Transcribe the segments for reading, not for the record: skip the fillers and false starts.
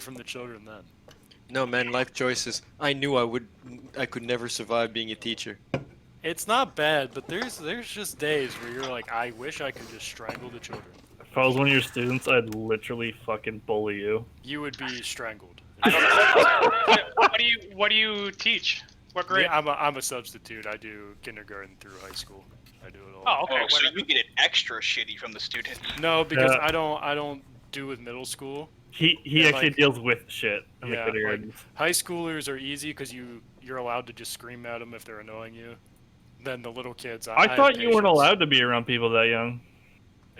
away from the children then. No, man, life choices. I knew I could never survive being a teacher. It's not bad, but there's just days where you're like, I wish I could just strangle the children. If I was one of your students, I'd literally fucking bully you. You would be strangled. What do you teach? What grade? Yeah, I'm a substitute. I do kindergarten through high school. I do it all. Oh, okay. Oh, so you get it extra shitty from the student. No, because Yeah. I don't do with middle school. He Yeah, actually like- deals with shit. In Yeah, the kindergarten. high schoolers are easy because you're allowed to just scream at them if they're annoying you. Then the little kids. I have thought you weren't patience. allowed to be around people that young.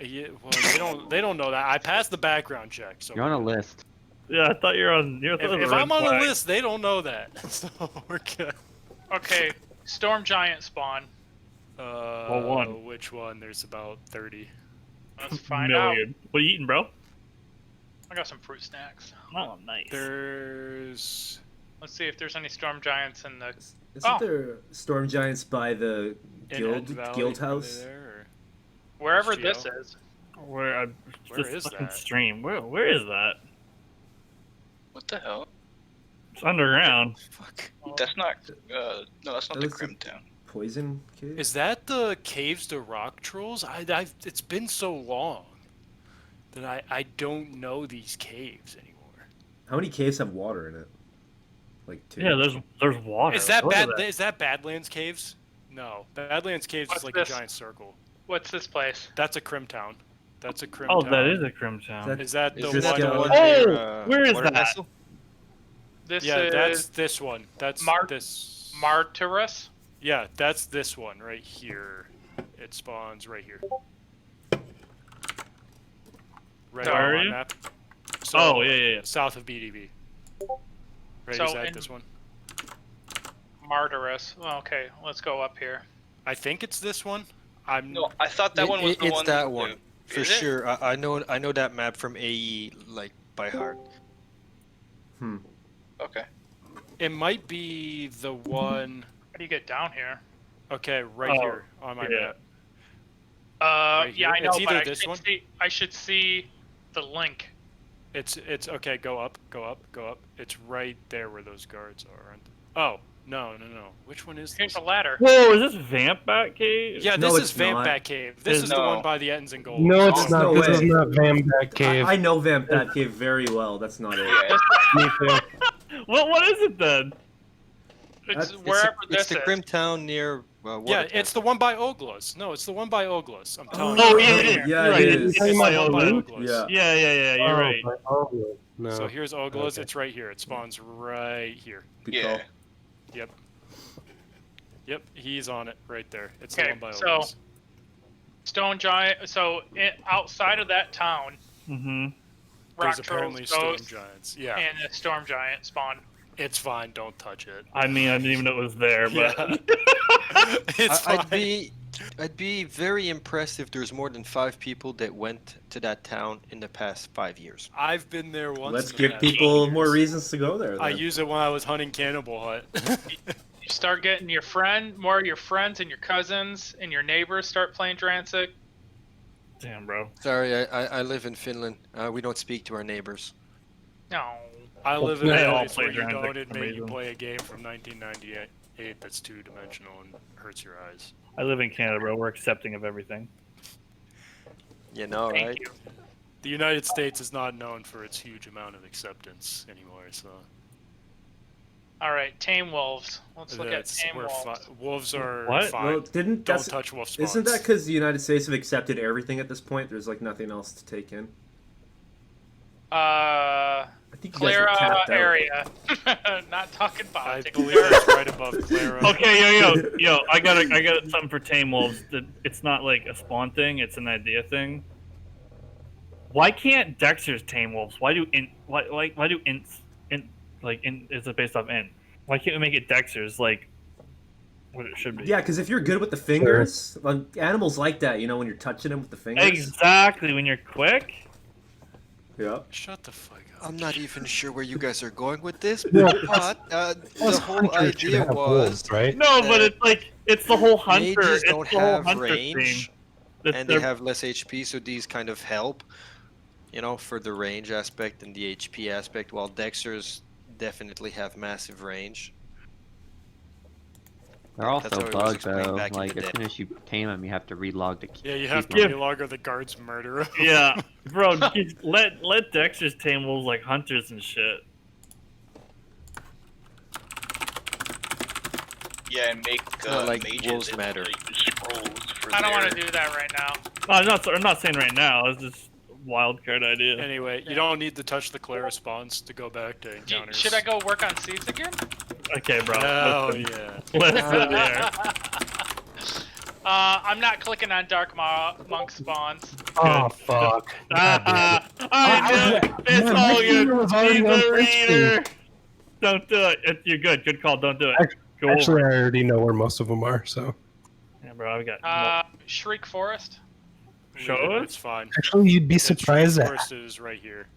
Yeah, well, they don't know that. I passed the background check. So You're on a list. Yeah, I thought you're on. You're if I'm on the list, they don't know that. So we're good. Okay, storm giant spawn. Well, one. Which one? There's about 30. Let's find out. Million. What are you eating, bro? I got some fruit snacks. Oh, nice. There's. Let's see if there's any storm giants in the. Isn't there storm giants by the in Valley, guild are they house? there, or- Wherever SGO? this is. Where Where this is fucking that? stream? Where is that? What the hell? It's underground. Fuck. That's not. No, that's not That the looks like- Grimtown. Poison cave? Is that the caves to rock trolls? It's been so long that I don't know these caves anymore. How many caves have water in it? Like two. Yeah, there's water. Is that Look at bad? Is that Badlands caves? No, Badlands caves What's is like this? a giant circle. What's this place? That's a Crimtown. That's a Crimtown. Oh, that is a Crimtown. That- Is that the Is one? this the one- Oh, where is Water that? vessel? This Yeah, is that's this one. That's Mar- this. Martyrus. Yeah, that's this one right here. It spawns right here. Right Where on are my you? map. So, Oh, yeah. South of BDB. Right, So is that in- this one? Martyrus. Well, okay, let's go up here. I think it's this one. I'm. No, I thought that one was the it's one. that with one. the- For Is it? sure. I know that map from AE like by heart. Hmm. Okay. It might be the one. How do you get down here? Okay, right Oh, here on my yeah. map. Yeah, here? I know, It's but either I this should one- see. I should see the link. It's okay. Go up. It's right there where those guards are. Aren't they? Oh no. Which one is Here's this? a ladder. Whoa, is this Vamp Bat Cave? Yeah, No, this it's is Vamp not. Bat Cave. This is the No. one by the Ettins and Gold. No, it's Oh, not. no This is way. not Vambat Cave. I know Vamp Bat Cave very well. That's not it. Yeah. Me too. What is it then? It's It's wherever It's this the is. Grimtown near. Yeah, Watertown. it's the one by Oglas. No, it's the one by Oglas. I'm telling Oh, you. yeah, it is. Yeah, You're right. it It's is. the It's one the one by by Oglas. Yeah. Yeah, you're right. Oh, no. So here's Oglas. Okay. It's right here. It spawns right here. Good Yeah. call. Yep, he's on it right there. It's the Okay, one by so- Oglas. Stone giant. So outside of that town, Mm-hmm. There's rock apparently trolls, storm ghosts, giants. Yeah, and the storm giant spawn. it's fine. Don't touch it. I mean, I didn't even know it was there, but Yeah. It's fine. I'd be very impressed if there's more than 5 people that went to that town in the past 5 years. I've been there once. Let's in the give past people 8 more years. reasons to go there. I then. use it when I was hunting Cannibal Hut. You start getting more of your friends and your cousins and your neighbors start playing Drancic. damn, bro. Sorry, I live in Finland. We don't speak to our neighbors. No. I live in They a all place play where you Dragon don't for some admit you reason. play a game from 1998 that's two-dimensional and hurts your eyes. I live in Canada, bro. We're accepting of everything. You know, Thank right? you. The United States is not known for its huge amount of acceptance anymore, so All right, tame wolves. Let's look at that's tame where wolves. wolves are What? fine. Well, didn't Don't that's, touch wolf spawns. isn't that because the United States have accepted everything at this point? There's like nothing else to take in. Uh, I think you guys are Clara capped out. area. Not talking I politics. believe that's right above Clara. Okay, yo, I got something for Tame Wolves. That it's not like a spawn thing; it's an idea thing. Why can't Dexters tame wolves? Why do ints is it based off int? Why can't we make it Dexters like what it should be? Yeah, because if you're good with the fingers, like, animals like that, you know, when you're touching them with the fingers. Exactly. When you're quick. Yeah. Shut the fuck up. I'm not even sure where you guys are going with this, Yeah. but the Us whole hunters should idea have was wolves, right? No, but it's the whole hunter. mages It's don't the whole have hunter range, thing. and they have less HP, so these kind of help. You know, for the range aspect and the HP aspect, while Dexters definitely have massive range. They're Yeah, also that's how it was bugged explained though. back in Like the as day. soon as you tame them, you have to relog to keep. Yeah, you have to them. relog or the guards murder 'em. Yeah, bro, let Dexters tame wolves like hunters and shit. Yeah, and make not like mages wolves and, matter. like, the scrolls for I don't want their- to do that right now. No, I'm not saying right now. It's just a wild card idea. Anyway, you don't need to touch the Clara spawns to go back to encounters. Should I go work on seeds again? Okay, bro. Oh listen, yeah. listen here. I'm not clicking on Dark Monk spawns. Oh fuck. I know. It's My all finger good. was already He's on a first reader. Don't do it. You're good. Good call. Don't do it. Go Actually, over. I already know where most of them are. So Yeah, bro. I got. Shriek Forest. Show Leave it, us? It's fine. actually, you'd be It's surprised at Forest is right here.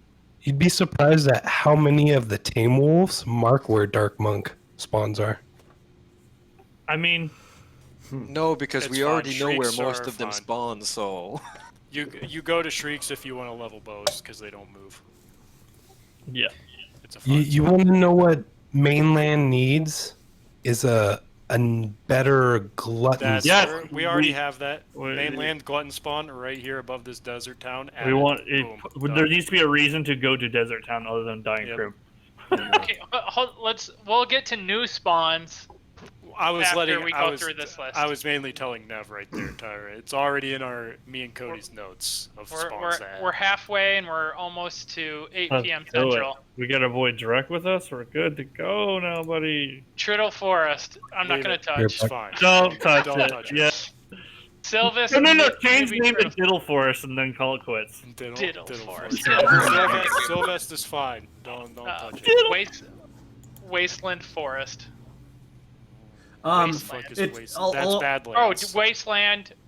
how many of the tame wolves mark where Dark Monk spawns are. I mean, No, because It's we fine. already know where Shrieks most are of them fine. spawn, so... You go to Shrieks if you want to level bows because they don't move. yeah. It's a fun You want to know what mainland needs? Is a better glutton. That's Yes, we already we- have that. we- Mainland glutton spawn right here above this desert town. We added. want. Boom, There done. needs to be a reason to go to Desert Town other than Dying Yep. Crew. Okay, we'll get to new spawns I was after letting. we I go was, through this list. I was mainly telling Nev right there, Tyra. It's already in me and Cody's notes of spawns to add. We're halfway and we're almost to 8 Let's p.m. do it. Central. We got our boy Direct with us. We're good to go now, buddy. Triddle Forest. I'm not Leave gonna it. touch. It's fine. Don't touch Don't it. touch it. Yeah. Sylvis. No. Change maybe name to Triddle. Diddle Forest and then call it quits. Diddle Forest. Sylvest is fine. Don't touch it. Wasteland Forest. Fuck is it's waste- all- That's all- Oh, Badlands.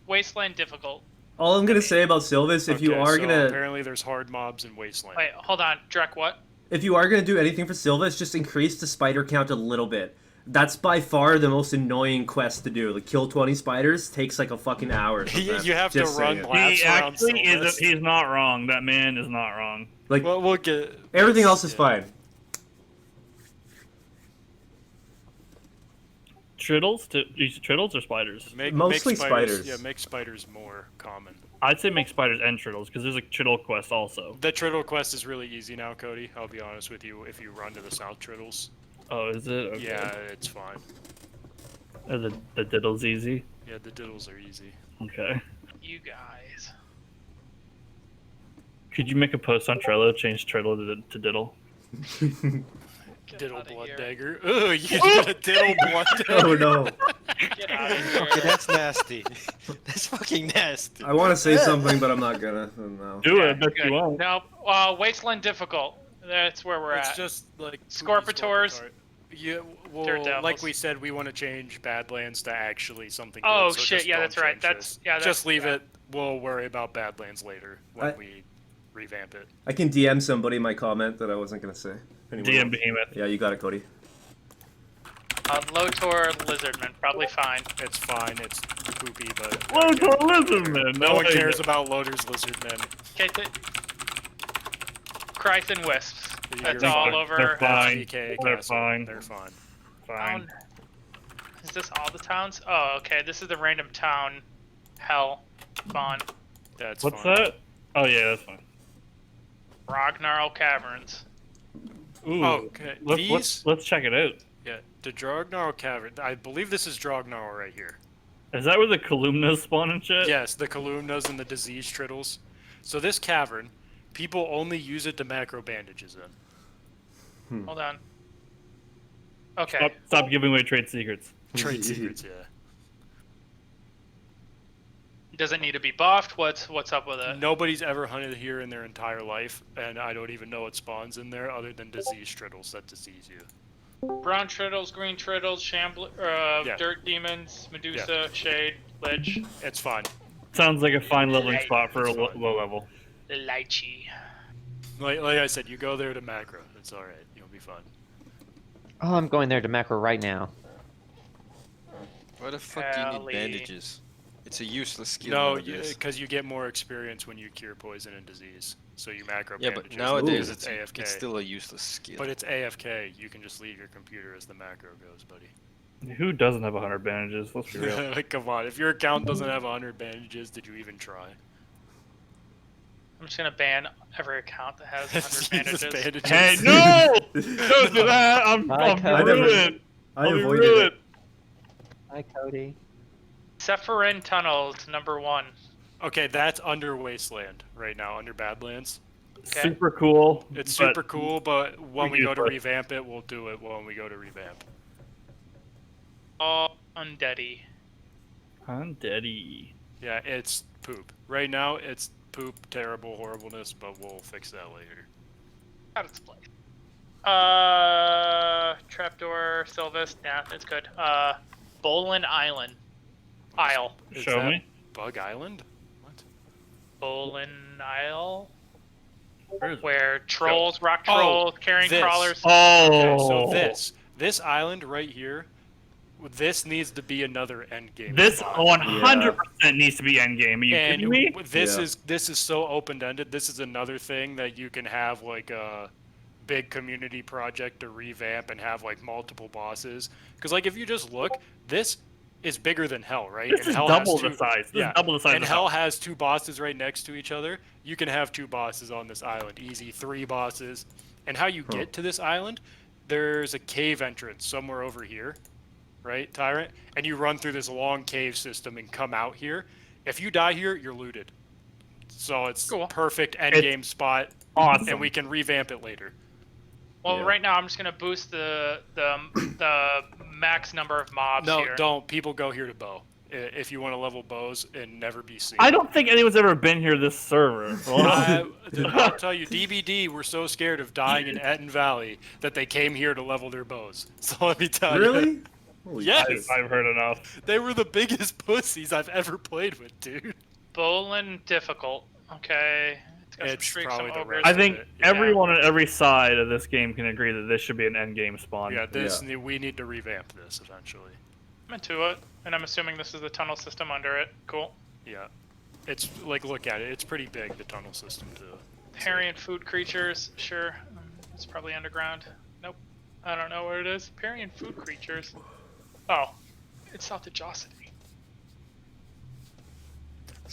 Wasteland difficult. All I'm gonna say about Sylvis, if you Okay, are so gonna apparently there's hard mobs in Wasteland. Wait, hold on, Drek. What? do anything for Sylvis, just increase the spider count a little bit. That's by far the most annoying quest to do. Like kill 20 spiders takes like a fucking hour. You sometimes. have to Just run saying. laps He around actually Sylvest. isn't. He's not wrong. That man is not wrong. Like Well, we'll get everything else is yeah. fine. Triddles? Triddles or spiders? Mostly make spiders. spiders. Yeah, make spiders more common. I'd say make spiders and Triddles because there's a Triddle quest also. The Triddle quest is really easy now, Cody. I'll be honest with you. If you run to the South Triddles, Oh, is it? Okay. yeah, it's fine. Are the Diddle's easy? Yeah, the Diddles are easy. Okay. You guys. Could you make a post on Trello, change Triddle to Diddle? Get Diddle outta blood here. dagger. Ugh, you did a Diddle blood dagger. Oh no. Get out of here. Okay, that's nasty. That's fucking nasty. I want to say something, but I'm not gonna. No. Do Yeah, it, but good. you won't. No, Wasteland difficult. That's where we're It's at. just like Scorpitors. Yeah, well, Daredevils. like we said, we want to change Badlands to actually something. Oh, good, so shit, just yeah, don't that's right. change That's- this. yeah, that's- just leave yeah. it. We'll worry about Badlands later when I- we revamp it. I can DM somebody my comment that I wasn't gonna say. Anyone DM else? Behemoth. Yeah, you got it, Cody. Lotor Lizardman, probably fine. It's fine. It's poopy, but Lotor Lizardman. No one way. cares about Loader's Lizardmen. Okay, Christ and Wisps. That's You're all fine. over. They're fine. DK They're Castle. fine. They're fine. Fine. Is this all the towns? Oh, okay. This is the random town hell spawn. That's What's fine. that? Oh yeah, that's fine. Rognarl Caverns. Ooh. Oh, okay. Let's check it out. Yeah, the Drognarl Cavern. I believe this is Drognarl right here. Is that where the columnas spawn and shit? Yes, the columnas and the disease triddles. So this cavern, people only use it to macro bandages in. Hold on. Okay. Stop giving away trade secrets. Trade secrets, yeah. Does it need to be buffed? What's up with it? Nobody's ever hunted here in their entire life, and I don't even know what spawns in there other than disease triddles that disease you. Brown Triddles, Green Triddles, Yeah. Dirt Demons, Medusa, Shade, Lich, It's fine. Sounds like a fine leveling spot for a It's fine. low level. Lychee. Like I said, you go there to macro. It's alright. You'll be fine. Oh, I'm going there to macro right now. Why the fuck do you Ellie. need bandages? It's a useless skill. No, nowadays. because you get more experience when you cure poison and disease. So you macro Yeah, bandages. but nowadays Ooh. it's AFK. It's still a useless skill. But it's AFK. You can just leave your computer as the macro goes, buddy. Who doesn't have 100 bandages? Let's be real. Like, come on. If your account doesn't have 100 bandages, did you even try? I'm just gonna ban every account that has 100 Jesus, bandages. Hey, no! Don't do that! I'm I never- ruined. I I'll be avoided ruined. it. Hi, Cody. Sephirin Tunnels, #1. Okay, that's under Wasteland right now, under Badlands. Okay. Super cool. It's but super cool, but when we go to useless. revamp it, we'll do it when we go to revamp. All undeady. Undeady. Yeah, it's poop. Right now, it's poop, terrible, horribleness, but we'll fix that later. Got its place. Trapdoor, Sylvis, nah, it's good. Bolin Island. Isle. Is Show that me. Bug Island? What? Bolin Isle. Where is it? Where trolls, rock Oh, trolls, carrion this. crawlers. Okay, Oh. so this island right here, this needs to be another endgame. This spot. 100% needs to be endgame. Are you And kidding me? this Yeah. this is so open-ended. This is another thing that you can have like a big community project to revamp and have like multiple bosses. Because like if you just look, this is bigger than Hell, right? This And is Hell double has the two, size. This yeah, is double the size and of Hell Hell. has 2 bosses right next to each other. You can have 2 bosses on this island, easy, 3 bosses. And how you get to this island, there's a cave entrance somewhere over here, right, Tyrant? And you run through this long cave system and come out here. If you die here, you're looted. So it's Cool. perfect end game spot, Awesome. and we can revamp it later. Well, Yeah. right now I'm just gonna boost the max number of mobs No, here. don't. People go here to bow. If you want to level bows and never be seen. I don't think anyone's ever been here this server. I'll tell you, DBD were so scared of dying in Etten Valley that they came here to level their bows. So let me tell you. Really? Holy Yes. shit. I've heard enough. They were the biggest pussies I've ever played with, dude. Bolin difficult. Okay. It's got some It's streaks, probably some the ogres. rest I of think it, everyone on every side of this game can agree that this should be an end game spawn. Yeah, we need to revamp this eventually. I'm into it, and I'm assuming this is the tunnel system under it. Cool. Yeah. It's like, look at it. It's pretty big, the tunnel system too. Parry and food creatures, sure. It's probably underground. Nope. I don't know where it is. Parry and food creatures. Oh, it's South Josity.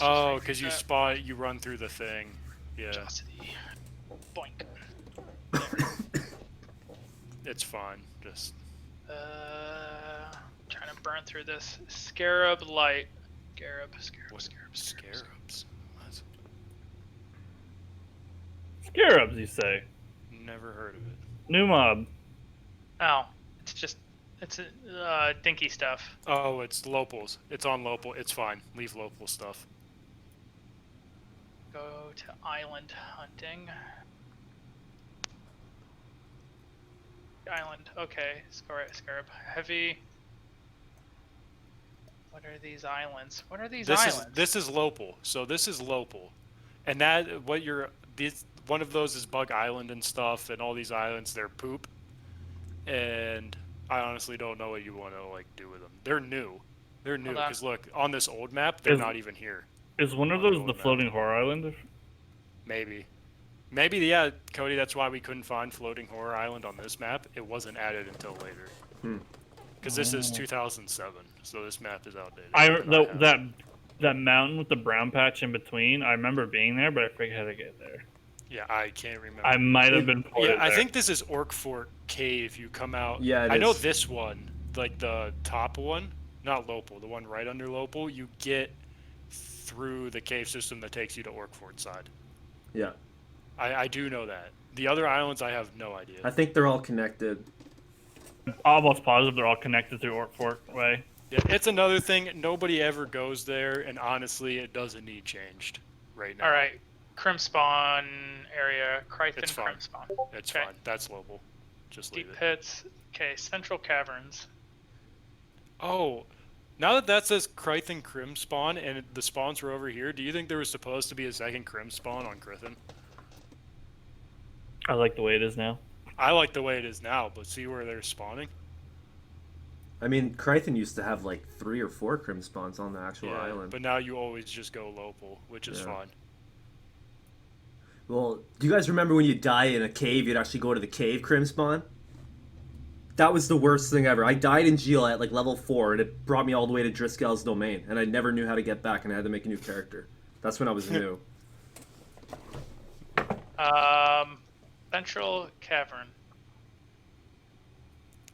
Oh, because you spot, you run through the thing. Yeah, Josity. Boink. it's fine. Just Trying to burn through this scarab light. what? Scarabs. What? Scarabs, you say? Never heard of it. New mob. Oh, it's dinky stuff. Oh, it's Lopals. It's on Lopal. It's fine. Leave Lopal stuff. Go to island hunting. Island. Okay, scarab. Heavy. What are these islands? What are these islands? This is Lopal. So this is Lopal, and that what you're this one of those is Bug Island and stuff, and all these islands they're poop, and I honestly don't know what you want to like do with them. They're new. They're new Hold on. because look on this old map they're Is- not even here. Is one of Oh, those no, the no. floating horror island? Maybe, yeah, Cody. That's why we couldn't find Floating Horror Island on this map. It wasn't added until later. Because this is 2007, so this map is outdated. That mountain with the brown patch in between. I remember being there, but I forget how to get there. Yeah, I can't remember. I might have been. Yeah, ported I there. think this is Orc Fort Cave. You come out. Yeah, it I know is. this one, like the top one, not Lopal, the one right under Lopal. You get through the cave system that takes you to Orc Fort side. Yeah. I do know that. The other islands, I have no idea. I think they're all connected. Almost positive they're all connected through Orc Fort Way. Yeah, it's another thing. Nobody ever goes there, and honestly, it doesn't need changed right now. All right, Crimspawn area, Krythan It's fine. Crimspawn. It's Okay. fine. That's Lopal. Just leave Deep it. pits. Okay, Central Caverns. Oh, now that says Krythan Crim spawn and the spawns were over here, do you think there was supposed to be a second Crim spawn on Krythan? I like the way it is now. I like the way it is now, but see where they're spawning? I mean, Krythan used to have like 3 or 4 crim spawns on the actual Yeah, island. but now you always just go Lopal, which is Yeah. fine. Well, do you guys remember when you die in a cave, you'd actually go to the cave crim spawn? That was the worst thing ever. I died in Geo at like level 4, and it brought me all the way to Driscoll's domain, and I never knew how to get back, and I had to make a new character. That's when I was new. Central Cavern.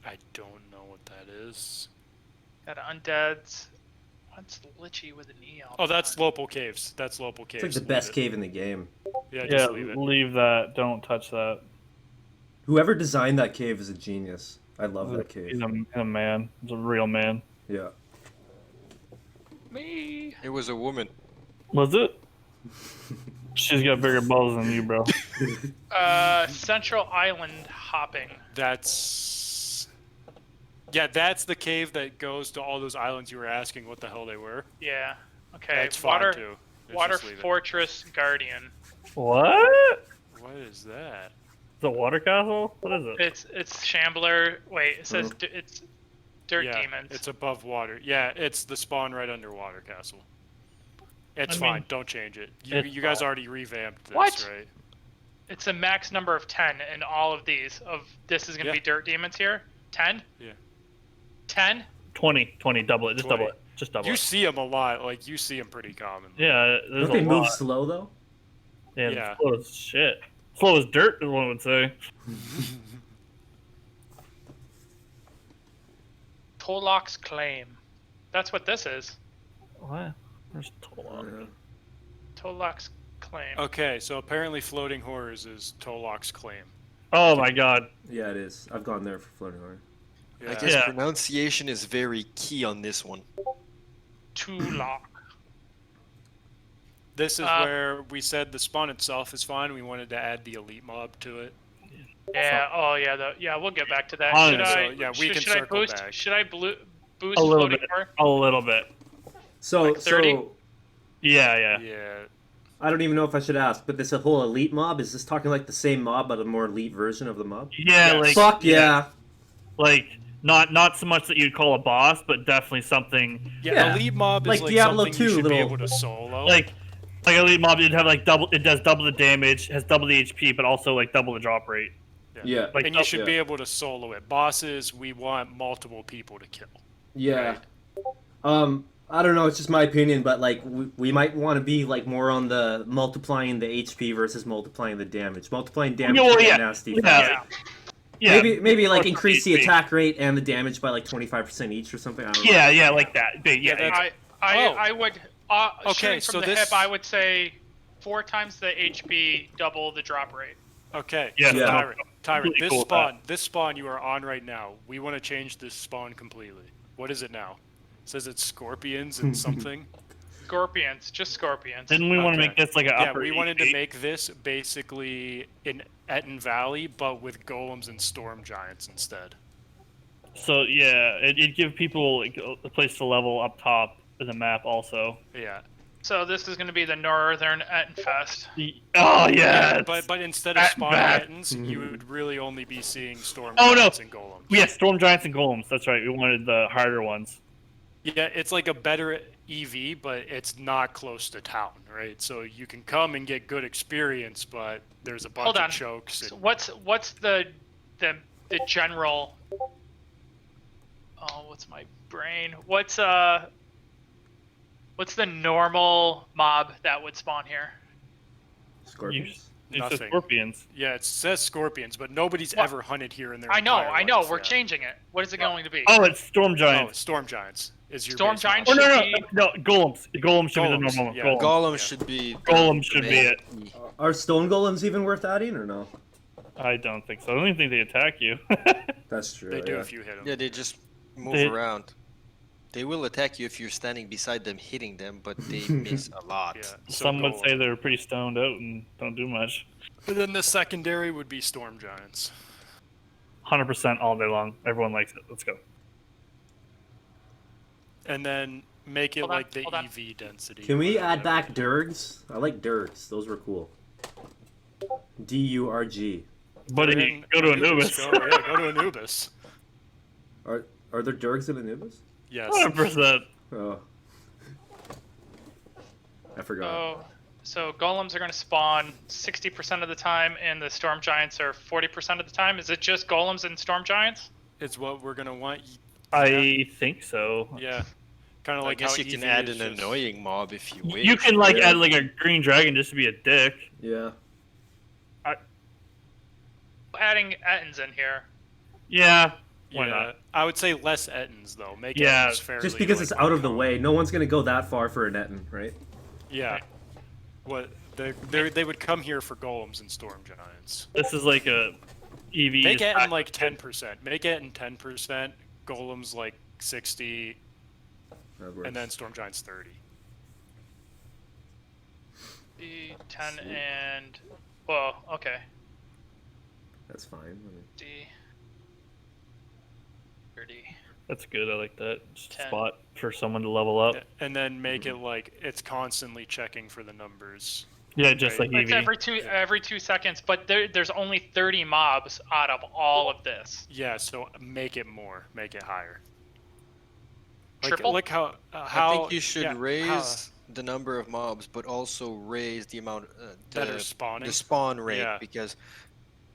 I don't know what that is. Got undeads. What's Lichy with an E on? Oh, that's Lopal Caves. That's Lopal Caves. It's like the best cave in the game. Yeah, Yeah, just leave it. leave that. Don't touch that. Whoever designed that cave is a genius. I love that cave. He's a man. He's a real man. Yeah. Me. It was a woman. Was it? She's got bigger balls than you, bro. Central Island hopping. That's that's the cave that goes to all those islands you were asking what the hell they were. Yeah. Okay. That's fine Water. too. Let's Water just leave it. Fortress Guardian. What? What is that? It's a water castle? What is it? It's Shambler. Wait, it says it's Dirt yeah, Demons. it's above water. Yeah, it's the spawn right underwater castle. It's I fine. mean, Don't change it. it's You guys fine. already revamped this, What? right? It's a max number of 10 in all of these. This is gonna Yeah. be Dirt Demons here. 10. Yeah. 10. 20, double it. Just 20. double it. Just double You it. see them a lot. Like you see them pretty common. Yeah, there's Don't they a move lot. slow though? Yeah, Yeah. slow as shit. Slow as dirt, one would say. Tolok's Claim. That's what this is. What? There's Tolok. Tolok's Claim. Okay, so apparently floating horrors is Tolok's claim. Oh my god. Yeah, it is. I've gone there for floating horror. Yeah. I guess Yeah. pronunciation is very key on this one. Tulok. This is Uh, where we said the spawn itself is fine. We wanted to add the elite mob to it. Yeah. Oh yeah. Yeah. We'll get back to that. Oh, Should yeah, I? so, yeah, we can should I circle boost? back. Should I boost A little floating bit. horror? A little bit. So, Like 30? so Yeah. Yeah. I don't even know if I should ask, but this whole elite mob, is this talking like the same mob but a more elite version of the mob? Yeah, Yes. like Fuck yeah. like not so much that you'd call a boss, but definitely something Yeah. Elite mob is Like like Diablo something you 2 should be little- able to solo. like elite mob. It'd have like double. It does double the damage, has double the HP, but also like double the drop rate. Yeah. Like and you should yeah. be able to solo it. Bosses, we want multiple people to kill. Yeah. I don't know, it's just my opinion, but like we might want to be like more on the multiplying the HP versus multiplying the damage. Multiplying damage Well, is yeah. nasty. Yeah. Yeah. Maybe like Or increase the HP. attack rate and the damage by like 25% each or something. I don't know. Yeah, like that. But yeah, that's- I would. Okay, Shooting so from the this- hip, I would say 4 times the HP, double the drop rate. Okay. Yeah. So Yeah. Tyrant, Really this cool with that. this spawn you are on right now. We want to change this spawn completely. What is it now? It says it's scorpions and something. Scorpions, just scorpions. Didn't we want to Okay. make this like an Yeah, upper? we wanted to HP? make this basically in Etten Valley, but with golems and storm giants instead. So yeah, it'd give people like, a place to level up top in the map also. Yeah. So this is going to be the Northern Ettenfest. Oh yeah. But instead of At spawn bat. Ettins, you would really only be seeing storm Oh, no. giants and golems. Yeah, storm giants and golems. That's right. We wanted the harder ones. Yeah, it's like a better EV, but it's not close to town, right? So you can come and get good experience, but there's a bunch Hold on. of chokes. So And, what's the general? Oh, what's my brain? What's the normal mob that would spawn here? Scorpions. It's the Nothing. scorpions. yeah, it says scorpions, but nobody's What? ever hunted here in their I know. entire lives, We're yeah. changing it. What is it going to be? Oh, it's storm Oh, giants. storm giants is your Storm base giants Oh mob. no, should no, no, golems. Golems should be Golems, the normal. yeah. Golems. Golem Yeah. should be. Golem should be it. Are stone golems even worth adding or no? I don't think so. I don't even think they attack you. That's true. They do yeah. if you hit them. Yeah, they just move They- around. They will attack you if you're standing beside them, hitting them, but they miss a lot. Yeah. So Some would golem. say they're pretty stoned out and don't do much. And then the secondary would be storm giants. 100% all day long. Everyone likes it. Let's go. And then make it Hold on, like the hold on. EV density. Can we or add whatever. back Durgs? I like Durgs. Those were cool. DURG. But Then go to Anubis. Go, yeah, go to Anubis. Are there Durgs in Anubis? Yes. 100%. Oh. I forgot. Oh, So golems are going to spawn 60% of the time, and the storm giants are 40% of the time. Is it just golems and storm giants? It's what we're gonna want. I think so. Yeah. Kind of I like guess how you can EV add is an just- annoying mob if you wish. You can like Yeah. add like a green dragon just to be a dick. Yeah. Adding Ettins in here. Yeah. Why Yeah, not? I would say less Ettins though. Make Yeah, Ettins fairly. Just because like, it's out of the uncommon. way, no one's gonna go that far for a Netin, right? Yeah. What they would come here for golems and storm giants. This is like a EV. Make is Ettin like 10%. Make Ettin 10%. Golems like 60, That works. and then storm giants 30. D 10 and well, okay. That's fine. I mean, D 30. That's good. I like that. Just a 10. spot for someone to level up. And then make it like it's constantly checking for the numbers. Yeah, just Right. like It's EV. every 2 seconds, but there's only 30 mobs out of all of this. Yeah, so make it more. Make it higher. Like, Triple? Look how I think you should yeah, raise how- the number of mobs, but also raise the amount that are spawning. the spawn rate, Yeah. because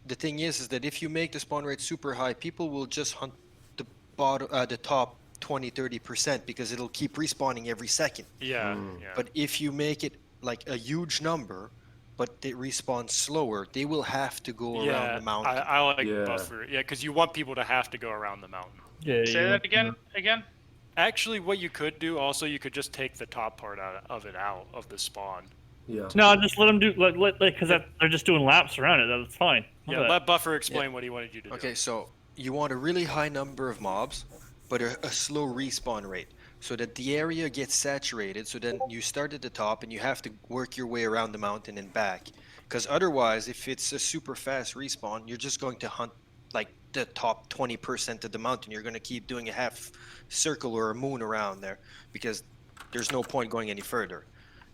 the thing is that if you make the spawn rate super high, people will just hunt the bottom, the top 20-30% because it'll keep respawning every second. Yeah, yeah. But if you make it like a huge number, but it respawns slower, they will have to go around the mountain. I like Yeah. buffer. Yeah, because you want people to have to go around the mountain. Yeah. Say that again. Again. Actually, what you could do also, you could just take the top part out of the spawn. yeah. No, just let them do because they're just doing laps around it. That's fine. Yeah, let Buffer explain what he wanted you to do. Okay, so you want a really high number of mobs, but a slow respawn rate, so that the area gets saturated. So then you start at the top and you have to work your way around the mountain and back. Because otherwise, if it's a super fast respawn, you're just going to hunt like the top 20% of the mountain. You're going to keep doing a half circle or a moon around there because there's no point going any further.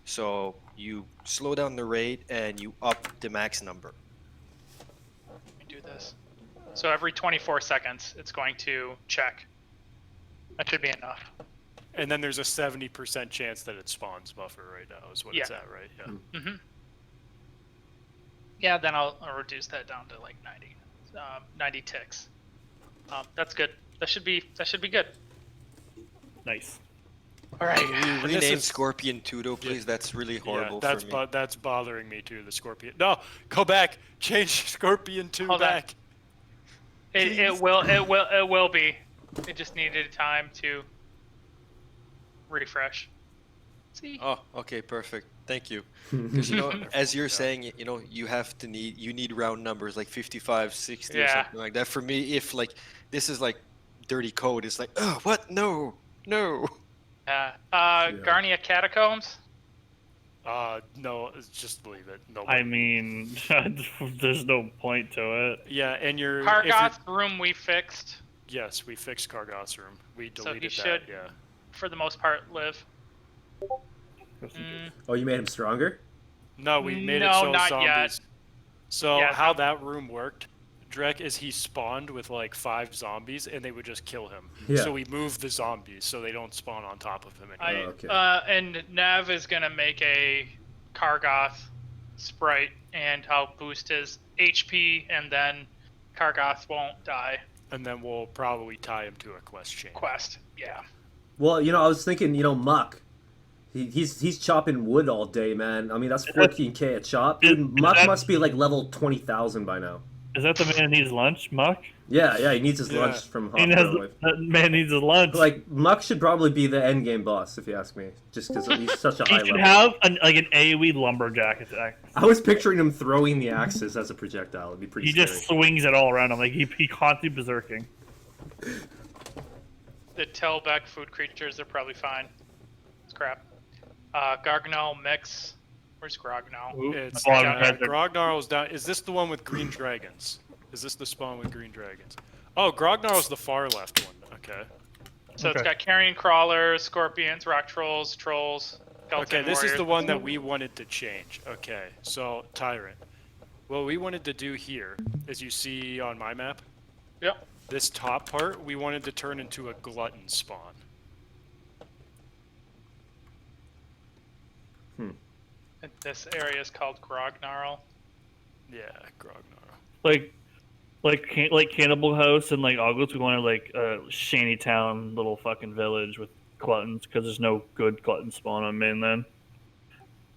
So you slow down the rate and you up the max number. Let me do this. So every 24 seconds, it's going to check. That should be enough. And then there's a 70% chance that it spawns Buffer right now, is what it's Yeah. at, right? Yeah. Yeah, then I'll reduce that down to like 90 ticks. That's good. That should be good. Nice. All right. Can we this rename is- Scorpion Tudo, please? That's really horrible Yeah, that's for me. that's bothering me too. The Scorpion. No, go back. Change Scorpion 2 Hold on. back. It will be. It just needed time to refresh. See? Oh, okay, perfect. Thank you. Because as you're saying, you need round numbers like 55, 60 or Yeah. something like that. For me, if like this is like dirty code, it's like, oh, what? No. Yeah. Garnia Catacombs. No, just leave it. No. I mean, there's no point to it. Yeah, and your Kargoth's room we fixed. Yes, we fixed Kargoth's room. We So deleted he that. should- Yeah. For the most part, live. Oh, you made him stronger? No, we made it No, so not zombies. yet. So Yeah, how no. that room worked, Drek, is he spawned with like 5 zombies and they would just kill him. Yeah. So we moved the zombies so they don't spawn on top of him anymore. okay. And Nav is gonna make a Kargoth sprite, and I'll boost his HP, and then Kargoth won't die. And then we'll probably tie him to a quest chain. Quest. Yeah. Well, I was thinking, Muck. He's chopping wood all day, man. I mean, that's 14k a chop. Dude, Muck must be like level 20,000 by now. Is that the man that needs lunch, Muck? Yeah, he needs his Yeah. lunch from He has, Hawk. that man needs his lunch. Like, Muck should probably be the end game boss, if you ask me. Just because he's such a he high should level. have an AoE lumberjack attack. I was picturing him throwing the axes as a projectile. It'd be pretty He scary. just swings it all around him. Like he constantly berserking. The Telbeck food creatures are probably fine. It's crap. Gargnal mix. Where's Grognal? It's Bottom down, desert. Grognarl's down. Is this the one with green dragons? Is this the spawn with green dragons? Oh, Grognarl's the far left one. Okay. So it's Okay. got carrion crawlers, scorpions, rock trolls, skeleton Okay, this is warriors. the one that we wanted to change. Okay, so Tyrant. What we wanted to do here, as you see on my map, Yep. this top part, we wanted to turn into a glutton spawn. This area is called Grognarl. Yeah, Grognarl. Like Cannibal House and like August, we want to like shantytown little fucking village with gluttons because there's no good glutton spawn on mainland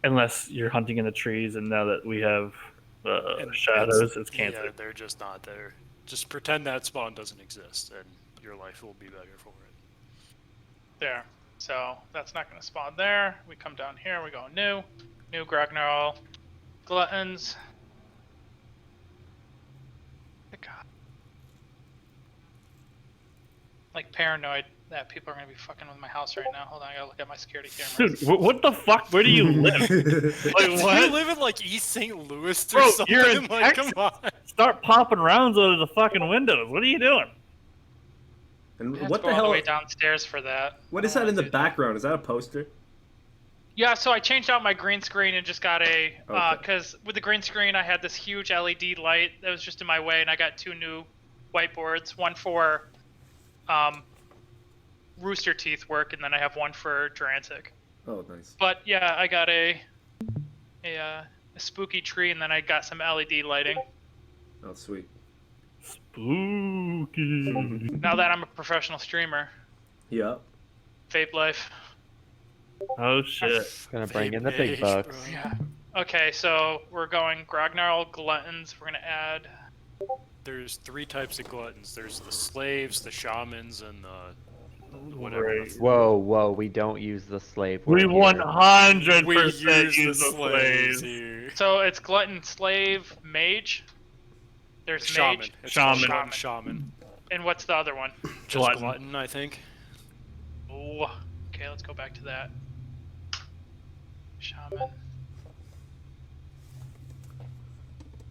unless you're hunting in the trees. And now that we have shadows, it's cancer. Yeah, they're just not there. Just pretend that spawn doesn't exist, and your life will be better for it. There. So that's not going to spawn there. We come down here. We go new Grognarl, gluttons. God. Like paranoid that people are going to be fucking with my house right now. Hold on, I gotta look at my security cameras. Dude, what the fuck? Where do you live? Like You what? live in like East St. Louis or Bro, something? you're in Like, Texas. come on. Start popping rounds out of the fucking windows. What are you doing? And I have what to go the all hell? the way downstairs for that. What is I don't that in the wanna do that. background? Is that a poster? Yeah, so I changed out my green screen and just got a Okay. because with the green screen I had this huge LED light that was just in my way, and I got 2 new whiteboards, one for Rooster Teeth work, and then I have one for Jurassic. Oh, nice. But yeah, I got a spooky tree, and then I got some LED lighting. Oh, sweet. Spooky. Now that I'm a professional streamer, Yeah. vape life. Oh shit. Gonna bring in the big Vape bucks. bro. Yeah. Okay, so we're going Grognarl gluttons. We're gonna add. There's 3 types of gluttons. There's the slaves, the shamans, and the whatever. Right. Whoa, we don't use the slave We word here. 100% We use use the the slaves slaves. here. So it's glutton, slave, mage. There's Shaman. mage, It's Shaman. called Shaman. and what's the other one? Just Glutton. glutton, I think. Oh, okay, let's go back to that. Shaman.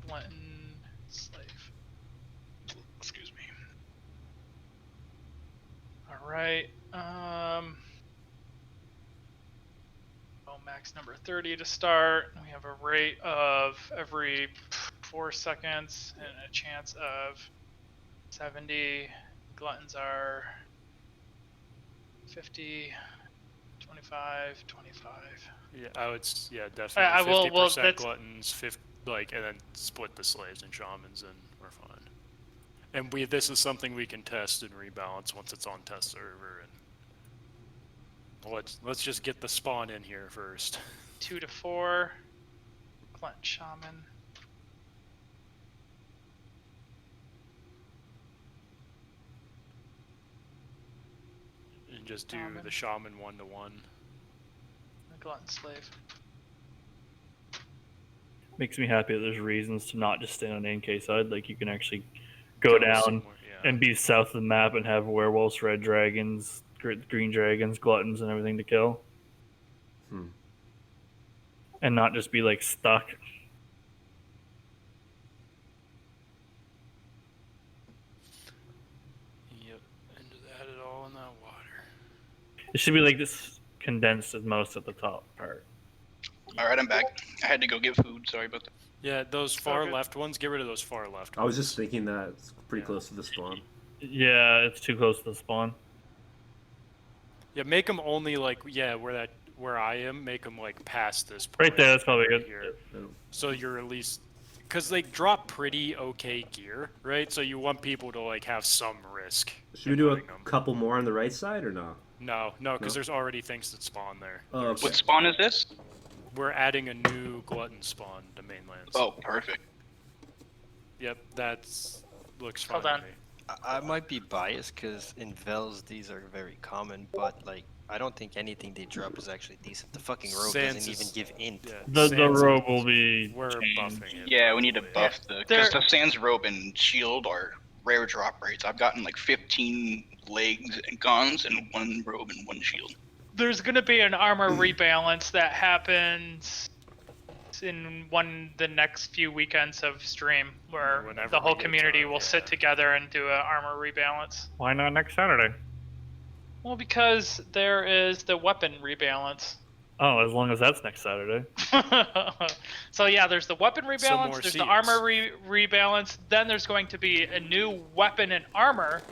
Glutton, slave. Excuse me. Alright, oh, max number 30 to start. We have a rate of every 4 seconds and a chance of 70. Gluttons are 50, 25, 25. Yeah, definitely. I will- 50% well, that's- gluttons, and then split the slaves and shamans, and we're fine. And this is something we can test and rebalance once it's on test server. And let's just get the spawn in here first. 2 to 4. Glutton Shaman. And just do Shaman. the shaman 1-to-1. Glutton Slave. Makes me happy that there's reasons to not just stand on the NK side. Like you can actually go down somewhere, yeah. and be south of the map and have werewolves, red dragons, green dragons, gluttons, and everything to kill. Hmm. And not just be like stuck. Yep, and just add it all in that water. It should be like this condensed as most at the top part. All right, I'm back. I had to go get food. Sorry about that. Yeah, those all far good. left ones, get rid of those far left I was ones. just thinking that it's pretty Yeah. close to the spawn. Yeah, it's too close to the spawn. Yeah, make them only like, where I am, make them like past this point. Right there, that's probably right good. here. Oh. So you're at least, because they drop pretty okay gear, right? So you want people to like have some risk. Should we in do a hunting 'em. couple more on the right side or no? No, because No? there's already things that spawn there. Oh, okay. What spawn is this? We're adding a new glutton spawn to mainlands. Oh, perfect. Yep, looks fine Hold to on. me. I might be biased because in Vels these are very common, but like I don't think anything they drop is actually decent. The fucking rogue Sans doesn't even is- give int. Yeah, The Sans rogue is- will be We're changed. buffing it. Yeah, we need to probably. buff because There- the Sans Robe and Shield are rare drop rates. I've gotten like 15 legs and guns and 1 robe and 1 shield. There's gonna be an armor rebalance that happens in the next few weekends of stream, where Whenever the we whole get community time, will sit yeah. together and do an armor rebalance. Why not next Saturday? Well, because there is the weapon rebalance. Oh, as long as that's next Saturday. So yeah, there's the weapon rebalance, more there's seats. the armor rebalance, then there's going to be a new weapon and armor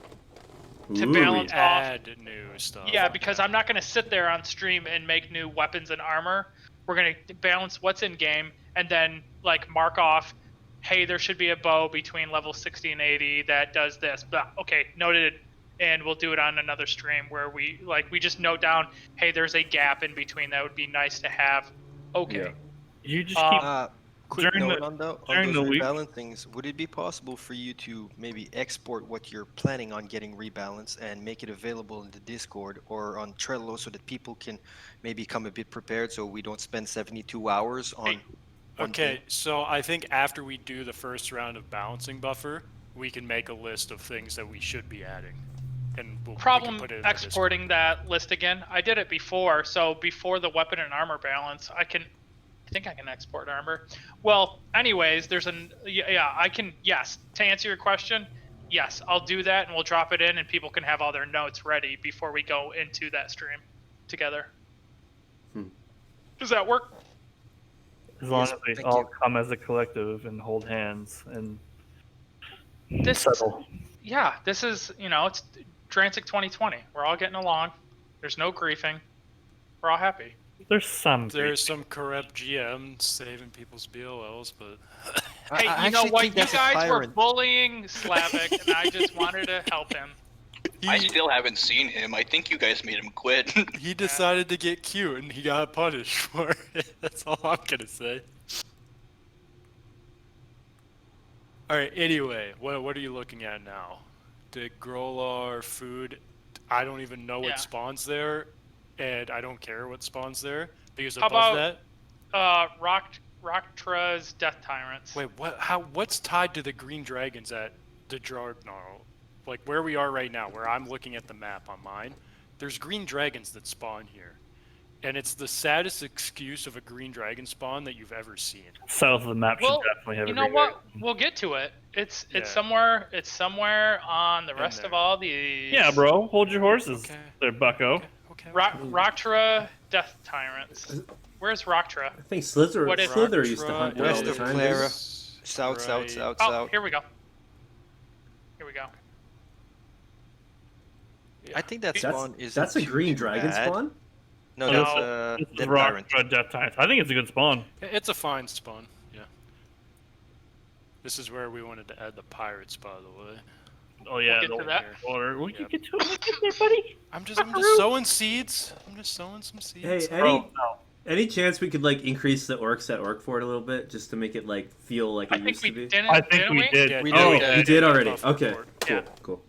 to Ooh. balance off. Add new stuff. Yeah, because I'm not going to sit there on stream and make new weapons and armor. We're gonna balance what's in game, and then like mark off, hey, there should be a bow between level 60 and 80 that does this. But okay, noted. And we'll do it on another stream where we just note down, hey, there's a gap in between that would be nice to have. Okay. Yeah. You just keep Quick During note the- on during those the week- rebalancings. Would it be possible for you to maybe export what you're planning on getting rebalanced and make it available in the Discord or on Trello so that people can maybe come a bit prepared so we don't spend 72 hours on one Okay, thing? so I think after we do the first round of balancing buffer, we can make a list of things that we should be adding. And we can Problem put it in the Discord. exporting that list again. I did it before, so before the weapon and armor balance, I think I can export armor. Well, anyways, yes, to answer your question, yes, I'll do that and we'll drop it in and people can have all their notes ready before we go into that stream together. Does that work? as long Yes, as we thank all you. come as a collective and hold hands and This settle. this is, it's Drancic 2020. We're all getting along. There's no griefing. We're all happy. There's some. There's some corrupt GMs saving people's BOLs, but Hey, I you know actually what? think You that's a guys were tyrant. bullying Slavic, and I just wanted to help him. I still haven't seen him. I think you guys made him quit. he decided to get cute and he got punished for it. That's all I'm gonna say. Alright, anyway, what are you looking at now? The Grolar food, I don't even know what Yeah. spawns there, and I don't care what spawns there, because How above about- that... Rocktra's Death Tyrants. Wait, what's tied to the green dragons at the Dragnarl? Like where we are right now, where I'm looking at the map on mine, there's green dragons that spawn here. And it's the saddest excuse of a green dragon spawn that you've ever seen. South of the map Well, should definitely have you a know green what? We'll get to it. It's Yeah. somewhere. It's somewhere on the In rest of there. all these. Yeah, bro. Hold your horses Okay. there, bucko. Okay. Rocktra Death Tyrants. Where's Rocktra? I think Slither What is- Slither used to hunt there all West the of time. Clara. didn't South, Right. south, south, Oh, south. here we go. Here we go. I think that he? spawn is That's a green dragon spawn? No, No. that's This is Dead rock Tyrant. Death Tyrants. I think it's a good spawn. It's a fine spawn, yeah. This is where we wanted to add the pirates, by the way. Oh yeah, get the to that. water. We can Yep. get to it. We'll get there, buddy. I'm just sowing seeds. I'm just sowing some seeds. Hey, Bro, no. any chance we could like increase the orcs at Orc Fort a little bit just to make it like feel like I it think used we to be? didn't. I think didn't we did. Yeah, We Oh, did. you did already. Buffer Okay, fort. cool, Yeah. cool.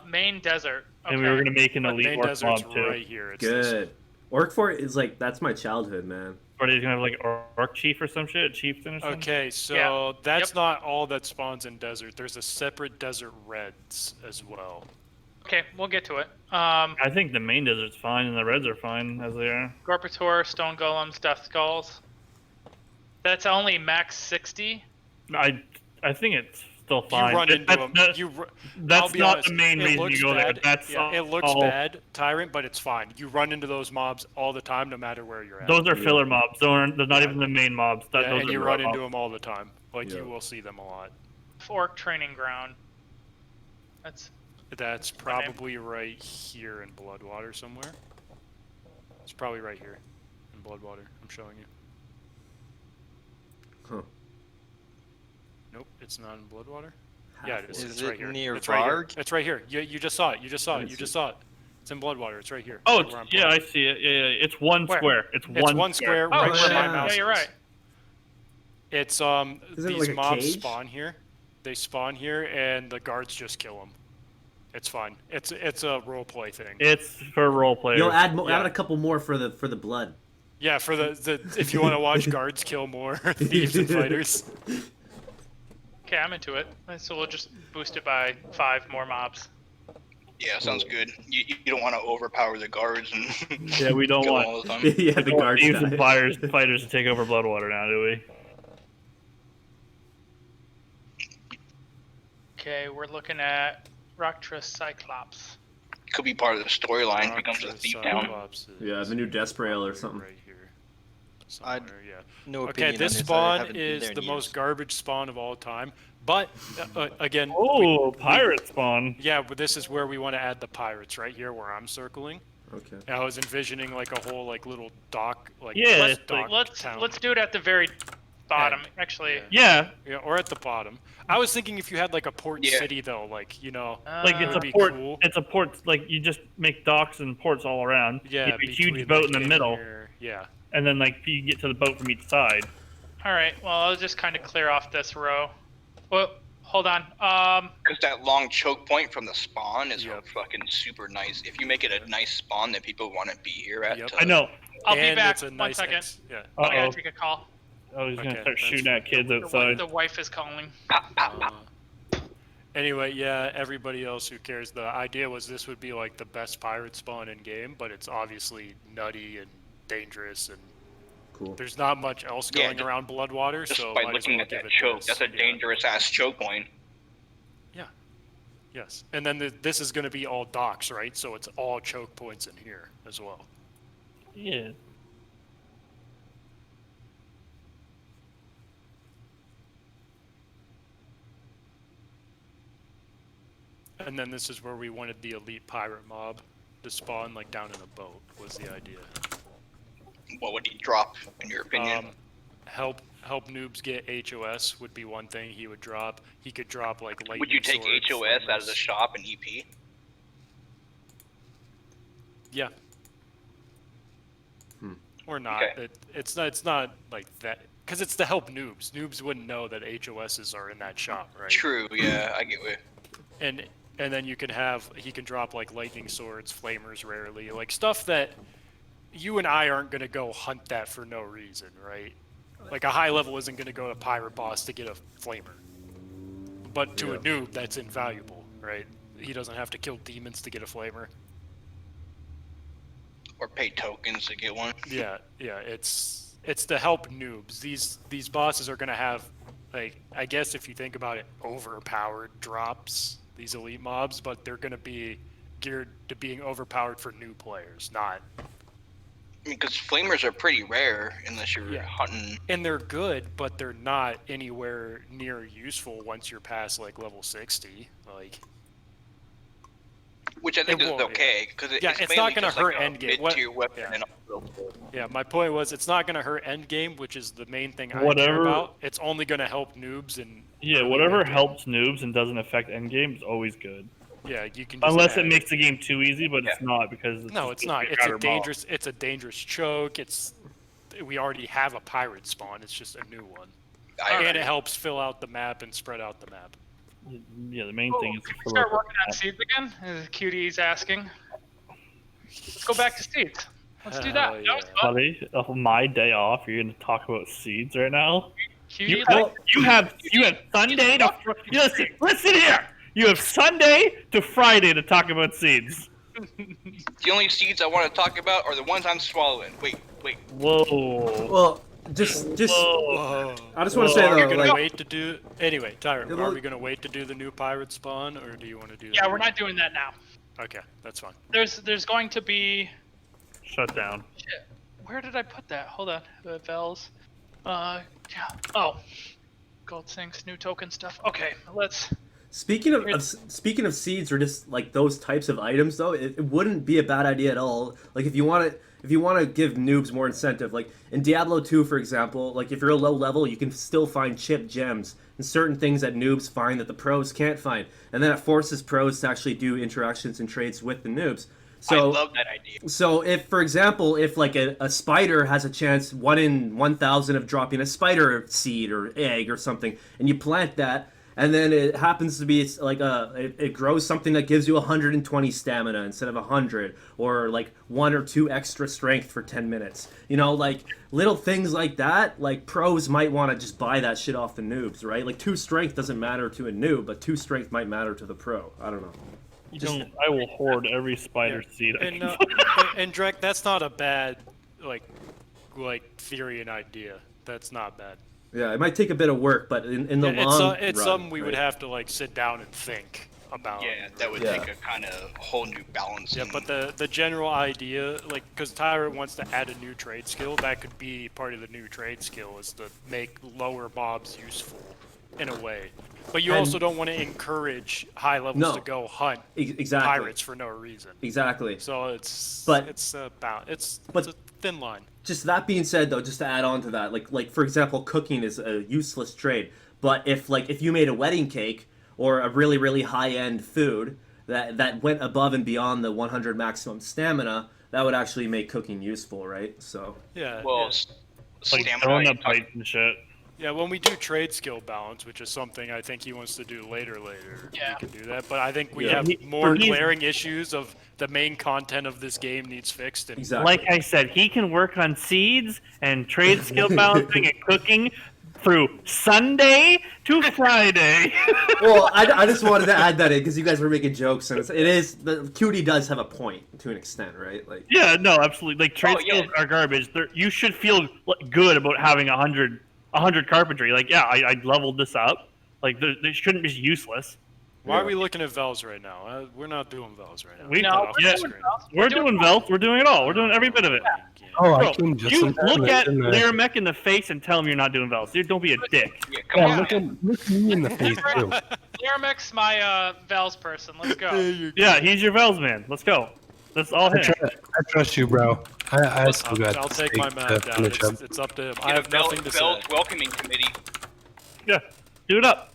Main desert. Okay. And we were gonna make an But elite main orc desert's mob too. right here. It's this- Good. Orc Fort is like that's my childhood, man. Or he's gonna have like orc chief or some shit, a chieftain or something. Okay, so Yeah. that's Yep. not all that spawns in desert. There's a separate desert reds as well. Okay, we'll get to it. I think the main desert's fine and the reds are fine as they are. Gorpator, Stone Golems, Death Skulls. That's only max 60. I think it's still fine. You run That- into that- them. that- I'll that's be not honest, the main it reason looks you go there. bad. That's Yeah, it looks all- bad, Tyrant, but it's fine. You run into those mobs all the time, no matter where you're at. Those are filler mobs. They're not even the main mobs. Yeah, Those and are you filler run into mobs. them all the time. Like Yeah. you will see them a lot. Orc Training Ground. That's probably right here in Bloodwater somewhere. It's probably right here in Bloodwater. I'm showing you. Huh. Nope, it's not in Bloodwater. Yeah, it is. Is It's it right here. near it's right here. Varg? It's right here. You just saw it. You just saw it. didn't You see just it. saw it. It's in Bloodwater. It's right here. Oh, right where I'm yeah, I pointing. see it. Yeah, it's one Where? square. It's It's one square Oh, right where shit. my Yeah, mouse you're is. right. It's Is it these like a mobs cage? spawn here. They spawn here, and the guards just kill them. It's fine. It's a role play thing. It's for role players. You'll add Yeah. add a couple more for the blood. Yeah, for the if you want to watch guards kill more thieves and fighters. Okay, I'm into it. So we'll just boost it by 5 more mobs. Yeah, sounds good. You don't want to overpower the guards and Yeah, we don't kill want- them all the time. Yeah, the guards thieves and die. fighters to take over Bloodwater now, do we? Okay, we're looking at Rocktra Cyclops. Could be part of the storyline. Becomes a Rocktra thief town. Cyclops is Yeah, the new Desprail or probably something. Right here. I'd- Somewhere, yeah. No Okay, opinion this on I spawn haven't been is there in the most years. garbage spawn of all time. But again, Oh, pirate spawn. yeah, but this is where we want to add the pirates right here, where I'm circling. Okay. And I was envisioning like a whole like little dock, like Yeah, let's it's like- Let's do it at the very bottom. Actually, Yeah. Yeah, Yeah, or at the bottom. I was thinking if you had like a port Yeah. city though, like like it's would a be port. cool. It's a port. Like you just make docks and ports all around. Yeah, You have a between, huge boat like, in the middle, here. Yeah. and then like you get to the boat from each side. all right. Well, I'll just kind of clear off this row. Well, hold on. Because that long choke point from the spawn is Yep. fucking super nice. If you make it a nice spawn that people want to be here at. Yep. to- I know. I'll be And back. it's a One nice second. yeah. Uh I gotta oh. take a call. I was gonna Okay, start that's shooting at kids outside. The wife is calling. Anyway, yeah, everybody else who cares, the idea was this would be like the best pirate spawn in game, but it's obviously nutty and dangerous, and Cool. there's not much else Yeah, going just- around Bloodwater, Just so by might as looking well at give that it choke, this. that's a Yeah. dangerous ass choke point. Yes, and then this is going to be all docks, right? So it's all choke points in here as well. Yeah. And then this is where we wanted the elite pirate mob to spawn, like down in a boat, was the idea. What would he drop, in your opinion? Help noobs get HOS would be one thing he would drop. He could drop like lightning Would you take swords, HOS out of the flames. shop and EP? Yeah. Hmm. Or not. Okay. It's not like that because it's to help noobs. Noobs wouldn't know that HOSs are in that shop, right? True, yeah, I get it. And then you can have he can drop like lightning swords, flamers rarely, like stuff that you and I aren't gonna go hunt that for no reason, right? Like a high level isn't gonna go to pirate boss to get a flamer. But to a noob that's invaluable, right? He doesn't have to kill demons to get a flamer. Or pay tokens to get one. Yeah, it's to help noobs. These bosses are gonna have, like, I guess if you think about it, overpowered drops, these elite mobs, but they're gonna be geared to being overpowered for new players, not. I mean, because flamers are pretty rare unless you're Yeah. hunting. And they're good, but they're not anywhere near useful once you're past like level 60. Like, Which I think It is won't, okay, because Yeah, it's it's mainly not gonna just hurt like a endgame. What- mid-tier weapon yeah. and also. yeah, my point was it's not gonna hurt endgame, which is the main thing I care Whatever- about. It's only gonna help noobs and Yeah, early whatever endgame. helps noobs and doesn't affect endgame is always good. Yeah, you can. Just Unless add- it makes the game too easy, but it's Yeah. not because No, just it's not. a It's a crowded mob. dangerous. It's a dangerous choke. We already have a pirate spawn. It's just a new one, and it helps fill out the map and spread out the map. Yeah, the main thing is to Can we fill start up working on the seeds again? As Cutie's asking. Let's go back to seeds. Let's do that. Hell That was yeah. fun. Buddy, of my day off, you're gonna talk about seeds right now? Cutie, You like, have Sunday to listen here. You have Sunday to Friday to talk about seeds. The only seeds I want to talk about are the ones I'm swallowing. Wait. Whoa. Well, just Whoa. I just want to say Are we though, gonna like, wait to do? Anyway, Tyron, Yeah, are well- we gonna wait to do the new pirate spawn, or do you want to do? yeah, that? we're not doing that now. Okay, that's fine. There's going to be. Shut down. Shit. Where did I put that? Hold on. Vels. Yeah. Oh. Gold sinks, new token stuff. Okay, let's. speaking of seeds or just like those types of items though, it wouldn't be a bad idea at all. Like if you want to give noobs more incentive, like in Diablo 2 for example, like if you're a low level, you can still find chipped gems and certain things that noobs find that the pros can't find, and then it forces pros to actually do interactions and trades with the noobs. So I love that idea. So if, for example, if like a spider has a chance 1 in 1,000 of dropping a spider seed or egg or something, and you plant that, and then it happens to be like it grows something that gives you 120 stamina instead of 100, or like 1 or 2 extra strength for 10 minutes. You know, like little things like that. Like pros might want to just buy that shit off the noobs, right? Like 2 strength doesn't matter to a noob, but 2 strength might matter to the pro. I don't know. You don't. I will hoard every spider seed. I And can and Drek, that's not a bad like theory and idea. That's not bad. Yeah, it might take a bit of work, but in the long It's run, something we would right? have to like sit down and think about. Yeah, that would Yeah. take a kind of whole new balance. Yeah, but the general idea, like, because Tyrant wants to add a new trade skill, that could be part of the new trade skill, is to make lower mobs useful. in a way. But you And- also don't want to encourage high levels No. to go hunt Exactly. pirates for no reason. Exactly. So it's But- it's but- a thin line. Just that being said, though, just to add on to that, like for example, cooking is a useless trade. But if you made a wedding cake or a really really high end food that went above and beyond the 100 maximum stamina, that would actually make cooking useful, right? So Yeah. Well, yeah. Like stamina. throwing you up talk- pipes and shit. Yeah, when we do trade skill balance, which is something I think he wants to do later, Yeah. we can do that. But I think we Yeah. have He- more he's- glaring issues of the main content of this game needs fixed. And exactly. Like I said, he can work on seeds and trade skill balancing and cooking through Sunday to Friday. Well, I just wanted to add that in because you guys were making jokes, and it is the QD does have a point to an extent, right? Like, Yeah, no, absolutely. Like trade Oh, yeah. skills are garbage. You should feel good about having 100 carpentry. Like, yeah, I leveled this up. Like, they shouldn't be useless. why are we looking at Vels right now? We're not doing Vels right now. We- Get No, that off we're the yeah. screen. We're doing Velt. We're doing it all. We're doing every bit of it. Oh, I Bro, came just you in time. look at didn't I? Laramec in the face and tell him you're not doing Vels. Dude, don't be a dick. Yeah, come Yeah, on. look me in the face too. Laramec's my Vels person. Let's go. Yeah, he's your Vels man. Let's go. That's all I, him. I trust you, bro. I still got. I'll take my steak man to down. finish up. It's up to him. Get I a have nothing to say. Bell's welcoming committee. Yeah, do it up.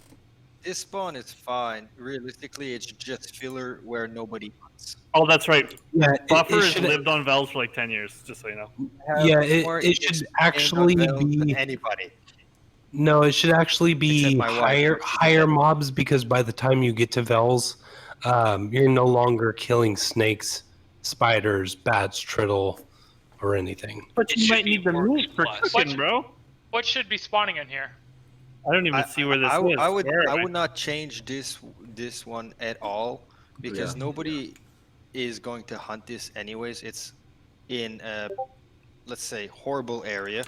This spawn is fine. Realistically, it's just filler where nobody hunts. Oh, that's right. Yeah, Buffer has should, lived on Vels for like 10 years, just so you know. Yeah, More it should experience actually on Vels than be. anybody. No, it should actually be Except my wife. higher mobs because by the time you get to Vels, you're no longer killing snakes, spiders, bats, triddle, or anything. But It you should might be need the Orcs meat for plus. cooking, bro. What should be spawning in here? I don't even see where this is. I would Where am I would not change this one at all because Yeah. nobody is going to hunt this anyways. It's in a, let's say, horrible area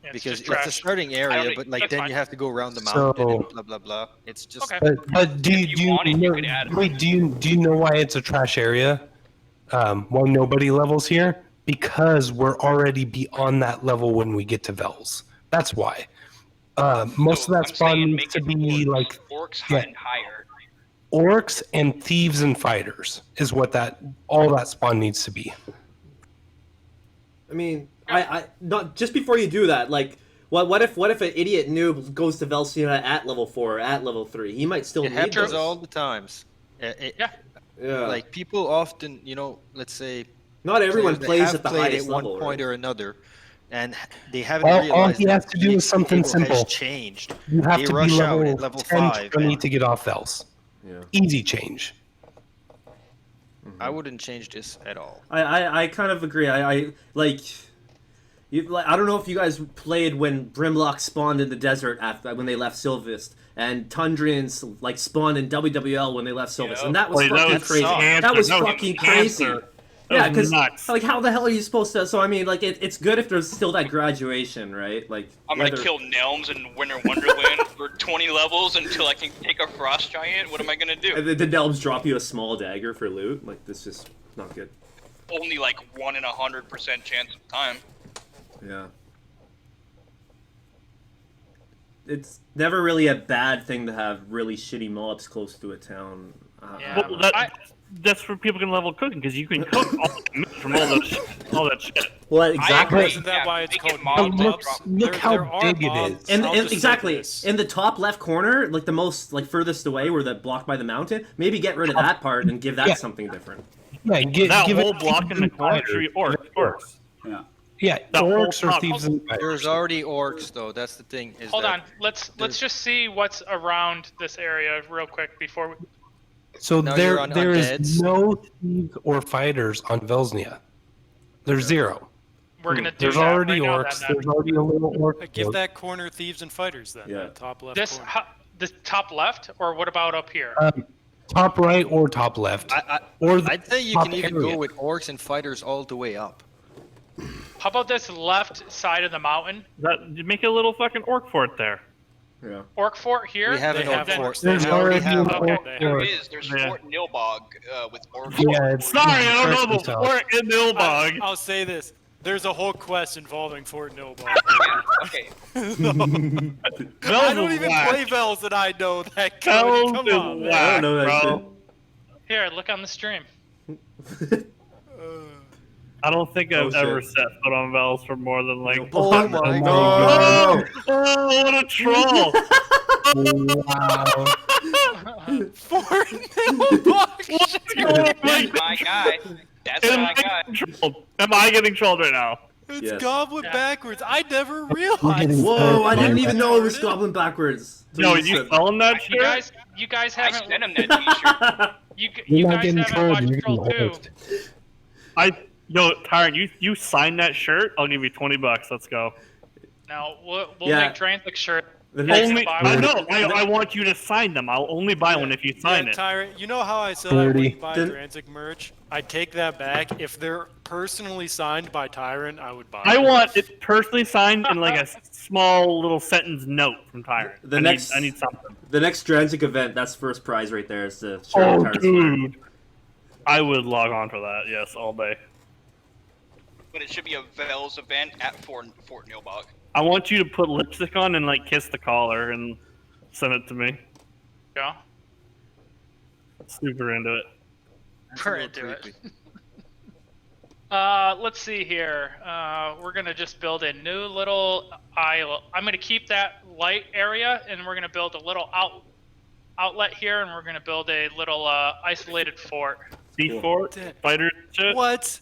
Yeah, because just it's a trash. starting I area, don't- but like that's then fine. you have to go around the So- mountain and blah blah blah. It's just Okay. But do If you wanted, you could add it. wait? Do you know why it's a trash area? Why nobody levels here? Because we're already beyond that level when we get to Vels. That's why. Most So of that I'm spawn saying needs make to it be orcs. like Orcs yeah. hunt higher. orcs and thieves and fighters is what all that spawn needs to be. I mean, I not just before you do that, like, what if an idiot noob goes to Velcina at level 4 or at level 3? He might still it need happens those. all the times. Yeah. Yeah. Like people often, let's say not everyone players that plays have at the played highest at one level. point right? or another, and they haven't All realized he has that to do the is something table has simple. changed. You have They to be rush out level, at level 10 5, to 20 and- to get off Vels. Yeah. Easy change. I wouldn't change this at all. I kind of agree. I like. I don't know if you guys played when Brimlock spawned in the desert after when they left Sylvist, and Tundrians like spawned in WWL when they left Sylvist, Yep. and that was Wait, fucking that was crazy. cancer. That was That was fucking cancer. crazy. That Yeah, was because nuts. like how the hell are you supposed to? So I mean, like it's good if there's still that graduation, right? Like I'm gonna whether- kill Nelms in Winter Wonderland for 20 levels until I can take a Frost Giant. What am I gonna do? And the Delbs drop you a small dagger for loot. Like this is not good. Only like 1 in 100% chance of time. Yeah. It's never really a bad thing to have really shitty mobs close to a town. Yeah. Well, that's where people can level cooking because you can cook all the meat from all that shit. Well, I exactly. agree. Isn't that why it's make it called mobs But that drop- look There how are big it mobs. is. And, I'll and just say exactly this. in the top left corner, like the most like furthest away, where that blocked by the mountain. Maybe get rid of that part and give that Yeah. something different. Yeah, give That it whole block in the corner should be orcs. Yeah, That whole orcs or top- thieves and There's fighters. already orcs though. That's the thing. Is Hold that on. Let's there's- just see what's around this area real quick before we. So Now there you're on there is undeads. no thieves or fighters on Velsnia. There's zero. We're gonna do There's that already right now, orcs. then. There's already a little orc. Give boat. that corner thieves and fighters then. Yeah. That top left This corner. the top left, or what about up here? Top right or top left. Or the I'd say you top can even area. go with orcs and fighters all the way up. How about this left side of the mountain? You make a little fucking orc fort there. Yeah. Orc fort here. We have They an orc have fort. orcs. There's We already already have an Okay. orc There There fort. is. There's Yeah. Fort Nilbog with orcs. Yeah, it's Sorry, I don't know Yourself. the fort in Nilbog. I'll say this. There's a whole quest involving Fort Nilbog. Yeah, okay. I don't even play Vels and I know that code. Come on, man. I don't know that bro. Here, look on the stream. I don't think I've shit. ever set foot on Vels for more than like. Oh my Oh, oh, what a troll! Wow. Fort Nilbog. That's my guy. That's Am my I guy. getting trolled? Am I getting trolled right now? It's Yes. Goblin Yeah. backwards. I never realized. getting- Whoa! I didn't that. even know it was goblin backwards. No, you selling that You shit? guys I haven't. sent him that T-shirt. You You're not guys getting haven't trolled. watched You're Troll getting 2. hooked. Yo, Tyron, you sign that shirt? I'll give you $20. Let's go. No, we'll Yeah. make Drantic shirt. The next, Only, buy I one. know. I want you to sign them. I'll only buy one if you sign it. Tyrant, you know how I said 30. I wouldn't buy Then- Drantic merch? I take that back. If they're personally signed by Tyrant, I would buy I it. want it personally signed in like a small little sentence note from Tyron. The I next- need something. the next Drantic event, that's first prize right there. Is the shirt Oh, Tyron's wearing. dude. I would log on for that. Yes, all day. But it should be a Vels event at Fort Nilbog. I want you to put lipstick on and like kiss the collar and send it to me. Yeah. Super into it. We're into it. Let's see here. We're gonna just build a new little island. I'm gonna keep that light area, and we're gonna build a little outlet here, and we're gonna build a little isolated fort. Sea fort, spider shit. What?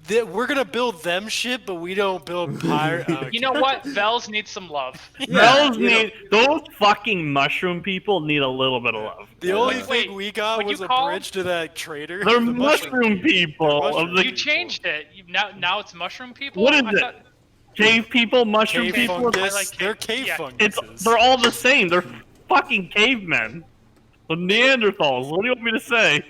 We're gonna build them shit, but we don't build pirate. You know what? Vels needs some love. Those you know- those fucking mushroom people need a little bit of love. The only Wait, thing we got what'd was you a call bridge to that trader. They're the mushroom people of the You changed it. Now it's mushroom people. What is I it? thought- cave people, mushroom Cave people. fungus. I like They're cave- cave yeah. funguses. They're all the same. They're fucking cavemen. The Neanderthals. What do you want me to say?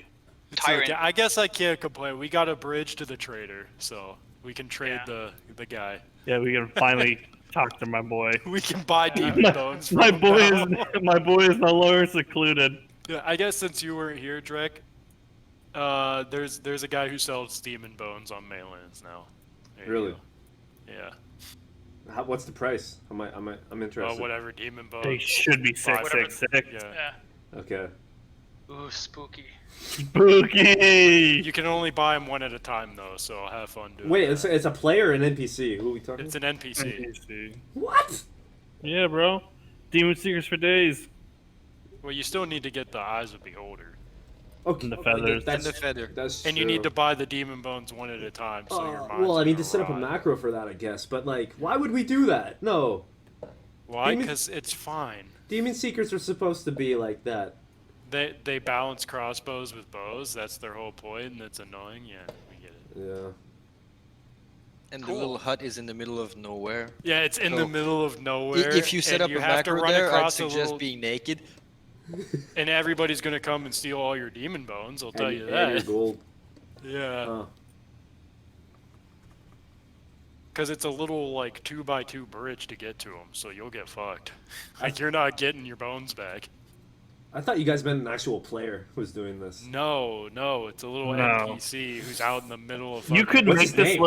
It's Tyrant. okay. I guess I can't complain. We got a bridge to the trader, so we can trade Yeah. the guy. Yeah, we can finally talk to my boy. We can buy demon bones. From My him boy now. is no longer secluded. Yeah, I guess since you weren't here, Drek, there's a guy who sells demon bones on Maylands now. There you Really? go. Yeah. What's the price? I'm interested. Whatever demon bones. They should be sick, Whatever. sick, sick. Yeah. Yeah. Okay. Ooh, spooky. Spooky. You can only buy them one at a time though, so I'll have fun doing. Wait, that. it's a player or an NPC? Who are we talking? It's an NPC. What? Yeah, bro. Demon Seekers for days. Well, you still need to get the Eyes of Beholder, Okay. And the feathers. That's, And the feather. That's and you true. need to buy the demon bones one at a time. So your mind's well, I mean, gonna to set up a rot. macro for that, I guess. But like, why would we do that? No. Why? Demon- Because it's fine. Demon Seekers are supposed to be like that. They balance crossbows with bows. That's their whole point, and it's annoying. Yeah, we get it. Yeah. And Cool. the little hut is in the middle of nowhere. Yeah, it's in So, the middle of nowhere. If you set and up you a have to macro run there, I'd across a suggest little, being naked. and everybody's gonna come and steal all your demon bones. I'll tell and, you and your that. gold. Yeah, Oh. because it's a little like 2x2 bridge to get to them, so you'll get fucked. Like you're not getting your bones back. I thought you guys meant an actual player who was doing this. No, it's a little No. NPC who's out in the middle of. You fucking- could What's make his this name?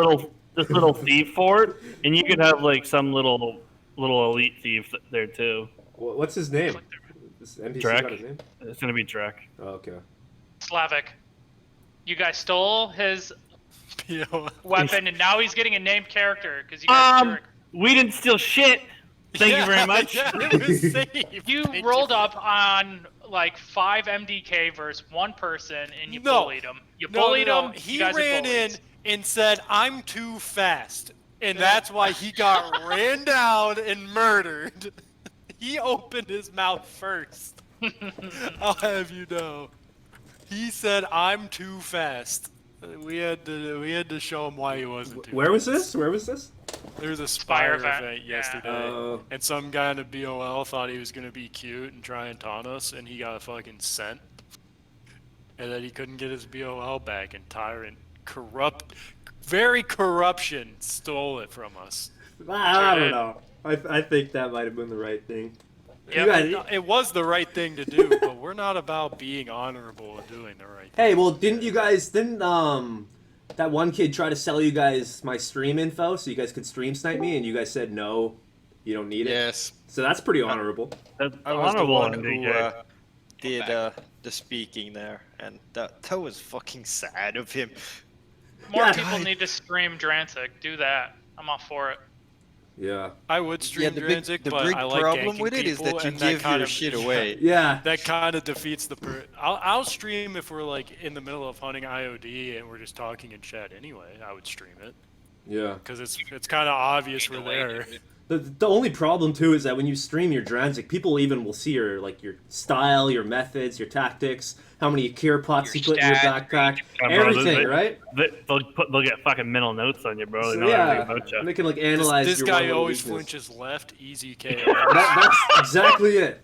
little thief fort, and you could have like some little elite thief there too. What's his name? This NPC Drek. got his name? It's gonna be Drek. Oh, okay. Slavic. You guys stole his POI. weapon, and now he's getting a named character because you guys. jerk. We didn't steal shit. Thank you very much. Yeah, it was saved. You Thank rolled up on like 5 MDK versus one person, and you No. bullied him. You No, bullied no, him. He you guys are ran in bullies. and said, "I'm too fast," and that's why he got ran down and murdered. He opened his mouth first. I'll have you know. He said, "I'm too fast." We had to show him why he wasn't too. Where was fast. this? Where was this? There was a Spire event, event yeah. yesterday, Oh. and some guy in a BOL thought he was gonna be cute and try and taunt us, and he got fucking sent. And then he couldn't get his BOL back, and Tyrant very corruption stole it from us. I don't did. know. I think that might have been the right thing. Yep. You guys, It was the right thing to do, but we're not about being honorable and doing the right thing. hey, well, didn't That one kid tried to sell you guys my stream info so you guys could stream snipe me, and you guys said no, you don't need it. Yes, So that's pretty honorable. That's I was the honorable one in who DK. did the speaking there, and that was fucking sad of him. More Yeah. people need to stream Drancic. Do that. I'm all for it. Yeah. I would stream the Drancic, big but I like problem ganking with it is people, that you and give kind your of, shit away. Yeah. That kind of defeats the. I'll stream if we're like in the middle of hunting IOD and we're just talking in chat anyway. I would stream it Yeah. because it's kind of obvious we're Either way, there. dude. The only problem too is that when you stream your Drancic, people even will see your your style, your methods, your tactics, how many cure pots you Your put in your stats, backpack, Yeah, bro, everything, they- right? They'll get fucking mental notes on you, bro. They So, know everything about yeah, you. they can like analyze This your guy one little always weakness. flinches left, easy KO. That's exactly it.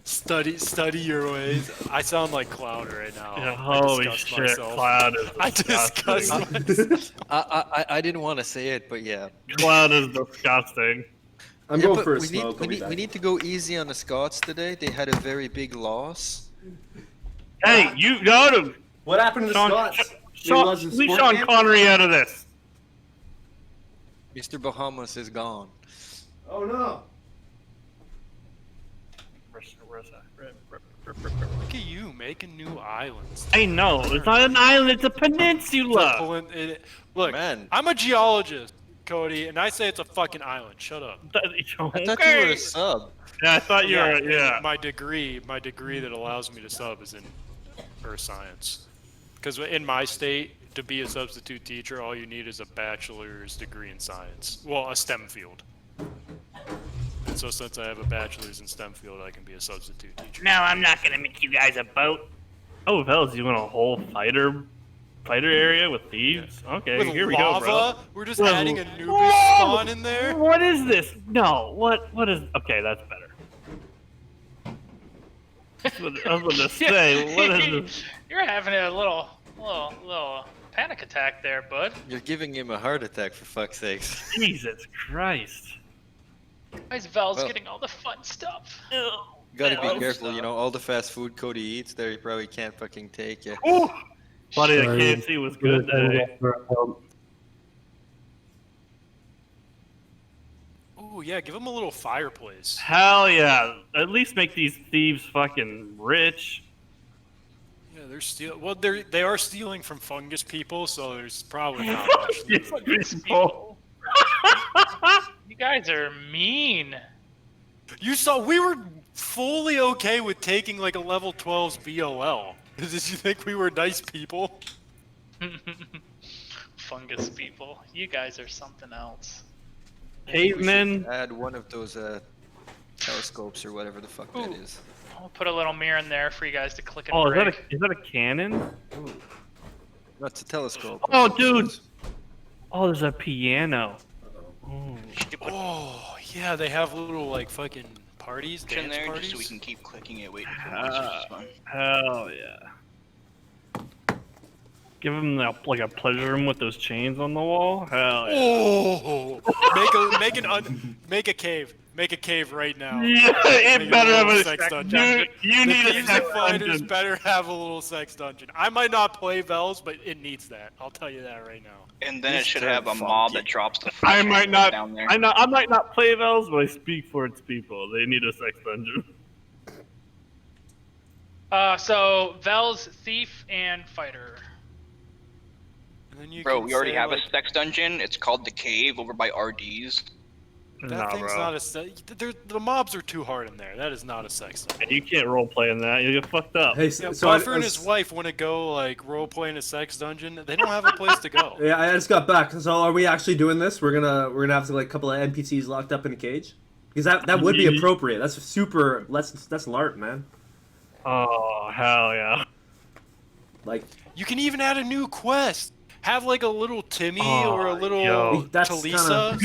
Study your ways. I sound like Cloud right now. Yeah, I holy disgust shit, myself. Cloud is I disgusting. disgust myself. I didn't want to say it, but yeah. Cloud is disgusting. I'm Yeah, going but for a we smoke. need, we need to go easy on the Scots today. They had a very big loss. Hey, you got him. What happened to the Sean, Scots? leave Sean Connery out of this. Mr. Bahamas is gone. Oh no. Look at you making new islands. I know, it's not an island, it's a peninsula. Look, Man. I'm a geologist, Cody, and I say it's a fucking island. Shut up. I thought you were Okay. a sub. Yeah, I thought you were, and yeah. My degree that allows me to sub is in earth science. Because in my state, to be a substitute teacher, all you need is a bachelor's degree in science. Well, a STEM field. And so since I have a bachelor's in STEM field, I can be a substitute teacher. No, I'm not gonna make you guys a boat. Oh, Vels, you want a whole fighter area with thieves? Okay, With here we lava, go, bro. we're just With- adding a newbie Whoa! spawn in there. What is this? No, what is? Okay, that's better. I was gonna say, what is this? You're having a little panic attack there, bud. You're giving him a heart attack, for fuck's sakes. Jesus Christ. Why is Vel's Well- getting all the fun stuff? You gotta Oh, be careful, you know, all the fast food Cody eats there, he probably can't fucking take it. Ooh! Buddy, the Sorry. KFC was good today. Ooh, yeah, give him a little fireplace. Hell yeah. At least make these thieves fucking rich. Yeah, they're stealing. Well, they are stealing from fungus people, so there's probably not much. Yes, loot. people. You guys are mean. You saw we were fully okay with taking like a level 12's BOL. Did you think we were nice people? Fungus people. You guys are something else. Cavemen. Add one of those telescopes or whatever the fuck that Ooh. is. I'll put a little mirror in there for you guys to click and Oh, break. is that a cannon? That's a telescope. Oh, dude. Oh, there's a piano. Oh. Oh, yeah, they have little like fucking parties, In dance there parties. just so we can keep clicking it, waiting for monsters to spawn. Hell yeah. Give him like a pleasure room with those chains on the wall. Hell yeah. Oh, make a cave. Make a cave right now. Yeah, it Make better a have little a sex dungeon. You The need a Thieves sex and Fighters dungeon. better have a little sex dungeon. I might not play Vels, but it needs that. I'll tell you that right now. And then it This should turned have a mob funky. that drops the I fresh might animals not. down there. I might not play Vels, but I speak for its people. They need a sex dungeon. So Vel's thief and fighter. And then you Bro, can we already say, have like, a sex dungeon. It's called the Cave over by RD's. That Nah, thing's bro. not a the mobs are too hard in there. That is not a sex dungeon. You can't roleplay in that. You get fucked up. Hey, Yeah, so I, Buffer and his wife want to go like role-play in a sex dungeon. They don't have a place to go. yeah, I just got back. So are we actually doing this? We're gonna have like a couple of NPCs locked up in a cage, because that would be appropriate. That's super. That's LARP, man. Oh hell yeah. Like You can even add a new quest. Have like a little Timmy Oh, or a little yo. That's Talisa.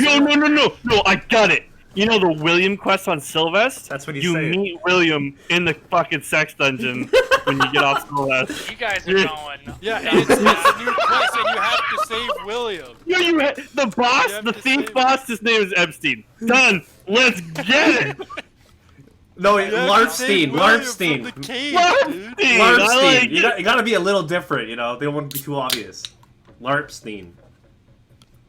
No, I got it. You know the William quest on Sylvester? That's what he's You saying. meet William in the fucking sex dungeon when you get off Sylvester. You guys are Yeah. going. Yeah, and it's a new quest, and you have to save William. The boss, You have the to thief save- boss, his name is Epstein. Done. Let's get it. no, You have to save Larpstein, William Larpstein, from the cave, dude. Larpstein. I Larpstein. like You it. gotta be a little different, you know. They don't want to be too obvious. Larpstein.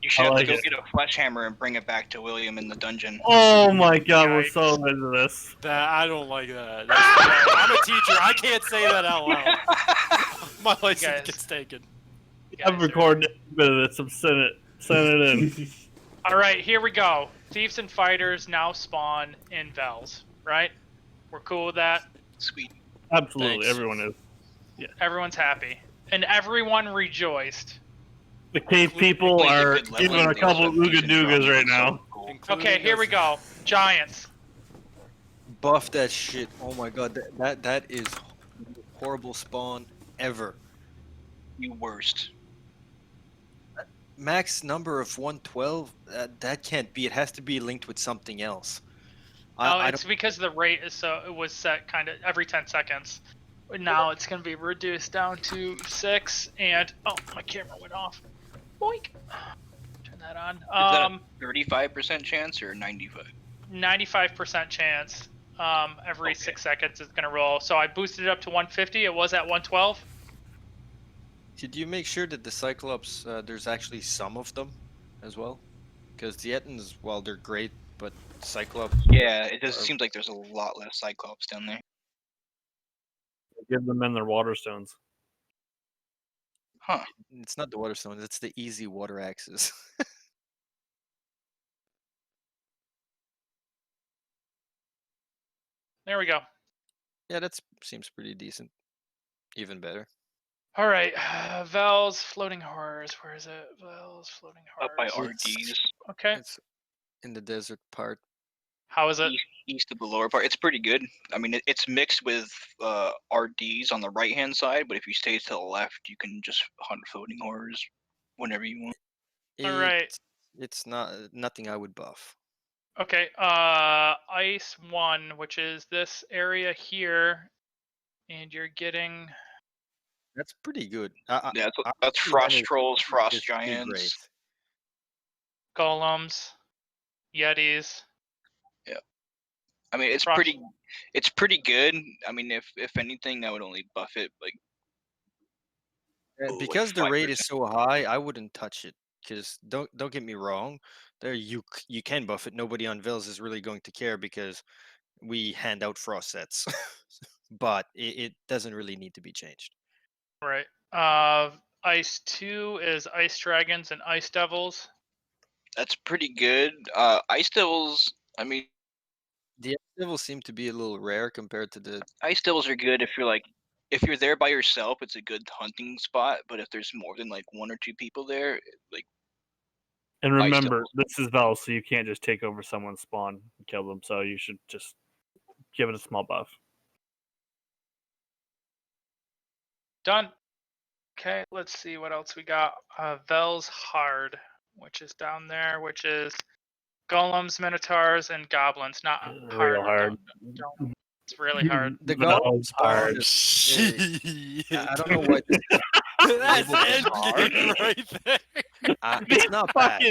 You should I have like to go it. get a flesh hammer and bring it back to William in the dungeon. Oh my god, we're Yikes. so into this. That I don't like that. I'm a teacher. I can't say that out loud. My license guys. gets taken. You I'm guys are- recording a bit of this. I'm sending it in. All right, here we go. Thieves and fighters now spawn in Vels, right? We're cool with that. Sweet. Absolutely, Thanks. everyone is. Everyone's happy, and everyone rejoiced. The cave people Played a are good level, giving a they also couple have decent ooga doogas drums, right so now. cool. Including Okay, here we us. go. Giants. Buff that shit. Oh my god, that is the horrible spawn ever. You worst. Max number of 112. That can't be. It has to be linked with something else. No, I it's because the rate is it was set kind of every 10 seconds. Now it's going to be reduced down to 6, and oh, my camera went off. Boink. Turn that on. Is that a 35% chance or 95? 95% chance. Every Okay. 6 seconds it's going to roll. So I boosted it up to 150. It was at 112. Did you make sure that the Cyclops, there's actually some of them as well? Because the Ettins, while they're great, but Cyclops. Yeah, it just are- seems like there's a lot less Cyclops down there. Give them in their water stones. Huh. It's not the water stones, it's the easy water axes. There we go. Yeah, that seems pretty decent. Even better. All right. Vels, floating horrors. Where is it? Vels, floating Up by horrors. RDs, Okay. It's in the desert part. How is it? east of the lower part. It's pretty good. I mean, it's mixed with RDs on the right-hand side, but if you stay to the left, you can just hunt floating horrors whenever you want. All right. It's nothing I would buff. Okay. Ice 1, which is this area here, and you're getting. That's pretty good. Yeah, that's actually frost wanna trolls, see frost this pretty giants. great. Golems, Yetis. I mean, it's Frost- pretty good. I mean, if anything, I would only buff it like like Because the rate 5%. is so high, I wouldn't touch it. Because don't get me wrong, there you can buff it. Nobody on Vils is really going to care because we hand out frost sets, but it doesn't really need to be changed. Right. Ice 2 is Ice Dragons and Ice Devils. That's pretty good. Ice devils. I mean, The devils seem to be a little rare compared to the. ice devils are good if you're there by yourself. It's a good hunting spot. But if there's more than like 1 or 2 people there, like And Ice remember, devils. this is Vel, so you can't just take over someone's spawn and kill them. So you should just give it a small buff. Done. Okay, let's see what else we got. Vel's Hard, which is down there, which is golems, minotaurs, and goblins. Not Real hard. Don't- it's really hard. The Vel's goblins hard. I don't know why. That's Labeled endgame right there. It's not bad.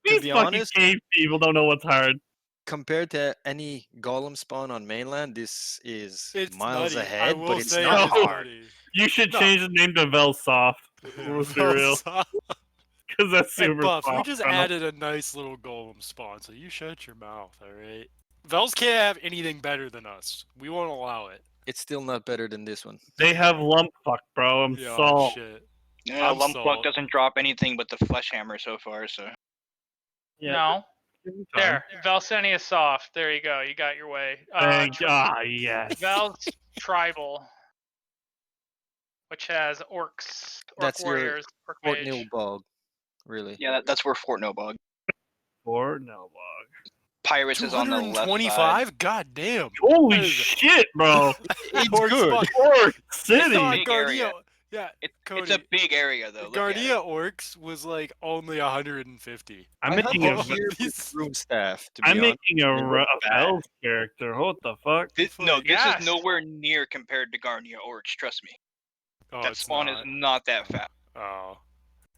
These be fucking honest- cave people don't know what's hard. Compared to any golem spawn on mainland, this is It's miles nutty. ahead, I will but it's say not it's hard. nutty. You should No. change the name to Vel Soft, let's be real. Because that's Hey, super Buff, we soft. just I don't- added a nice little golem spawn, so you shut your mouth, alright? Vels can't have anything better than us. We won't allow it. It's still not better than this one. They have lump fuck, bro. I'm Yeah, salt. shit. yeah, I'm lump sold. buck doesn't drop anything but the flesh hammer so far. So Yeah, No. give me time. There. Valsenia Soft. There you go. You got your way. Thank yes. Val's Tribal, which has orcs, orc That's your warriors, orc Fort mage. Nil Bog, really. yeah, that's where Fort Nobog. Or no bug. Pirates is on the left side. 225? God damn. Holy That is- shit, bro! It's Orc good. spawn. Orc I City. thought Big area. Guardia. Yeah, It's Cody. a big area though. Look at it. Guardia Orcs was like only 150. I'm I have making a a. here These- with Rune Staff, to be I'm honest. making a They look bad. Vel character. What the fuck? No, this Yes. is nowhere near compared to Garnia Orcs. Trust me. Oh, That it's spawn not. is not that fast. Oh.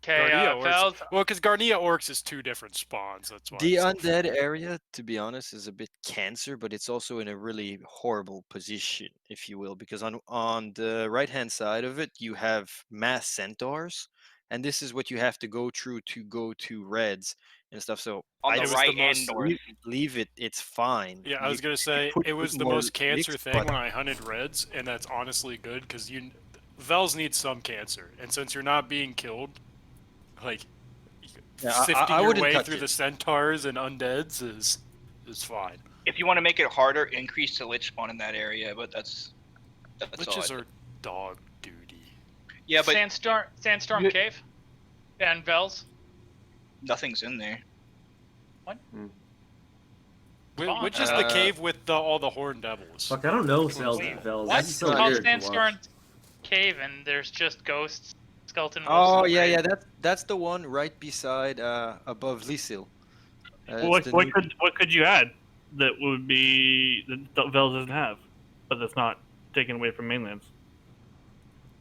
Okay, Guardia Orcs. Val's Well, because Garnia Orcs is 2 different spawns. That's why. The it's so undead area, to be honest, is a bit cancer, but it's also in a really horrible position, if you will, because on the right hand side of it you have mass centaurs, and this is what you have to go through to go to reds and stuff. So On I the just right the and most- north. leave it. It's fine. Yeah, I was gonna say put it was the more most cancer mixed, thing but- when I hunted reds, and that's honestly good because Vels need some cancer, and since you're not being killed, like Yeah, I sifting your wouldn't way touch through it. the centaurs and undeads is fine. If you want to make it harder, increase the lich spawn in that area, but that's all. Liches I are did. dog duty. Yeah, but Sandstorm you- Cave and Vels. nothing's in there. Which is the cave with all the horned devils? Fuck, I don't know Which one's Zelda that? Vels. What? That's It's so called weird to Sandstorm watch. Cave, and there's just ghosts, skeleton wolves. Oh and yeah, raid. yeah. That's the one right beside above Lysil. What could you add that would be that Vels doesn't have, but that's not taken away from mainlands?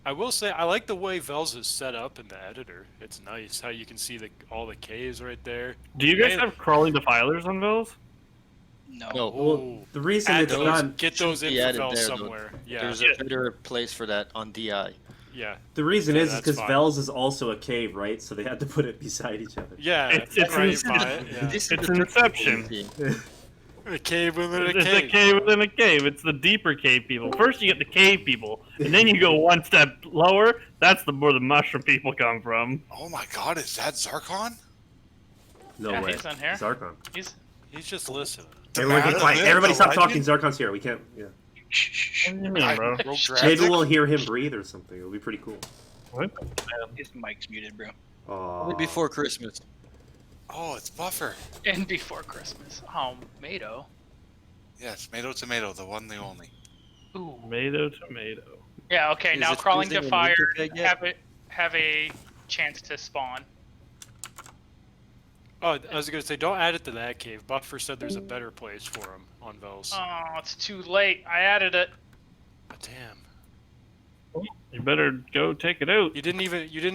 I will say I like the way Vels is set up in the editor. It's nice how you can see all the caves right there. Do you guys And- have crawling defilers on Vels? No. No. Well, the reason Add it's those, not get those in be for added Vels there, though. somewhere. Yeah, There's Yeah. a better place for that on DI. yeah, the reason Yeah, is that's because fine. Vels is also a cave, right? So they had to put it beside each other. yeah. It's right an- by it, yeah. This is It's the an trick inception. thing. A cave within a It's cave. a cave within a cave. It's the deeper cave people. First you get the cave people, and then you go one step lower. That's where the mushroom people come from. Oh my god, is that Zarkon? No Yeah, way. he's in here. Zarkon. He's He's just listening. Everyone man be quiet. that Everybody lived, stop the talking. legend? Zarkon's here. We can't. Yeah. Shh, shh, shh. What do you mean, bro? Maybe we'll hear him breathe or something. It'll be pretty cool. His mic's muted, bro. Only Aww. before Christmas. Oh, it's Buffer. in before Christmas. Oh, Mado. Yes, tomato, the one, the only. Ooh. Tomato, tomato. Yeah. Okay. Is Now it crawling freezing in defire winter yet? have a chance to spawn. Oh, I was gonna say, don't add it to that cave. Buffer said there's a better place for him on Vels. Oh, it's too late. I added it. But damn, You better go take it out. you didn't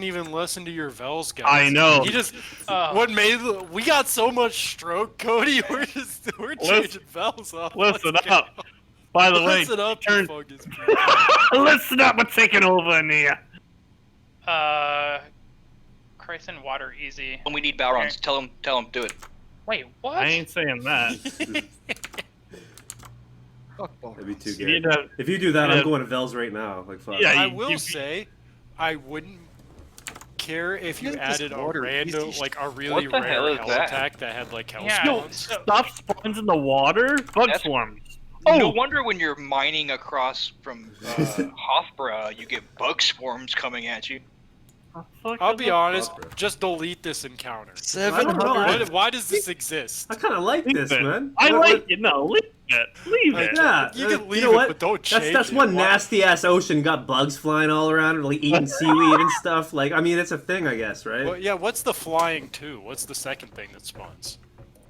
even listen to your Vels guys. I know. He just Oh. what made we got so much stroke, Cody. We're Listen- changing Vels up. Listen Let's up. go. By the way, Listen up, turn. you fucking people. Listen up. We're taking over in here. Christ and water easy. When we need Balrons, tell him, do it. Wait, what? I ain't saying that. Fuck That'd be too You need good. to- If you do that, Yeah. I'm going to Vels right now. Like fuck. Yeah, I you- will you- say, I wouldn't care if you Look at this added a water, random, easy. like a really What the hell rare is hell that? attack that had like hell Yeah. Yo, spawns. stuff spawns in the water. Bug That's- swarms. No Oh! wonder when you're mining across from Hothbra, you get bug swarms coming at you. I'll be honest, Bro. just delete this encounter. I don't know. Why does this exist? I kind of like Leave this, it. man. I What- like it. No, leave it. Leave Like, it. Yeah, You can leave know it, what? but don't change That's it. one Why- nasty ass ocean got bugs flying all around, like eating seaweed and stuff. Like, I mean, it's a thing, I guess, right? Well, yeah, what's the flying two? What's the second thing that spawns?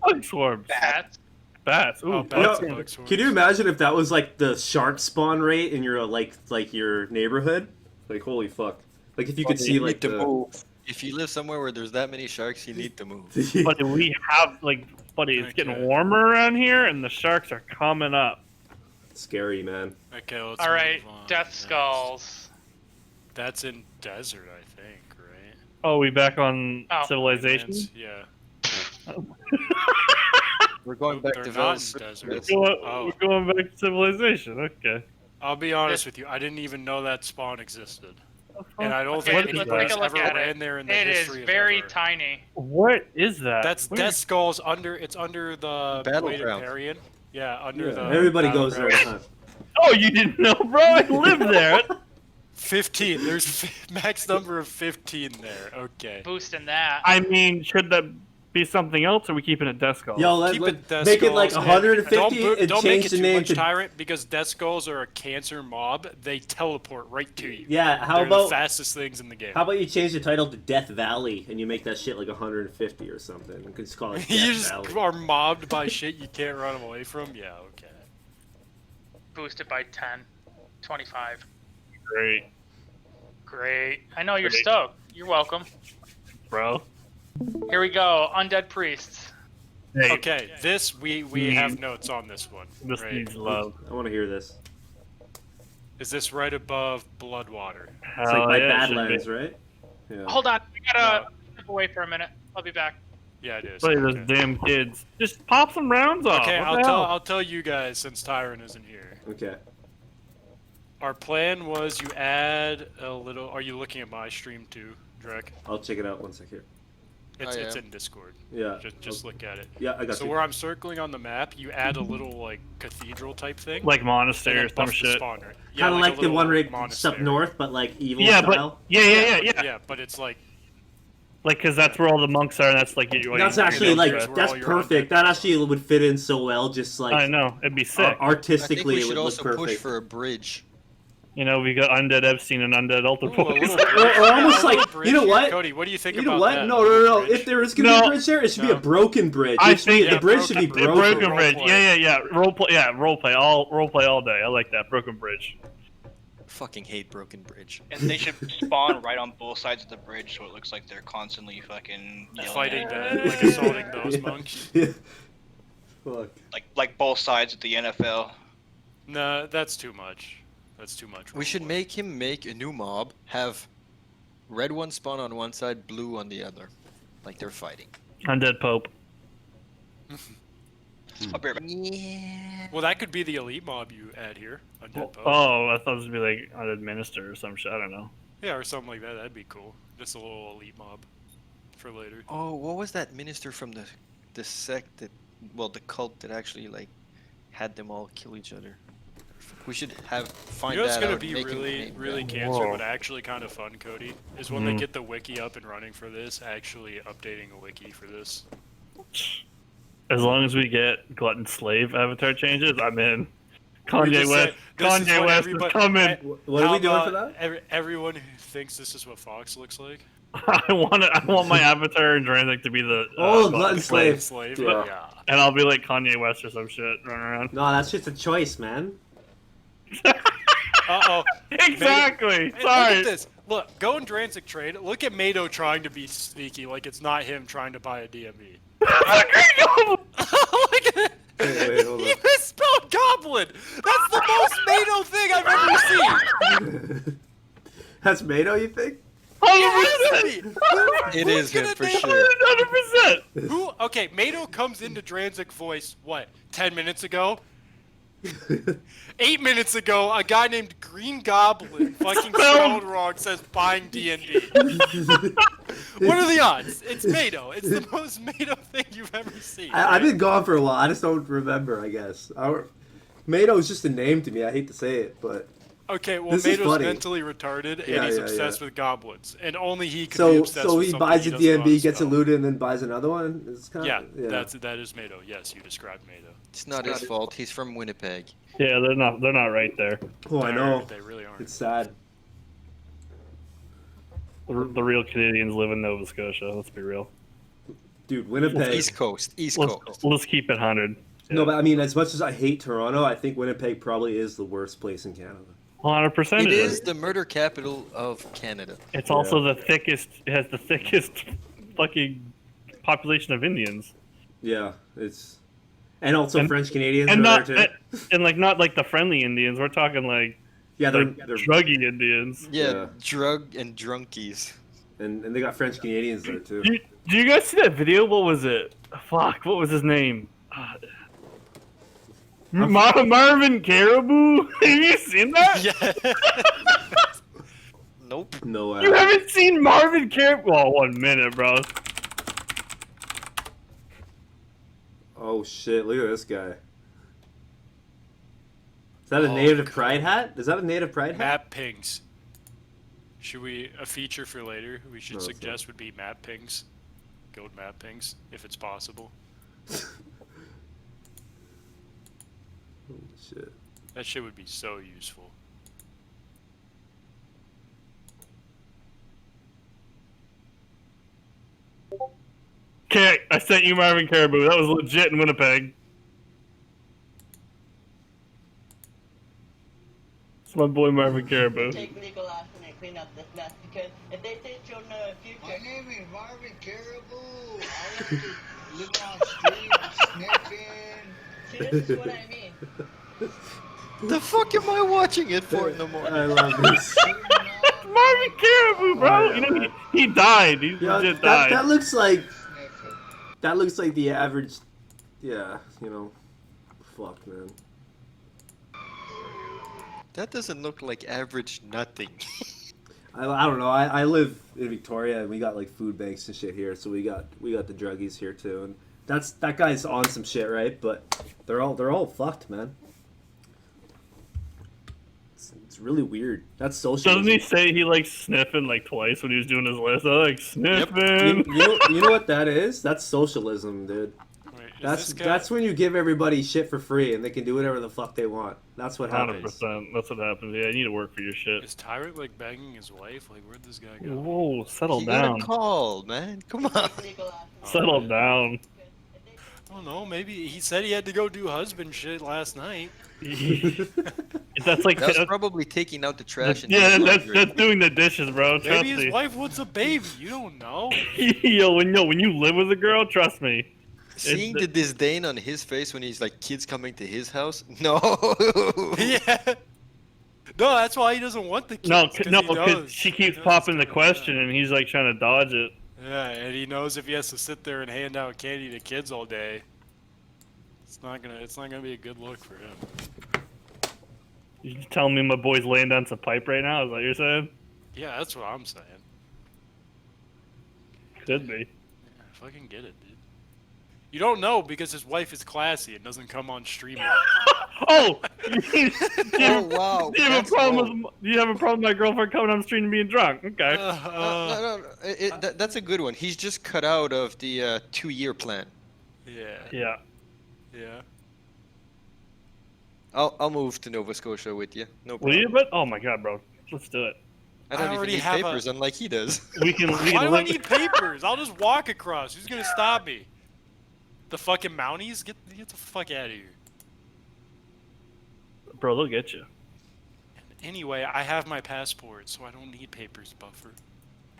Bug swarms. Bats. Bats. Ooh, Oh, bats. bats know, and bug swarms. Can you imagine if that was like the shark spawn rate in your like your neighborhood? Like, holy fuck! Like if you could You see need like to the move. If you live somewhere where there's that many sharks, you need to move. Buddy, we have buddy, it's getting Okay. warmer around here, and the sharks are coming up. scary, man. Okay, let's All right, move on. Death Next. Skulls. That's in desert, I think, right? Oh, we back on Oh. civilization? Lands, Yeah. We're going back They're to not Vels. in desert. That's- Oh. We're going back to civilization. Okay. I'll be honest with you, I didn't even know that spawn existed. And I don't Okay, think let's anybody's take a look ever at ran it. there in the It is history of very ever. tiny. What is that? That's Where- Death Skull's under. It's under the Weighted Battleground. Parian. Yeah, under the. Everybody goes there all the Battleground. time. Oh, you didn't know, bro? I live there. 15. There's max number of 15 there. Okay. Boosting that. I mean, should that be something else, or are we keeping it death skull? Yo, Keep it Death make it like Skulls. 150 and Don't make change it the too name much to. Tyrant because Death Skulls are a cancer mob. They teleport right to you. Yeah, how They're about the fastest things in the game? how about you change the title to Death Valley and you make that shit like 150 or something? You could just call it Death you just Valley. are mobbed by shit you can't run away from? Yeah, okay. Boosted by 10. 25. Great, Great. I know you're Great. stoked. You're welcome. bro. Here we go. Undead Priests. Hey, Okay, this, we have notes on this one. this right? needs love. I want to hear this. Is this right above Bloodwater? It's Hell like by yeah, it should be. Badlands, right? Yeah. Hold on, we gotta step away for a minute. I'll be back. Yeah, it is. Play those Okay. damn kids. Just pop some rounds off. Okay, What the hell? I'll tell you guys since Tyron isn't here. Okay. Our plan was you add a little. Are you looking at my stream too, Drek? I'll check it out one second. It's I it's am. in Discord. Yeah. Just look at it. Yeah, I got So you. where I'm circling on the map, you add a little like cathedral type thing. Like and monastery then or some buff the shit. spawner. Kind of a like the little one right monastery. up north, but like evil Yeah, style. but yeah. Yeah, but it's like Like, cause that's where all the monks are, and that's like you. That's you actually know, like that's where that's all your perfect. undead That are. actually would fit in so well. Just like I know it'd be sick. I think artistically, we it should would look also perfect. push for a bridge. You know, we got undead Epstein and undead Altar Ooh, a Boys. little Or almost a like, little you know bridge. what? Cody, what do you think You about know what? that? No, A no, little no. bridge? If there is gonna be No. a bridge there, it should be a No. broken bridge. I It should be- think- the Yeah, bridge should be broken The bridge. broken. broken bridge. Roleplay. Yeah. Roleplay all day. I like that broken bridge. Fucking hate broken bridge. And they should spawn right on both sides of the bridge, so it looks like they're constantly fucking yelling Fighting at that, like assaulting those monks. Yeah. Fuck. like both sides of the NFL. Nah, that's too much. That's too much. We should roleplay. make him make a new mob, have red one spawn on one side, blue on the other. Like they're fighting. Undead Pope. I'll be right back. Yeah. Well, that could be the elite mob you add here. Undead Pope. Oh, I thought it was gonna be like undead minister or some shit. I don't know. Yeah, or something like that. That'd be cool. Just a little elite mob for later. Oh, what was that minister from the sect that, well, the cult that actually like had them all kill each other? We should find You know what's that gonna out, be make him really, name really that. cancer, Whoa. but actually kind of fun, Cody, is when they get the wiki up and running for this, actually updating a wiki for this. As long as we get Glutton Slave avatar changes, I'm in. We Kanye just West, said, this is Kanye what West is everybody- coming. What are How we doing for about that? Everyone who thinks this is what Fox looks like. I want my avatar in Jurassic to be the Glutton Slave. Slave. Yeah. Yeah. and I'll be like Kanye West or some shit running around. No, that's just a choice, man. Uh-oh. Exactly. Hey, look Sorry. at this. Look, go in Dransic trade. Look at Mado trying to be sneaky, like it's not him trying to buy a DME. Look at it. Wait, hold He on. misspelled goblin. That's the most Mado thing I've ever seen. That's Mado, you think? It has to be. It is him for name- sure. 100%. Who? Okay, Mado comes into Dransic voice. What? 10 minutes ago. 8 minutes ago, a guy named Green Goblin, fucking spelled wrong, says buying D&D. What are the odds? It's Mado. It's the most Mado thing you've ever seen. I've been gone for a while. I just don't remember, I guess. Mado is just a name to me. I hate to say it, but Okay, well, This is Mado's funny. mentally retarded, and Yeah, he's yeah, obsessed yeah. with goblins, and only he can be so obsessed so with he something buys a doesn't know how to DMB, gets spell. eluded, and then buys another one. It's kind Yeah, of, that is Mado. Yes, you described Mado. It's not his fault. He's from Winnipeg. Yeah, they're not right there. Oh, I know. They really aren't. It's sad. The real Canadians live in Nova Scotia. Let's be real. Dude, Winnipeg. East Coast. East Coast. Let's keep it 100. No, but I mean, as much as I hate Toronto, I think Winnipeg probably is the worst place in Canada. 100%. It is the murder capital of Canada. It's also the thickest. It has the thickest fucking population of Indians, Yeah, it's and also And- French Canadians and are not there too. and like not like the friendly Indians. We're talking like Yeah, they're they're druggy Indians. Yeah, Yeah. drug and drunkies. and they got French Canadians there too. Do you guys see that video? What was it? Fuck, what was his name? Marvin Caribou? Have you seen that? Yeah. Nope. No way. You haven't seen Marvin Caribou? Oh, 1 minute, bro. Oh shit! Look at this guy. Is that a native pride hat? Is that a native pride hat? Map pings. Should we a feature for later? We should No, it's suggest would be map pings, gold map pings, if it's possible. Holy shit. That shit would be so useful. Okay, I sent you Marvin Caribou. That was legit in Winnipeg. It's my boy Marvin Caribou. Take legal action and clean up this mess because if they say children of the My future, name is Marvin Caribou. I like to live on streets, snitching. see, this is what I mean. The fuck am I watching it for in the morning? I love this. shooting up. Marvin Caribou, bro. Oh, yeah, you know man. he died. He Yeah, legit died. that looks like Sniff it. the average. Yeah, fuck, man. That doesn't look like average nothing. I don't know. I live in Victoria and we got like food banks and shit here, so we got the druggies here too, and that guy's on some shit, right? But they're all fucked, man. It's really weird. That's socialism. Doesn't he say he likes sniffing like twice when he was doing his list? I like sniffing. You know what that is? That's socialism, dude. Wait, is That's this guy- that's when you give everybody shit for free and they can do whatever the fuck they want. That's what happens. 100%. That's what happens. Yeah, you need to work for your shit. Is Tyrant like banging his wife? Like, where'd this guy go? Whoa, settle You got down. a call, man. Come on. Settle down. I don't know. Maybe he said he had to go do husband shit last night. That's like That's probably taking out the trash. And yeah, doing that's laundry. doing the dishes, bro. Trust Maybe his me. wife wants a baby. You don't know. Yo, when you live with a girl, trust me. Seeing the disdain on his face when he's like kids coming to his house. No. Yeah. No, that's why he doesn't want the kids. No, 'cause no, he because knows. she He keeps knows popping the it's gonna- question, and he's like trying to dodge it. Yeah, and he knows if he has to sit there and hand out candy to kids all day, it's not gonna be a good look for him. You telling me my boy's laying down some pipe right now? Is that what you're saying? Yeah, that's what I'm saying. Could be. Yeah, fucking get it, dude. You don't know because his wife is classy and doesn't come on stream. Oh! Oh wow. Do you have a That's problem low. with? Do you have a problem with my girlfriend coming on stream and being drunk? Okay. No. That's a good one. He's just cut out of the 2-year plan. Yeah. Yeah. Yeah. I'll move to Nova Scotia with you. No Will problem. you? But oh my god, bro, let's do it. I don't I even already need have a- papers, unlike he does. We can. Why do I link- need papers? I'll just walk across. Who's gonna stop me? The fucking Mounties? Get the fuck out of here. Bro, they'll get you. Anyway, I have my passport, so I don't need papers, Buffer.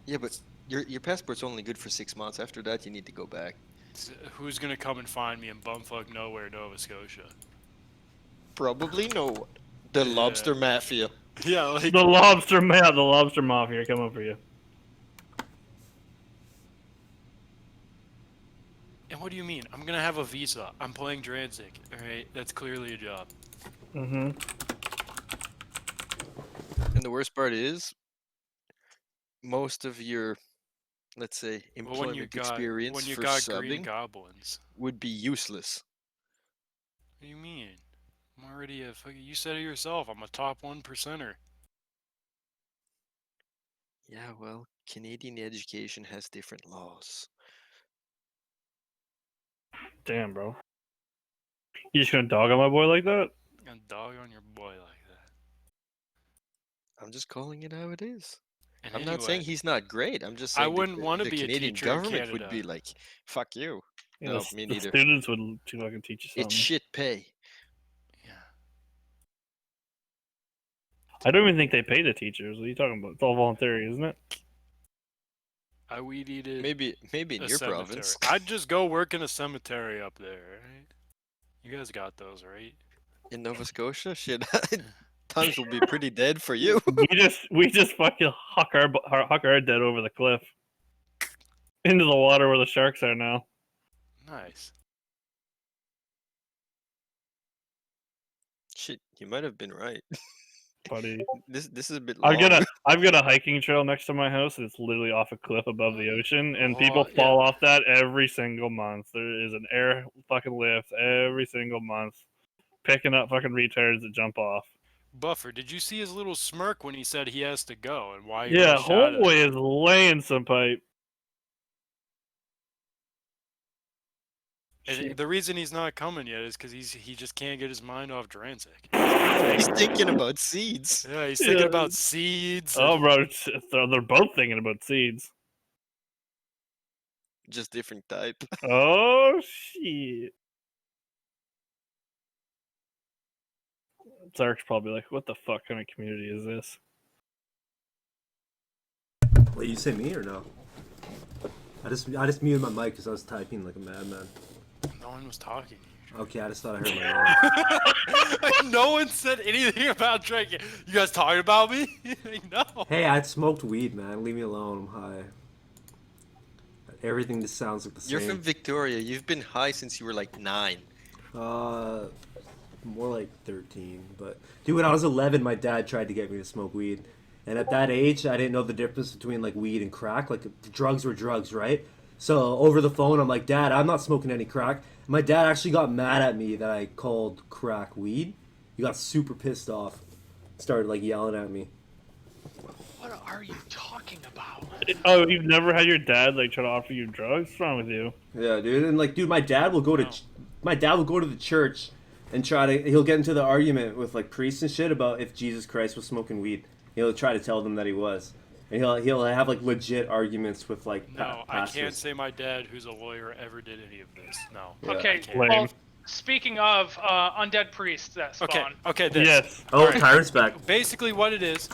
Yeah, but your passport's only good for 6 months. After that, you need to go back. Who's gonna come and find me in bumfuck nowhere, Nova Scotia? Probably no one. The lobster mafia. Yeah, like The lobster mafia coming for you. And what do you mean? I'm gonna have a visa. I'm playing Dranzik. Alright, that's clearly a job. Mm-hmm. And the worst part is, most of your, let's say, Well, when you employment got experience for green subbing goblins. would be useless. What do you mean? I'm already a fucking. You said it yourself. I'm a top 1%er. Yeah, well, Canadian education has different laws. Damn, bro. You just gonna dog on my boy like that? Gonna dog on your boy like that. I'm just calling it how it is. And I'm not saying anyway, he's not great. I'm just I saying wouldn't wanna the be a Canadian teacher in government would be Canada. like, fuck you. Yeah, No, the, me the neither. students would fucking teach you something. It's shit pay. Yeah. I don't even think they pay the teachers. What are you talking about? It's all voluntary, isn't it? I weed eated Maybe in a your cemetery. province. I'd just go work in a cemetery up there, right? You guys got those, right? In Nova Scotia, shit, times will be pretty dead for you. we just fucking huck our dead over the cliff into the water where the sharks are now. Nice. Shit, you might have been right. Buddy, This is a bit long. I've got a hiking trail next to my house. It's literally off a cliff above the ocean, and people Oh, yeah. fall off that every single month. There is an air fucking lift every single month, picking up fucking retards that jump off. Buffer, did you see his little smirk when he said he has to go and why? He Yeah, rushed out of homeboy is laying some pipe. And the reason he's not coming yet is because he just can't get his mind off Dranzik. He's thinking about seeds. Yeah, he's thinking Yeah. about seeds. Oh, and- bro, they're both thinking about seeds. Just different type. Oh shit! Zark's probably like, "What the fuck kind of community is this?" Wait, you say me or no? I just muted my mic because I was typing like a madman. No one was talking. You Okay, I just thought I heard my name. No one said anything about drinking. You guys talking about me? No. Hey, I smoked weed, man. Leave me alone. I'm high. Everything just sounds like the same. You're from Victoria. You've been high since you were like 9. More like 13. But dude, when I was 11, my dad tried to get me to smoke weed, and at that age, I didn't know the difference between like weed and crack. Like drugs were drugs, right? So over the phone, I'm like, Dad, I'm not smoking any crack. My dad actually got mad at me that I called crack weed. He got super pissed off. Started like yelling at me. What are you talking about? Oh, you've never had your dad like try to offer you drugs? What's wrong with you? Yeah, dude, and like, dude, my dad will go to the church and he'll get into the argument with like priests and shit about if Jesus Christ was smoking weed. He'll try to tell them that he was, and he'll have like legit arguments with like No, I pastors. can't say my dad, who's a lawyer, ever did any of this. No. Yeah. Okay, Lame. well, speaking of undead priests that spawn. Okay, this. Yes. Oh, Alright. Tyrant's back. Basically what it is,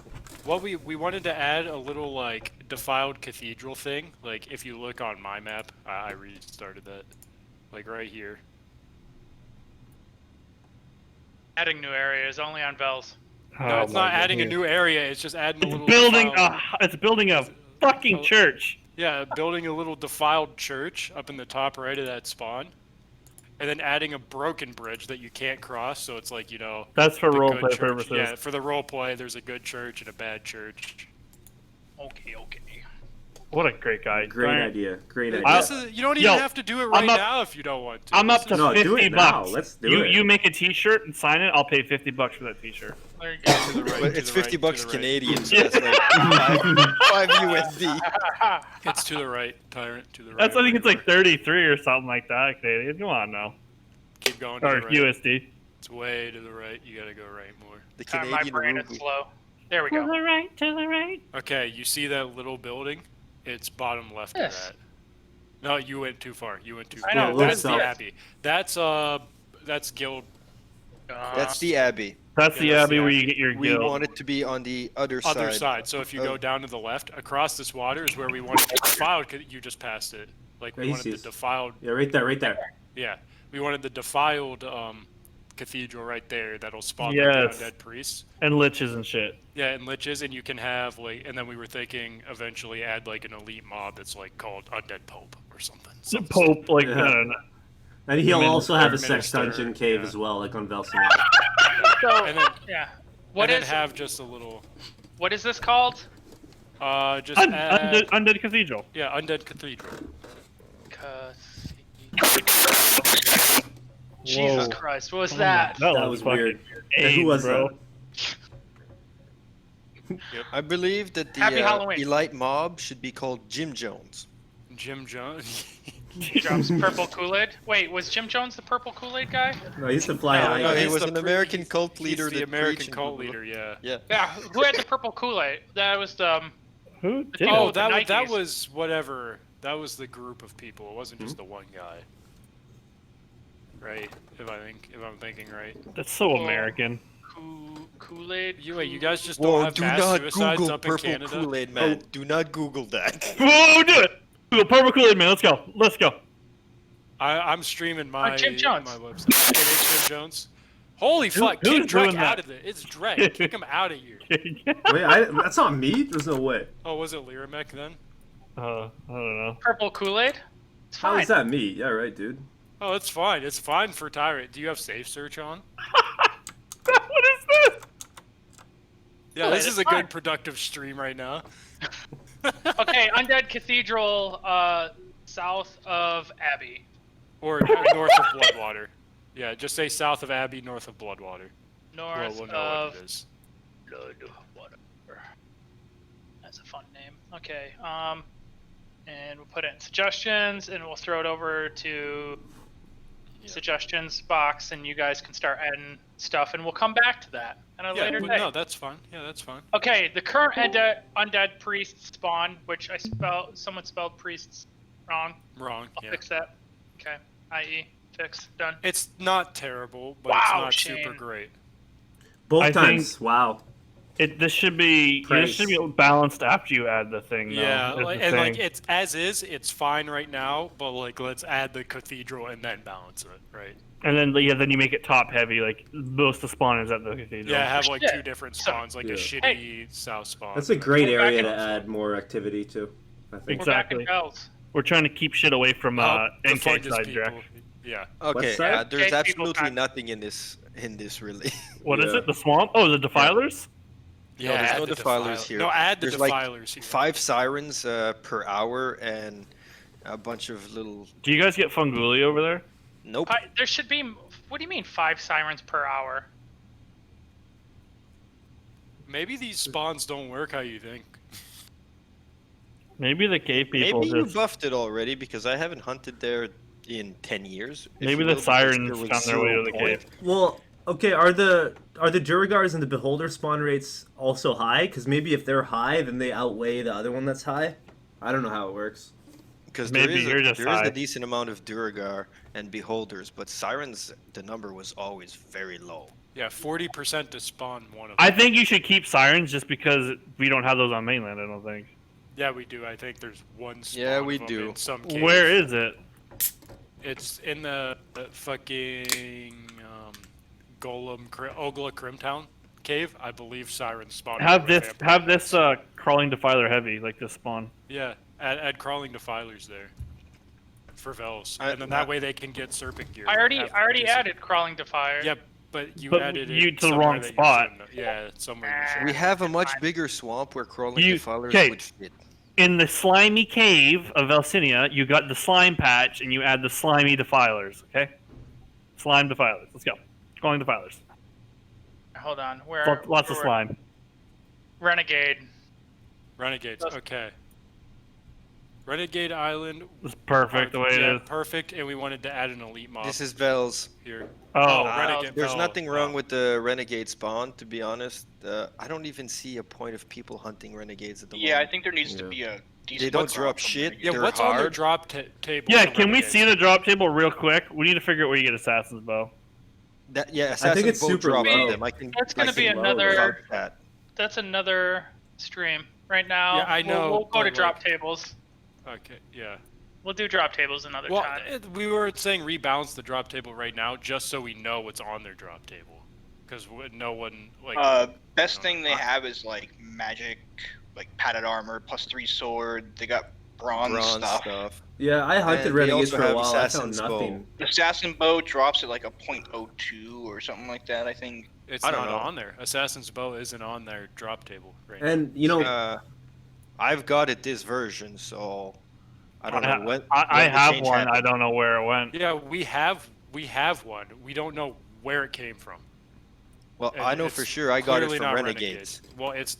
what we wanted to add a little like defiled cathedral thing. Like if you look on my map, I restarted that. Like right here. Adding new areas only on Vels. No, Oh it's my not adding a goodness. new area, it's just adding a little It's building a fucking Oh. church. Yeah, building a little defiled church up in the top right of that spawn. And then adding a broken bridge that you can't cross, so it's like, you know... That's for the roleplay good church. purposes. Yeah, for the roleplay, there's a good church and a bad church. Okay. What a great guy. Great Brian, idea. Great idea. This is, you don't even Yo, have to do it right I'm up- now if you don't want to. I'm up This to is- No, do 50 it now. bucks. Let's do it. You make a T-shirt and sign it. I'll pay $50 for that T-shirt. There you go. To the right, But to it's the right, 50 to bucks the right. Canadian, so that's like 5 USD. It's to the right, Tyrant, to the right. That's I think it's like 33 or something like that Canadian. Come on now. Keep going to Or the right. USD. It's way to the right. You gotta go right more. The My Canadian brain rupee. is slow. There we go. right, to the right. Okay, you see that little building? It's bottom left Yes. of that. No, you went too far. You went too far. I know, That's the look Abbey. That's Guild. That's the Abbey. That's the Yeah, that's Abbey the where Abbey. you get your We guild. want it to be on the other side. So if you of- go down to the left, across this water is where we wanted the defiled. You just passed it. Like we wanted the Racist. defiled. Yeah, right there. Yeah, we wanted the defiled cathedral right there. That'll spawn Yes. like undead priests. And liches and shit. Yeah, and liches, and you can have like, and then we were thinking eventually add like an elite mob that's like called Undead Pope or something. The Something Pope, like, Yeah. no. And he'll also have a Minister, sex dungeon cave yeah. as well, like on Velsen. So, And then, yeah. and then have just a little, What is this called? just add, Undead Cathedral. yeah, Undead Cathedral. Jesus Whoa. Christ, what was that? That was fucking weird. AIDS, Who was bro. that? I believe that the Happy Halloween. elite mob should be called Jim Jones. Jim Jones. Drops purple Kool-Aid. Wait, was Jim Jones the purple Kool-Aid guy? No, he used to fly high. no, he he's was the an pre- American he's- cult leader. He's the that American preached and cult blah, blah, leader, yeah. Yeah. Yeah, who had the purple Kool-Aid? That was the Who did Oh, it? the that Nikes. was whatever. That was the group of people. It wasn't just the one guy. Right? If I'm thinking right. That's so American. Kool-Aid. Wait, you guys just don't Whoa, have do mass not suicides Google up in purple Canada? Kool-Aid, man. Do not Google that. Whoa, do it! Google Purple Kool-Aid, man. Let's go. Let's go. I'm streaming my Jim Jones. my website. It is Jim Jones. Holy fuck! who's Kick Drake doing that? out of it. It's Drake. Kick him out of here. Wait, that's not me. There's no way. Oh, was it Lyramec then? I don't know. Purple Kool-Aid. It's How fine. is that me? Yeah, right, dude. Oh, it's fine. It's fine for Tyrant. Do you have safe search on? What is this? Yeah, Good, this is it's a fine. good productive stream right now. Okay, Undead Cathedral, south of Abbey. Or north of Bloodwater. Yeah, just say south of Abbey, north of Bloodwater. North We'll know of what it is. Bloodwater. That's a fun name. Okay, and we'll put it in suggestions, and we'll throw it over to Yeah. suggestions box, and you guys can start adding stuff, and we'll come back to that at a Yeah, later but date. no, that's fine. Yeah, that's fine. Okay, the current undead priest spawn, which someone spelled priests wrong. Wrong. I'll Yeah. fix that. Okay, i.e. fix, done. It's not terrible, but Wow, it's not Shane. super great. Both I times. Wow. This should be balanced after you add the thing. Though, Yeah, is the like, thing. like it's as is. It's fine right now, but like let's add the cathedral and then balance it, right? And then then you make it top heavy, like most of the spawn is at the cathedral. Yeah, have like Yeah. 2 different spawns, like a shitty south spawn. That's a great Go back area to and- add more activity to. I think. We're back in Exactly. bells. We're trying to keep shit away from The NK fungus side, people. Jack. Yeah. Okay, side? there's Okay, people absolutely back. nothing in this really. What is Yeah. it? The swamp? Oh, the defilers? No, there's add no the defilers here. No, add the There's like defilers here. 5 sirens per hour and a bunch of little. Do you guys get funguli over there? Nope. There should be. What do you mean 5 sirens per hour? Maybe these spawns don't work how you think. Maybe the cave people Maybe you just. buffed it already because I haven't hunted there in 10 years. if Maybe you the will, because sirens there was found their way to 0 the point. cave. Well, okay. Are the Duragars and the Beholder spawn rates also high? Because maybe if they're high, then they outweigh the other one that's high. I don't know how it works. Because Maybe there you're is just a high. decent amount of Duragar and Beholders, but Sirens, the number was always very low. Yeah, 40% to spawn one of them. I think you should keep sirens just because we don't have those on mainland, I don't think. Yeah, we do. I think there's one spawn Yeah, we of them do. in some cave. Where is it? It's in the fucking Ogla Crimtown cave. I believe sirens spawn. Have everywhere, this vampire. crawling defiler heavy, like this spawn. Yeah, add crawling defilers there. For Vels. I- And then that way they can get serpent gear. I already Have- added crawling to fire. Yep, but you But added you it to the somewhere wrong that you spot. shouldn't have. Yeah, somewhere you shouldn't. We have a much bigger swamp where crawling You- defilers okay. would fit. In the slimy cave of Velsinia, you got the slime patch, and you add the slimy defilers. Okay, slime defilers. Let's go. Crawling defilers. Hold on. Where? Lots of where- slime. Renegade. Renegades, That's- okay. Renegade Island. It's perfect the way it yeah, is. perfect, and we wanted to add an elite mob This is Vels. here. Oh, Renegade. There's oh, nothing wrong oh. with the Renegade spawn, to be honest. I don't even see a point of people hunting Renegades at the Yeah, I moment. think there needs to Yeah. be a decent. They don't amount drop from shit. Renegade. Yeah, They're what's on their hard. drop table? yeah. for Can we Renegades? see the drop table real quick? We need to figure out where you get Assassin's Bow. Yeah, Assassin's it's Bow super drops low. them. I can. That's gonna I be can another- vouch that. That's another stream. Right now, Yeah, I know, We'll go to but, drop like- tables. Okay, yeah. We'll do drop tables another Well, time. we were saying rebalance the drop table right now, just so we know what's on their drop table, because no one like. Best thing they have is like magic, like padded armor, +3 sword. They got bronze, stuff. Yeah, I hunted And they Renegades also for a have while. I found Assassin's Bow. nothing. Assassin bow drops at like a .02 or something like that. I think. It's I don't not know. on there. Assassin's Bow isn't on their drop table right now. And you know, I've got it this version, so I don't know when. I when the have change one. happened. I don't know where it went. Yeah, we have one. We don't know where it came from. Well, And I know it's for sure I got it clearly from not Renegades. Well, it's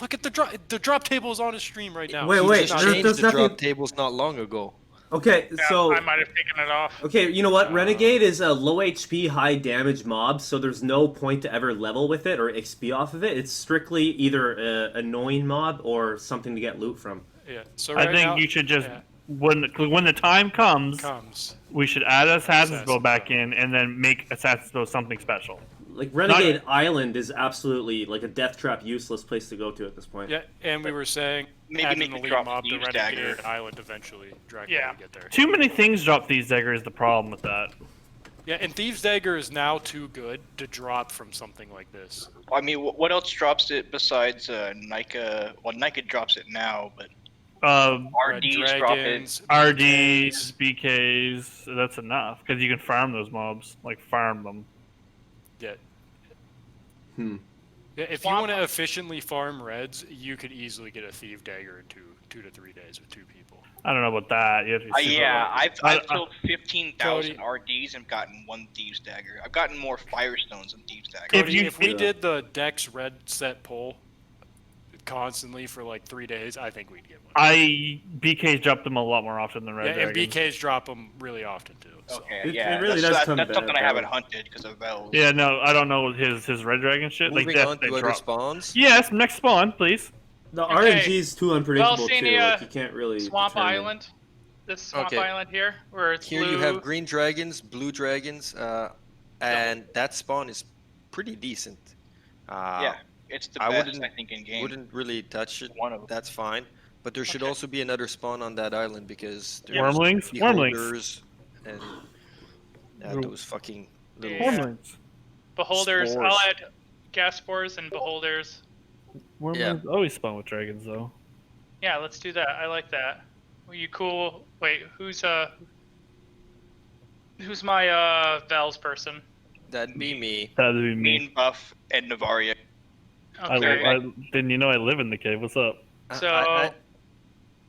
look at the drop table is on a stream right now. Wait, He wait, just there's- changed there's the nothing- drop tables not long ago. okay, Yeah, so I might have taken it off. okay, you know what? Renegade is a low HP, high damage mob, so there's no point to ever level with it or XP off of it. It's strictly either a annoying mob or something to get loot from. Yeah. So I right think now, you should just yeah, when the time comes, we we should add Assassin's Bow Assassin's back Bow. in, and then make Assassin's Bow something special. Like Renegade Island is absolutely like a death trap, useless place to go to at this point. Yeah, and we were saying Maybe add make an it elite drop mob to Thieves' Renegade Dagger. Island eventually. Drag Yeah. to get there. Too many things drop these dagger is the problem with that. Yeah, and Thieves' Dagger is now too good to drop from something like this. I mean, what else drops it besides Nika? Well, Nika drops it now, but RDs Red drop it. Dragons, RDs, BKs, that's enough because you can farm those mobs, like farm them. Yeah. Hmm. Yeah, if you want to efficiently farm reds, you could easily get a Thieves' Dagger in 2 to 3 days with 2 people. I don't know about that. You have to be super Yeah, lucky. I've killed 15,000 Cody- RDs and gotten 1 Thieves' Dagger. I've gotten more Firestones than Thieves' Dagger. Cody, you- if we did the Dex red set pull constantly for like 3 days, I think we'd get one. BKs drop them a lot more often than Red Yeah, and Dragons. BKs drop them really often too. So. Okay, It yeah, really that's, does come that's back something I haven't down. hunted because of Vels. Yeah, no, I don't know his Red Dragon shit. Moving like on they to other drop. spawns. Yes, next spawn, please. The Okay. RNG is too unpredictable too. Velsinia, Like you can't really Swamp determine. Island. This Swamp Okay. Island here, where it's Here blue. you have green dragons, blue dragons, and that spawn is pretty decent. Yeah, It's the I best, wouldn't I think, in game. wouldn't really touch it. One of them. That's fine. But there should Okay. also be another spawn on that island because there's Wormlings? beholders and those fucking little. Yeah. Wormlings. Beholders. Spores. I'll add gas spores and beholders. Wormlings always spawn with dragons, though. Yeah, let's do that. I like that. Are you cool? Wait, who's my Val's person? That'd be me. That'd be me. Mean Buff and Navaria. Okay. Didn't you know I live in the cave? What's up? So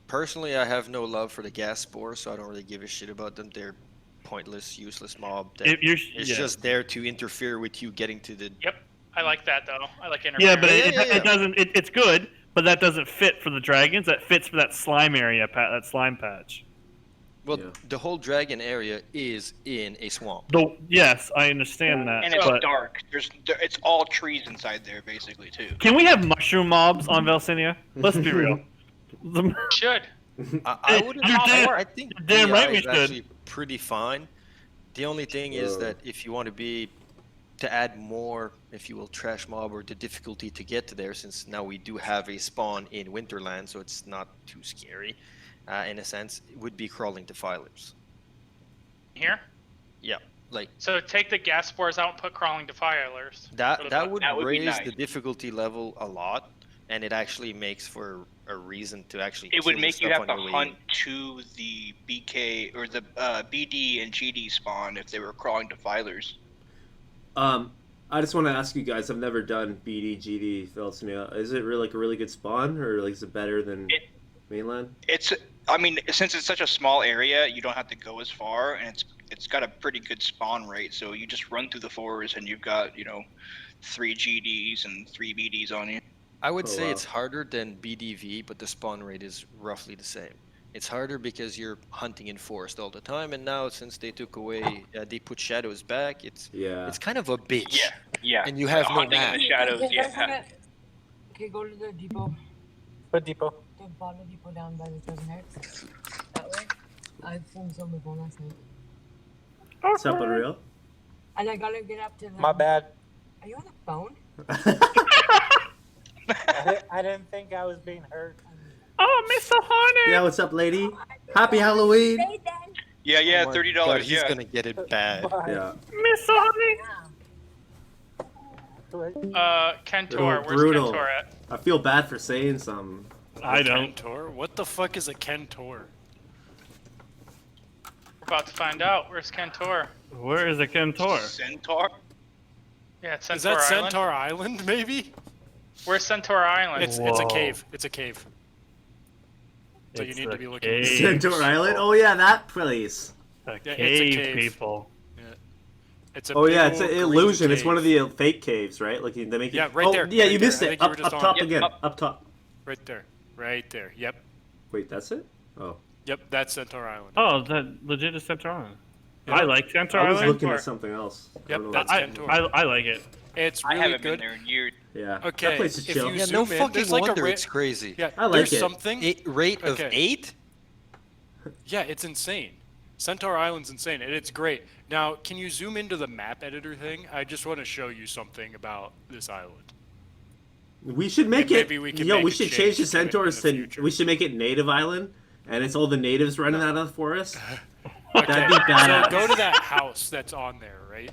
Personally, I have no love for the gas spores, so I don't really give a shit about them. They're pointless, useless mob. That it's just there to interfere with you getting to the. Yep, I like that though. I like Yeah, interference. but Yeah. it doesn't. It's good, but that doesn't fit for the dragons. That fits for that slime area, that slime patch. Well, Yeah. the whole dragon area is in a swamp. Yes, I understand that. And it's but dark. It's all trees inside there, basically, too. can we have mushroom mobs on Valsinia? Let's be real. Should. I wouldn't. You're damn- I think you're damn right DI we is should. actually pretty fine. The only thing is that if you want to add more, if you will, trash mob or the difficulty to get to there, since now we do have a spawn in Winterland, so it's not too scary. In a sense, it would be crawling defilers. Here. Yeah, like So take the gas spores out and put crawling defilers. that. That would That would be raise nice. the difficulty level a lot, and it actually makes for a reason to actually. It would kill the make you stuff have to on your way hunt in. to the BK or the BD and GD spawn if they were crawling defilers. I just want to ask you guys. I've never done BD GD Felsinia. Is it really like a really good spawn, or like is it better than mainland? I mean, since it's such a small area, you don't have to go as far, and it's got a pretty good spawn rate. So you just run through the forest, and you've got 3 GDs and 3 BDs on you. I would Oh, say wow. it's harder than BDV, but the spawn rate is roughly the same. It's harder because you're hunting in forest all the time, and now since they took away, they put shadows back. It's kind of a bitch. Yeah. And you have no Hunting in map. the shadows. Yeah. Okay, go to the depot. What depot? The follow depot down by the Dozen Hertz. That way. I filmed some of them last night. What's up, Unreal? And I gotta get up to the. My bad. Are you on the phone? I didn't think I was being heard. Oh, Mr. Hornet! Yeah, what's up, lady? Happy Halloween! Yeah, Oh my $30. God, he's Yeah. gonna get it bad. Yeah. Mr. Hornet! Kentor. Where's Brutal. Kentor at? I feel bad for saying something. I don't. Kentor? What the fuck is a Kentor? We're about to find out. Where's Kentor? Where is a Kentor? Centaur? Yeah, it's Centaur Is that Island. Centaur Island, maybe? Where's Centaur Island? It's a Whoa. cave. It's a cave. So you It's need a to be looking. cave. Centaur Island? Oh yeah, that place. A Yeah, it's a cave, cave. people. It's a Oh yeah, big it's an old green illusion. It's one of cave. the fake caves, right? Like they make it. Yeah, right oh, there, Yeah, right you there. missed I it. think you were Up just on top it. again. Yep, Up top. Right there. Right there. Yep. Wait, that's it? Oh. Yep, that's Centaur Island. Oh, that legit is Centaur Island. Yeah. I like Centaur I was Island. looking or- at something else. I Yep, don't know that's what- Centaur. I like it. It's I really haven't good. been there in years. Yeah. Okay, That place is if chill. you Yeah, zoom no in, fucking there's like a wonder ra- it's crazy. Yeah, I like there's it. something. Rate of Okay. 8? Yeah, it's insane. Centaur Island's insane, and it's great. Now, can you zoom into the map editor thing? I just want to show you something about this island. We should make And it. maybe we can Yo, make we a should change change the to it in the centaurs to. future. We should make it native island, and it's all the natives running out of the forest. Okay, That'd be badass. so go to that house that's on there, right?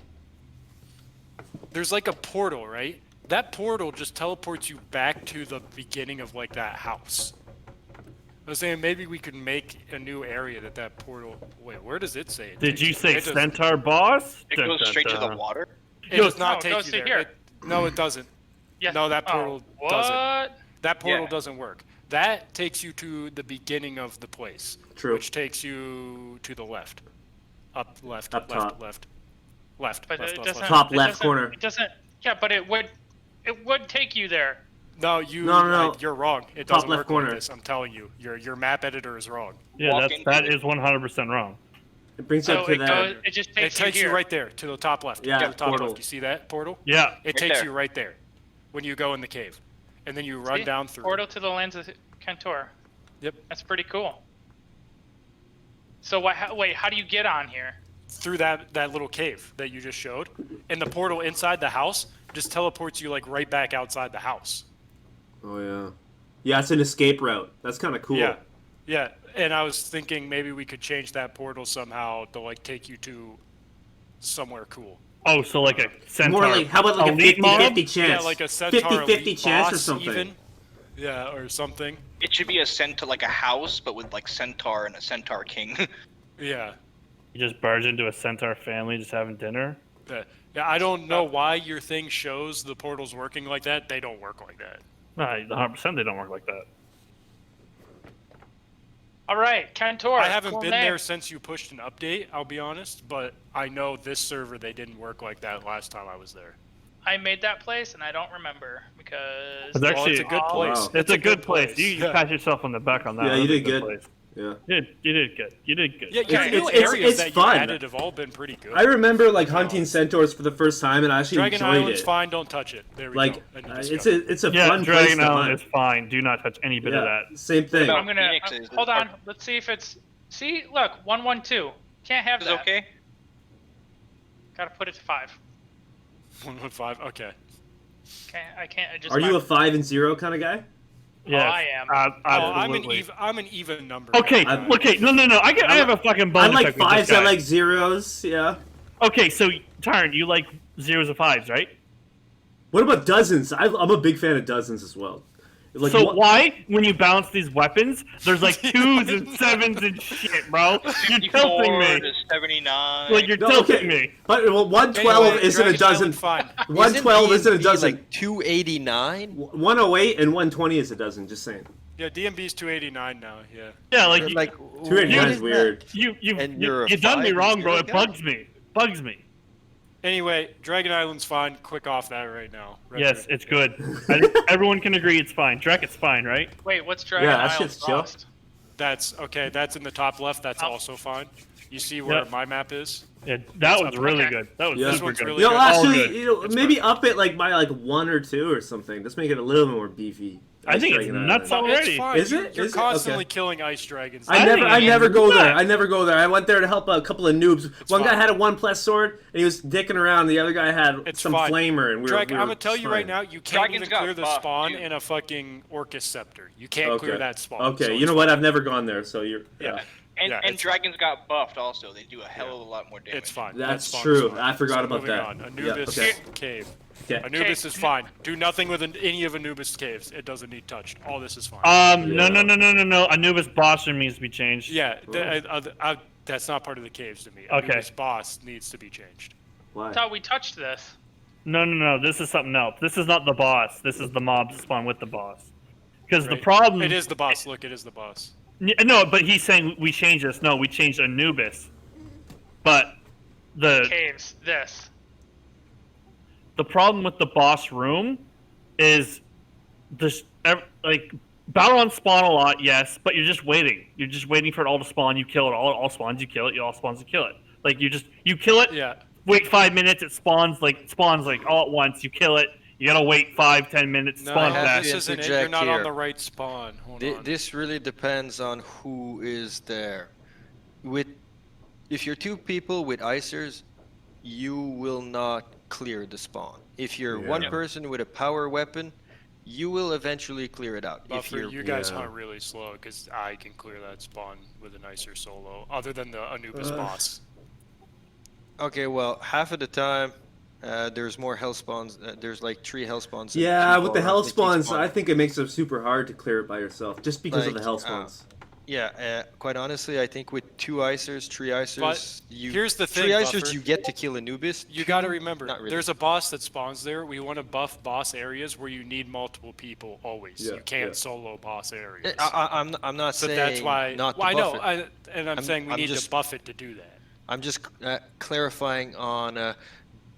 There's like a portal, right? That portal just teleports you back to the beginning of like that house. I was saying maybe we could make a new area that portal. Wait, where does it say? it Did takes you say It does- Centaur boss? It goes straight to the water. It does not No, take go you see there. here. No, it doesn't. Yeah. No, that portal what? doesn't. That portal Yeah. doesn't work. That takes you to the beginning of the place. True. Which takes you to the left. Up, left, Up left, top. left. Left, But left, it left, doesn't. left. Top it left doesn't- corner. It doesn't. Yeah, but it would take you there. No, you. No. You're wrong. It Top doesn't left work corner. like this. I'm telling you. Your map editor is wrong. Yeah, Walk that into is 100% wrong. It brings you So up to it that. goes. It just It takes takes you you here. right there to the top left. Yeah, Yeah, the top portal. left. You see that portal? Yeah. It Right takes there. you right there when you go in the cave, and then you run See? down through. Portal to the lands of Kentor. Yep. That's pretty cool. So wait, how do you get on here? Through that little cave that you just showed, and the portal inside the house just teleports you like right back outside the house. Oh yeah. Yeah, it's an escape route. That's kind of cool. Yeah, yeah. And I was thinking maybe we could change that portal somehow to like take you to somewhere cool. Oh, so like a centaur. More like, how about like a elite mob? 50-50 chance? Yeah, like a centaur 50-50 elite chance or boss something. even. Yeah, or something. It should be a centaur, like a house, but with like centaur and a centaur king. Yeah. You just barge into a centaur family just having dinner. Yeah, I don't know why your thing shows the portals working like that. They don't work like that. No, 100% they don't work like that. All right, Kentor. I haven't cool been name. there since you pushed an update, I'll be honest, but I know this server they didn't work like that last time I was there. I made that place and I don't remember because It's actually it's a good place. Wow. It's a good place. You Yeah. pat yourself on the back on that. Yeah, you That's a did good. place. Yeah. You did good. You did good. Yeah, It's- your new it's- areas it's that fun. you added have all been pretty good. I remember like hunting centaurs for the first time, and I actually Dragon enjoyed Island's it. fine, don't touch it. There we Like, go. And you it's discovered. a Yeah, fun place Dragon to Island hunt. is fine. Do not touch any bit of Yeah, that. same thing. About I'm gonna Phoenix is- hold on. Let's see if it's. See, look, 112. Can't have Is that. okay? Gotta put it to 5. 115. Okay. I can't. I just. Are you a 5 and 0 kind of guy? Yes, I am. absolutely. I'm an even number. Okay, guy. okay, no. I have a fucking bone I to like pick with this 5s. I guy. like 0s. Yeah. Okay, so Tyrant, you like 0s and 5s, right? What about dozens? I'm a big fan of dozens as well. Like, so what- why, when you balance these weapons, there's like 2s and 7s and shit, bro? You're tilting 54 me. to 79. Like you're No, tilting okay. me. But well, 112 Anyway, isn't a Dragon dozen. Island, fine. 112 isn't a D&B dozen. like 289? 108 and 120 is a dozen. Just saying. Yeah, DMB's 289 now. Yeah. Yeah, like You're you, like 289 what is that? weird. And you're a you done me 5 wrong, bro. zero It guy? bugs me. Bugs me. Anyway, Dragon Island's fine. Click off that right now. Yes, it's good. Everyone can agree it's fine. Drek, it's fine, right? Wait, what's Dragon Yeah, that Island shit's chill. cost? That's okay. That's in the top left. That's Oh. also fine. You see where Yep. my map is? Yeah, that was up- really okay. good. That was Yeah. This super one's good. really You know, good. All actually, good. you know, It's maybe up it like by like 1 or 2 or something. Just make it a little more beefy. I think it's Dragon nuts Island. already. It's fine. Is You- it? You're Is it? constantly Okay. killing ice dragons. I think I it's never go there. nuts. I never go there. I went there to help a couple of noobs. One guy fine. had a 1+ sword, and he was dicking around. The other guy had It's some fine. flamer, and we were. Dragon, we were I'm gonna tell you right fine. now, you can't Dragon's even got clear the buff, spawn too. in a fucking Orcus Scepter. You can't Okay. clear that spawn. Okay, so you it's know what? fine. I've never gone there, so you're. Yeah. And, Yeah, and it's dragons got buffed also. They do a hell of a lot more damage. It's fine. That's That spawn true. is fine. I forgot So about moving that. On. Yeah, Anubis okay. cave. Okay. Anubis is fine. Do nothing with any of Anubis caves. It doesn't need touched. All this is fine. No. Anubis boss room needs to be changed. Yeah, that's not part of the caves to me. Okay. Anubis boss needs to be changed. Why? I thought we touched this. No. This is something else. This is not the boss. This is the mobs that spawn with the boss. Because the Right. problem. It is the boss. Look, it is the boss. No, but he's saying we changed this. No, we changed Anubis. But the Caves. This. the problem with the boss room is this like Balron spawn a lot, yes, but you're just waiting. You're just waiting for it all to spawn. You kill it. All spawns. You kill it. You all spawns. You kill it. Like you kill it. Yeah. Wait 5 minutes. It spawns like all at once. You kill it. You gotta wait 5-10 minutes. No, Spawn have back. to this isn't it. interject You're not on here. the right spawn. Hold on. This really depends on who is there. If you're 2 people with icers, you will not clear the spawn. If you're Yeah. 1 person with a power weapon, you will eventually clear it out. If Buffer, you're you guys Yeah. hunt really slow because I can clear that spawn with a nicer solo, other than the Anubis boss. okay, well, half of the time, there's more hell spawns. There's like 3 hell spawns. that Yeah, keep with the all- hell that keep spawns, spawning. I think it makes it super hard to clear it by yourself, just because of the Like, hell spawns. Yeah, quite honestly, I think with 2 icers, 3 icers, here's the thing, 3 icers, Buffer. you get to kill Anubis. You got to 2, remember, not really. there's a boss that spawns there. We want to buff boss areas where you need multiple people always. Yeah, You can't yeah. solo boss areas. I'm not So saying that's why. not to Well, I know, buff it. I'm saying we I'm need just- to buff it to do that. I'm just clarifying on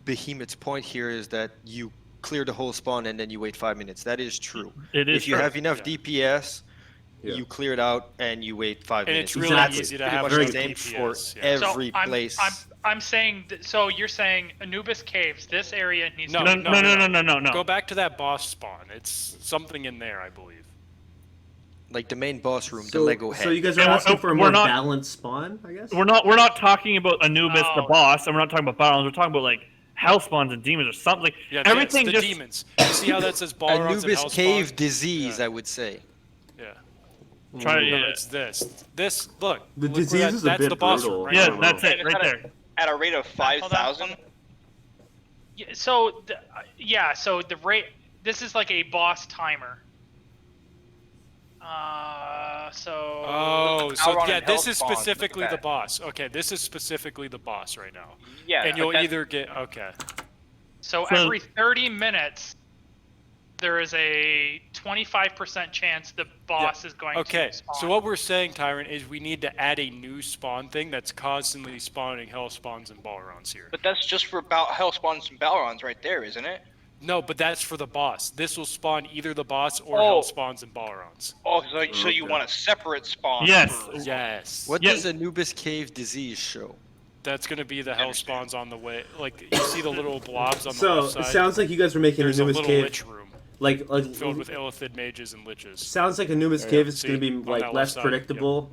Behemoth's point here is that you clear the whole spawn and then you wait 5 minutes. That is true. It is If you true. have enough Yeah. DPS, Yeah. you clear it out and you wait 5 And minutes. it's really Exactly. easy to Pretty have much enough the same DPS, for yeah. every so place. I'm saying. So you're saying Anubis Caves. This area needs No, to. No. Go back to that boss spawn. It's something in there, I believe. Like the main boss room, the So, Lego head. so you guys are And we're- asking for a we're more not- balanced spawn, I guess? We're not talking about Anubis the Oh. boss, and we're not talking about Balrons. We're talking about like hell spawns and demons or something. Yeah, Everything the just demons. You see how that says Balrons and Anubis hell cave spawn? disease, Yeah. I would say. Yeah. try. No, Yeah, it's this. This look. The look where disease is a that's bit the boss brutal. room right yeah, now. that's it right there. At a rate of 5,000. Yeah, so so the rate. This is like a boss timer. So. Oh, so Balron yeah, and hell this is spawns, look at specifically the that. boss. Okay, this is specifically the boss right now. Yeah. And you'll but that- either get okay. So So- every 30 minutes, there is a 25% chance the boss is going Okay, to spawn. so what we're saying, Tyrant, is we need to add a new spawn thing that's constantly spawning hell spawns and Balrons here. But that's just for hell spawns and Balrons right there, isn't it? No, but that's for the boss. This will spawn either the boss or Oh. hell spawns and Balrons. Oh, so you want a separate spawn? Yes. for- Yes. What Yeah. does Anubis cave disease show? That's gonna be the hell spawns on the way. Like you see the little blobs on the So left it side. sounds like you guys were making There's a Anubis little cave lich room like filled with illithid mages and liches. sounds like Anubis cave is See, going to be on like that left less side, predictable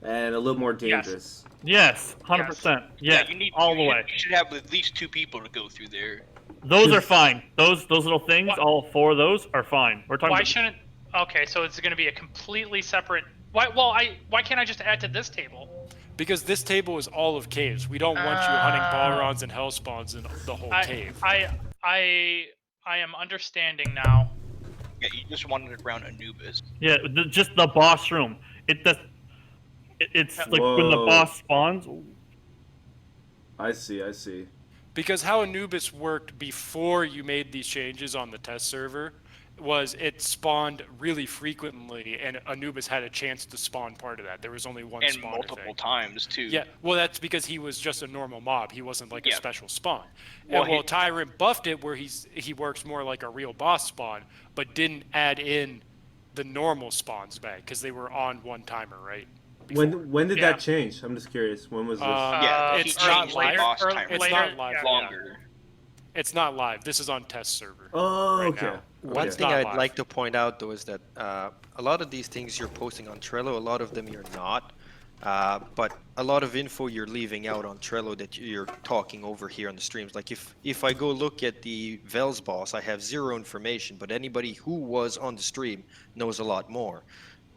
and a little more dangerous. Yes, 100%. Yeah, you need all the you way. should have at least 2 people to go through there. Those are fine. Those little things, What? all 4 of those are fine. We're talking Why about shouldn't? Okay, so it's going to be a completely separate. Why can't I just add to this table? Because this table is all of caves. We don't want you hunting Balrons and hell spawns in the whole cave. I am understanding now. Yeah, you just wanted around Anubis. yeah, just the boss room. It's like when the Whoa. boss spawns. I see. Because how Anubis worked before you made these changes on the test server was it spawned really frequently, and Anubis had a chance to spawn part of that. There was only one And spawner multiple thing. times, too. Yeah, well, that's because he was just a normal mob. He wasn't like a Yeah. special spawn. Well, Well, he- Tyrant buffed it where he works more like a real boss spawn, but didn't add in the normal spawns back because they were on one timer, right? Before. When did Yeah. that change? I'm just curious. When was this? Yeah, it's he not changed the live. boss Or timer. It's later, not live. yeah. yet. Longer. It's not live. This is on test server. Oh, right okay. now. One It's thing not I'd live. like to point out, though, is that a lot of these things you're posting on Trello, a lot of them you're not. But a lot of info you're leaving out on Trello that you're talking over here on the streams. Like if I go look at the Vels boss, I have 0 information, but anybody who was on the stream knows a lot more.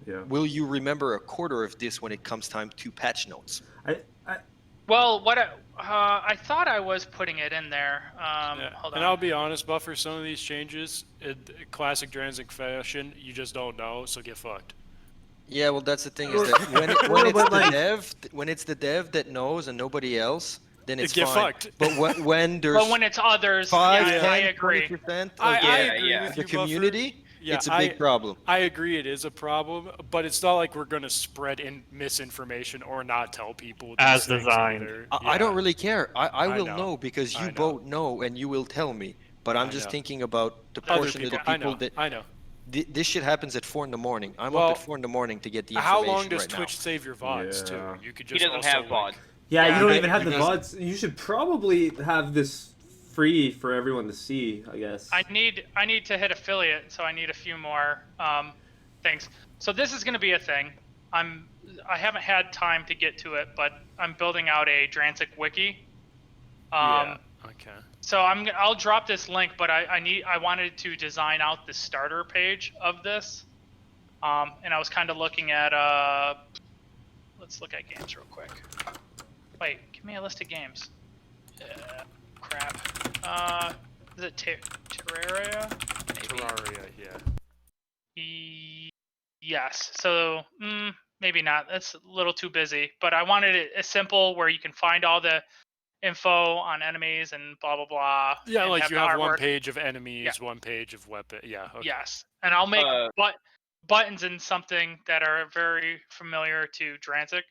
Yeah. Will you remember a quarter of this when it comes time to patch notes? Well, what I thought I was putting it in there. Yeah. Hold And on. I'll be honest, Buffer, some of these changes, in classic Dranzik fashion, you just don't know, so get fucked. Yeah, well, that's the thing is that when it's But the like- dev, when it's the dev that knows and nobody else, then it's Get fine. fucked. But when there's But when it's others, 5, yeah, 10, I agree. 20% of I Yeah, agree yeah. with the you, Buffer. community, Yeah, it's a big problem. I agree it is a problem, but it's not like we're going to spread in misinformation or not tell people these As things designed. either. I don't really care. I I will know. know because I you know. both know and you will tell me. But I'm I just know. thinking about the Other portion of the I people know. that I know. this shit happens at 4 in the morning. I'm Well, up at 4 in the morning to get the How information long does right Twitch save your VODs, Yeah. too? You could He just doesn't also, have VOD. Yeah, Yeah, you don't I- even have the because- VODs. You should probably have this free for everyone to see, I guess. I need to hit affiliate, so I need a few more things. So this is going to be a thing. I haven't had time to get to it, but I'm building out a Dranzik wiki. Yeah. Okay. So I'll drop this link, but I wanted to design out the starter page of this, and I was kind of looking at let's look at games real quick. Wait, give me a list of games. Crap. Is it Terraria? Maybe. Terraria, yeah. Yes. So maybe not. That's a little too busy. But I wanted it as simple where you can find all the info on enemies and blah blah blah. Yeah, and like you the have one artwork. page of enemies, one page of weapon. Yeah. Okay. Yes, and I'll make Uh, buttons in something that are very familiar to Dranzik,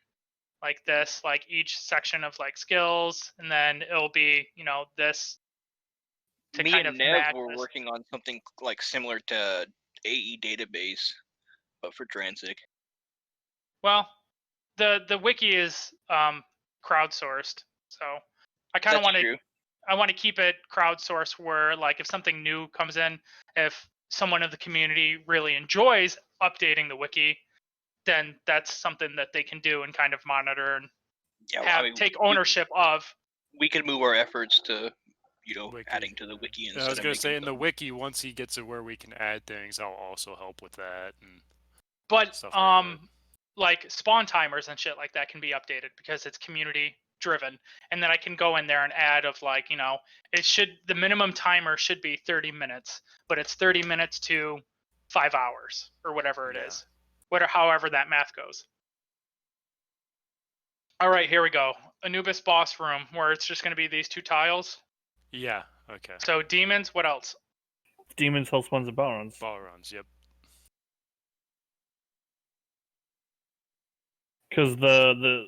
like this, like each section of like skills, and then it'll be this to Me kind and of Nev match were this. working on something like similar to AE database, but for Dranzik. Well, the wiki is crowdsourced, so I kind of That's want to true. I want to keep it crowdsourced where like if something new comes in, if someone of the community really enjoys updating the wiki, then that's something that they can do and kind of monitor and Yeah, have I mean, take ownership of. we could move our efforts to Wiki. adding to the wiki and I was gonna say in the wiki, once he gets to where we can add things, I'll also help with that. But stuff like that. like spawn timers and shit like that can be updated because it's community driven, and then I can go in there and add of like, the minimum timer should be 30 minutes, but it's 30 minutes to 5 hours or whatever it is, however that math goes. All right, here we go. Anubis boss room, where it's just going to be these 2 tiles. Yeah. Okay. So demons. What else? Demons, hellspawns, and Balrons. Balrons. Yep. Because the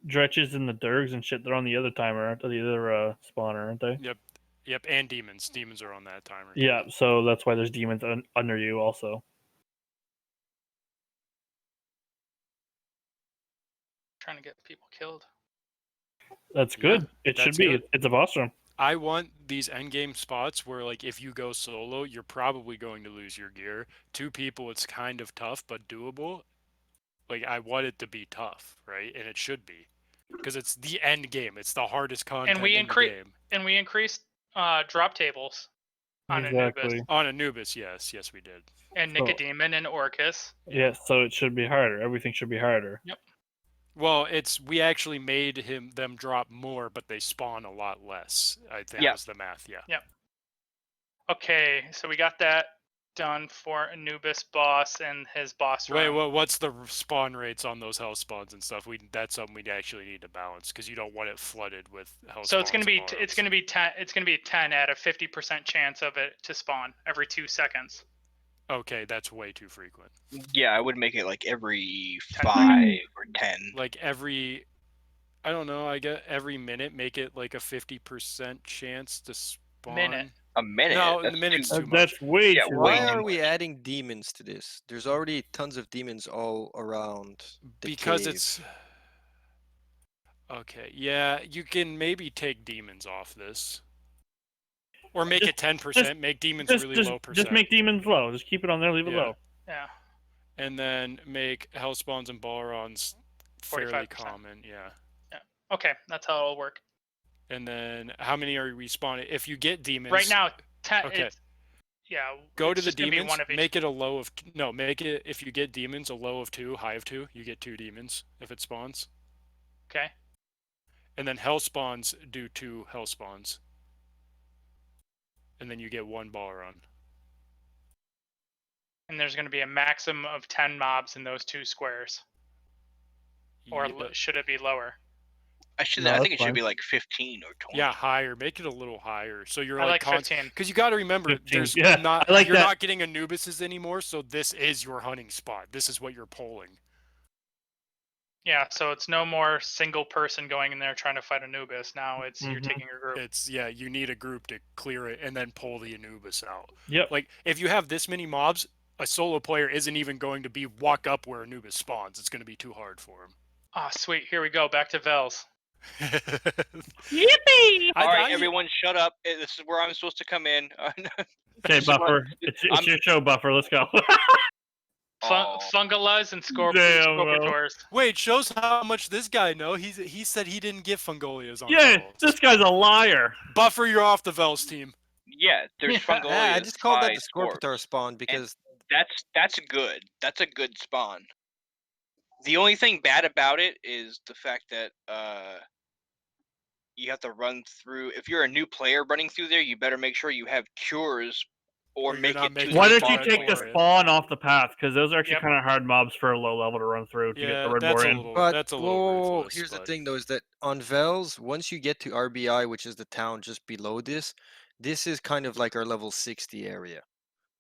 dretches and the durgs and shit, they're on the other timer, aren't they? The other spawner, aren't they? Yep. Yep. And demons. Demons are on that timer. Yeah. So that's why there's demons under you also. Trying to get people killed. That's good. It should be. Good. It's a boss room. I want these endgame spots where, like, if you go solo, you're probably going to lose your gear. 2 people, it's kind of tough, but doable. Like, I want it to be tough, right? And it should be, because it's the end game. It's the hardest content in the game. And we increased drop tables on Anubis. On Anubis, yes, we did. And Nicodemon and Orcus. Yeah, so it should be harder. Everything should be harder. Yep. Well, we actually made them drop more, but they spawn a lot less. I think was the math. Yeah. Yep. Okay, so we got that done for Anubis boss and his boss room. Wait, what's the spawn rates on those hell spawns and stuff? That's something we actually need to balance because you don't want it flooded with hell. So it's gonna be 10. It's gonna be 10 at a 50% chance of it to spawn every 2 seconds. Okay, that's way too frequent. Yeah, I would make it like every 5 or 10. Like I don't know. I get every minute. Make it like a 50% chance to spawn. A minute? No, the minute's too much. That's way too Why much. are we adding demons to this? There's already tons of demons all around the because cave. it's okay. Yeah, you can maybe take demons off this, or make it 10%. Make demons really low percent. Just make demons low. Just keep it on there. Leave it low. Yeah. And then make hellspawns and balrons fairly 45%. common. Yeah. Yeah. Okay, that's how it'll work. And then how many are you respawning? If you get demons right now, 10. Okay. Yeah. Go to the demons. Make it a low of make it, if you get demons, a low of 2, high of 2. You get 2 demons if it spawns. Okay. And then hell spawns do 2 hell spawns. And then you get 1 balron. And there's going to be a maximum of 10 mobs in those 2 squares. Or should it be lower? I think it should be like 15 or 20. Yeah, higher. Make it a little higher. So you're I like 15. Because you got to remember, 15. there's Yeah, not I like you're that. not getting Anubises anymore. So this is your hunting spot. This is what you're polling. Yeah, so it's no more single person going in there trying to fight Anubis. Now it's you're taking a group. You need a group to clear it and then pull the Anubis out. Yep. Like if you have this many mobs, a solo player isn't even going to walk up where Anubis spawns. It's going to be too hard for him. Ah, sweet. Here we go. Back to Vels. Yippee! All right, everyone, shut up. This is where I'm supposed to come in. Okay, Buffer. It's your show, Buffer. Let's go. Fungalas and Scorpitors. Wait, shows how much this guy know. He said he didn't get Fungolias on Vels. This guy's a liar. Buffer, you're off the Vels team. Yeah, there's Fungolias. I just called that the Scorp. Scorpitor spawn because that's good. That's a good spawn. The only thing bad about it is the fact that you have to run through. If you're a new player running through there, you better make sure you have cures or make it. Why don't you take the spawn off the path? Because those are actually kind of hard mobs for a low level to run through to get the red boar in. But that's a little here's the thing though, is that on Vels, once you get to RBI, which is the town just below this is kind of like our level 60 area.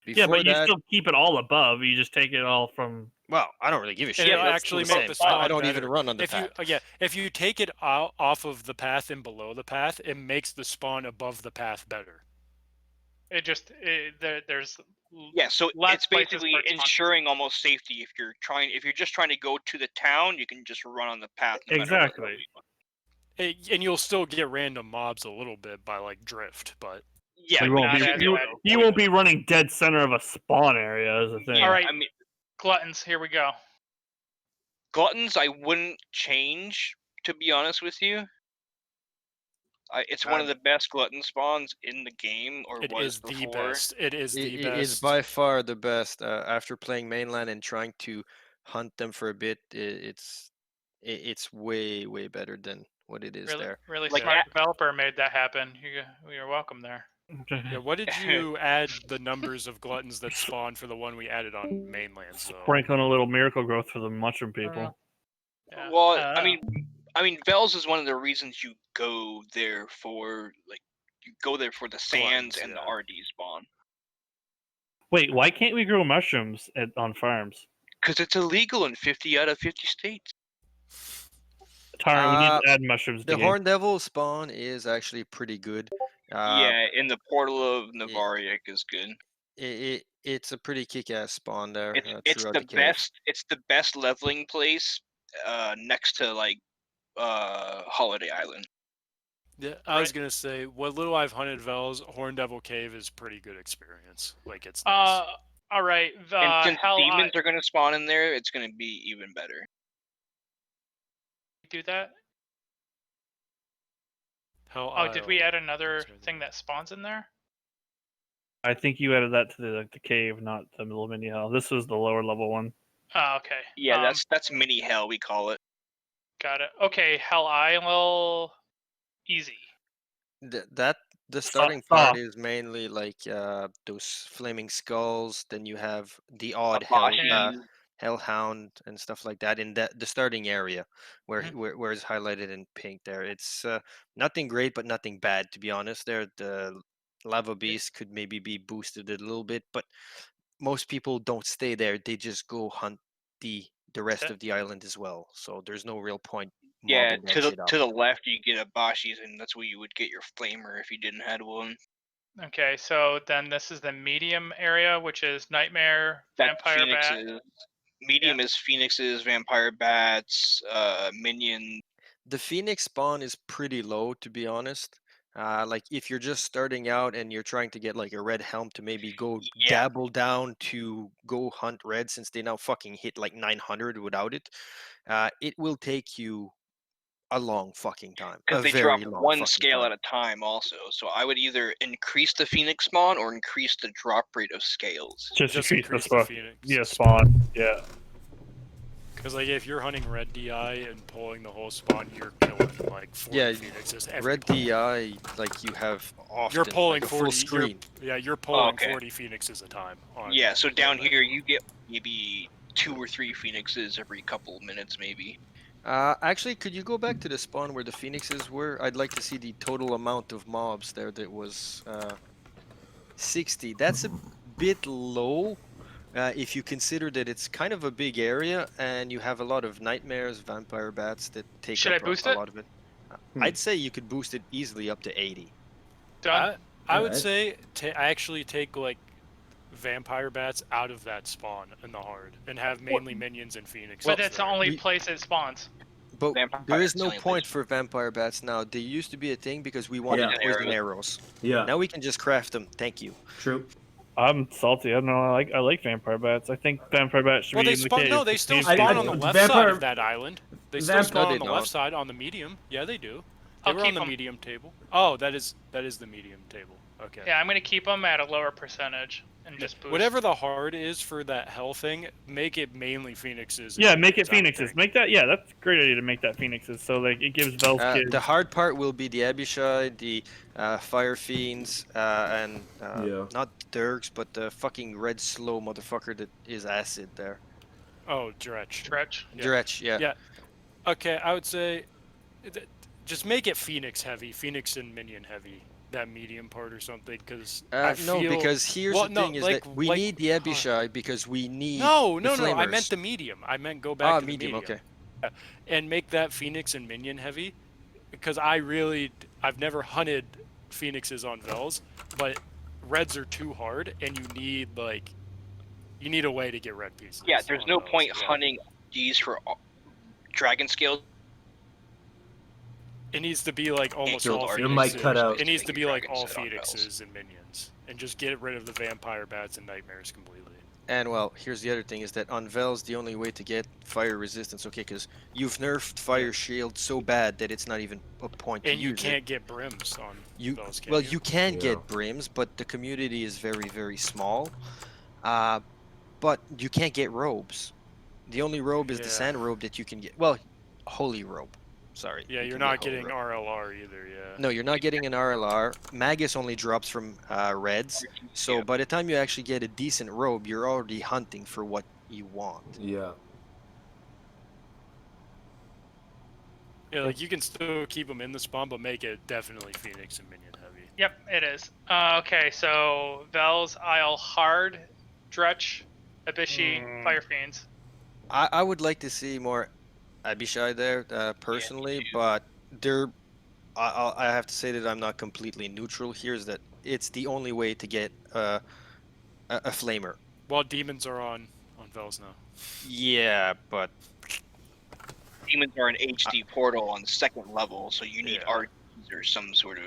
Yeah, but you still keep it all above. You just take it all from. Well, I don't really give a shit. It'll actually make the spawn I don't better. even run on the path. If you take it off of the path and below the path, it makes the spawn above the path better. There's so less it's basically ensuring almost safety. If you're just trying to go to the town, you can just run on the path. Exactly. And you'll still get random mobs a little bit by like drift, but yeah, you won't be running dead center of a spawn area as a thing. All right, gluttons. Here we go. Gluttons, I wouldn't change, to be honest with you. It's one of the best glutton spawns in the game, or It was is the before. best. It is the It best. is by far the best. After playing mainland and trying to hunt them for a bit, it's way better than what it is Really, there. really Like smart that- developer made that happen. You're welcome there. Yeah, what did you add the numbers of gluttons that spawn for the one we added on mainland? So Sprinkling a little miracle growth for the mushroom people. Yeah. Well, don't I know. mean, Vels is one of the reasons you go there for the sands Gluttons, and the yeah. RD spawn. Wait, why can't we grow mushrooms on farms? Because it's illegal in 50 out of 50 states. Tyrant, we need to add mushrooms to The game. Horn Devil spawn is actually pretty good. Yeah, in the portal of Navariak is good. It's a pretty kick-ass spawn there. It's throughout the cave. best. It's the best leveling place, next to like Holiday Island. yeah, I was gonna say, what little I've hunted Vels, Horn Devil Cave is pretty good experience. Like it's nice. All right. And since Hell, demons are gonna spawn in there, it's gonna be even better. do that. Hell Oh, did we Isle. add another thing that spawns in there? I think you added that to the cave, not the little mini hell. This was the lower level one. Oh, okay. Yeah, that's mini hell we call it. Got it. Okay, Hell Isle, easy. The starting part is mainly like those flaming skulls. Then you have the odd hellhound and stuff like that in the starting area where it's highlighted in pink there. It's nothing great but nothing bad, to be honest. There the lava beast could maybe be boosted a little bit, but most people don't stay there. They just go hunt the rest of the island as well. So there's no real point. Yeah, mobbing that to shit up. the left you get a Bashi's, and that's where you would get your flamer if you didn't have one. Okay, so then this is the medium area, which is Nightmare, That's Vampire Bat. Phoenixes. Medium is Phoenixes, Vampire Bats, Minion. The Phoenix spawn is pretty low, to be honest. Like if you're just starting out and you're trying to get like a red helm to maybe go dabble down to go hunt red, since they now fucking hit like 900 without it, it will take you a long fucking time. Because they very drop long one fucking scale time. at a time also. So I would either increase the Phoenix spawn or increase the drop rate of scales. Just increase the increase spawn. Phoenix. Yeah, spawn. Yeah. Because like if you're hunting red DI and pulling the whole spawn, you're killing like 40 Yeah, phoenixes every red pull. DI, like you have often You're pulling like a 40. full screen. You're pulling okay. 40 phoenixes a time. On Yeah, so down here you get maybe 2 or 3 Phoenixes every couple of minutes, maybe. Actually, could you go back to the spawn where the phoenixes were? I'd like to see the total amount of mobs there. That was 60. That's a bit low if you consider that it's kind of a big area and you have a lot of nightmares, vampire bats that take Should up I boost a it? lot of it. I'd say you could boost it easily up to 80. Done. I would say actually take like vampire bats out of that spawn in the hard and have mainly minions and phoenixes. But that's the there. only place it spawns. But Vampire there is bats no only point place. for vampire bats now. They used to be a thing because we wanted Yeah. poison arrows. Yeah. Now we can just craft them. Thank you. True. I'm salty. I don't know. I like vampire bats. I think vampire bats should Well, be they in the spawn. cave. No, they still These spawn people- on the left vampire- side of that island. They still Vamp- spawn No, they on the don't. left side on the medium. Yeah, they do. They I'll were on keep the 'em. medium table. Oh, that is the medium table. Okay. Yeah, I'm gonna keep them at a lower percentage and just boost. Whatever the hard is for that hell thing, make it mainly phoenixes. and Yeah, make it minions, I would phoenixes. think. Make that. Yeah, that's a great idea to make that phoenixes. So like it gives Vel's kids. The hard part will be the Abishai, the Fire Fiends, and Yeah. not Dirks, but the fucking red slow motherfucker that is acid there. Oh, Dretch. Stretch. Yeah. Dretch, yeah. Yeah. Okay, I would say just make it Phoenix heavy, Phoenix and minion heavy, that medium part or something, because No, because here's the thing is that we need the Abishai because we need No, the no, no, I flamers. meant the medium. I meant go back to the medium, medium. okay. Yeah. And make that Phoenix and minion heavy, because I've never hunted Phoenixes on Vels, but reds are too hard, and you need a way to get red pieces. Yeah, there's on no Vels, point yeah. hunting these for dragon scales. It needs to be like almost Killed all our- Phoenixes. Your mic cut out. It needs to be like Dragon all set on Vels. Phoenixes and minions, and just get rid of the vampire bats and nightmares completely. And well, here's the other thing: is that on Vel's the only way to get fire resistance. Okay, because you've nerfed fire shield so bad that it's not even a point to And you use can't it. get brims on those, can Well, you? you can Yeah. get brims, but the community is very, very small. But you can't get robes. The only robe is the Yeah. sand robe that you can get. Well, holy robe. Sorry. Yeah, you you're can not get holy getting robe. RLR either, yeah. No, you're not getting an RLR. Magus only drops from reds. So Yeah. by the time you actually get a decent robe, you're already hunting for what you want. Yeah. Yeah, like you can still keep them in the spawn, but make it definitely Phoenix and minion heavy. Yep, it is. Okay, so Vel's, Isle, Hard, Dretch, Abishi, Fire Fiends. I would like to see more Abishai there personally, but I have to say that I'm not completely neutral here. Is that it's the only way to get a flamer. Well, demons are on Vels now. Yeah, but Demons are an HD portal on the second level, so you need Yeah. RDs or some sort of.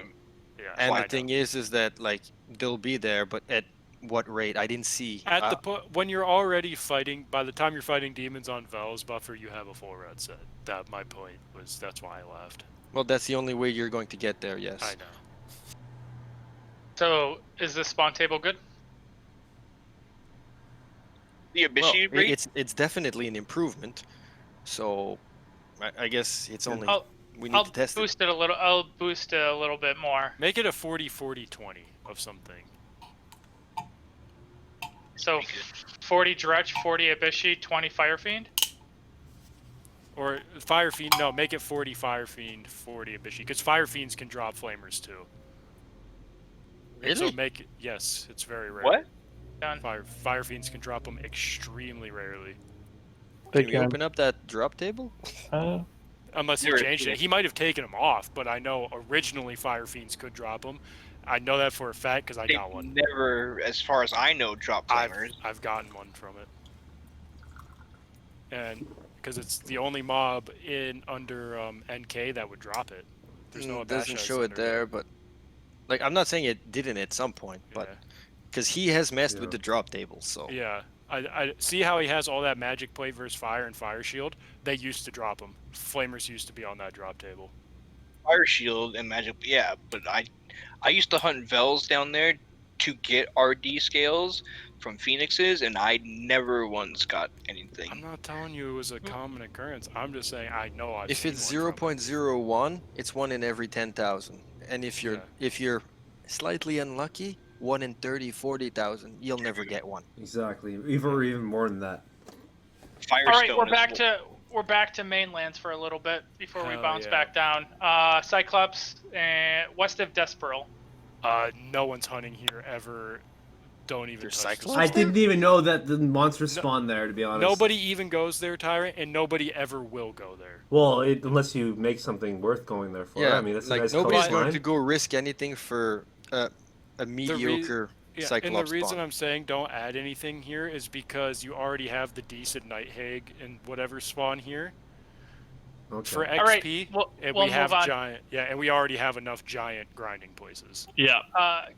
Yeah. and I the know. thing is that like they'll be there, but at what rate? I didn't see. At the point when you're already fighting, by the time you're fighting demons on Vels buffer, you have a full red set. That my point was. That's why I left. Well, that's the only way you're going to get there. Yes. I know. So, is this spawn table good? The Well, Abishi raid? it's definitely an improvement. So, I guess it's only we need I'll to test it. boost it a little. I'll boost it a little bit more. Make it a 40-40-20 of something. So, 40 Dretch, 40 Abishi, 20 Fire Fiend. Or Fire Fiend, no, make it 40 Fire Fiend, 40 Abishi. Because Fire Fiends can drop Flamers too. Really? So make it, yes, it's very rare. What? Done. Fire Fiends can drop them extremely rarely. Can we open up that drop table? Unless he Never changed seen it. He might have taken them off, but I know originally Fire Fiends could drop them. I know that for a fact because I They got one. never, as far as I know, drop flamers. I've gotten one from it. And because it's the only mob in under NK that would drop it. There's no It doesn't Abashais show it under there, but like I'm not saying it didn't at some point, but Yeah. because he has messed Yeah. with the drop table, so Yeah, I see how he has all that magic play versus fire and fire shield. They used to drop them. Flamers used to be on that drop table. Fire shield and magic, yeah. But I used to hunt Vels down there to get RD scales from Phoenixes, and I never once got anything. I'm not telling you it was a common occurrence. I'm just saying I know I've if seen it's one from it. 0.01, it's 1 in every 10,000, and if you're slightly unlucky, 1 in 30, 40,000, you'll never get one. Exactly. Even more than that. Firestone. All right, we're is back what- to mainlands for a little bit before we Hell bounce yeah. back down. Cyclops and west of Desperal. No one's hunting here ever. Don't even There's touch this. Cyclops? I didn't even know that the monsters spawned there, to be honest. Nobody even goes there, Tyrant, and nobody ever will go there. Well, unless you make something worth going there for. Yeah, I mean, that's like a nice nobody's coastline. going to go risk anything for a mediocre Yeah, Cyclops and the reason spawn. I'm saying don't add anything here is because you already have the decent Night Hag and whatever spawn here. Okay. For XP, All right, and we'll we have move on. giant, and we already have enough giant grinding places. Yeah.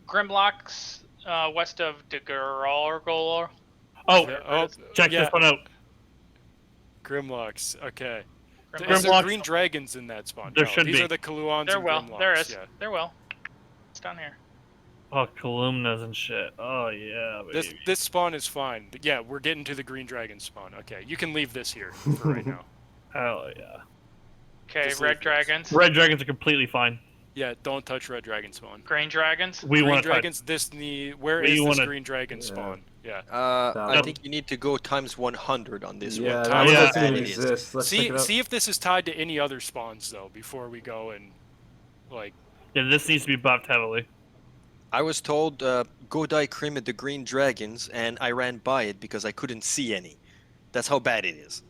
Grimlocks west of Degorgol. Oh, Oh, check yeah. this one out. Grimlocks, okay. Is there Grimlocks- green dragons in that spawn? There No, should these be. are the Kaluans There and will. Grimlocks. There is. Yeah. There will. It's down here. Oh, columnas and shit. Oh yeah, baby. This spawn is fine. Yeah, we're getting to the green dragon spawn. Okay, you can leave this here for right now. Hell yeah. Okay, Just red leave this. dragons. Red dragons are completely fine. Yeah, don't touch red dragon spawn. Green dragons. We Green want to dragons. Where We is this wanna- green dragon spawn? Yeah. I That think you need to go times 100 on this Yeah, one. that Time one is doesn't bad even it is. exist. Let's check it out. See if this is tied to any other spawns though before we go and like. Yeah, this needs to be buffed heavily. I was told go die Crim at the Green Dragons, and I ran by it because I couldn't see any. That's how bad it is.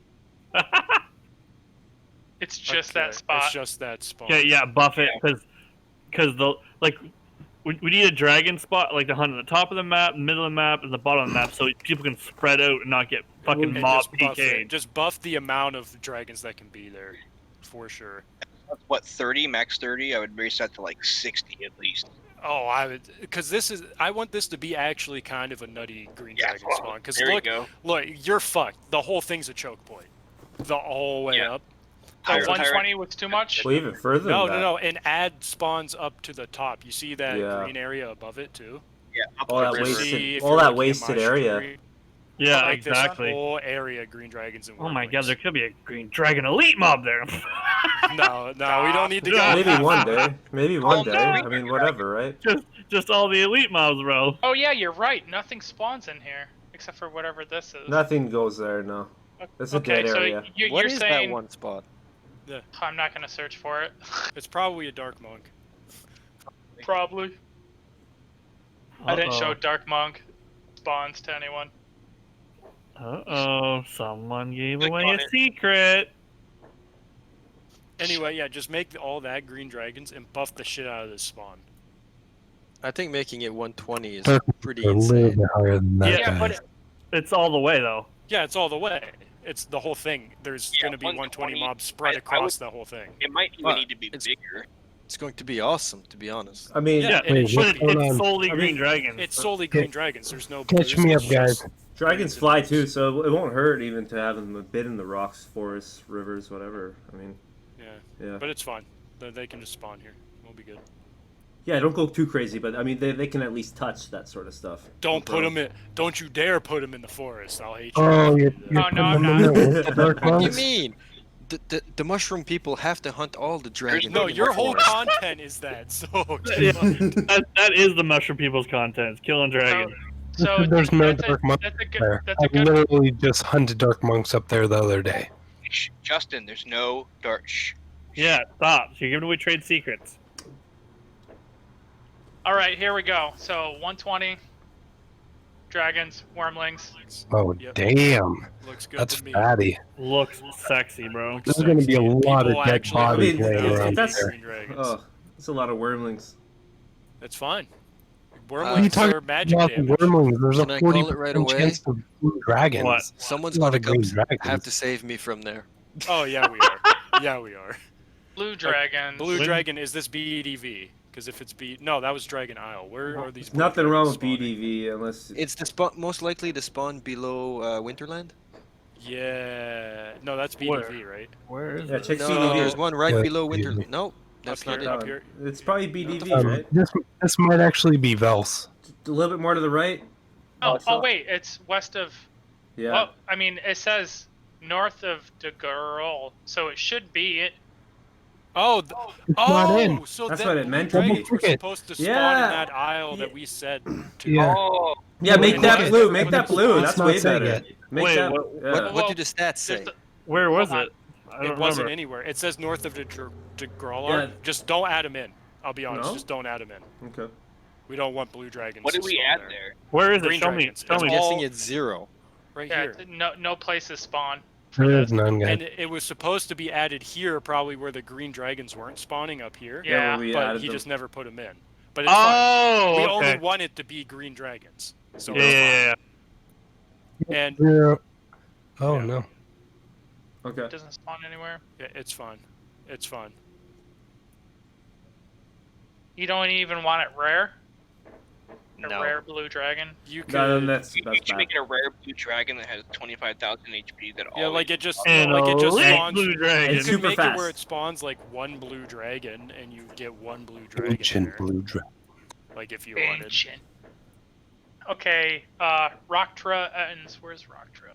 It's just okay, that spot. It's just that spawn. Yeah, buff it because the we need a dragon spot like the hunt at the top of the map, middle of the map, and the bottom of the map, so people can spread out and not get fucking And mob just buff it. PK'd. Just buff the amount of dragons that can be there, for sure. What, 30? Max 30? I would raise that to like 60 at least. Oh, I would, because I want this to be actually kind of a nutty green Yeah, dragon well, spawn. Because there you look, go. you're fucked. The whole thing's a choke point, the whole way Yeah. up. So Tyrant- 120 was too much. Well, even further No, than no, that. no, and add spawns up to the top. You see that Yeah. green area above it too? Yeah, up All the that river. See wasted, if all you're that looking at my wasted area. screen, Yeah, like exactly. This whole area, green dragons and Oh my god, wormlings. there could be a green dragon elite mob there. No, we don't need to go. Maybe one day. Maybe one Oh, day. no. I mean, whatever, right? just all the elite mobs, bro. Oh yeah, you're right. Nothing spawns in here except for whatever this is. Nothing goes there. No. It's a Okay, dead so area. you're What is saying that one spot? I'm not gonna search for it. It's probably a dark monk. Probably. I didn't show Uh-oh. Dark Monk spawns to anyone. Uh-oh, someone gave Click away on a it. secret. Anyway, yeah, just make all that green dragons and buff the shit out of this spawn. I think making it 120 is Dark pretty A little insane. bit higher than that. Yeah, guys. It's all the way, though. Yeah, it's all the way. It's the whole thing. There's Yeah, going to be 120 120 mobs spread I across would- the whole thing. It might even Well, need to be it's- bigger. It's going to be awesome, to be honest. I mean, Yeah, and Wait, it what's should But be. going it's on? solely I green mean, dragons. It's solely green dragons. There's no. Catch blues, me up, it's guys. just dragons greens fly and too, blues. so it won't hurt even to have them a bit in the rocks, forests, rivers, whatever. I mean, Yeah, yeah. but it's fine. They can just spawn here. We'll be good. Yeah, don't go too crazy, but I mean, they can at least touch that sort of stuff. Don't put them in. Don't you dare put them in the forest. I'll hate you. Oh, if you you're, do that. you're Oh, no, putting I'm them in not. there with the dark What do you monks? mean? The mushroom people have to hunt all the dragons. No, in your the whole forest. content is that. So Yeah, just mind. that is the mushroom people's content. Killing dragons. So There's no that's dark monks that's a good. there. That's a I good. literally just hunted dark monks up there the other day. Shh, Justin, there's no dark. Shh. Yeah, stop. You're giving away trade secrets. All right, here we go. So 120 dragons, wormlings. Oh, Yep. damn. Looks good That's to me. fatty. Looks sexy, bro. There's going to be a lot of People dead actually bodies I mean, laying if around that's- there. green dragons. Oh, it's a lot of wormlings. That's fine. What are you Wormlings talking are magic about the damage. wormlings? There's Can a I call 40% it right away? chance of blue dragons. What? Someone's A lot gonna of green come dragons. have to save me from there. Oh yeah, we are. Yeah, we are. Blue dragons. Blue When- dragon is this BDV? Because if it's no, that was Dragon Isle. Where are these? blue Nothing wrong with dragons spawning? BDV unless It's the spawn, most likely to spawn below Winterland. Yeah, no, that's BDV, right? Where is yeah, it? check No, CDV. there's one right Yeah, below BDV. Winterland. No, that's Up not here, it. up here. It's probably BDV, Um, right? This might actually be Vels. A little bit more to the right. Oh wait, it's west of. Yeah. Well, I mean, it says north of the girl, so it should be it. Oh, It's not in. so That's then what it blue meant to be. dragons were supposed to spawn Yeah. in that aisle that we said to. Yeah. Oh, Yeah, make Wait, that what? blue. Make that blue. Let's That's not way say better. it. Make Wait, that. what- yeah. What Well, do the stats say? There's the- Where was Hold on. it? I It don't wasn't remember. anywhere. It says north of the Growler. Yeah. Just don't add them in. I'll be honest. No? Just don't add them in. Okay. We don't want blue dragons. what did to we spawn add there? Where is it? Green Show me. dragons. Show It's I'm me. all- guessing it's 0. Right Yeah, here. no places spawn. For There this. is none, guys. And it was supposed to be added here, probably where the green dragons weren't spawning up here. Yeah, where we But added he them. just never put them in. But it's fine. Oh, We okay. only want it to be green dragons. So Yeah, it's yeah, yeah. fine. And Zero. Oh, Yeah. no. Okay. It doesn't spawn anywhere. yeah, it's fine. It's fine. You don't even want it rare. A No. rare blue dragon. You could. No, then that's You that's should bad. make it a rare blue dragon that has 25,000 HP. That yeah, always like it just And like it just elite spawns. blue dragon. You It's could super make it where fast. it spawns like one blue dragon, and you get one blue dragon. Ancient there, blue dragon. like if you wanted. Ancient. Okay, Rocktra ends. Where's Rocktra?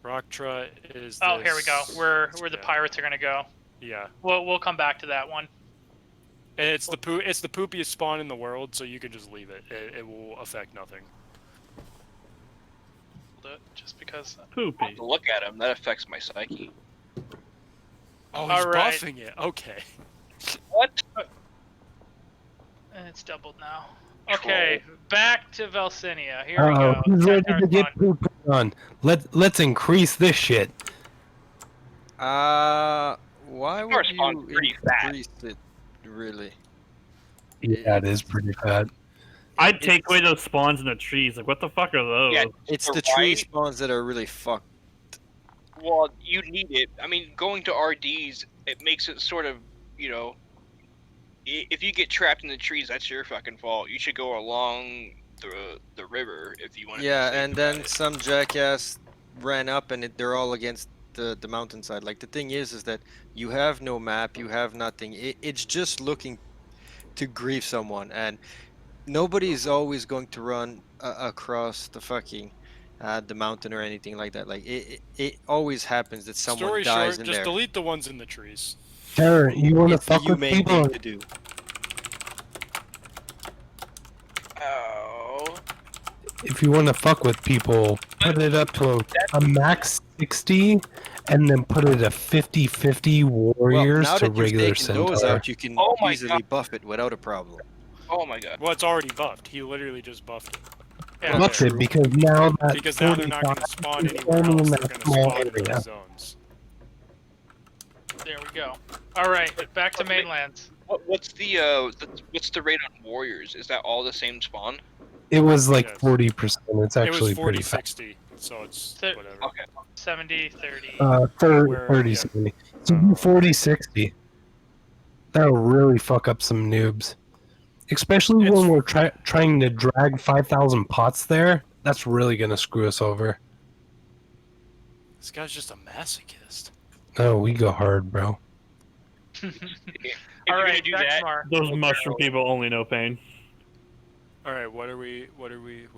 Rocktra is. Oh, here we go. this- Where the yeah. pirates are gonna go. Yeah, We'll come back to that one. and it's the poopiest spawn in the world, so you can just leave it. It will affect nothing. Just because. Poopy. to look at him. That affects my psyche. Oh, he's Alright. buffing it. Okay. What? And it's doubled now. Okay, back to Velsinia. Here we Oh, go. who's ready Centaur to get spawn. pooped on? Let's increase this shit. Why Centaur would spawn's you pretty fat. increase it? Really? Yeah, it is pretty bad. I'd take away those spawns in the trees. Like, what the fuck are those? Yeah. It's The the tree right- spawns that are really fucked. Well, you need it. I mean, going to RDs, it makes it sort of, if you get trapped in the trees, that's your fucking fault. You should go along the river if you want. Yeah, and then some jackass ran up, and they're all against the mountainside. Like the thing is that you have no map, you have nothing. It's just looking to grief someone, and nobody's always going to run across the fucking the mountain or anything like that. Like it always happens that someone Story dies short, in just there. delete the ones in the trees. Sure, you want to It's the fuck with humane people? thing to do. Oh. If you want to fuck with people, put it up to a max 60, and then put it at 50-50 Well, warriors now to that you've regular taken those centaur. out, you can Oh my easily God. buff it without a problem. Oh my god. Well, it's already buffed. He literally just buffed it. Yeah, Buff it because now that Because now they're not going to 45 spawn is anywhere only in else. They're that going to small spawn in area. those zones. There we go. All right, back to mainlands. What's the rate on warriors? Is that all the same spawn? It was like Yes. 40%. It's It actually was pretty fast. 40-60, so it's So- whatever. Okay. 70-30. 30, yeah. 70. So do 40-60. That'll really fuck up some noobs. Especially when we're trying to drag 5,000 pots there. That's really going to screw us over. This guy's just a masochist. No, we go hard, bro. All you're right, gonna do that, Dexmar. Those mushroom people only know pain. Alright, what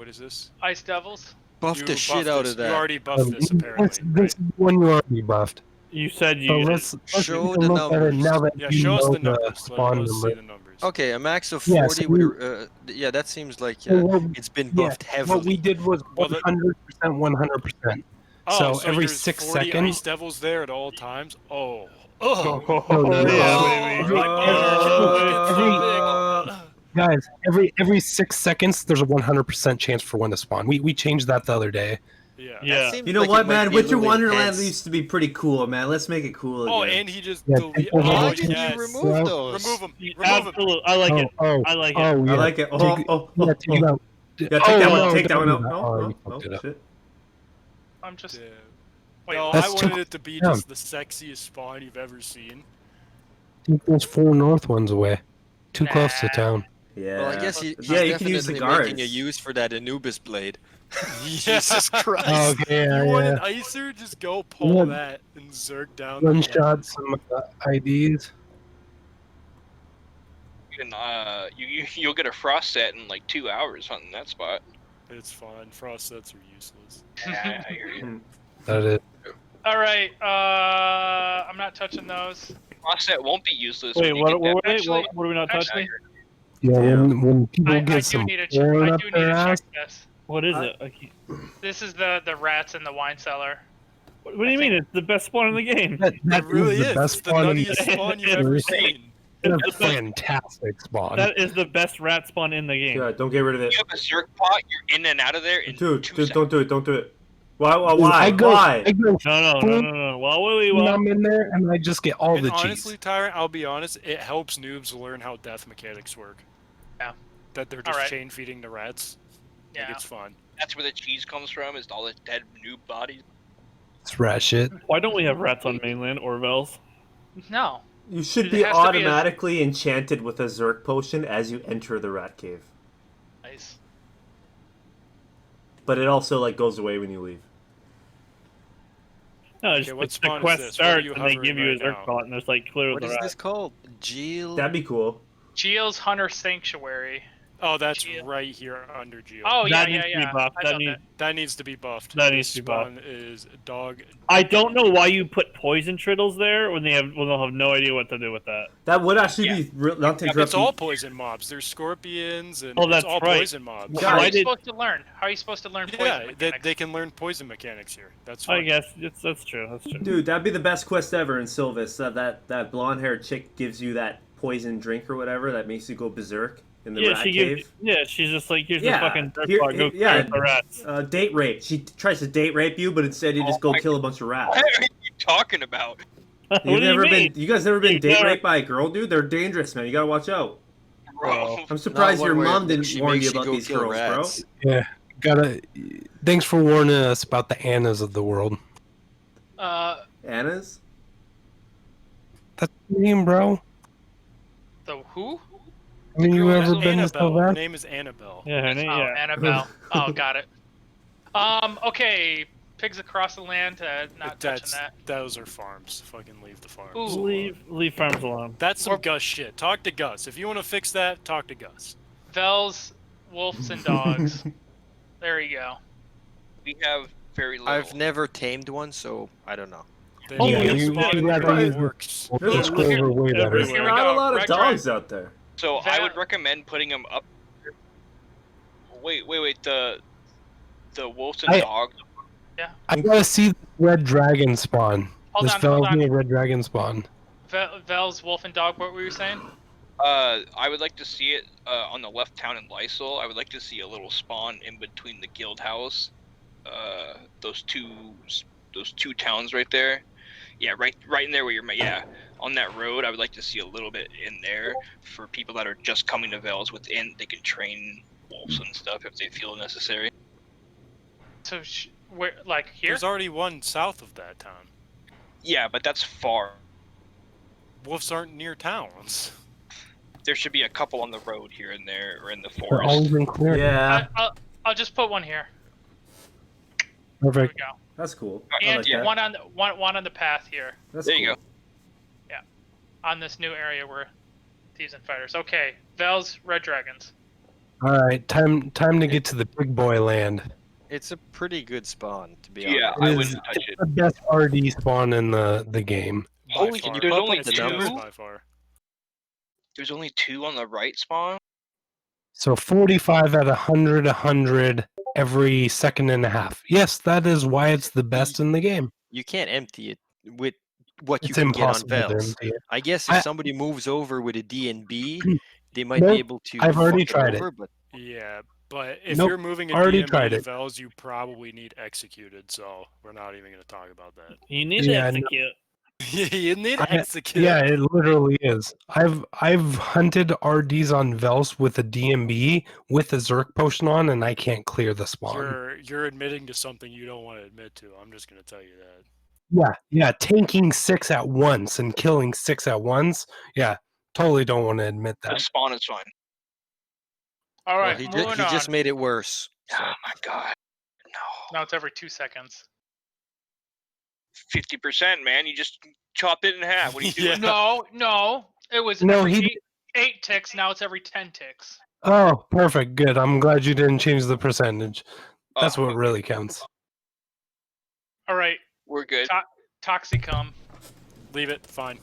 is this? Ice Devils. Buff You the buffed shit out this. of that. You already buffed this, apparently. This is one you already buffed. You said So you. let's Show take a the look at it numbers. now that Yeah, you show us know the numbers. spawn Let's see number. the numbers. Okay, a max of Yeah, 40 so with yeah, that seems like So what- it's been yeah, buffed heavily. What we did was Well, the- 100%, 100%. Oh, So every there's 6 40 seconds- Ice Devils there at all times? Oh. Oh, no, yeah, Oh, baby. Guys, every 6 seconds, there's a 100% chance for one to spawn. We changed that the other day. Yeah. Yeah. seems You know like it what, might man? be a Winter little Wonderland intense. used to be pretty cool, man. Let's make it cool again. Oh, and he just Yeah, delete. people Oh, have Why did yes. you remove those? Remove him. Remove him. Absolutely. I like it. Oh, I like it. oh, yeah. I like it. Oh, Take- oh, yeah, oh, take it oh. out. Yeah, take that one. no, Take that don't one do out. that. No, Oh, no, you no, fucked it up. shit. I'm just. Damn. Wait, No, That's I too wanted it to be yeah. just the sexiest spawn you've ever seen. Take those 4 north ones away. Too close to Nah. town. Yeah. Well, I guess he's yeah, you can use the definitely guards. making a use for that Anubis blade. Yeah. Jesus Christ. Oh, okay, yeah, You want yeah. an icer? Just go pull Yeah. that and zerg down. the Gunshot some IDs. You can, you'll get a frost set in like 2 hours hunting that spot. It's fine. Frost sets are useless. Yeah, I hear you. That is. All right. I'm not touching those. Frost set won't be useless. Wait, when you what? get What? that- Wait, what are we not touching? Actually, Yeah, when people I get do some need to corn I up do need their to ass, check this. What is it? I can't- This is the rats in the wine cellar. What do you mean? It's the best spawn in the game. that It really is is. the best It's the spawn in nuttiest the spawn you've ever It's seen. It's a fantastic spawn. That is the best rat spawn in the game. Yeah, don't get rid of it. You have a Zerg pot, you're in and out of there in Dude, 2 dude, seconds. don't do it. Don't do it. Why? Dude, Why? I go, Why? I go No. Well, when I'm in there and I just get all And the honestly, cheese. Tyrant, I'll be honest, it helps noobs learn how death mechanics work. Yeah. That they're just Alright. chain feeding the rats. Like, Yeah. it's fun. That's where the cheese comes from, is all the dead noob bodies. It's rat shit. Why don't we have rats on mainland or Vels? No. You should It be has to be a- automatically enchanted with a Zerk potion as you enter the rat cave. Nice. But it also like goes away when you leave. No, Okay, just what it's the spawn is quest this? What are starts you and they hovering give you a right Zerk now? pot and there's like clear What the is rat. this called? Geel? That'd be cool. Geo's Hunter Sanctuary. Oh, that's Geo. right here under Geo. Oh yeah, That yeah, needs to be yeah. buffed. I That know needs- That needs to be buffed. That needs This to be buffed. spawn is dog. I don't know why you put poison triddles there when they'll have no idea what to do with that. That would actually be not to interrupt It's all you. poison mobs. There's scorpions and Oh, that's it's all right. poison mobs. How are Why you did- supposed to learn? How are you supposed to learn poison Yeah, mechanics? they can learn poison mechanics here. That's I fine. guess that's true. That's true. Dude, that'd be the best quest ever in Sylvis. That blonde-haired chick gives you that poison drink or whatever that makes you go berserk in the yeah, rat she cave. gives. Yeah, she's just like, here's Yeah, the fucking Zerk here- pot. Go yeah. kill the rats. Date rape. She tries to date rape you, but instead you just go my kill a bunch of rats. What are you talking about? What You've do you never mean? been. You guys never been You've date never- raped by a girl, dude? They're dangerous, man. You gotta watch out. Bro. I'm surprised Not your one where mom didn't she warn makes you you about go these kill girls, rats. Yeah, gotta. Thanks for warning us about the Annas of the world. bro. Anna's? That's the name, bro. The Who? I mean, you Girl, ever been to Annabelle. Her Sylvester? name is Annabelle. Yeah, her name. Oh, Yeah. Annabelle. Oh, got it. Okay. Pigs across the land. Not touching that. Those are farms. Fucking leave the farms. Ooh. Leave farms alone. That's some Or- Gus shit. Talk to Gus. If you want to fix that, talk to Gus. Vels, wolves, and dogs. There you go. We have very little. I've never tamed one, so I don't know. They Oh, need to you spawn in gotta the use the- works. Those are way better. Here we Not go. a lot of Red dogs Dragon. out there. So I would That- recommend putting them up. Wait. The wolves and I- dogs. I gotta see the red dragon spawn. Hold This on, hold on. Velvia red dragon spawn. Vels, wolf, and dog. What were you saying? I would like to see it on the left town in Lysol. I would like to see a little spawn in between the guild house. Those two towns right there. Yeah, right in there where you're. Yeah, on that road. I would like to see a little bit in there for people that are just coming to Vels. Within, they can train wolves and stuff if they feel necessary. So, where, like here? There's already one south of that town. Yeah, but that's far. Wolves aren't near towns. There should be a couple on the road here and there, or in the They're forest. always in clear. Yeah, I'll just put one here. There we Perfect. go. that's cool. I And like that. one on the path here That's There you cool. go. on this new area where thieves and fighters. Okay, Vels, red dragons. All right, time to get to the big boy land. It's a pretty good spawn, to be Yeah, honest. I It wouldn't is touch it. the best RD spawn in the game. By Holy, far. there's only It's the two? best by far. There's only 2 on the right spawn. So 45 at 100 every second and a half. Yes, that is why it's the best in the game. You can't empty it with what you It's can get on impossible to Vels. empty it. I guess if I- somebody moves over with a D&B, they might Nope, be able to. I've already fuck tried it. over, But Yeah, but if Nope, you're moving a already DMB tried to it. Vels, you probably need executed, so we're not even going to talk about that. You need Yeah, to I know. execute. You need I- execute. Yeah, it literally is. I've hunted RDs on Vels with a DMB with a Zerk potion on, and I can't clear the spawn. You're admitting to something you don't want to admit to. I'm just going to tell you that. Yeah, tanking 6 at once and killing 6 at once. Yeah, totally don't want to admit The that. spawn is fine. All well, right, he moving on. just made it worse. So. Oh my god. No. Now it's every 2 seconds. 50%, man. You just chop it in half. What are you doing? Yeah. No, it was No, every he- eight ticks. Now it's every 10 ticks. Oh, perfect. Good. I'm glad you didn't change the percentage. That's Oh, what really counts. All right, We're good. Toxicum. Leave it. Fine.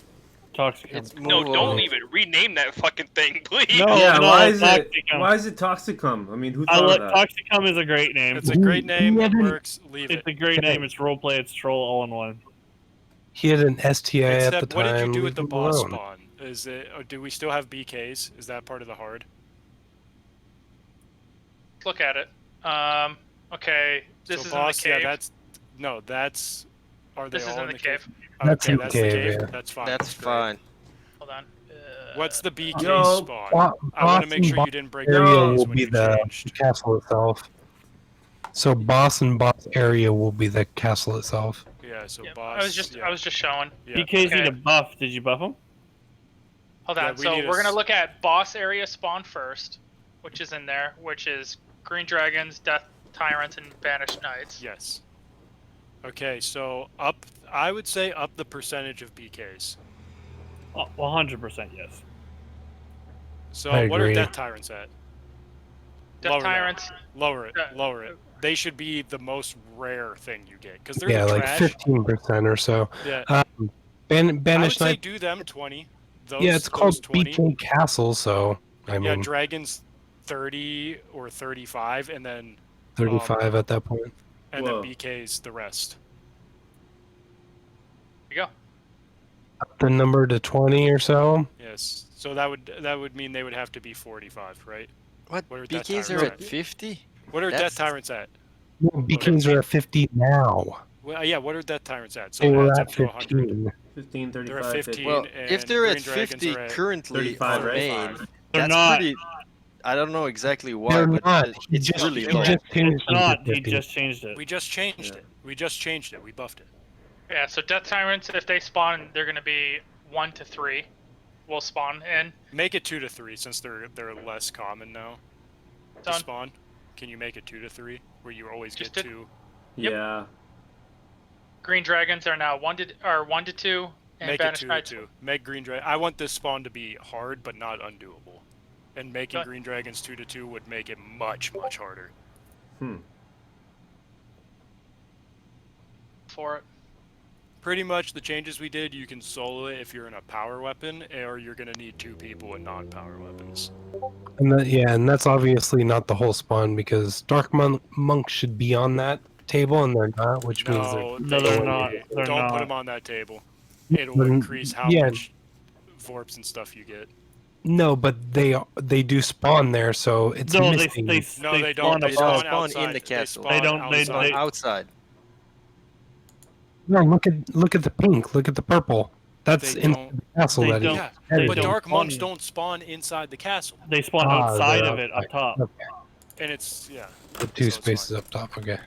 Toxic. It's No, move don't on. leave it. Rename that fucking thing, please. No, yeah, no, why is Toxicum. Why is it Toxicum? I mean, who I thought like of that? Toxicum is a great name. It's a great name. It Yeah. works. Leave It's it. a great Okay. name. It's roleplay. It's troll all in one. He had an STA at the Except, time. what did you do Leave with the him boss alone. spawn? Is it? Or do we still have BKs? Is that part of the hard? Look at it. Okay, this so is boss, in the cave. yeah, that's. Are they This is all in the cave. That's Okay, in the that's cave, the cave. yeah. That's fine. That's great. fine. Hold on. What's the BK Yo, spawn? Bo- I want to boss make and sure boss you didn't break area the will when be you the changed. castle itself. So boss and boss area will be the castle itself. Yeah, so Yeah, boss. I was just showing. Yeah. BKs Okay. need a buff. Did you buff them? Hold Yeah, on. we So need a we're gonna s- look at boss area spawn first, which is in there, which is green dragons, death tyrants, and banished knights. Yes. Okay, so I would say up the percentage of BKs. 100% yes. So I what are agree. Death Tyrants at? Death Lower that. tyrants. Lower it. Yeah. Lower it. They should be the most rare thing you get because they're Yeah, the like trash. 15% or so. Yeah. I would Banished say Knight. Do them 20. Those, yeah, it's those called 20. BK Castle, so I Yeah, mean dragons 30 or 35, and then 35 at that point. and Whoa. then BK's the rest. Here you go. Up the number to 20 or so. Yes. So that would mean they would have to be 45, right? What? What are Death BKs are Tyrants at 50? What are That's- Death Tyrants at? No, BKs are at 50 now. Well, yeah, what are Death Tyrants at? So They it were adds at up to 100. 15. 15, They're 35, at 50. 15. Well, and if they're at green dragons 50 are at currently 35, on right? main, They're that's not. pretty. I don't know exactly why, They're but not. He it's just, really he low. just changed It's them to not. He 50. just changed it. We just changed Yeah. it. We just changed it. We buffed it. Yeah. So death tyrants, if they spawn, they're gonna be 1 to 3. will spawn in. Make it 2 to 3 since they're less common now to Done. spawn. Can you make it 2 to 3 where you always Just get did- 2? Yep. Yeah. Green dragons are now 1 to 2, and Make it banished 2 to knights. 2. Make green dragon. I want this spawn to be hard but not undoable. And making Okay. green dragons 2 to 2 would make it much harder. For it. Pretty much the changes we did, you can solo it if you're in a power weapon, or you're gonna need 2 people with non-power weapons. And that's obviously not the whole spawn because Dark Monks should be on that table and they're not, which means No, No, they're not. They're don't put not. them on that table. It'll Then- increase how yeah. much vorps and stuff you get. no, but they do spawn there, so it's No, missing. No, they don't. spawn They They above. don't spawn spawn outside. in the castle. They don't- they- outside. they- outside. No, look at the pink. Look at the purple. That's They in don't- the castle. they That don't- is. Yeah, They but don't dark spawn monks in- don't spawn inside the castle, They spawn Ah, outside they're of it up outside. top. Okay. and it's The two so it's spaces fine. up top. Okay.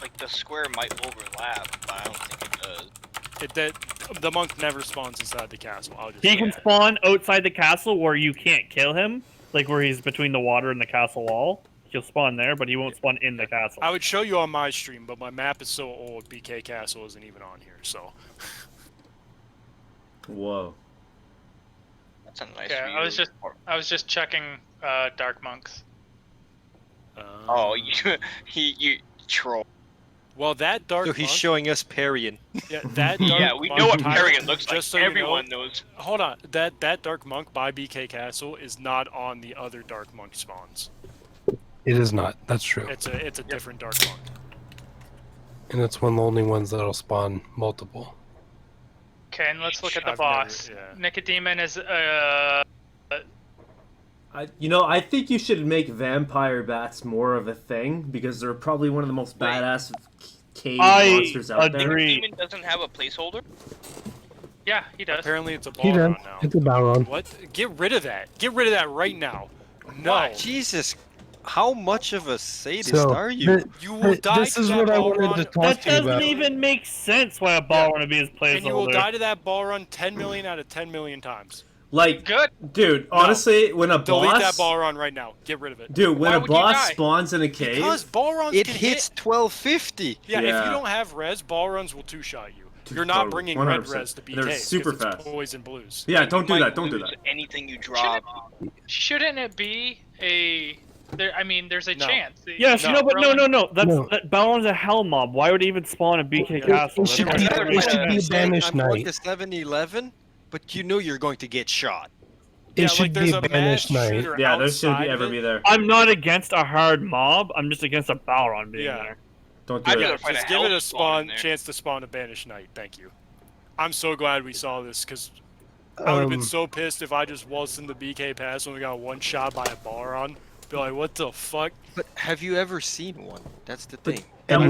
Like the square might overlap, but I don't think it does. The monk never spawns inside the castle. I'll just He say can that. spawn outside the castle where you can't kill him, like where he's between the water and the castle wall. He'll spawn there, but he won't spawn in the castle. I would show you on my stream, but my map is so old, BK Castle isn't even on here. So Whoa. That's a nice Yeah, view. I was just checking dark monks. Oh, you troll. Well, that dark. So he's monk, showing us Parian. Yeah, that. Dark Yeah, we monk know what tyrant, Parian looks like. just so you Everyone know, knows. Hold on, that dark monk by BK Castle is not on the other dark monk spawns. It is not. That's true. It's a different dark monk. And it's one of the only ones that'll spawn multiple. Okay, and let's look at the I've never- boss. yeah. Nicodemon is I think you should make vampire bats more of a thing because they're probably one of the most Wait. badass cave I monsters out there. agree. Demon doesn't have a placeholder. yeah, he does. Apparently, it's a He does. Balron now. It's a Balron. What? Get rid of that. Get rid of that right now. No. Jesus, how much of a sadist So are you? You will die this to is that what I Balron. wanted to talk That to you doesn't about. even make sense why a ball want to be his And you will placeholder. die to that Balron 10 million out of 10 million times. Like, Good. dude, honestly, when a Delete boss, that Balron right now. Get rid of it. dude, when Why a would you boss die? spawns in a cave, Because Balrons It can hits hit. 1250. Yeah, if Yeah. you don't have res, Balrons will two-shot you. You're not bringing red 100%. res to BK. They're super it's fast. poison blues. yeah, don't do You that, might don't do lose that. Anything you drop. Shouldn't it be a? There's a No. chance. Yes, No. no, but no. No. That Balron's a hell mob. Why would he even spawn a BK castle? It should That's be, not I'd it should rather be a Say, banished I'm going knight. to 7-Eleven, but you know you're going to get shot. It Yeah, should like there's be a a banished mass knight. shooter Yeah, there shouldn't outside be of ever it. be there. I'm not against a hard mob. I'm just against a Balron being Yeah. there. Don't do I'd it. rather find Just a give it a hell spawn in there. chance to spawn a banished knight. Thank you. I'm so glad we saw this because I would have been so pissed if I just waltzed in the BK pass and we got one shot by a Balron. Be like, what the fuck? But have you ever seen one? That's the thing. And I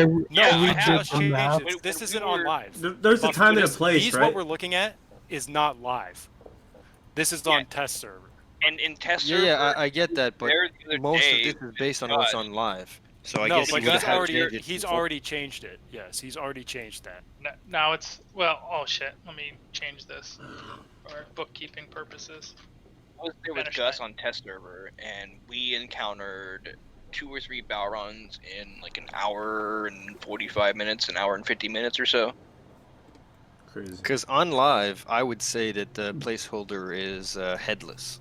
No, Yeah, we I have. just changed Map. it. This When isn't we on were- live. There's a Buff, time and a this- place, these right? what we're looking at is not live. This is on test server. And in test Yeah, server, yeah, I get that, but there the other most day, of this is based on what's God. on live. So I No, guess but he would he's have already changed it he's before. already changed it. Yes, he's already changed that. Now it's oh shit. Let me change this for bookkeeping purposes. I was there with Banished Gus Knight. on test server, and we encountered 2 or 3 Balrons in like an hour and 45 minutes, an hour and 50 minutes or so. Crazy. Because on live, I would say that the placeholder is headless.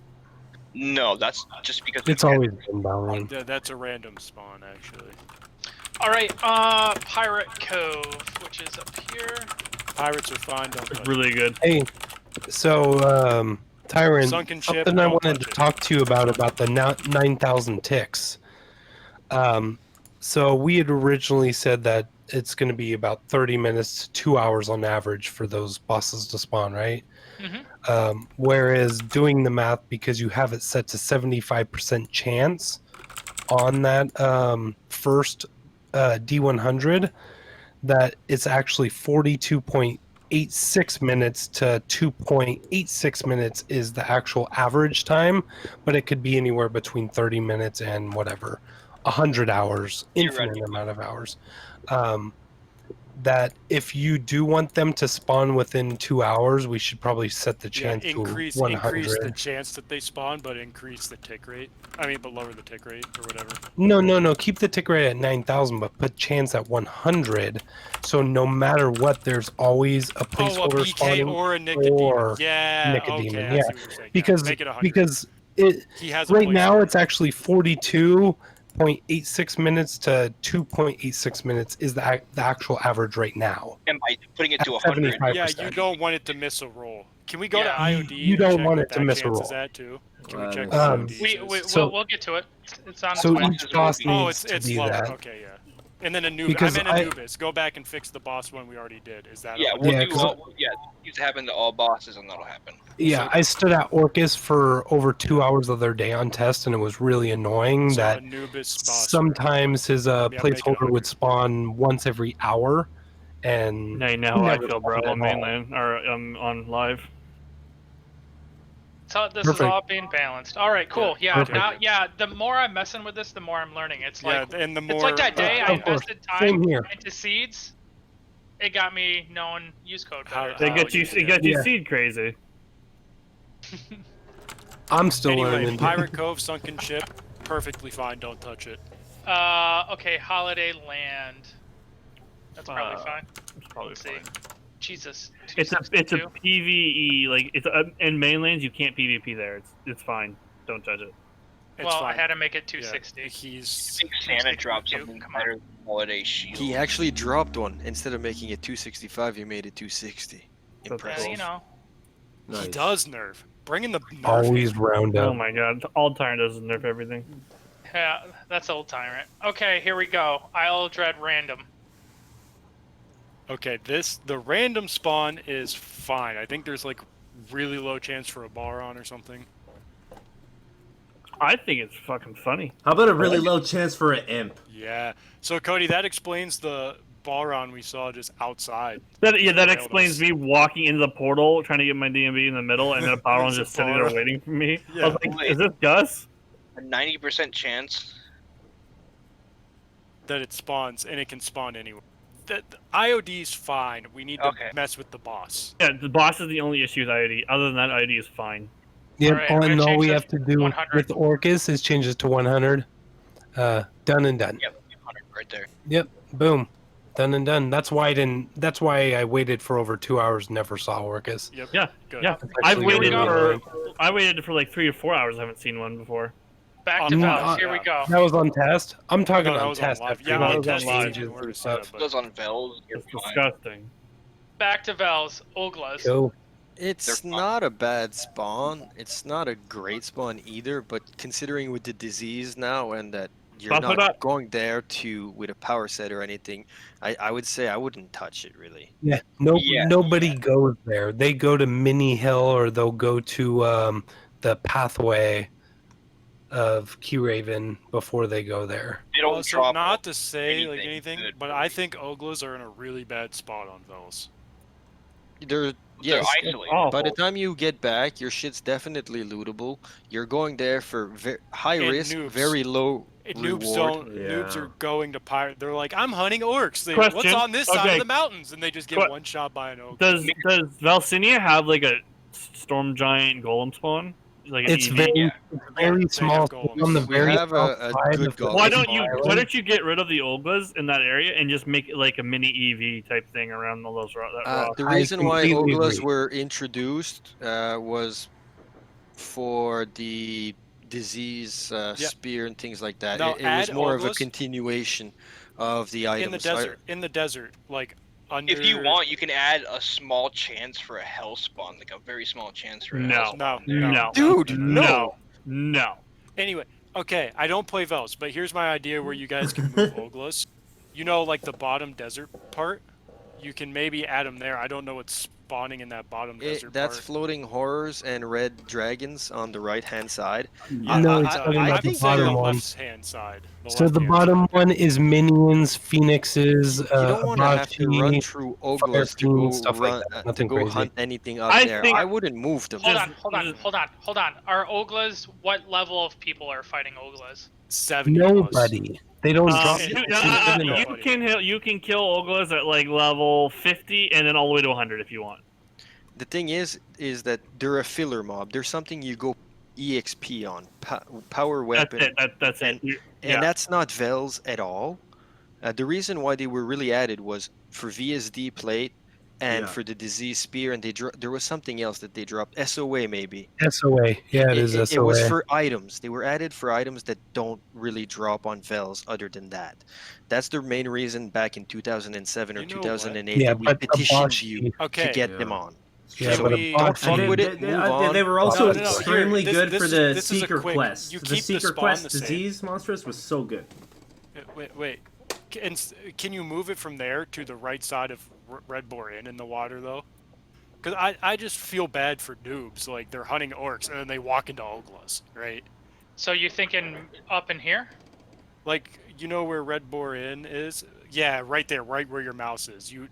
No, that's just because It's always been Balron. That's a random spawn actually. All right, Pirate Cove, which is up here. Pirates are fine. Don't touch It's really good. Hey, so Tyron, Sunken ship, something I don't wanted to touch it. talk to you about the 9,000 ticks. So we had originally said that it's going to be about 30 minutes to 2 hours on average for those bosses to spawn, right? Whereas doing the math, because you have it set to 75% chance on that first D100, that it's actually 42.86 minutes to 2.86 minutes is the actual average time, but it could be anywhere between 30 minutes and whatever, 100 hours, infinite amount of hours. that if you do want them to spawn within 2 hours, we should probably set the Yeah, chance increase to 100. increase the chance that they spawn, but increase the tick rate. I mean, but lower the tick rate or whatever. No. Keep the tick rate at 9,000, but put chance at 100. So no matter what, there's always a Oh, a placeholder BK spawning or a Nicodemon. or Yeah, Nicodemon, okay, I yeah. see what you're saying. Because Make it 100. because it he has a right now placeholder. it's actually 42.86 minutes to 2.86 minutes is the actual average right now. And by putting it to At 100, 75%. Yeah, you don't want it to miss a roll. Can we go to Yeah. IOD? You and don't check want what it to that miss a chance roll. is at too? Can we check Um, what IOD We, is? So- we'll get to it. It's on So its way. each boss Oh, needs to it's be lower. that. Okay, yeah. And then Anubis. Because I'm in I- Anubis. Go back and fix the boss one we already did. Is that yeah, okay? we'll Yeah, do 'cause- all. Yeah, it's happen to all bosses, and that'll happen. Yeah, I stood at Orcus for over 2 hours the other day on test, and it was really annoying So that Anubis boss. sometimes his make it placeholder 100. would spawn once every hour, and Now you know how I never feel, bro. spawned at On all. mainland or on live. So this is Perfect. all being balanced. All right, cool. Yeah, Perfect. now, yeah. The more I'm messing with this, the more I'm learning. It's like Yeah, and the more it's like that day I of course. invested Same time here. into seeds. It got me knowing use code better. They get you. yeah. It got you Yeah. seed crazy. I'm still Anyway, learning. Pirate Cove, sunken ship, perfectly fine. Don't touch it. Okay, Holiday Land. That's probably fine. It's probably Let's see. fine. Jesus. It's a 262. PVE like it's in mainlands you can't PvP there. It's fine. Don't touch it. It's Well, fine. I had to make it Yeah, 260. I he's think Santa dropped 262, something come on. better than Holiday Shield. He actually dropped one. Instead of making it 265, he made it 260. That's Impressive. You know. he Nice. does nerf. Bring in the nerf. Always round Oh up. my god, all Tyrant does is nerf everything. Yeah, that's old Tyrant. Okay, here we go. Isle of Dread random. Okay, the random spawn is fine. I think there's like really low chance for a Baron or something. I think it's fucking funny. How about a really low chance for an imp? Yeah. So Cody, that explains the Baron we saw just outside. That Nailed explains us. me walking into the portal trying to get my DMB in the middle, and then a Baron's There's just a sitting there Baron. waiting for me. Yeah. I was like, is this Gus? A 90% chance. That it spawns, and it can spawn anywhere. The IOD's fine. We need to Okay. mess with the boss. Yeah, the boss is the only issue with IOD. Other than that, IOD is fine. Yep, Alright, I'm and gonna all we change have to do 100. with Orcus is change it to 100. Done and done. Yep, 100 right there. Yep, boom, done and done. That's why I didn't. That's why I waited for over 2 hours. Never saw Orcus. Yep. Yeah, Good. yeah. That's I've actually waited really for annoying. I waited for like 3 or 4 hours. I haven't seen one before. Back to On Valve. live, Here we yeah. go. That was on test. I'm talking No, that on was on test. live. after Yeah, that on was test. on live. it's even worse, and yeah, stuff. but- Those on Vels, you're It's fine. disgusting. Back to Val's. Oglas. Cool. It's They're fun. not a bad spawn. It's not a great spawn either, but considering with the disease now and that you're Buff it not up. going there to with a power set or anything, I would say I wouldn't touch it really. Yeah, Yeah, nobody goes there. They go to Mini Hill or they'll go to the pathway of Keyraven before they go there. They don't Also, drop not to say like anything anything, good. but I think Oglas are in a really bad spot on Vels. They're yes. isolated. By the time you get back, your shit's definitely lootable. You're going there for high And risk, noobs. very low Noobs reward. noobs Yeah. are going to pirate. They're like, I'm hunting orcs. What's Question. on this side Okay. of the mountains? And they just get Que- one shot by an ogre. Does Valsinia have like a storm giant golem spawn? Like an It's EV? very, Yeah. very They small. have golems. On the We very have a outside good of the golem. Why fucking don't you? island. Why don't you get rid of the Oglas in that area and just make it like a mini EV type thing around all those that rock? The I reason why completely Oglas agree. were introduced was for the disease spear and things like that. Now It was add more of a Oglas continuation of the items. in the desert. In the desert, like under. If you want, you can add a small chance for a hell spawn, like a very small chance for a hell No, spawn. no, Dude, no, no. Anyway, okay, I don't play Vels, but here's my idea where you guys can move Oglas. You know, like the bottom desert part. You can maybe add them there. I don't know what's spawning in that bottom desert That's part. floating horrors and red dragons on the right hand side. Yeah, No, I- it's I- talking I about the think say bottom the one. left hand side. So the left-hand bottom side. one is minions, phoenixes, You don't want to have to Abachi. run through Oglas to Firefiend, go, stuff like run, that. to Nothing go crazy. hunt anything up I there. think- I wouldn't move them. Hold Just- on, hold on, just- hold on, hold on. Are Oglas? What level of people are fighting Oglas? 70 plus. Nobody. They don't drop. You can kill Oglas at like level 50 and then all the way to 100 if you want. The thing is that they're a filler mob. They're something you go EXP on, power weapon. That's it. And that's not Vels at all. The reason why they were really added was for VSD plate and for the disease spear, and there was something else that they dropped. SOA maybe. SOA, yeah, it is SOA. It was for items. They were added for items that don't really drop on Vels other than that. That's the main reason back in 2007 or 2008 that we petitioned you to get them on. Yeah, so but don't fuck with it. Move on. They were also No. extremely Here, good for the this is a Seeker quick- quest. you The keep the Seeker spawn quest the same. disease monstrous was so good. Wait. Can you move it from there to the right side of Red Boar Inn in the water though? Because I just feel bad for noobs. Like they're hunting orcs and then they walk into Oglas, right? So you thinking up in here? Like you know where Red Boar Inn is? Yeah, right there, right where your mouse is. You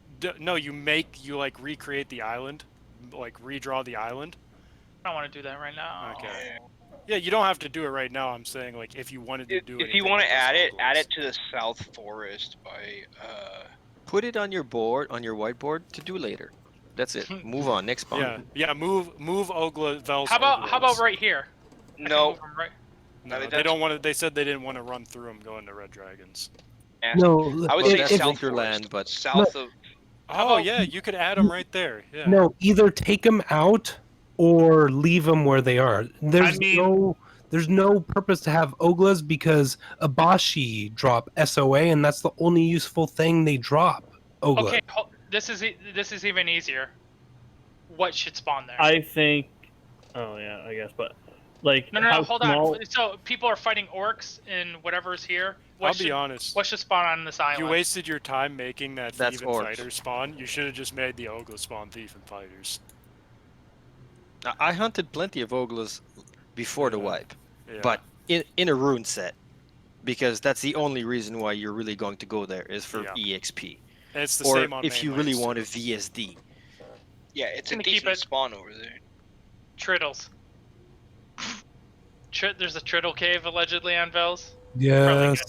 like recreate the island, like redraw the island. I don't want to do that right now. Okay. Yeah, you don't have to do it right now. I'm saying like if you wanted to do it. If you want to add it to the South Forest by. Put it on your board, on your whiteboard, to do later. That's it. Move on. Next spawn. Yeah. Move Ogla Vels. How about right here? No. Right. No, they don't want to. They said they didn't want to run through them going to Red Dragons. Yeah. No, I would say that's South Hinterland, Forest, but south of. Oh yeah, you could add them right there. Yeah. No, either take them out or leave them where they are. There's no purpose to have Oglas because Abashi drop SOA, and that's the only useful thing they drop. Ogla. Okay, this is even easier. What should spawn there? I think. Oh yeah, I guess, but like. No, hold on. So people are fighting orcs in whatever's here. I'll be honest. What should spawn on this island? You wasted your time making that That's thief and orcs. fighter spawn. You should have just made the Ogla spawn thief and fighters. I hunted plenty of Oglas before the wipe, Yeah. but in a rune set, because that's the only reason why you're really going to go there is for EXP. And it's the or same on if you really mainlanes, want a VSD. Yeah, it's a Gonna keep decent it. spawn over there. Triddles. There's a Triddle cave allegedly on Vels. Yes.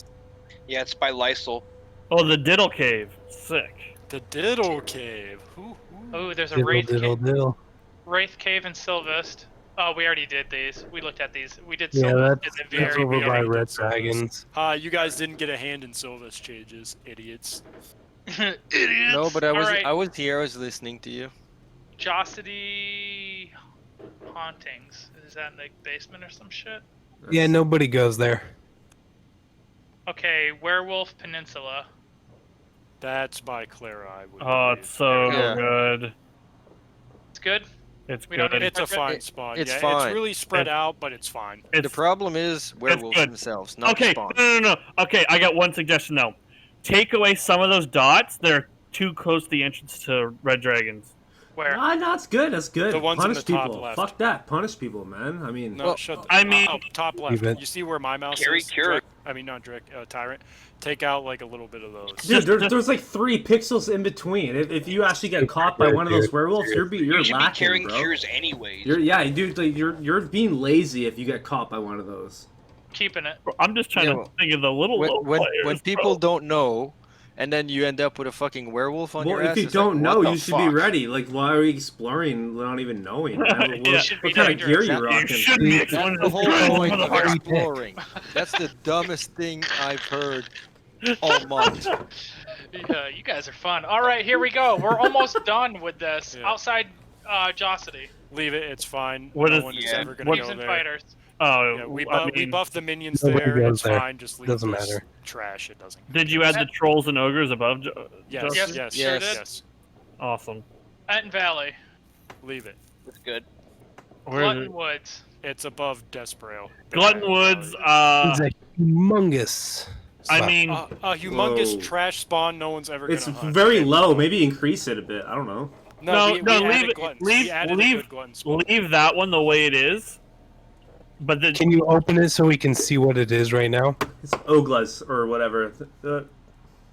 Yeah, it's by Lysol. Oh, the Diddle Cave. Sick. The Diddle Cave. Oh, there's a Diddle, Wraith diddle, cave. diddle. Wraith cave in Sylvest. Oh, we already did these. We looked at these. We did Yeah, Sylvest that's, at the that's very over by beginning. Red Dragons. You guys didn't get a hand in Sylva's changes, idiots. Idiots. No, but I was All right. I was here. I was listening to you. Josity hauntings. Is that in the basement or some shit? Yeah, nobody goes there. Okay, Werewolf Peninsula. That's by Clara, I would. Oh, it's so Yeah. good. It's good. It's We don't good. need It's a It's fine spawn. it's Yeah, fine. it's really spread It's- out, but it's fine. The problem is werewolves good. themselves, not Okay, the spawn. no. Okay, I got one suggestion though. Take away some of those dots. They're too close to the entrance to Red Dragons. Where? Ah, no, it's good. That's good. The ones in Punish the top people. left. Fuck that. Punish people, man. I mean, No, shut the. I mean- top left. Leave it. You see where my mouse Carry is? cure. Drek? I mean, not Drek. Tyrant. Take out like a little bit of those. dude, there's like 3 pixels in between. If you actually get caught by one of those werewolves, you're You should be lacking, carrying bro. cures anyways. Dude, like, you're being lazy if you get caught by one of those. Keeping it. I'm just trying to think of the little When, low when, players, when people bro. don't know, and then you end up with a fucking werewolf on Well, your if ass, you it's like, don't what know, the you should be fuck? ready. Like, why are you exploring without even knowing? Man? Yeah. What kind of gear you You rocking? should be That's exploring the whole this point of motherfucker. exploring. That's the dumbest thing I've heard all month. Yeah, you guys are fun. All right, here we go. We're almost done with this. Yeah. Outside Josity. Leave it. It's fine. What no is- one is yeah. ever gonna Thieves go and there. fighters. Oh, Yeah, we I mean, buff the minions Nobody there. goes It's there. fine. Just leave Doesn't this matter. trash. It doesn't. did you add the trolls and ogres above? Yes. Justin? Yes. Yes, Yes. sure did. Yes. Awesome. Enton Valley. Leave it. It's good. Where is Glutton it? Woods. It's above Desperale. Glutton Woods. It's a humongous. I spot. mean, A humongous Whoa. trash spawn. No one's ever gonna It's hunt. very low. Maybe increase it a bit. I don't know. No, No, we leave added it- gluttons. leave- we added a leave- good glutton spawn. leave that one the way it is. But the, Can you open it so we can see what it is right now? It's Oglas or whatever.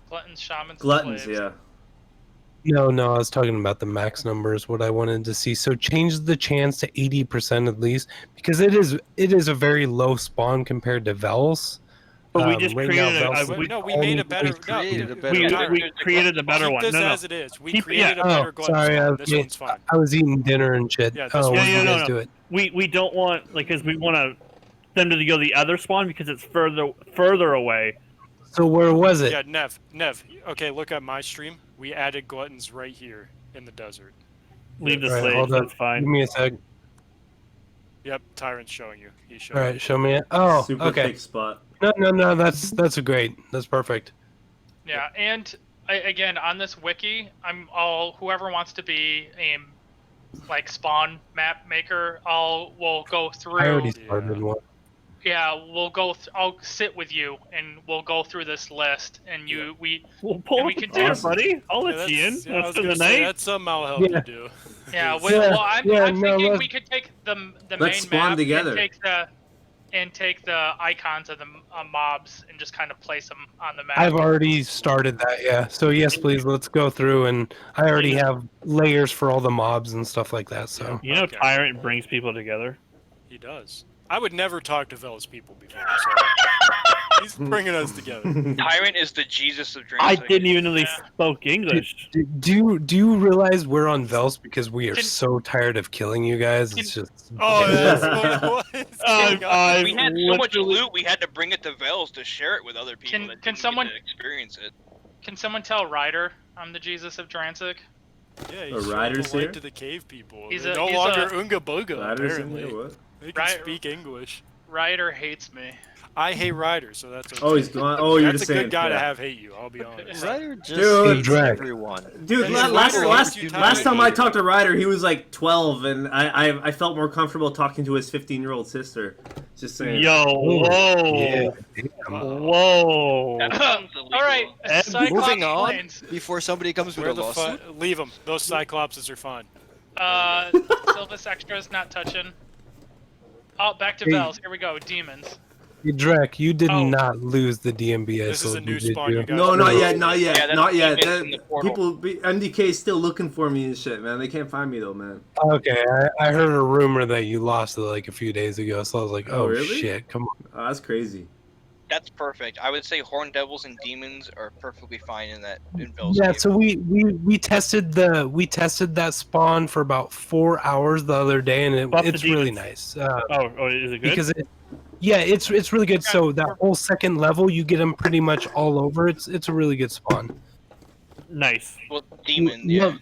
Gluttons, shamans, and Gluttons, slaves. yeah. No, I was talking about the max numbers, what I wanted to see. So change the chance to 80% at least, because it is a very low spawn compared to Vels. But we just right created now, a, Vel's- we made a better. created a better we, one. we created a better Keep one. this No, no. as it is. We Keep- created yeah. a better Oh, glutton sorry. spawn. This one's fine. I was eating dinner and shit. Yeah, this Oh, one- when Yeah, you no, guys no. do it. We don't want because we want them to go the other spawn because it's further away. So where was it? Yeah, Nev. Okay, look at my stream. We added gluttons right here in the desert. Leave the All right, slaves. hold up. That's fine. Give me a sec. Yep, Tyrant's showing you. He's showing. All right, show me it. Oh, Super okay. thick spot. No. That's a great. That's perfect. Yeah, and again on this wiki, whoever wants to be a like spawn map maker, we'll go through. I already started one. Yeah, I'll sit with you and we'll go through this list, and We'll pull we up can the door, do- buddy. I'll Yeah, let you in. I was After gonna the say, night. that's something I'll help you Yeah. do. Yeah, Is- well, I'm no, thinking let's- we could take the Let's main spawn map together. and take the icons of the mobs and just kind of place them on the map. I've already started that. Yeah. So yes, please. Let's go through, and I already have layers for all the mobs and stuff like that. So You know, Okay. Tyrant brings people together. He does. I would never talk to Vel's people before, so he's bringing us together. Tyrant is the Jesus of drinks. I didn't even know they spoke English. do you realize we're on Vels because we are Can- so tired of killing you guys? It's just Oh, that's what it was. I We had so much literally- loot, we had to bring it to Vels to share it with other people. Can- that can didn't get someone- to experience it? Can someone tell Ryder I'm the Jesus of Drancic? Yeah, A he's showing rider's the light here? to the cave people. He's They're a- no he's longer a- Unga Bunga, Riders in apparently. there, what? They can Right- speak English. Ryder hates me. I hate Ryder, so that's okay. Oh, he's gone. Oh, you're That's the a same. good guy to yeah. have hate you, I'll be honest. Ryder just Dude, hates Drag. everyone. Dude, And last Ryder last hates you, last time I Tyler. talked to Ryder, he was like 12, and I felt more comfortable talking to his 15-year-old sister. Just saying. Yo, whoa, yeah. whoa. That sounds illegal. All right, Cyclops Moving on planes. before somebody comes with Where a the lawsuit. Leave them. Those Cyclopses are fine. Sylvis Extras not touching. Oh, back to Hey. Vels. Here we go. Demons. Hey, Drek, you did Oh. not lose the DMBS. This is a new did spawn, you guys. No, not yet, not Yeah, yet, that's not yet. demons in the portal. MDK is still looking for me and shit, man. They can't find me though, man. Okay, I heard a rumor that you lost it like a few days ago, so I was like, Oh, oh, really? shit, come on. Oh, that's crazy. That's perfect. I would say Horn Devils and Demons are perfectly fine in Vels. Yeah, cave. so we tested that spawn for about 4 hours the other day, and Buff the it's really demons. nice. Oh, is it good? Because it's really good. So that whole second level, you get them pretty much all over. It's a really good spawn. Nice. Well, Demon, yeah.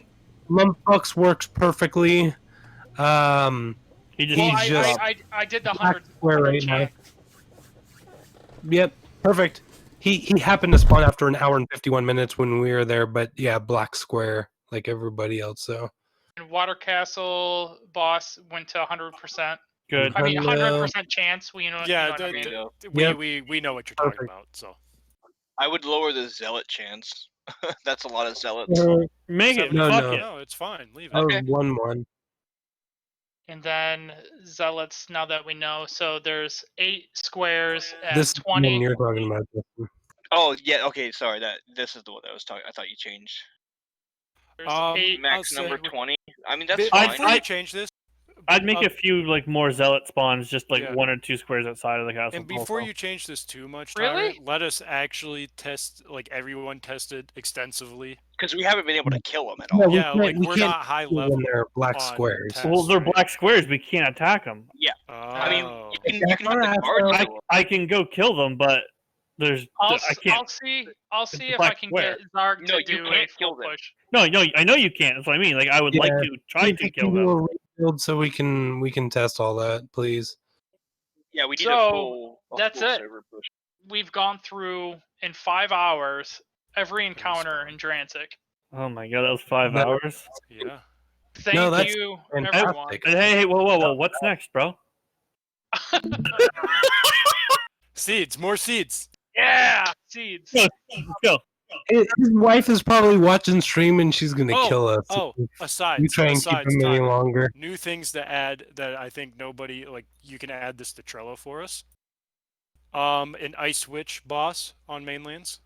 Lumpbucks works perfectly. He just Well, He's just I did the black 100. square 100 right now. check. Yep, perfect. He happened to spawn after an hour and 51 minutes when we were there, but yeah, black square like everybody else. So And Water Castle boss went to 100%. good. I mean, Hello. 100% chance. We know. Yeah, you know what I mean. Yep. we know what you're talking Perfect. about. So I would lower the Zealot chance. That's a lot of Zealots. Make it. No, Fuck no. it. no, it's fine. Leave it. I Okay. was 1-1. And then Zealots. Now that we know, so there's 8 squares at This is the one 20. you're talking about. Justin. Oh yeah, okay, sorry. This is the one I was talking. I thought you changed. There's Um, 8. Max I'll say number we- 20. I mean, that's Be- fine. Before you change this, I'd make uh, a few like more zealot spawns, just like Yeah. 1 or 2 squares outside of the castle. and before also. you change this too much, Really? Tyler, let us actually test. Like everyone tested extensively. Because we haven't been able to kill them at Yeah, all. we Yeah, can't- like we we're can't not high do level. when they're black on squares. test. Well, they're right? black squares. We can't attack them. Yeah. I mean, Oh. you can have the Alright, guards. I, do it. I can go kill them, but there's I'll I can't. I'll see. I'll It's see a if I black can square. get Zarg No, to you do a can't full kill them. push. No, I know you can't. That's what I mean. Like I would like Yeah. to try to Can kill you them. do a rebuild so we can test all that, please? Yeah, we need So, a that's full it. server push. We've gone through in 5 hours every encounter in Drancic. Oh my god, that was 5 No. hours. Yeah. Thank No, that's you, fantastic. everyone. Hey, whoa! What's next, bro? Seeds, more seeds. Yeah, seeds. Let's go. His wife is probably watching stream and she's gonna Oh, kill us. Oh, if aside, we try and keep asides, him any Tyler, longer. new things to add that I think nobody like. You can add this to Trello for us. An Ice Witch boss on mainlands.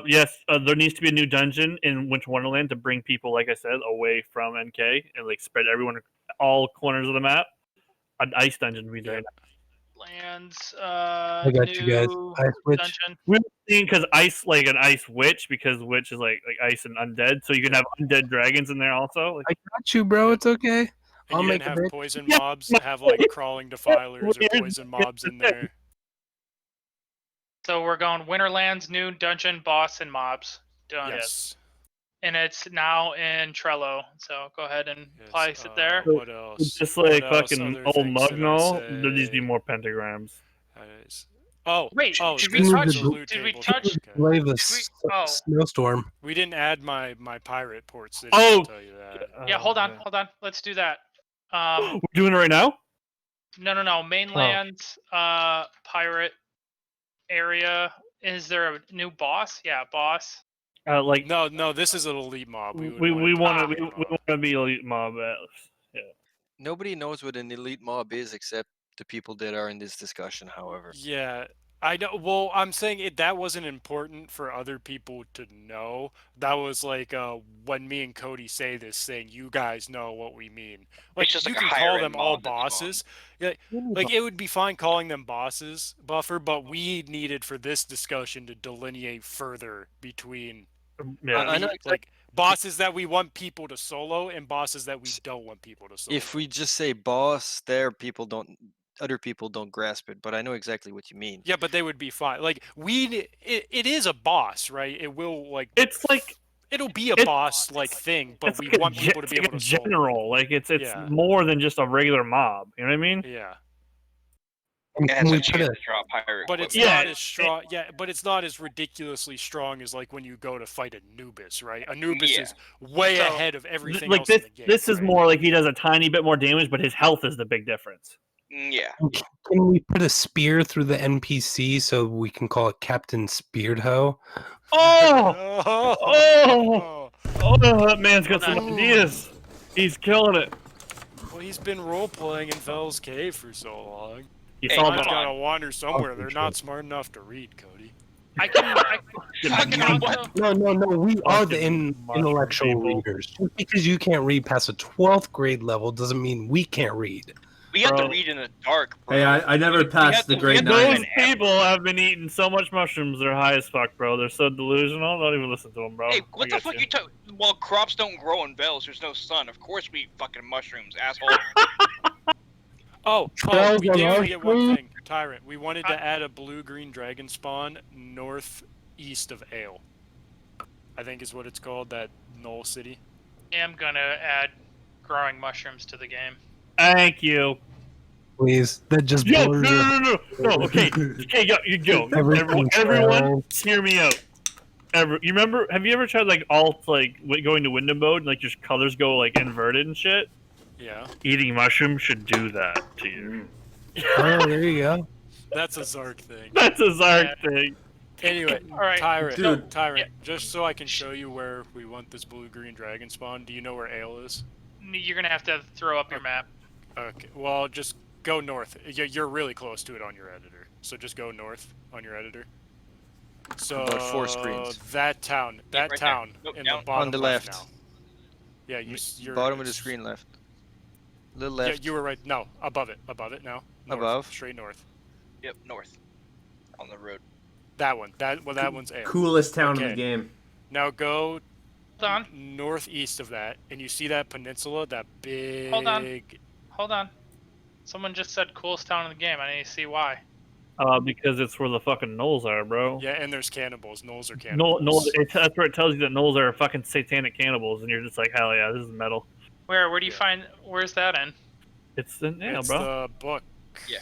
Yes, there needs to be a new dungeon in Winter Wonderland to bring people, like I said, away from NK and like spread everyone all corners of the map. An ice dungeon would be very nice. lands. I got you guys. New Ice Witch. dungeon. We're seeing because ice, like an ice witch, because witch is like ice and undead, so you can have undead dragons in there also. Like, I got you, bro. It's okay. And I'll you make can a have bit. poison mobs, have like crawling defilers or poison mobs in there. So we're going Winterlands, new dungeon, boss, and mobs. Done. Yes. And it's now in Trello. So go ahead and Yes, place it there. What else? it's just like What else? fucking Other old things did I Mugnall. There needs to be say? more pentagrams. Oh, Wait, oh, did this we was touch? a loot Did we table. touch? Okay. Brave a oh. snowstorm. We didn't add my pirate port city. Oh! I'll tell you that. Yeah, hold on. Let's do that. We're doing it right now. No. Mainland, pirate area. Is there a new boss? Yeah, boss. Like No, this is an elite mob. we want want to be elite mob. Yeah. Nobody knows what an elite mob is except the people that are in this discussion, however. Yeah, I know. Well, I'm saying that wasn't important for other people to know. That was like when me and Cody say this thing, you guys know what we mean. Like It's just you like a can call higher-end them all mob that's bosses. Yeah, like it would be fine calling them bosses, Buffer, but we needed for this discussion to delineate further between Yeah. I know like bosses that we want people to solo and bosses that we don't want people to solo. If we just say boss, other people don't grasp it, but I know exactly what you mean. Yeah, but they would be fine. Like it is a boss, right? It will like It's like it'll be a boss like thing, but it's we like want people to be it's able like to a solo. general. Like it's Yeah. more than just a regular mob. You know what I mean? Yeah, And It can has we a put chance a to drop pirate. but it's equipment. not as strong. Yeah, but it's not as ridiculously strong as like when you go to fight Anubis, right? Anubis Yeah. is way So, ahead of everything Like else this. in the game. This is right? more like he does a tiny bit more damage, but his health is the big difference. Yeah. Can we put a spear through the NPC so we can call it Captain Speardho? Oh! Oh, Oh, that man's got some Hold on. ideas. He's killing it. well, he's been role playing in Fel's Cave for so long. You Hey, saw I've come that. got to on. wander somewhere. Oh, They're true. not smart enough to read, Cody. I can Fucking also. No. We are the Fucking mushroom intellectual people. readers. Just because you can't read past a 12th grade level doesn't mean we can't read. We have to Bro. read in the dark, bro. Hey, I never passed the grade we have to- 9. Those people have been eating so much mushrooms, they're high as fuck, bro. They're so delusional. Don't even listen to them, bro. Hey, I what the got fuck you talking? Well, crops don't grow in Vales. There's no sun. Of course we eat fucking mushrooms, asshole. Oh, Well, we then did our forget one screen- thing, Tyrant. We wanted to add a blue-green dragon spawn northeast of Ale. I think is what it's called, that Knoll City. am gonna add growing mushrooms to the game. Thank you. Please. That just Yo, blurs your- no. Okay, yo. Everything Everyone, fails. hear me out. You remember? Have you ever tried like alt, like going to window mode and like your colors go like inverted and shit? Yeah, Eating mushrooms should do that to you. Oh, there you go. that's a Zark thing. That's a Zark thing. Anyway, All right, Tyrant, Dude. Tyrant, just so I can show you where we want this blue-green dragon spawn, do you know where Ale is? You're gonna have to throw up your map. Okay, well, just go north. You're really close to it on your editor, so just go north on your editor. So About 4 screens. that town, right there. Nope, in down. the bottom On the left. now. Yeah, you're Bottom of the it's- screen left. Little Yeah, left. you were right. No, above it now. North, Above? straight north. Yep, north. On the road. That one. That one's Ale. Coolest town in Okay. the game. Now go Hold on, northeast of that, and you see that peninsula, that big. Hold on. Someone just said coolest town in the game. I need to see why. Because it's where the fucking gnolls are, bro. Yeah, and there's cannibals. Knolls are No, cannibals. that's where it tells you that gnolls are fucking satanic cannibals, and you're just like, hell yeah, this is metal. Where do you find? Where's that in? It's in yeah, It's bro. the book. Yeah.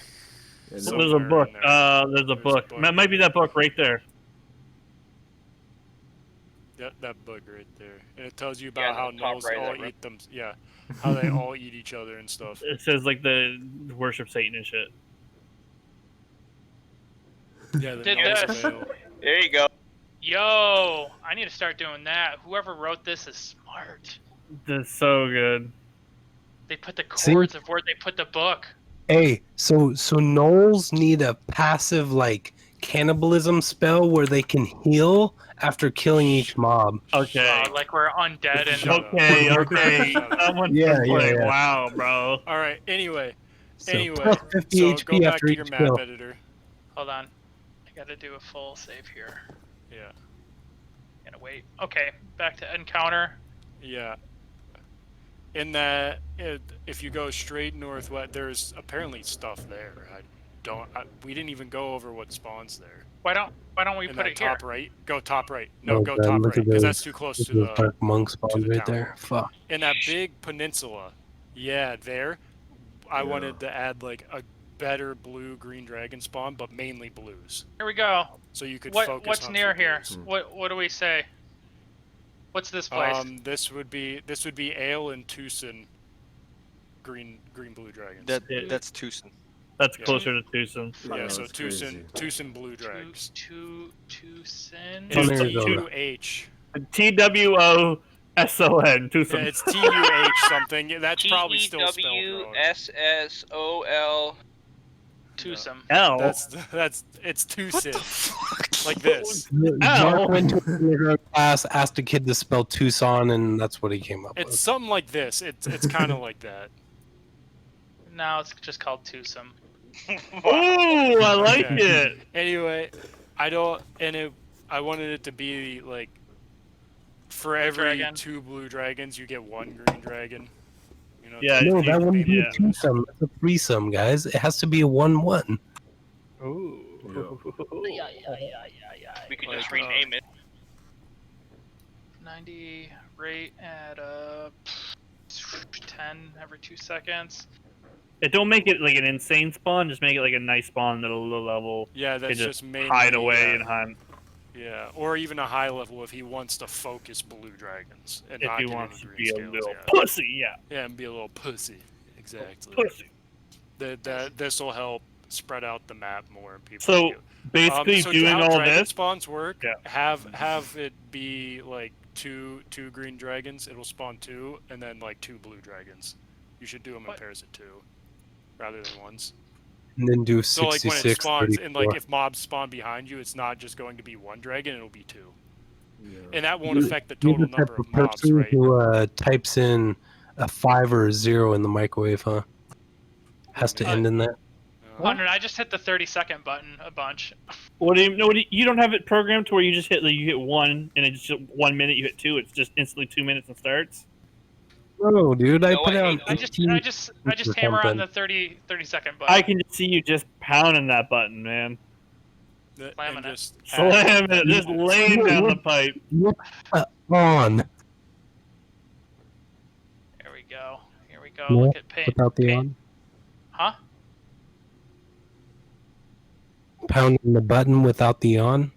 There's a somewhere book. in there. There's a book. That might be that book right there. That book right there, and it tells you about Yeah, how the top Knolls right of all that, right? eat them. Yeah, how they all eat each other and stuff. It says like the worship Satan and shit. Yeah, the Did Knolls this. of Ale. There you go. Yo, I need to start doing that. Whoever wrote this is smart. That's so good. They put the See? chords of where they put the book. Hey, so gnolls need a passive like cannibalism spell where they can heal after killing each mob. Okay. Like we're undead and Shut up. Okay. Shut up. Someone Yeah, was yeah, like, yeah. wow, bro. All right. Anyway, So Anyway, plus 50 so HP go back after to your each map kill. editor. Hold on. I gotta do a full save here. Yeah. Gotta wait. Okay, back to encounter. Yeah. In that, if you go straight northwest, there's apparently stuff there. We didn't even go over what spawns there. Why don't we In put that it here? top right, go top right. No, Oh, go God, top look right, at because those- that's too close look to at those the dark monk spawns the right town. there. Fuck. in that big peninsula. Yeah, there. I Yeah. wanted to add like a better blue-green dragon spawn, but mainly blues, Here we go. so you could focus. What's hunt near for here? blues. What do we say? What's this place? This would be Ale and Tucson. Green blue dragons. That's Tucson. That's Yeah. closer to Tucson. Yeah, Oh, so that's crazy. Tucson blue dragons. Tucson. It's From Arizona. TUH. TWOSON. Tucson. Yeah, it's TUH something. That's probably still spelled wrong. TEWSSOL. Tucson. L. That's it's Tucson. Like this. Mark went to a kindergarten class, asked a kid to spell Tucson, and that's what he came up It's with. something like this. It's kind of like that. No, it's just called Tucson. Ooh, I like Okay. it. Anyway, I wanted it to be like for every dragon. 2 blue dragons, you get 1 green dragon. You know, Yeah, No, if that you- wouldn't be yeah. a twosome. That's a threesome, guys. It has to be a 1-1. Ooh. We could Like, just rename it. 90 rate at 10 every 2 seconds. Don't make it like an insane spawn. Just make it like a nice spawn at a low level. Yeah, that's Can just mainly hide away and hide. Yeah, or even a high level if he wants to focus blue dragons and If not he get wants any to green be a scales, little yeah. pussy, yeah. Yeah, and be a little pussy. Exactly. Pussy. This will help spread out the map more and people. So like you. basically, so doing how all dragon this. spawns work. Yeah. Have it be like two green dragons. It'll spawn 2, and then like 2 blue dragons. You should do them in What? pairs of 2, rather than ones. And then do So like when it 66, spawns, and like 34. if mobs spawn behind you, it's not just going to be 1 dragon. It'll be 2, Yeah. and that won't You- affect the You're total the type number of of mobs, person right? who types in a 5 or a 0 in the microwave, huh? Has to end in that. 100. I just hit the 30-second button a bunch. What do you know? You don't have it programmed to where you just hit like you hit 1 and it's just 1 minute. You hit 2. It's just instantly 2 minutes and starts. No, dude, I No, put it I on hate I 18. just or hammer on something. the 30-second button. I can just see you just pounding that button, man. And Slamming it. just Slamming add it, just laying down the pipe. On There we go. Here we go. Yeah, Look at paint. without the paint. on. Huh? Pounding the button without the on.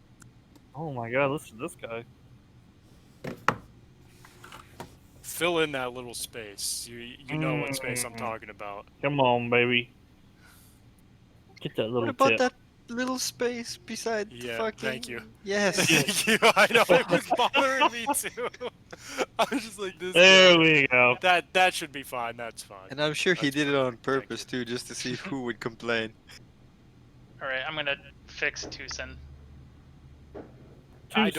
Oh my god, listen to this guy. fill in that little space. You know what space I'm talking about. Come on, baby. Get that little What about tip. that little space beside the Yeah, fucking... thank you. Yes. Thank you. I know it was bothering me too. I was just like this. There we go. That should be fine. That's fine. And I'm sure he That's did it fine. on Thank purpose too, just to see who would complain. All right, I'm gonna fix Tucson. I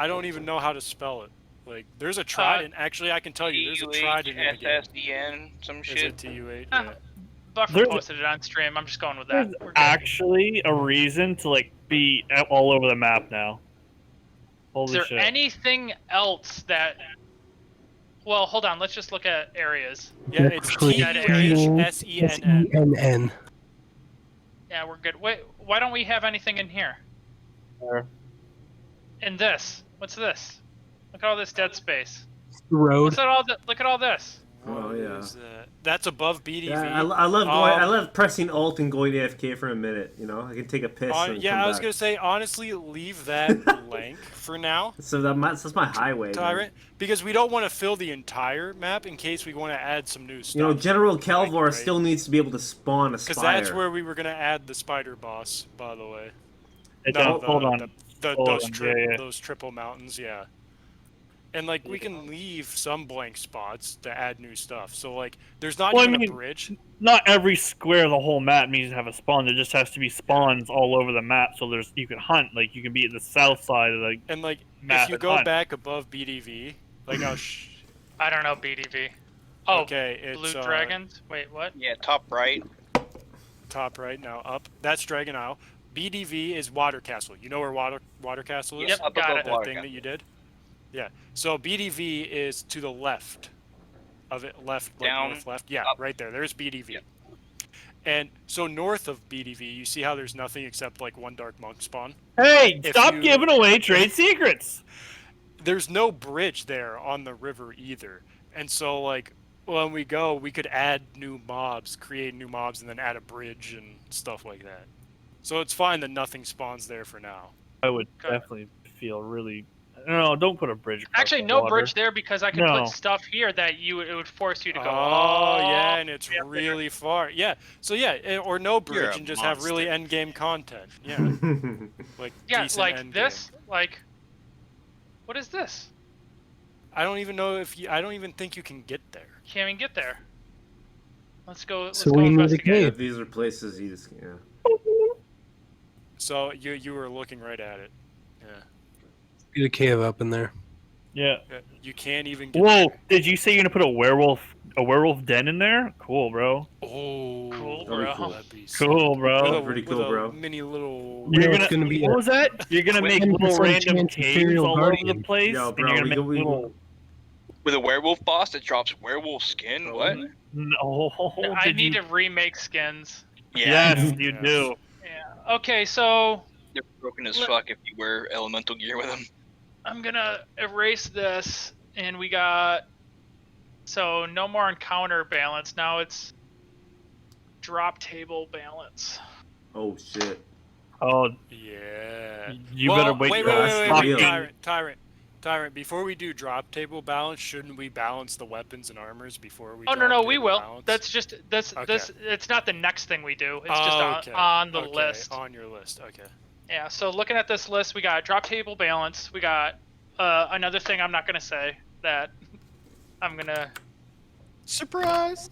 don't even know how to spell it. Like, there's a trident. Actually, I can tell you, there's a trident in the game. TUHSSDN, some Is shit. it TUH? Ah. Yeah. Buffer There's- posted it on stream. I'm just going with that. There's We're good. actually a reason to like be all over the map now. Is Holy there shit! anything else that? Well, hold on. Let's just look at areas. Yeah, it's Actually, TUHSENN. SENN. Yeah, we're good. Wait, why don't we have anything in here? Where? In this. What's this? Look at all this dead space. The road. What's that all? Look at all this. Oh, yeah. Is that? That's above BDV. Yeah, I love going. I Um, love pressing Alt and going AFK for a minute. You know, I can take a piss. and Yeah, come I was back. gonna say honestly, leave that blank for now, So that's my highway. man. Tyrant, because we don't want to fill the entire map in case we want to add some new stuff. You know, General Calvor Right. still needs to be able to spawn a Because spire. that's where we were gonna add the spider boss, by the way. Hey, No, don't- hold on. Hold those on, yeah. those triple mountains, yeah. And like we can leave some blank spots to add new stuff. So like, there's not Well, I even mean, a bridge. Not every square of the whole map needs to have a spawn. There just has to be spawns all over the map, so there's you can hunt. Like you can be at the south side of the. And like, map if you and go hunt. back above BDV, like I don't know BDV. Oh, okay, it's blue dragons. Wait, what? Yeah, top right. top right now, up. That's Dragon Isle. BDV is Water Castle. You know where Water Castle is? Yep, up got above it. That Water thing Castle. that you did? Yeah. So BDV is to the left of it, left, like Down, north, left. Yeah, up. right there. There's BDV. Yep. And so north of BDV, you see how there's nothing except like one Dark Monk spawn? Hey, If stop you- giving away trade secrets. There's no bridge there on the river either. And so, like, when we go, we could add new mobs, create new mobs, and then add a bridge and stuff like that. So it's fine that nothing spawns there for now. I would definitely feel really. No, don't put a bridge. across Actually, the no water. bridge there because I can No. put stuff here that it would force you to go. Oh, yeah, and it's way up there. really far. Yeah, so yeah, or no bridge You're a and just have really monster. end game content. Yeah, like Yeah, decent like end this. game. Like, what is this? I don't even know if I don't even think you can get there. Can't even get there. Let's go. Let's So go we need a investigate. Yeah, cave. these are places you just yeah. So you were looking right at it. Yeah. Get a cave up in there. Yeah. You can't even get Whoa! there. Did you say you're gonna put a werewolf den in there? Cool, bro. Oh, Cool, That'd be bro. cool. That'd be Cool, sick. bro. With a- Pretty with cool, a bro. Mini little. Yeah, You're it's gonna, gonna be what a was that? You're gonna make 10% little random chance caves Imperial all over Guardian. the place, Yo, and bro, you're gonna we make go- we- little. With a werewolf boss that drops werewolf skin. What? No, I did need you... to remake skins. Yes, you Yes. do. Yeah. Okay, so They're broken as Let- fuck if you wear elemental gear with them. I'm gonna erase this, and we got. So no more encounter balance. Now it's drop table balance. Oh shit. Oh, Yeah. you Well, better wait. Wait, till wait, it's wait, fucking- wait, Tyrant. Before we do drop table balance, shouldn't we balance the weapons and armors before we? Oh no, drop we table will. balance? That's just this. Okay. This. It's not the next thing we do. It's Oh, just okay. on the Okay, list. On your list. Okay. Yeah. So looking at this list, we got drop table balance. We got another thing I'm not gonna say that I'm gonna. Surprise.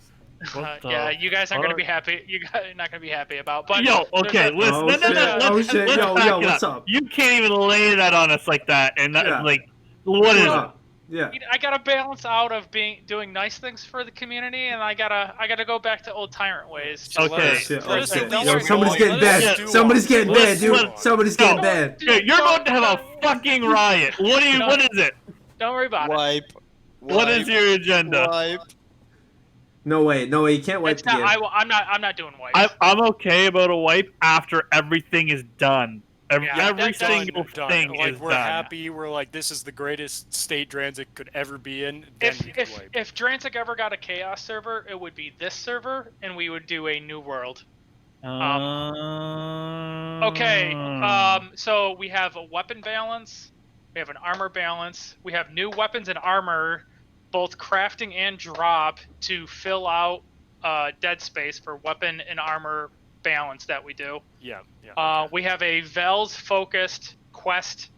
What the Yeah, you guys aren't gonna fuck? be happy. You guys are not gonna be happy about. But Yo, okay, there's a- listen. Oh, No, shit. let's, Oh, shit. let's Yo, back yo, it what's up. up? You can't even lay that on us like that, and that, Yeah. like, what is Yeah. it? Yeah. I gotta balance out of doing nice things for the community, and I gotta go back to old tyrant ways. Just Okay. Oh, shit. Let Oh, us- shit. let Yo, us somebody's do getting one. banned. Let us do Somebody's one. getting Let us banned, do dude. one. Somebody's No. getting banned. Dude, you're about to have a fucking riot. What do you? No. What is it? Don't worry about it. Wipe. What is your agenda? Wipe. No way. No way. You can't wipe It's the not. game. I'm not doing wipes. I'm okay about a wipe after everything is done. Every Yeah, every done, single Done. thing Like is we're done. happy. We're like, this is the greatest state Dranzik could ever be in. Then we could wipe. If Dranzik ever got a chaos server, it would be this server, and we would do a new world. Okay. So we have a weapon balance. We have an armor balance. We have new weapons and armor, both crafting and drop, to fill out dead space for weapon and armor balance that we do. Yeah. Yeah. We have a Vels focused quest,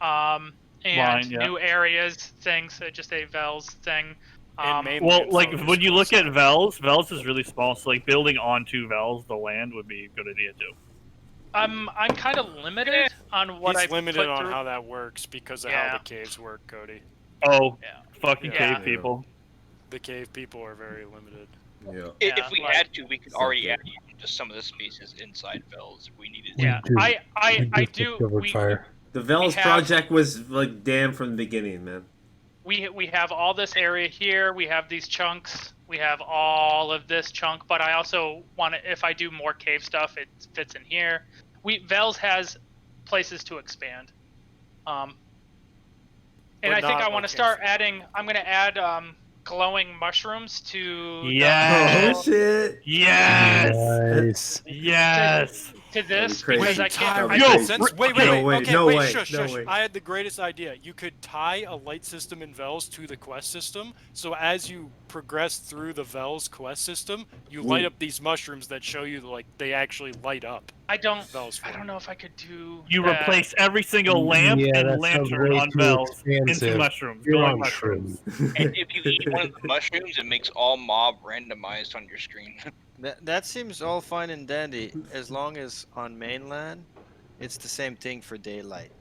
and Line, yeah. new areas things. Just a Vels thing. And mainland Well, like focus when you look also. at Vels is really small. So like building onto Vels, the land would be a good idea too. I'm kind of limited on what He's I limited put on through. how that works because of Yeah. how the caves work, Cody. Oh, Yeah. fucking Yeah. cave people. The cave people are very limited. Yeah. If Yeah, we like- had to, we could already Something. add just some of the spaces inside Fells if we needed We to. Yeah, do. I We do. covered fire. The Vels have- project was like damn from the beginning, man. We have all this area here. We have these chunks. We have all of this chunk. But I also want to, if I do more cave stuff, it fits in here. Vels has places to expand. And But I think not I want to like start inside. adding. I'm going to add glowing mushrooms to Yes. Oh shit. Yes. Nice. Yes. to this crazy. because I Wait, can't. Tyler, I, Yo, Since, wait, No wait, way, okay, no wait, way, shush, no shush. way. I had the greatest idea. You could tie a light system in Vels to the quest system, so as you progress through the Vels quest system, you light up these mushrooms that show you, like, they actually light up I don't. Vels I for don't know if I could do. You that. replace every single lamp Yeah, and that sounds lantern way on too Vels into expansive. mushrooms. You're Glowing on mushrooms. shrooms. And if you eat one of the mushrooms, it makes all mob randomized on your screen. That seems all fine and dandy as long as on mainland it's the same thing for daylight.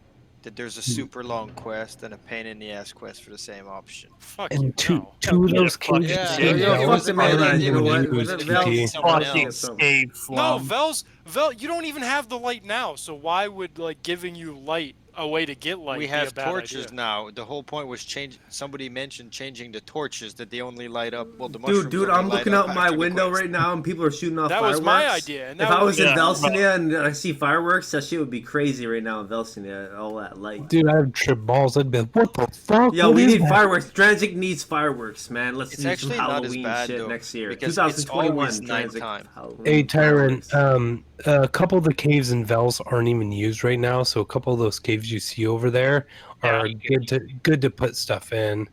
that there's a super long quest and a pain in the ass quest for the same option. Fuck And you, two no. two of Yeah, those fuck caves yeah, in yeah, fuck Val's the aren't mainline, even you know what? used, Val's- PT. Someone Fucking else. escape No, slum. Vel, you don't even have the light now. So why would like giving you light a way to get light We be have a bad torches idea? now. The whole point was change. Somebody mentioned changing the torches that they only light up. Well, the Dude, mushrooms dude, only I'm light looking up out my after the window quest. right now and people are shooting off That fireworks. was my idea, and that if I would was be in Yeah, Velsinia and I see fireworks, that shit would be crazy right now in Velsinia. All that light. Dude, I'd trip balls. I'd be like, what the fuck? Yo, What we is need that? fireworks. Transit needs fireworks, man. Let's It's do some actually not as Halloween bad, shit though, next year. because it's 2021 always Transit nighttime. Halloween Hey, Tyrant, fireworks. a couple of the caves in Vels aren't even used right now, so a couple of those caves you see over there are good to put stuff in.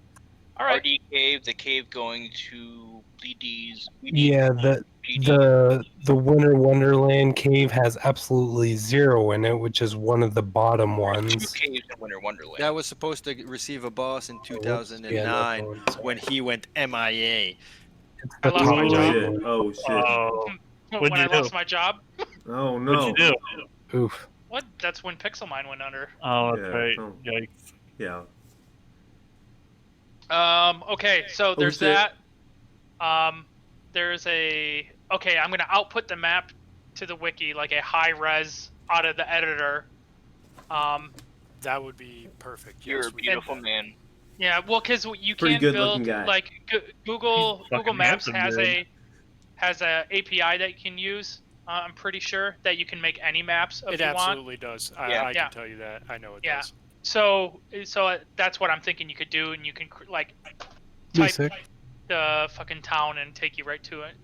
All right. RD cave, the cave going to BD's. Yeah, the Winter Wonderland cave has absolutely 0 in it, which is one of the bottom Two ones. caves in Winter Wonderland. That was supposed to receive a boss in Yeah, 2009 that's the one, sorry. when he went MIA. It's I the lost my top job. one. Oh shit! Oh, When What'd I you do? lost my job. Oh no! what'd you do? Oof. What? That's when Pixel Mine went under. Oh, that's Yeah, right. oh. Yikes. Yeah. Okay, so there's shit. that. There's a. Okay, I'm gonna output the map to the wiki like a high res out of the editor. That would be perfect. You're Yes, a we- beautiful man. Yeah, well, because you Pretty can good build looking guy. like Google fucking Maps handsome, has a API that you can use. I'm pretty sure that you can make any maps if It you want. absolutely does. I Yeah. can tell you that. I know it Yeah. does. So that's what I'm thinking you could do, and you can like Be type sick. the fucking town and take you right to it.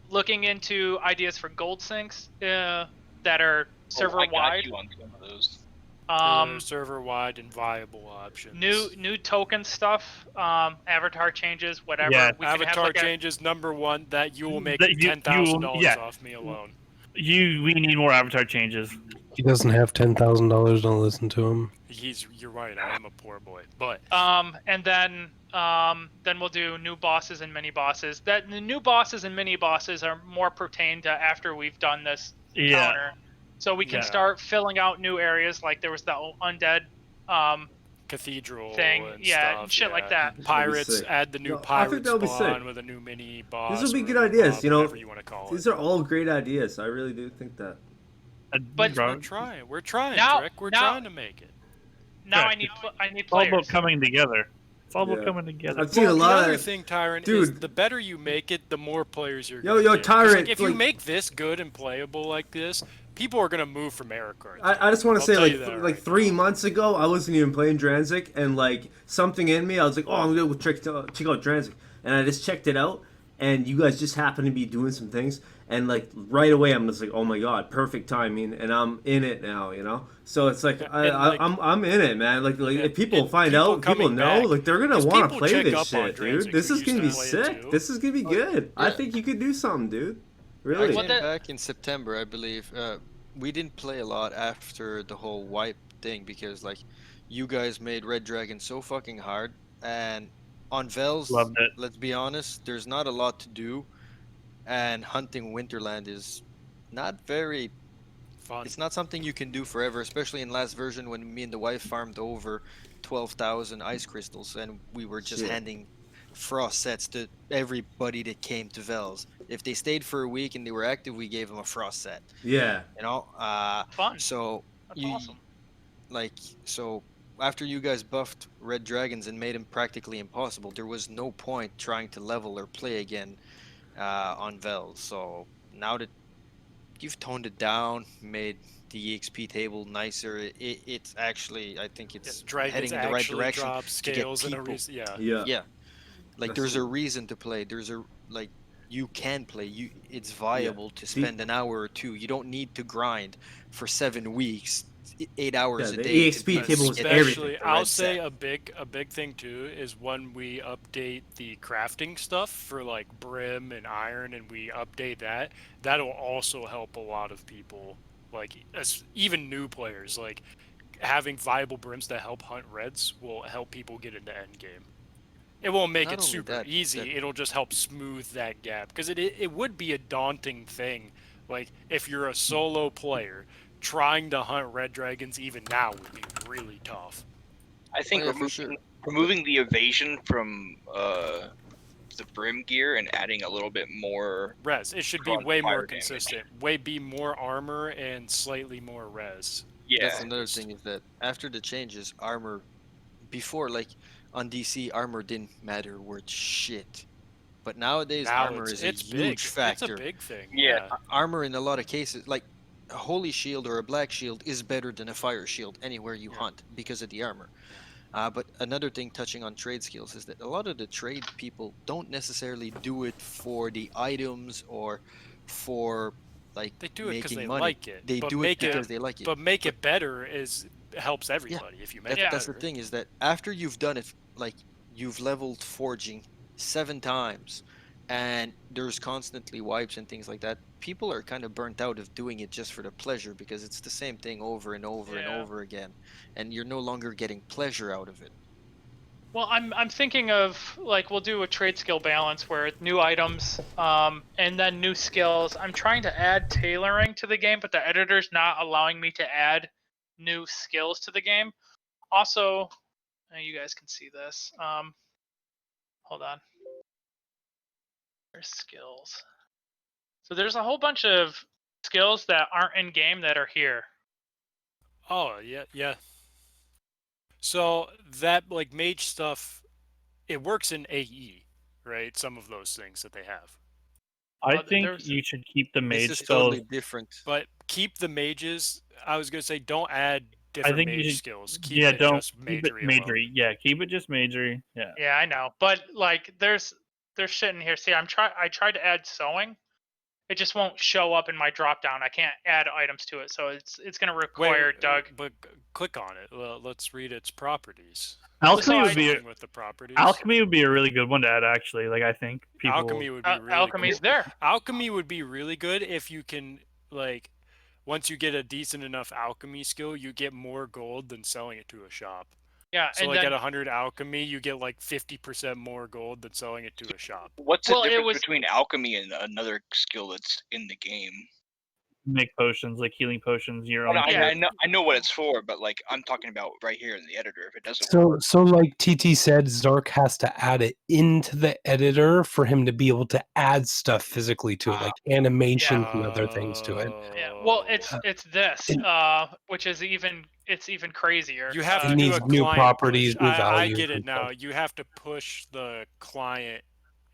Looking into ideas for gold sinks that are server I got wide. you on some of those. Server wide and viable options. New token stuff, avatar changes, whatever. Yeah. We can have Avatar like a, changes #1 that you will make That you- $10,000 yeah. off me alone. We need more avatar changes. He doesn't have $10,000. Don't listen to him. You're right. I am a poor boy, but and then we'll do new bosses and mini bosses. That the new bosses and mini bosses are more pertain to after we've done this Yeah. counter. So we can Yeah. start filling out new areas, like there was the undead cathedral thing, and yeah, stuff, and shit like that. Pirates, sick. add the new No, I think pirate that'll be spawn sick. with a new mini boss. These will be or good ideas, mob, you know. whatever you want to call These it. are all great ideas. I really do think that. But- We're trying. We're trying, Now- Drake. We're now- trying to make it. Now Yeah. I need It's all about players. coming together. It's all about Yeah. coming together. I've seen a Well, lot the other of. thing, Tyrant, is Dude. the better you make it, the more players you're Yo, gonna yo, get. 'Cause, Tyrant, like, if you like- make this good and playable like this, people are gonna move from Mario Kart. I just want to I'll say, tell like, you that like right 3 months ago, I wasn't even playing Dranzik, and like something in me, I was like, oh, I'm gonna check out Dranzik, and I just checked it out, and you guys just happened to be doing some things, and like right away, I'm just like, oh my god, perfect timing, and I'm in it now, you know. So it's like, I'm in it, man. Like if people and find people out, people coming know, back. like they're gonna 'Cause want to people play check this up on shit, dude. Dranzik This who is gonna be used to play it sick. too. This is gonna be good. I yeah. think you could do something, dude. I Really. came What the- back in September, I believe. We didn't play a lot after the whole wipe thing because, like, you guys made Red Dragon so fucking hard, and on Vels, Loved it. let's be honest, there's not a lot to do, and hunting Winterland is not very. Fun. It's not something you can do forever, especially in last version when me and the wife farmed over 12,000 ice crystals, and we were just Shit. handing frost sets to everybody that came to Vels. If they stayed for a week and they were active, we gave them a frost set. Yeah. You know, Fun. so That's you awesome. like so after you guys buffed Red Dragons and made them practically impossible, there was no point trying to level or play again on Vel. So now that you've toned it down, made the EXP table nicer, it's actually, I think it's Dragons heading in the right actually direction drop to get scales and a people. reason. Yeah. Yeah. Yeah, like That's there's a it. reason to play. There's a like you can play. It's viable to See- spend an hour or two. You don't need to grind for 7 weeks, 8 hours Yeah, a the day. EXP to table was get everything. Especially, the I'll red say set. a big thing too is when we update the crafting stuff for like brim and iron, and we update that. That'll also help a lot of people, like even new players. Like having viable brims that help hunt reds will help people get into endgame. It won't make Not it only super that, easy. that- It'll just help smooth that gap because it would be a daunting thing. Like if you're a solo player trying to hunt red dragons even now would be really tough. I think Oh, yeah, for sure. removing the evasion from the brim gear and adding a little bit more Res. It should be front way more fire damage. consistent. Be more armor and slightly more res. Yeah. That's another thing is that after the changes, armor, before like on DC, armor didn't matter worth shit, but nowadays Now armor is a it's huge big. factor. It's a big thing. Yeah. Armor in a lot of cases, like a holy shield or a black shield, is better than a fire shield anywhere you hunt because of the armor. But another thing touching on trade skills is that a lot of the trade people don't necessarily do it for the items or for like They do it because making they money. like it. They but do make it because they like it. But make it better helps everybody if you make it That's the better. thing is that after you've done it, like you've leveled forging 7 times, and there's constantly wipes and things like that. People are kind of burnt out of doing it just for the pleasure because it's the same thing over and over and over again, and you're no longer getting pleasure out of it. Well, I'm thinking of like we'll do a trade skill balance where new items, and then new skills. I'm trying to add tailoring to the game, but the editor's not allowing me to add new skills to the game. Also, you guys can see this. Hold on. There's skills. So there's a whole bunch of skills that aren't in game that are here. Oh yeah. So that like mage stuff, it works in AE, right? Some of those things that they have. I think you should keep the mage This is skills. totally different. But keep the mages. I was gonna say don't add different think you mage should- skills. Keep yeah, it don't just keep it magery alone. magery. Yeah, keep it just magery. Yeah. Yeah, I know, but like there's shit in here. See, I tried to add sewing. It just won't show up in my drop down. I can't add items to it, so it's gonna require Doug. But click on it. Let's read its properties. Alchemy would Something be with the properties. Alchemy would be a really good one to add. Actually, like I think people. Alchemy would be really Alchemy's cool. there. Alchemy would be really good if you can like once you get a decent enough alchemy skill, you get more gold than selling it to a shop. Yeah, So and like then, at 100 alchemy, you get like 50% more gold than selling it to a shop. What's the Well, it difference was- between alchemy and another skill that's in the game? Make potions like healing potions. Your own. I know what it's for, but like I'm talking about right here in the editor. If it doesn't work, So like TT said, Zark has to add it into the editor for him to be able to add stuff physically to it, like animation and other things to it. yeah, well, it's this, which is even crazier. You have It to do needs a new client properties, push. new I values get it and now. stuff. You have to push the client,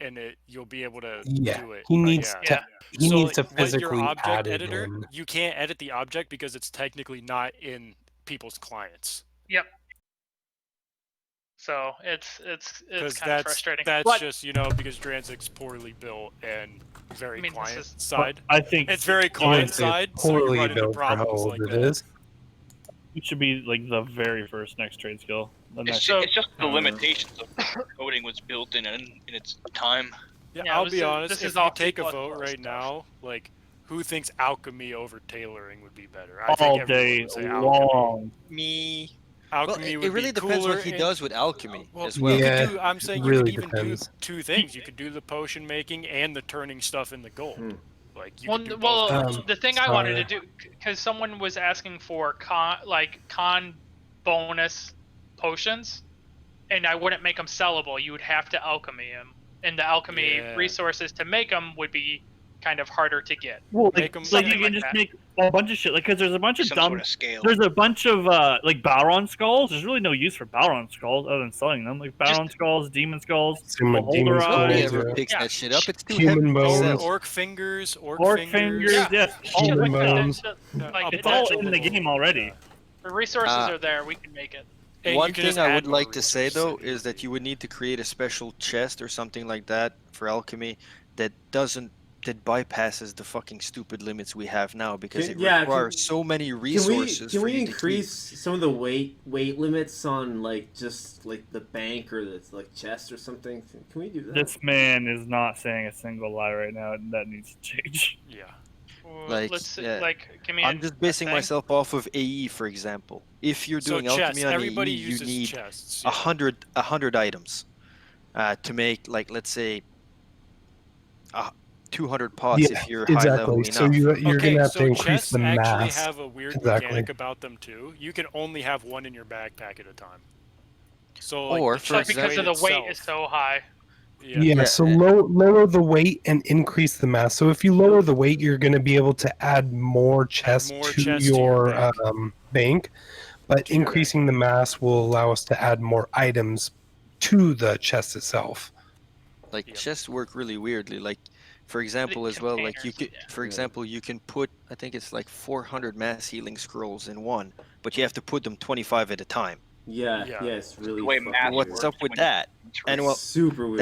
and you'll be able to Yeah, do it. he But needs yeah. to. He So, needs to like, with your physically object add it editor, in. you can't edit the object because it's technically not in people's clients. Yep. So it's Because kind of frustrating. that's But- just because Dransic's poorly built and very I mean, this client is- side. I think It's very I client wouldn't say side, so you poorly run into built for how problems old like it that. is. it should be like the very first next trade skill. The next- it's just the limitations of how coding was built in its time. Yeah, Yeah, I'll this be is- honest. this If is you all take a C++ vote right stuff. now, like who thinks alchemy over tailoring would be better? I all think everyone day would say alchemy. long. Me. Alchemy Well, would it really be depends cooler what he and- does with alchemy Well, as well. you Yeah, could do, I'm saying really you could even depends. do 2 things. You could do the potion making and the turning stuff into gold. Like you Well, could do well, both. the thing I wanted to do, because someone was asking for con bonus potions, and I wouldn't make them sellable. You would have to alchemy them, and the alchemy Yeah. resources to make them would be kind of harder to get. Well, Make like, 'em- like something you can like just that. make a bunch of shit. Like, because there's a bunch of Some dumb. sort of scale. There's a bunch of like Balron skulls. There's really no use for Balron skulls other than selling them. Like Balron skulls, demon skulls, Same with beholder demon eyes, Nobody skulls, ever yeah. picks Yeah. that shit up. It's too Human heavy. bones. Orc fingers, orc orc fingers. fingers. Yes, all Shit like like that. bones. Like, It's all bunch of in the little- game already. the resources Uh, are there. We can make it. And you One can thing just I add would more like to say resources though into is the that you would need to create a special chest or something like that for alchemy that bypasses the fucking stupid limits we have now because it requires so many resources. Can for we you to increase some of the weight limits on like just like the bank or the like chest or something? Can we do that? This man is not saying a single lie right now. That needs to change. Yeah. Like, Let's see, yeah. give me. I'm just basing thing. myself off of AE, for example. If you're So doing chests. alchemy on Everybody AE, you uses need chests. 100 items to make, like, let's say, 200 pots if you're high level exactly. So enough. you're Okay, gonna have so to increase chests the actually mass. have a weird Exactly. mechanic about them too. You can only have one in your backpack at a time. So like, Or, the for But chest because of the weight is itself- so high. Yeah, so lower the weight and increase the mass. So if you lower the weight, you're going to be able to add more chests more to chests to your your bank, but To your increasing the mass will allow us to add more items to the chest itself. Like Yep. chests work really weirdly. Like, for example, as well, like you could, containers, for example, you can put, I think it's like 400 mass healing scrolls in one, but you have to put them 25 at a time. Yeah, Yeah. it's really The way fucking math weird. What's up with when that? it's And really- well, Super weird.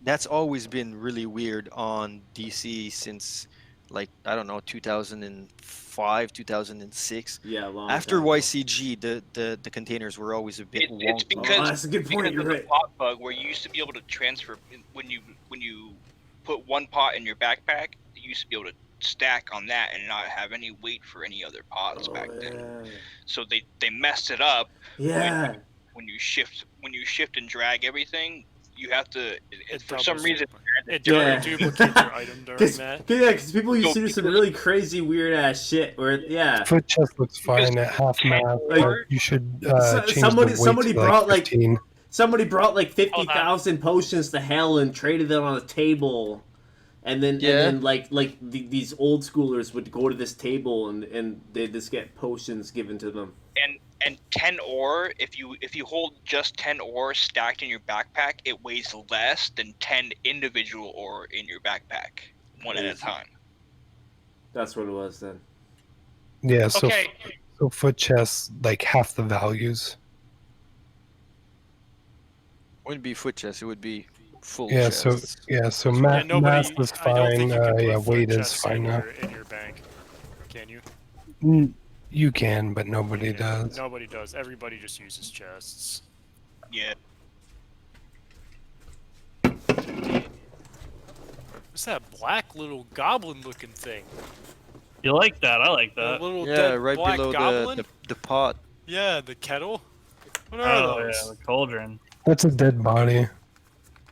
that's always been really weird on DC since, like, I don't know, 2005, 2006. Yeah, long After time. YCG, the containers were always a bit It's wonky. because, Oh, that's a good point, because you're of the right. pot bug where you used to be able to transfer when you put one pot in your backpack, you used to be able to stack on that and not have any weight for any other pots back then. So they messed it up. Yeah. When you shift and drag everything, you have to for doubles some it. reason It Yeah. duplicates your item during that. Because people used to do some because- really crazy, weird ass shit. Where Foot chest looks fine at half mass. Like, but you should change somebody the weight to brought like 15. somebody brought like 50,000 potions to hell and traded them on a table. And then like these old schoolers would go to this table and they'd just get potions given to them. and 10 ore, if you hold just 10 ore stacked in your backpack, it weighs less than 10 individual ore in your backpack, one at a time. That's what it was then. Yeah, so Okay. so foot chests like half the values. Wouldn't be foot chest, it would be full Yeah, chests. so Yeah, mass is I don't think fine. you can put Yeah, foot weight is chests fine now. in your bank. Can you? You can, but nobody does. Nobody does. Everybody just uses chests. Yeah. What's that black little goblin-looking thing? You like that? I like The that. little Yeah, dead right black below goblin? the pot. Yeah, the kettle. What are Oh those? yeah, the cauldron. That's a dead body.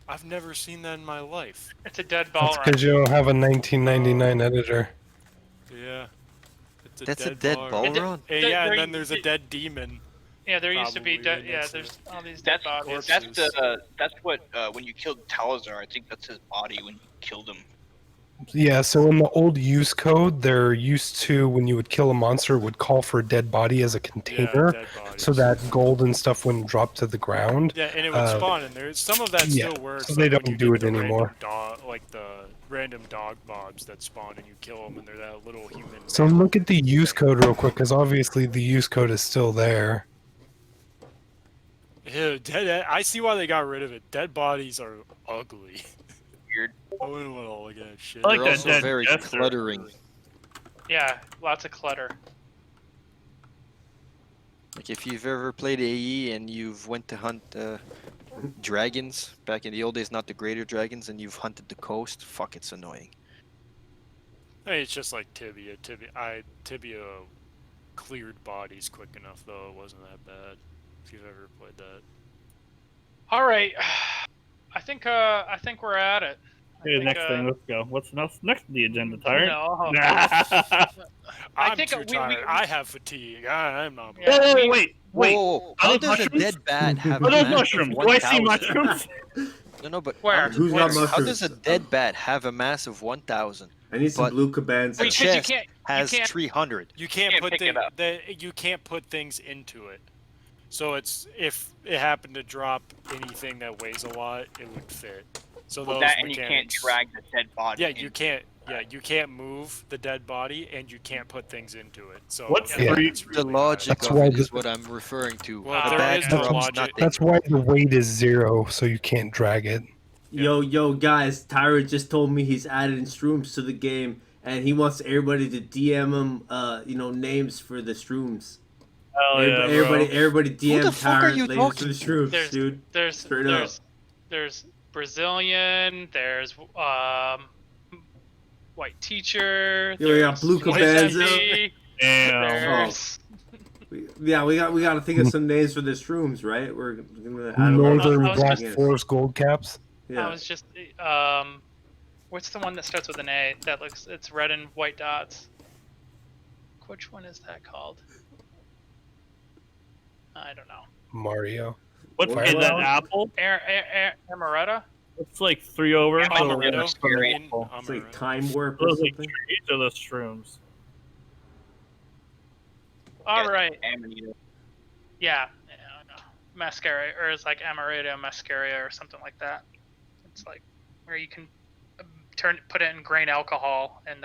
I've never seen that in my life. It's a dead That's Balrog. because you don't have a 1999 editor. Yeah. It's That's a dead Balrog? Yeah, There- and then there's a dead demon. Yeah, there used to be Probably dead. Yeah, next there's all these dead bodies. That's what when you killed Talazar, I think that's his body when you killed him. Yeah, so in the old use code, they're used to when you would kill a monster, it would call for a dead body as a container, dead bodies. so that gold and stuff wouldn't drop to the ground. Yeah, and it would spawn in there. Some of that yeah, still works. so they like when don't you do get it the random anymore. Like the random dog mobs that spawn and you kill them, and they're that little human. So look at the use code real quick, because obviously the use code is still there. Ew, I see why they got rid of it. Dead bodies are ugly. Weird. I wouldn't want to look at that shit. I like They're that also dead very jester. cluttering. Yeah, lots of clutter. Like if you've ever played AE and you've went to hunt dragons back in the old days, not the greater dragons, and you've hunted the coast, fuck, it's annoying. Hey, it's just like Tibia. Tibia cleared bodies quick enough, though. It wasn't that bad. If you've ever played that. All right, I think we're at it. Okay, next thing, let's go. What's next on the agenda, Tyrant? No. I'm think too we- tired. I have fatigue. I'm not. Yeah, Wait. Whoa, how Are does those a dead bat have Are a those mass of mushrooms? Do I see 1,000? mushrooms? No, but Where? Who's got how mushrooms? does a dead bat have a mass of 1,000? I need some But- blue cabans. A Because you chest can't- has can't- 300. You can't Can't put pick it up. you can't put things into it. So it's if it happened to drop anything that weighs a lot, it would fit. So Well, those that and you can't mechanics- drag the dead body. Yeah, you can't. Yeah, you can't move the dead body, and you can't put things into it. So What's yeah, three- it's The really logic That's of why it is the- what I'm referring to. Well, a there bat is no drops logic. nothing. That's why the weight is 0, so you can't drag it. Yo, guys, Tyra just told me he's added shrooms to the game, and he wants everybody to DM him, names for the shrooms. Hell yeah, Everybody DM the fuck are Tyra you names talking for the shrooms, There's dude. there's Straight up. there's Brazilian. There's white teacher. Yeah, we got there's blue white Cabanza. Zesty, Damn. There's Yeah, we got to think of some names for the shrooms, right? We're gonna add Northern I was Black just- Forest gold caps. I Yeah. was just What's the one that starts with an A? That looks. It's red and white dots. Which one is that called? I don't know. Mario. What's Fire is that round? apple? Amaretto? It's like 3 over. Amaretto. Scary. It's like time warp or Those like something. trees or those shrooms. All Yeah, right. Amanita. Yeah. Mascara, or it's like amaretto mascara or something like that. It's like where you can put it in grain alcohol, and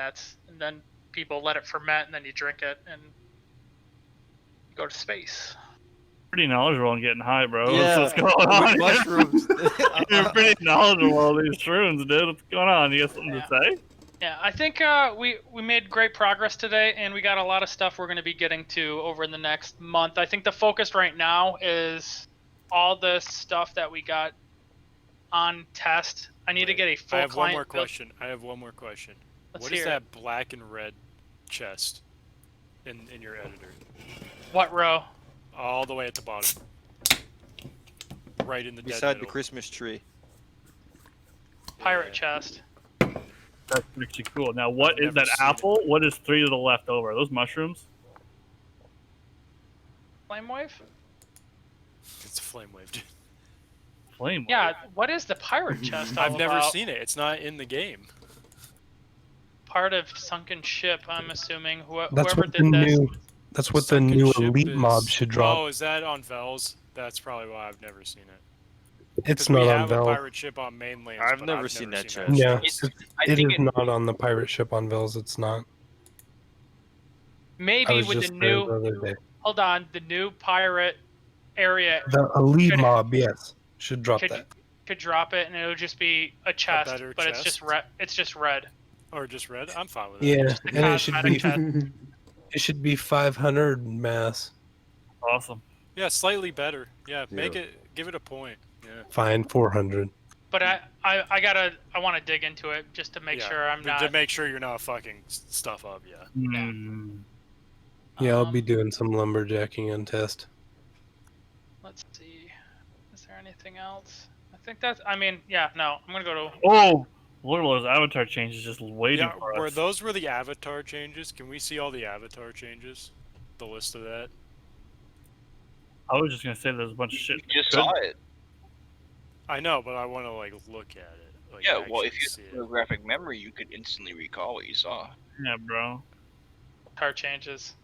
then people let it ferment, and then you drink it, and you go to space. Pretty knowledgeable on getting high, bro. Yeah, What's going on? with mushrooms. You're pretty knowledgeable on these shrooms, dude. What's going on? You got something to say? Yeah, I think we made great progress today, and we got a lot of stuff we're going to be getting to over in the next month. I think the focus right now is all the stuff that we got on test. I need to get a full I have one client more build. question. I have one more question. Let's What is hear that black and red chest in your editor? What row? All the way at the bottom. Right in the dead Beside the middle. Christmas tree. Pirate chest. That's actually cool. Now, what I've is never that seen apple? What is 3 to the left over? Are those mushrooms? Flame wave? It's a flame wave, dude. Flame. Yeah, what is the pirate chest all I've never about? seen it. It's not in the game. Part of sunken ship, I'm assuming. That's Whoever what the did this. new. That's what the Sunken new ship elite is- mob should drop. Oh, is that on Vels? That's probably why I've never seen it. It's 'Cause not we on have a Vel. pirate ship on mainland. I've never seen that chest. Yeah, It's- it I is think it- not on the pirate ship on Vels. It's not. I Maybe was with just the there new. the other day. Hold on, the new pirate area The elite Could- mob, yes, should drop could, that. could drop it, and it would just be a chest, better but it's just chest? red. It's just red. Or just red? I'm fine with it. Yeah, Just the and it should cosmetic be chest. it should be 500 mass. Awesome. Yeah, slightly better. Yeah, Yeah. give it a point. Yeah. Fine, 400. But I want to dig into it just to make Yeah, sure I'm not. To make sure you're not fucking stuff up, yeah. Mm. Yeah, I'll be Um, doing some lumberjacking on test. Let's see. Is there anything else? I think that's. I mean, yeah. No, I'm gonna go to. Oh, look at those avatar changes just waiting Yeah, for us. those were the avatar changes? Can we see all the avatar changes? The list of that? I was just gonna say there's a bunch of shit. You just Good. saw it. I know, but I want to like look at it. Like, Yeah, well, if actually you see have it. photographic memory, you could instantly recall what you saw. Yeah, bro. Car changes.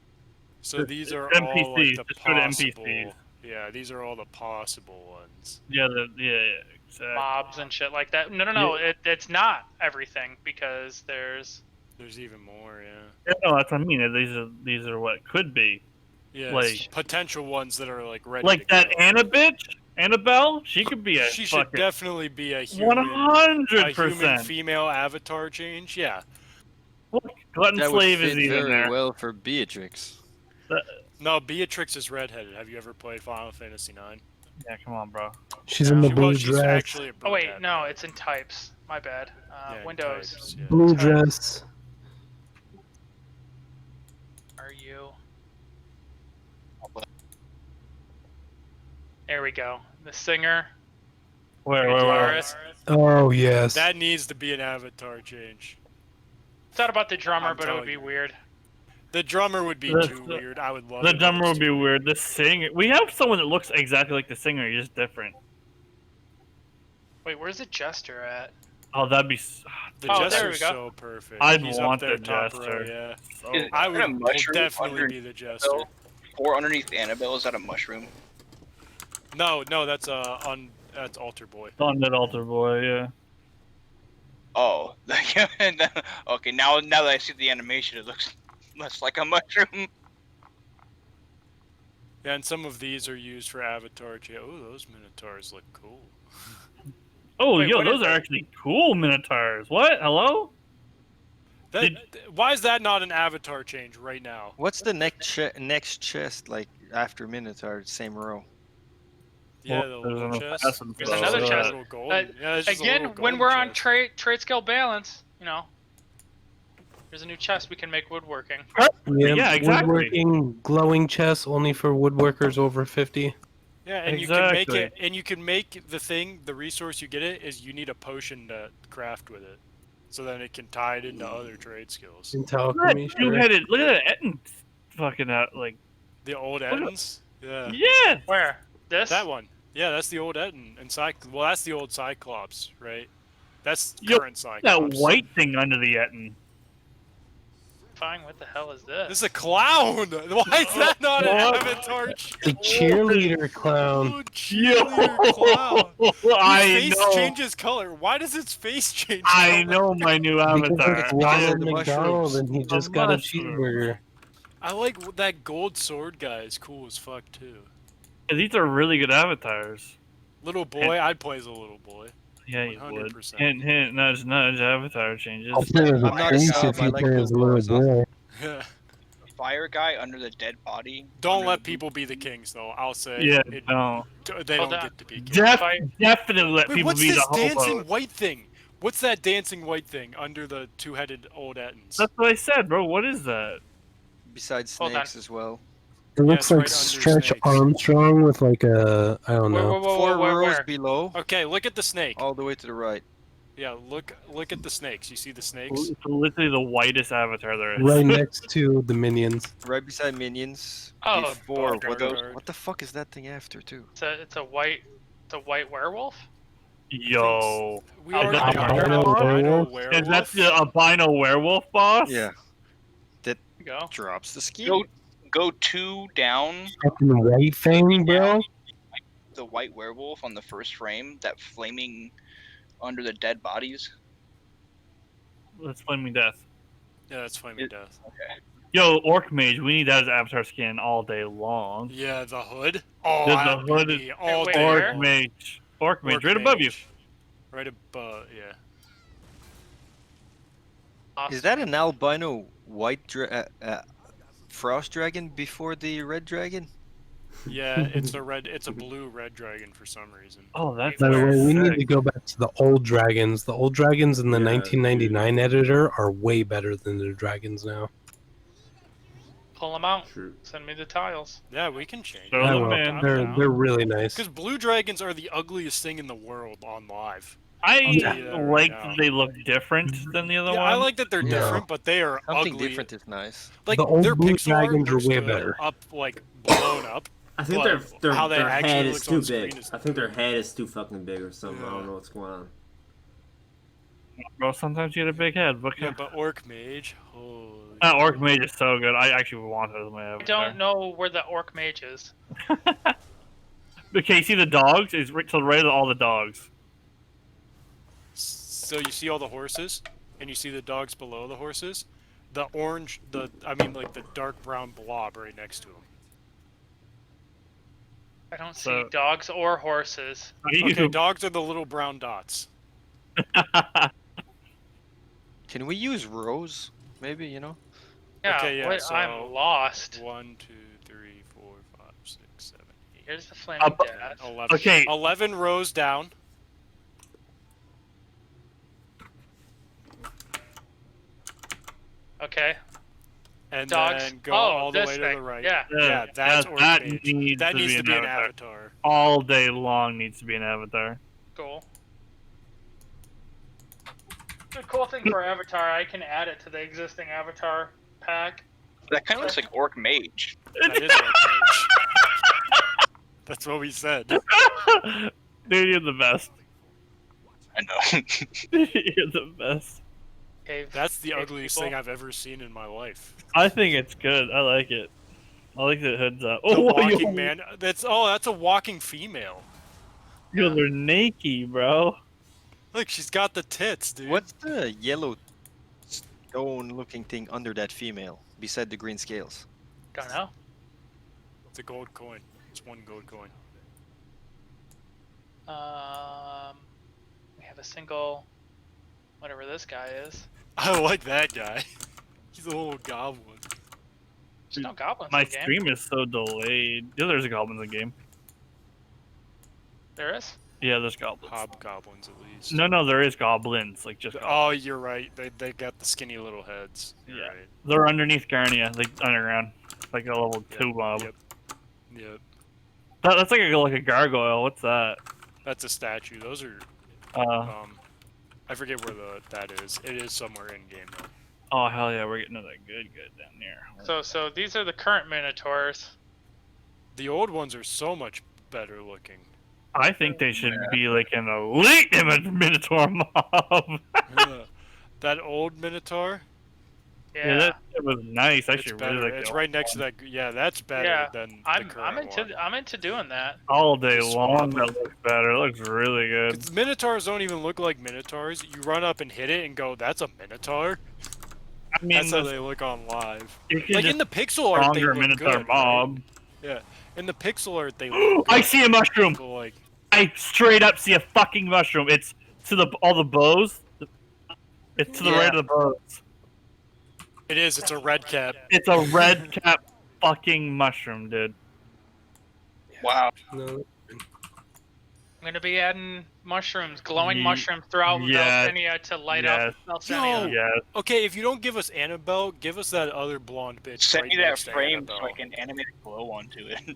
So these are NPCs, all like the just go to possible. NPCs. Yeah, these are all the possible ones. Yeah, exactly. Mobs and shit like that. No. It's not everything because there's. There's even more, yeah. Yeah, no, that's what I mean. These are what could be. Yeah, Like- potential ones that are like ready. Like to that go. Anna bitch, Annabelle. She could be a She should fucking definitely be a human. 100%. Female avatar change. Yeah. Glutton That would Slave fit is even very there. well for Beatrix. No, Beatrix is redheaded. Have you ever played Final Fantasy IX? Yeah, come on, bro. She's in the blue She's dress. actually a Oh wait, brunette. no, it's in types. My bad. Yeah, in Windows. types, yeah. Blue dress. Are you? There we go. The singer. Where? guitarist. Oh yes. That needs to be an avatar change. Thought about the drummer, I'm but it would telling be you. weird. The drummer would be too weird. I would love The it, but drummer it's would be too weird. The singer. We have someone that looks exactly like the singer. He's just different. Wait, where's the jester at? Oh, that'd be. The Oh, there jester's we go. so perfect. I'd He's want up there the top row, jester. yeah. So, Is I that a would mushroom definitely be underneath the jester. Annabelle? Or underneath Annabelle, is that a mushroom? No, that's that's Altar Boy. on that altar boy, yeah. Oh, okay. Now that I see the animation, it looks less like a mushroom. Yeah, and some of these are used for avatar. Oh, those minotaurs look cool. Oh, Wait, yo, what is those are that? actually cool minotaurs. What? Hello? Why is that not an avatar change right now? What's the next chest like after Minotaur? Same row. Yeah, Well, the little there's chest. There's another a chest. little golden. Yeah, it's just a Again, little when golden we're on chest. trade scale balance, there's a new chest we can make woodworking. Yeah, exactly. Woodworking, glowing chests only for woodworkers over 50. Yeah, and you can make Exactly. it, and you can make the resource you get it is you need a potion to craft with it. so then it can tie it into other trade skills. Intel Look at that two-headed. Look at that Etten fucking like. The old Look at- Ettins? Yeah. Yeah. Where? This? That one. Yeah, that's the old Etten. And well, that's the old Cyclops, right? That's Yo, current Cyclops. That white thing under the Etten. Fine. What the hell is this? This is a clown! Why is that not an What? avatar? The cheerleader clown. Oh, cheerleader clown. Whose I face know. changes color. Why does its face change I color? know my new Because avatar. it's Ronald the McDonald mushrooms. and he The just got a mushrooms. cheeseburger. I like that gold sword guy is cool as fuck too. These are really good avatars. Little boy, I'd play as a little boy. Yeah, you would. 100%. Hint, hint, nudge, nudge. Avatar changes. I'll play as a I'm not a priest sub, if I you like play those as a little bars, huh? boy. The fire guy under the dead body. Don't under let the- people be the kings though. I'll say. Yeah, it- no. They Hold don't on. get to be kings. Definitely let Wait, people what's be this the dancing hobos. white thing? What's that dancing white thing under the two-headed old Ettins? That's what I said, bro. What is that? Besides Hold snakes as well. It looks it's like right under Stretch snakes. Armstrong with like a, I don't Whoa, know. whoa, whoa, Four whoa, where, rows where? below, Okay, look at the snake. all the way to the right. Yeah, look at the snakes. You see the snakes? It's literally the whitest avatar there is. Right next to the minions. Right beside minions. Oh, Before. Beauregard. What the fuck is that thing after, too? It's a white werewolf. Yo. We Oh, already that's got a an werewolf? albino Is werewolf. that the albino werewolf boss? Yeah. That There you go. drops the ski. Go 2 down. Fucking white thing, bro. The white werewolf on the first frame. That flaming under the dead bodies. That's Flaming Death. Yeah, that's Flaming Death. Yo, Orc Mage, we need that as avatar skin all day long. Yeah, the hood. Oh, The that'd hood be is all Wait, day where? Orc long. Mage. Orc Mage, Orc right above you. mage. Right above, yeah. Is that an albino white frost dragon before the red dragon? Yeah, it's a blue red dragon for some reason. Oh, that's By the way, we need sick. to go back to the old dragons. The old dragons in the Yeah, 1999 editor are way better than the dragons now. Pull them out. True. Send me the tiles. Yeah, we can change. Throw it. them I will. in. They're really nice. Because blue dragons are the ugliest thing in the world on live. I tell you that right like now. that they look different than the other Yeah, one. I like that they're Yeah. different, but they are Something ugly. different is nice. Like The old their blue pixel art dragons are looks way good, better. Up like blown up. I think But their how they their actually head is looks too on screen big. is- I think their head is too fucking big or something. I Yeah. don't know what's going on. Bro, sometimes you get a big head. But Yeah, but Orc Mage, holy. Orc Mage is so good. I actually want it as my I avatar. don't know where the orc mage is. Okay, you see the dogs? It's right to the right of all the dogs. So you see all the horses, and you see the dogs below the horses. The orange, like the dark brown blob right next to them. I don't see So- dogs or horses. Okay, dogs are the little brown dots. Can we use rows? Maybe, you know? Yeah, Okay, yeah, what? so- I'm lost. 1, 2, 3, 4, 5, 6, 7, 8, Here's the flaming but- death. 11. Okay. 11 rows down. Okay. And Dogs. then go Oh, all the this way to thing. the right. Yeah. Yeah, that's Orc that Mage. needs That to needs be to an be an avatar. avatar. All day long needs to be an avatar. Cool. The cool thing for Avatar, I can add it to the existing Avatar pack. That kind of looks like Orc Mage. That is Orc Mage. That's what we said. Dude, you're the best. I know. You're the best. Cave, That's the cave ugliest people. thing I've ever seen in my life. I think it's good. I like it. I like the hoods up. The Oh, walking yo, man. That's a walking female. Yo, they're naked, bro. Look, she's got the tits, dude. What's the yellow stone-looking thing under that female, beside the green scales? Don't know. It's a gold coin. It's 1 gold coin. We have a single, whatever this guy is. I like that guy. He's a little goblin. There's no goblins My in the game. stream is so delayed. Yeah, there's goblins in the game. There is? Yeah, there's goblins. Hobgoblins, at least. No, there is goblins. Like just. Oh, you're right. They got the skinny little heads. You're Yeah. right. They're underneath Garnia, like underground, like a level 2 mob. Yep. Yep. That's like a gargoyle. What's that? That's a statue. Those are Uh, I forget where that is. It is somewhere in game though. Oh hell yeah, we're getting another good down here. So these are the current Minotaurs. The old ones are so much better looking. I think they should be like an elite Minotaur mob. That old Minotaur. Yeah, that was nice. I It's should better. really like It's that right next to that. Yeah, that's better than the current one. I'm into doing that. All day Just long. swap That looks better. It looks really good. 'Cause Minotaurs don't even look like Minotaurs. You run up and hit it and go, "That's a Minotaur." I mean, that's how they look on live. You can Like in the pixel art, they stronger look Minotaur good. mob. Right? Yeah, in the pixel art, they look I good. see a mushroom. So, like, I straight up see a fucking mushroom. It's to all the bows. It's to the right of the bows. it is. It's a red cap. It's a red cap fucking mushroom, dude. Wow. No. I'm gonna be adding mushrooms, glowing mushrooms throughout Valkyria to light up Valkyria. Yo, okay, if you don't give us Annabelle, give us that other blonde bitch. Send right me that next to frame Annabelle. so I can animate a glow onto it.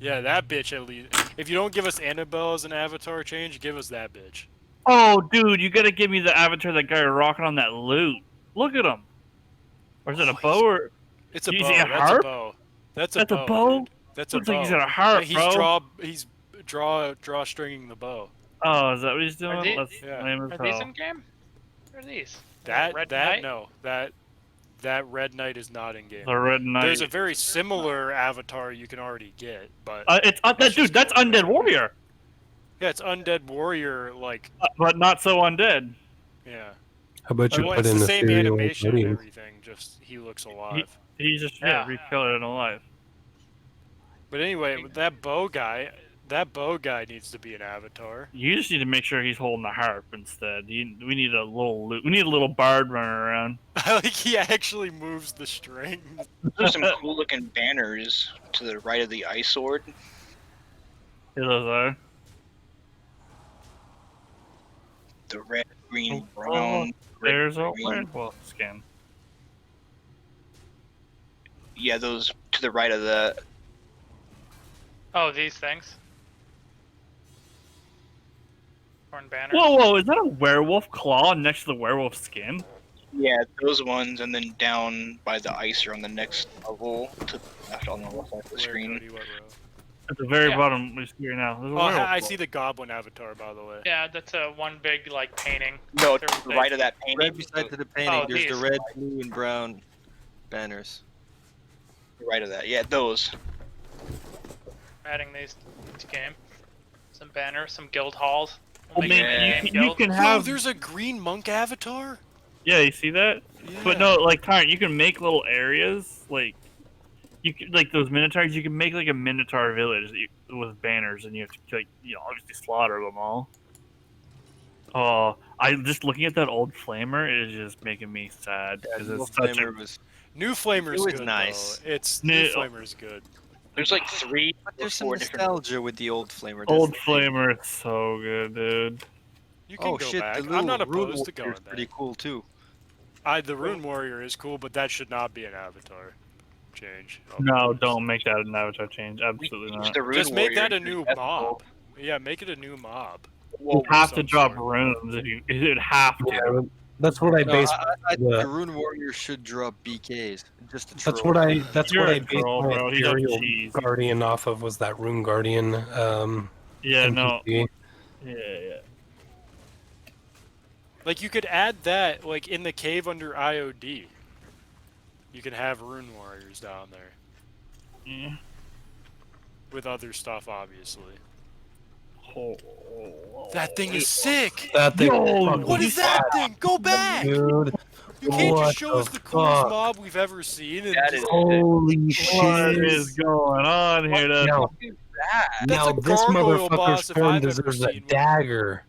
Yeah, that bitch at least. If you don't give us Annabelle as an avatar change, give us that bitch. Oh, dude, you gotta give me the avatar of that guy rocking on that loot. Look at him. Or is it a bow or? It's a Is bow. he a That's harp? a bow. That's a That's bow. a bow? Dude. That's a Looks bow. like he's got a harp, Yeah, bro. He's draw stringing the bow. Oh, is that what he's doing? Are, That's lame as are these hell. in game? What are these? That Red Knight? no, that Red Knight is not in game. The Red Knight. There's a very similar avatar you can already get, but It's dude. That's Undead Warrior. yeah, it's Undead Warrior. Like, But not so undead. yeah. How about you Well, put it's in the the same serial animation and audience? everything. Just he looks alive. He's just rekilled it alive. But anyway, with that bow guy needs to be an avatar. You just need to make sure he's holding the harp instead. We need a little loot. We need a little bard running around. Like he actually moves the string. There's some cool looking banners to the right of the ice sword. Here those are. The red, green, brown. red, There's a green. werewolf skin. Yeah, those to the right of the. Oh, these things. Horn banners. Whoa, is that a werewolf claw next to the werewolf skin? Yeah, those ones, and then down by the icer on the next level to the left on the left side of the screen. At the very bottom, we see here now. There's a Oh, werewolf I claw. see the goblin avatar, by the way. Yeah, that's a one big like painting. No, to the right of that painting. Right beside to the painting, Oh, there's the these. red, blue, and brown banners. Right of that. Yeah, those. Adding these to game. Some banners, some guild halls. Oh, We'll make man, it you guild. can Yo, have. there's a green monk avatar. Yeah, you see that? But Yeah. no, like Tyrant, you can make little areas like you can, like those minotaurs. You can make like a minotaur village with banners, and you have to like obviously slaughter them all. Oh, I just looking at that old flamer is just making me sad because Little it's such a Flamer was. New Flamer's It was good. nice. Though. It's New- New Flamer's good. There's like three But or there's some four different. nostalgia with the old Flamer. that's old the thing. flamer. Is so good, dude. You can Oh go shit! back. The little I'm not Rune opposed to going Warrior's back. pretty cool too. The Rune Warrior is cool, but that should not be an avatar change. No, don't make that an avatar change. Absolutely not. The Rune Just make that a Warrior, new that's mob. cool. Yeah, make it a new mob. You have to some drop sort. runes. You'd have to. Yeah, that's what I No, base. I think the- the Rune Warrior should drop BKs. Just to That's troll. what I. That's You're what a I based troll, my bro. He's a Ethereal cheese. Guardian off of. Was that Rune Guardian? Yeah, no. NPC. Yeah. Like you could add that like in the cave under IOD. You can have Rune Warriors down there Yeah. with other stuff, obviously. Oh, That thing is sick. That thing. Yo, fucking What is that thing? Go back! dude? You can't What just show us the the coolest fuck? mob we've ever seen. And That just- is- Holy What shit! is going on here? Dude? Now, That's now a this gargoyle motherfucker's boss if form I've ever deserves a seen one. dagger.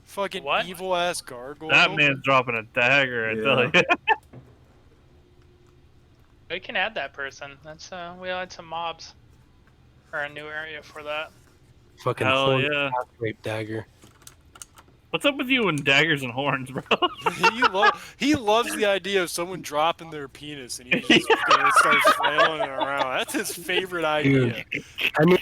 fucking What? evil ass gargoyle. That man's dropping a dagger. I tell you. We can add that person. That's we'll add some mobs. Or a new area for that. Fucking Hell horn yeah. rape dagger. What's up with you and daggers and horns, bro? he loves the idea of someone dropping their penis and he's just gonna start flailing it around. That's his favorite idea. Dude, I mean,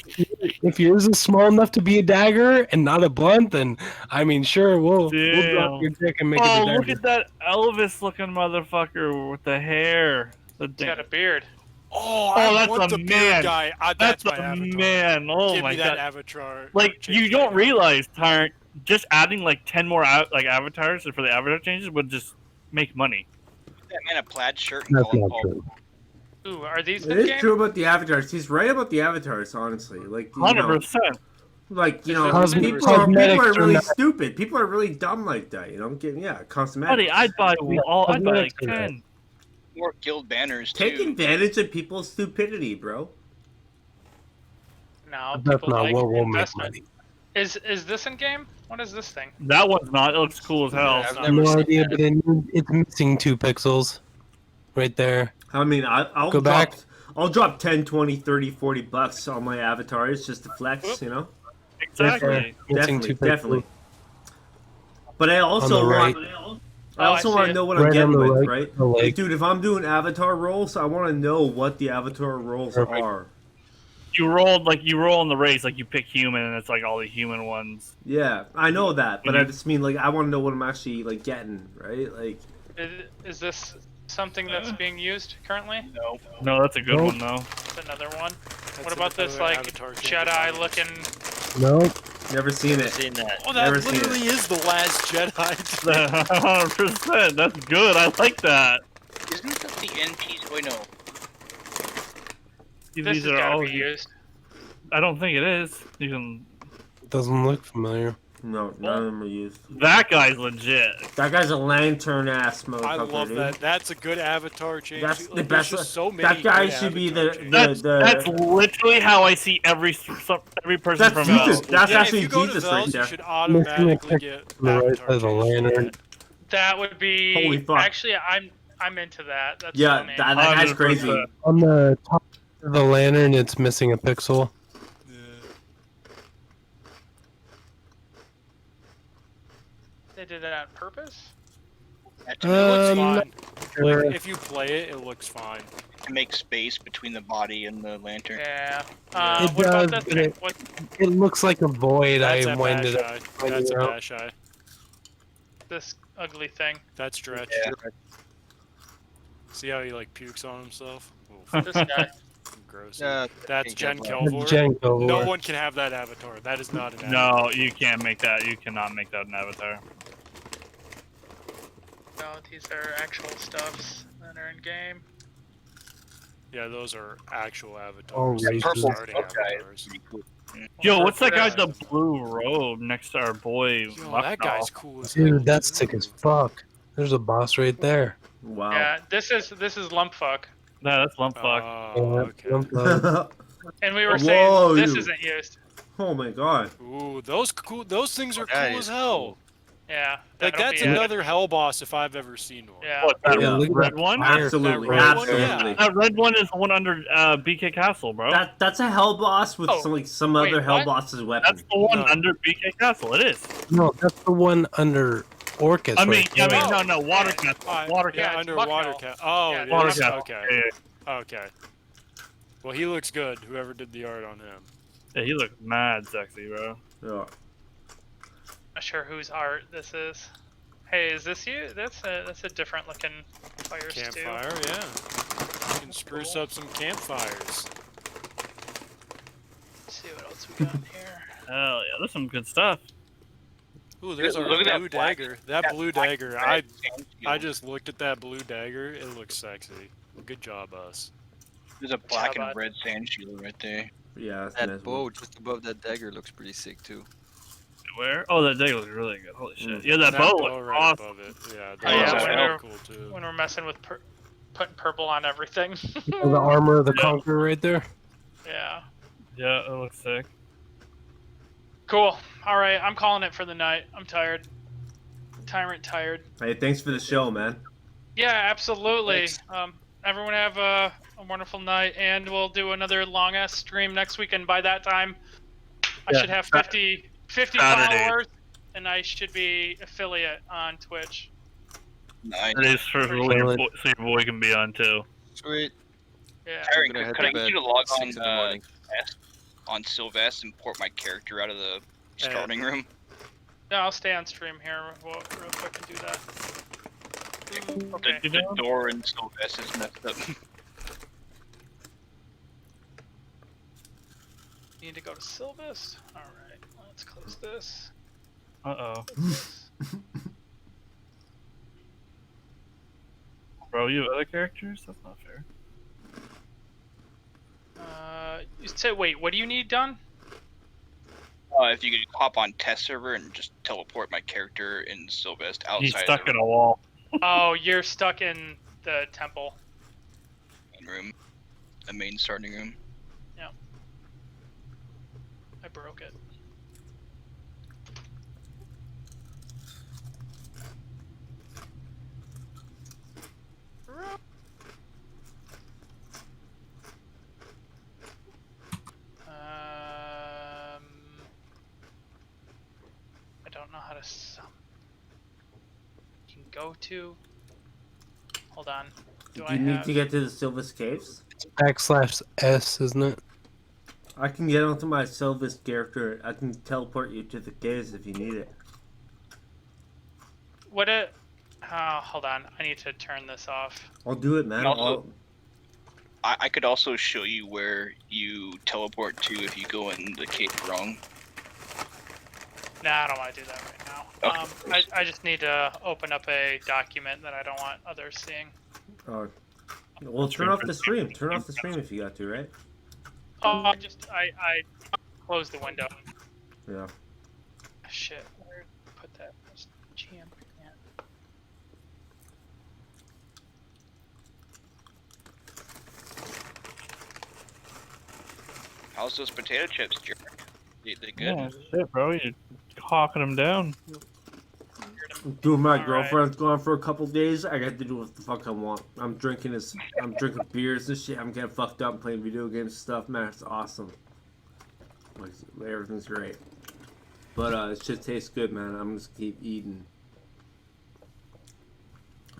If yours is small enough to be a dagger and not a blunt, then I mean, sure, we'll drop Damn. your dick and make it Oh, a dagger. look at that Elvis-looking motherfucker with the hair. The He's got a beard. Oh, Oh, I that's want a the man. beard guy. That's my a avatar. man. Oh Give my me that god. avatar. Like, change you don't right realize, Tyrant, just adding like 10 more avatars for the avatar changes would just make money. That man a plaid shirt and That's call him not Paul. true. Ooh, are these It in is game? true about the avatars. He's right about the avatars, honestly. Like, you know, 100%. like you know, Cosme- people are cosmetics are really not- stupid. People are really dumb like that. You know, cosmetics. Buddy, I'd buy all. I'd buy like Cosmetics are 10. More guild banners Take too. advantage of people's stupidity, bro. No, That's people not like what will make investment. money. Is this in game? What is this thing? That one's not. It looks cool as hell. I've So- never No seen idea, that. but it's missing 2 pixels. Right there. I mean, I'll Go drop, back. I'll drop 10, 20, 30, 40 bucks on my avatars just to flex, you know? Exactly. Missing Definitely, 2 pixels. definitely. But I also On the want, right. I also I see want to it. know what Right I'm getting on the with, right, right? the leg. Like, dude, if I'm doing avatar rolls, I want to know what the avatar rolls Perfect. are. You roll in the race, like you pick human, and it's like all the human ones. Yeah, I know that, but Mhm. I just mean like I want to know what I'm actually like getting, right? Like, Is this something that's being used currently? No. No, that's a good Nope. one though. That's another one. That's What about this another like avatar change. Jedi looking? Nope. never seen it. Seen that. Oh, that Never seen literally is the last Jedi. 100%. That's good. I like that. Isn't that the NPs? Wait, no. This These has are got all. to be used. I don't think it is. You can. Doesn't look familiar. No, none of them are used. That guy's legit. That guy's a lantern ass motherfucker. I love dude. that. That's a good avatar change. That's the Like, best. there's just so many That guy good should be avatar the changes. That's literally how I see every person That's from Jesus. Valve. That's Yeah, actually if you go Jesus to right Vels, there. you should automatically get on the right avatar side of the changes for lantern. that. That would be. Holy fuck. Actually, I'm into that. That's Yeah, funny. that guy's 100%. crazy. On the top of the lantern, it's missing a pixel. They did it on purpose. It looks not fine. sure. If you play it, it looks fine. To make space between the body and the lantern. Yeah. It What about does, this but thing? it- What? It looks like a void. That's I a winded bash up. eye. finding That's a out. bash eye. This ugly thing. That's stretch. Yeah. See how he like pukes on himself? Oof, This guy. gross. Yeah, That's I Jen think That's Kelvor. Janko. No one can have that avatar. That is not an avatar. No, you can't make that. You cannot make that an avatar. No, these are actual stuffs that are in game. Yeah, those are actual avatars. Oh, Those are racist. starting Purple guy is avatars. pretty cool. Yo, what's that guy Yeah. with the blue robe next to our boy? Yo, that guy's cool as hell. Dude, that's sick as fuck. There's a boss right there. Wow. Yeah, this is Lumpfuck, No, that's Lumpfuck. Oh, okay. and we were Whoa, saying this you- isn't used. Oh my god. Ooh, those cool. Those things are That cool is as hell. Yeah. Like that'll that's be another hell boss if I've ever seen one. Yeah. What, that Yeah, look at red that one? fire. Absolutely. That red one, Absolutely. yeah. That red one is the one under BK Castle, bro. That's a hell boss with Oh, some wait, other hell what? boss's weapon. That's the one No. under BK Castle. It is. No, that's the one under Orcus. I mean, right there. no, Water Castle. Water Yeah, Castle. under Buck water Hell. cat. Oh, Yeah, it Water is? Castle. Okay. Yeah, Okay. Well, he looks good. Whoever did the art on him. yeah, he looks mad sexy, bro. Yeah. Not sure whose art this is. Hey, is this you? That's a different looking fire stew. Campfire, yeah. You can spruce up some campfires. Let's see what else we got in here. Hell yeah, there's some good stuff. Ooh, there's our Look at that blue black- dagger. That blue black dagger. red sand I shield. just looked at that blue dagger. It looks sexy. Good job, us. There's a black Yeah, and but- red sand shield right there. Yeah. That's That nice bow one. just above that dagger looks pretty sick too. Where? Oh, that day looks really good. Holy shit. Mm. Yeah, that bow looks right awesome. above it. Yeah, Oh, that yeah, looks when really we're- cool too. When we're messing with putting purple on everything. The armor of the Yeah. Conqueror right there. Yeah. Yeah, it looks sick. Cool. All right, I'm calling it for the night. I'm tired. Tyrant tired. Hey, thanks for the show, man. Yeah, absolutely. Thanks. Everyone have a wonderful night, and we'll do another long ass stream next week. And by that time, I Yeah, should have 50 Saturday. followers, and I should be affiliate on Twitch. Nice. It is for so your boy can be on too. Sweet. Yeah. I'm Aaron, gonna head could I to get bed you to log 6 on in the morning. on Sylvester and port my character out of the starting room? No, I'll stay on stream here real quick and do that. Okay. The door in Sylvester is messed up. Need to go to Sylvis. All right, let's close this. Uh-oh. Bro, you have other characters? That's not fair. You say, wait, what do you need done? If you could hop on test server and just teleport my character in Sylvester outside. He's stuck the in a wall. Oh, you're stuck in the temple. main room, the main starting room. Yeah. I broke it. I don't know how to sum. You can go to. Hold on. Do I you need have? to get to the Sylvis Caves? /S, isn't it? I can get onto my Sylvis character. I can teleport you to the caves if you need it. What it? Hold on. I need to turn this off. I'll do it, man. And also, I could also show you where you teleport to if you go in the cave wrong. Nah, I don't want to do that right now. Okay. I just need to open up a document that I don't want others seeing. Well, turn off the stream. Turn off the stream if you got to, right? Oh, I closed the window. Yeah. Shit, where put that? GM. Yeah. How's those potato chips, Jerk? They good? Yeah, shit, bro. You're hawking them down. Dude, my girlfriend's gone for a couple days. I got to do what the fuck I want. I'm drinking beers and shit. I'm getting fucked up, playing video games and stuff. Man, it's awesome. Like, everything's great. But it shit tastes good, man. I'm just keep eating.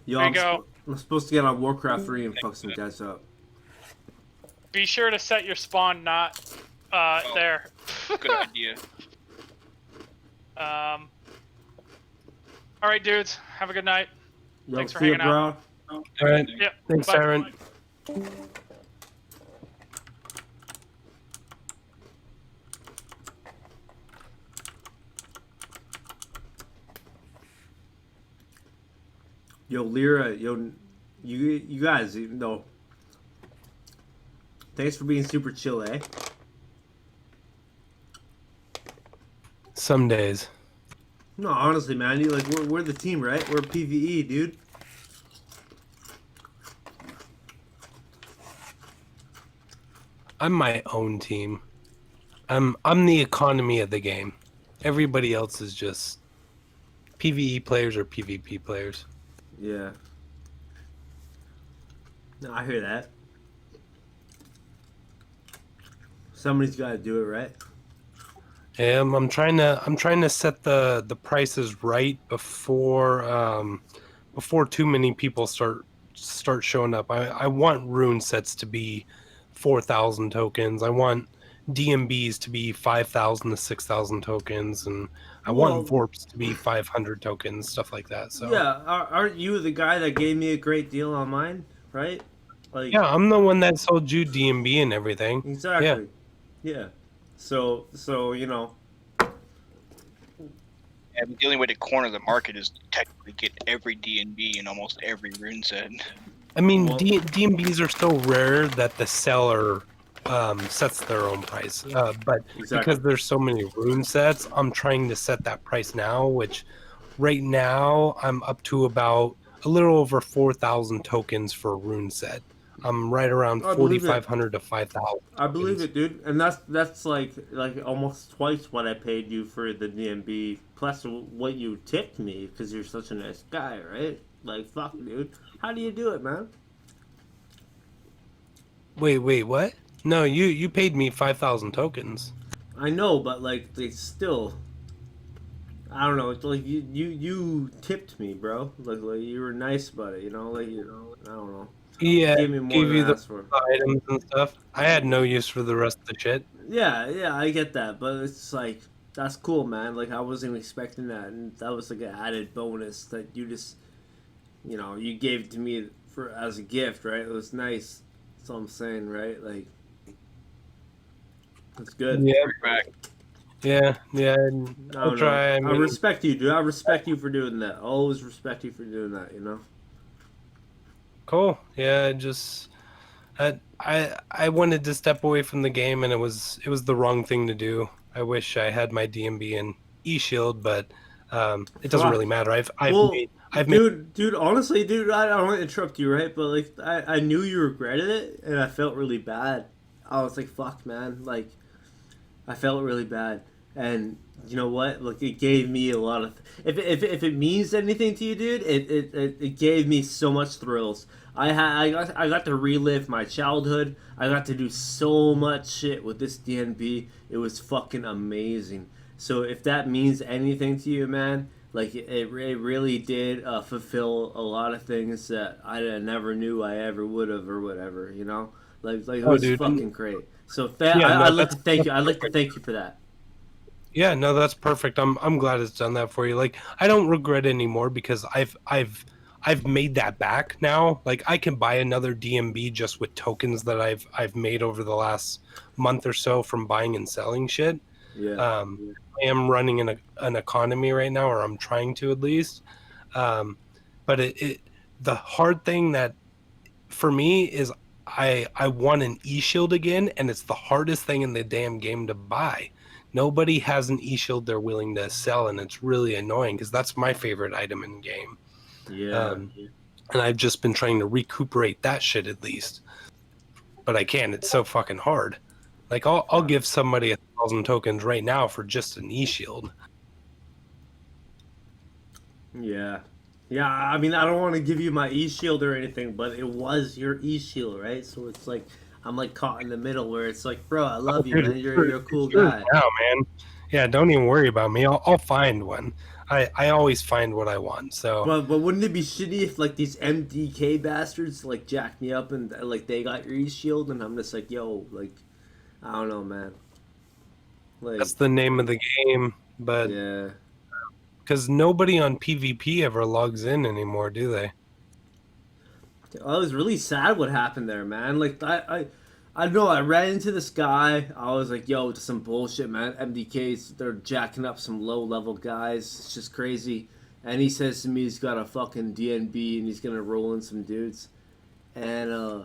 Yo, There you go. I'm supposed to get on Warcraft 3 and fuck some guys up. Be sure to set your spawn not there. Good idea. All right, dudes. Have a good night. Yo, Thanks for see ya, hanging out. All right. Yeah. Thanks, bye. Aaron. Yo, Lyra, yo, you guys, you know, thanks for being super chill, eh? Some days. No, honestly, man, you like we're the team, right? We're PVE, dude. I'm my own team. I'm the economy of the game. Everybody else is just PvE players or PvP players. Yeah. No, I hear that. Somebody's got to do it, right? I'm trying to set the prices right before too many people start showing up. I want rune sets to be 4,000 tokens. I want DMBs to be 5,000 to 6,000 tokens, and I want Vorps to be 500 tokens, stuff like that. So yeah, aren't you the guy that gave me a great deal on mine, right? Like, yeah, I'm the one that sold you DMB and everything. Exactly. Yeah. So you know. Yeah, the only way to corner the market is to technically get every D&B and almost every rune set. I mean, DMBs are so rare that the seller sets their own price. But because there's so many rune sets, I'm trying to set that price now, which right now I'm up to about a little over 4,000 tokens for a rune set. I'm right around 4,500 to 5,000. I believe it, dude. And that's like almost twice what I paid you for the DMB, plus what you tipped me because you're such a nice guy, right? Like, fuck, dude. How do you do it, man? Wait, what? No, you paid me 5,000 tokens. I know, but like, they still. I don't know. Like you tipped me, bro. Like you were nice about it. You know, like I don't know. Yeah, Gave me more gave than you I the asked for. items and stuff. I had no use for the rest of the shit. Yeah, I get that, but it's like that's cool, man. Like I wasn't expecting that, and that was like an added bonus that you just, you gave to me for as a gift, right? It was nice. That's all I'm saying, right? Like, it's good. Yeah. I'll try. I respect you, dude. I respect you for doing that. I always respect you for doing that. Cool. Yeah, just I wanted to step away from the game, and it was the wrong thing to do. I wish I had my DMB and E Shield, but it doesn't really matter. I've made. Dude. Honestly, dude, I don't want to interrupt you, right? But like, I knew you regretted it, and I felt really bad. I was like, fuck, man. Like, I felt really bad, and you know what? Like, it gave me a lot of. If it means anything to you, dude, it gave me so much thrills. I got to relive my childhood. I got to do so much shit with this DNB. It was fucking amazing. So if that means anything to you, man, like it really did fulfill a lot of things that I never knew I ever would have or whatever. Like it was fucking great. So I'd like to thank you. I'd like to thank you for that. Yeah, no, that's perfect. I'm glad it's done that for you. Like, I don't regret it anymore because I've made that back now. Like, I can buy another DMB just with tokens that I've made over the last month or so from buying and selling shit. Yeah. I am running an economy right now, or I'm trying to at least. But the hard thing that for me is I want an E-Shield again, and it's the hardest thing in the damn game to buy. Nobody has an E-Shield they're willing to sell, and it's really annoying because that's my favorite item in the game. Yeah. And I've just been trying to recuperate that shit at least. But I can't. It's so fucking hard. Like, I'll give somebody 1,000 tokens right now for just an E-Shield. Yeah. Yeah, I mean, I don't want to give you my E-Shield or anything, but it was your E-Shield, right? So it's like, I'm like caught in the middle where it's like, bro, I love you, man. You're a cool guy. Yeah, man. Yeah, don't even worry about me. I'll find one. I always find what I want. So, but wouldn't it be shitty if like these MDK bastards like jack me up and like they got your E-Shield and I'm just like, yo, like, I don't know, man. Like, that's the name of the game, but yeah, because nobody on PvP ever logs in anymore, do they? I was really sad what happened there, man. Like I know I ran into this guy. I was like, yo, it's some bullshit, man. MDKs, they're jacking up some low level guys. It's just crazy. And he says to me he's got a fucking DNB and he's gonna roll in some dudes. And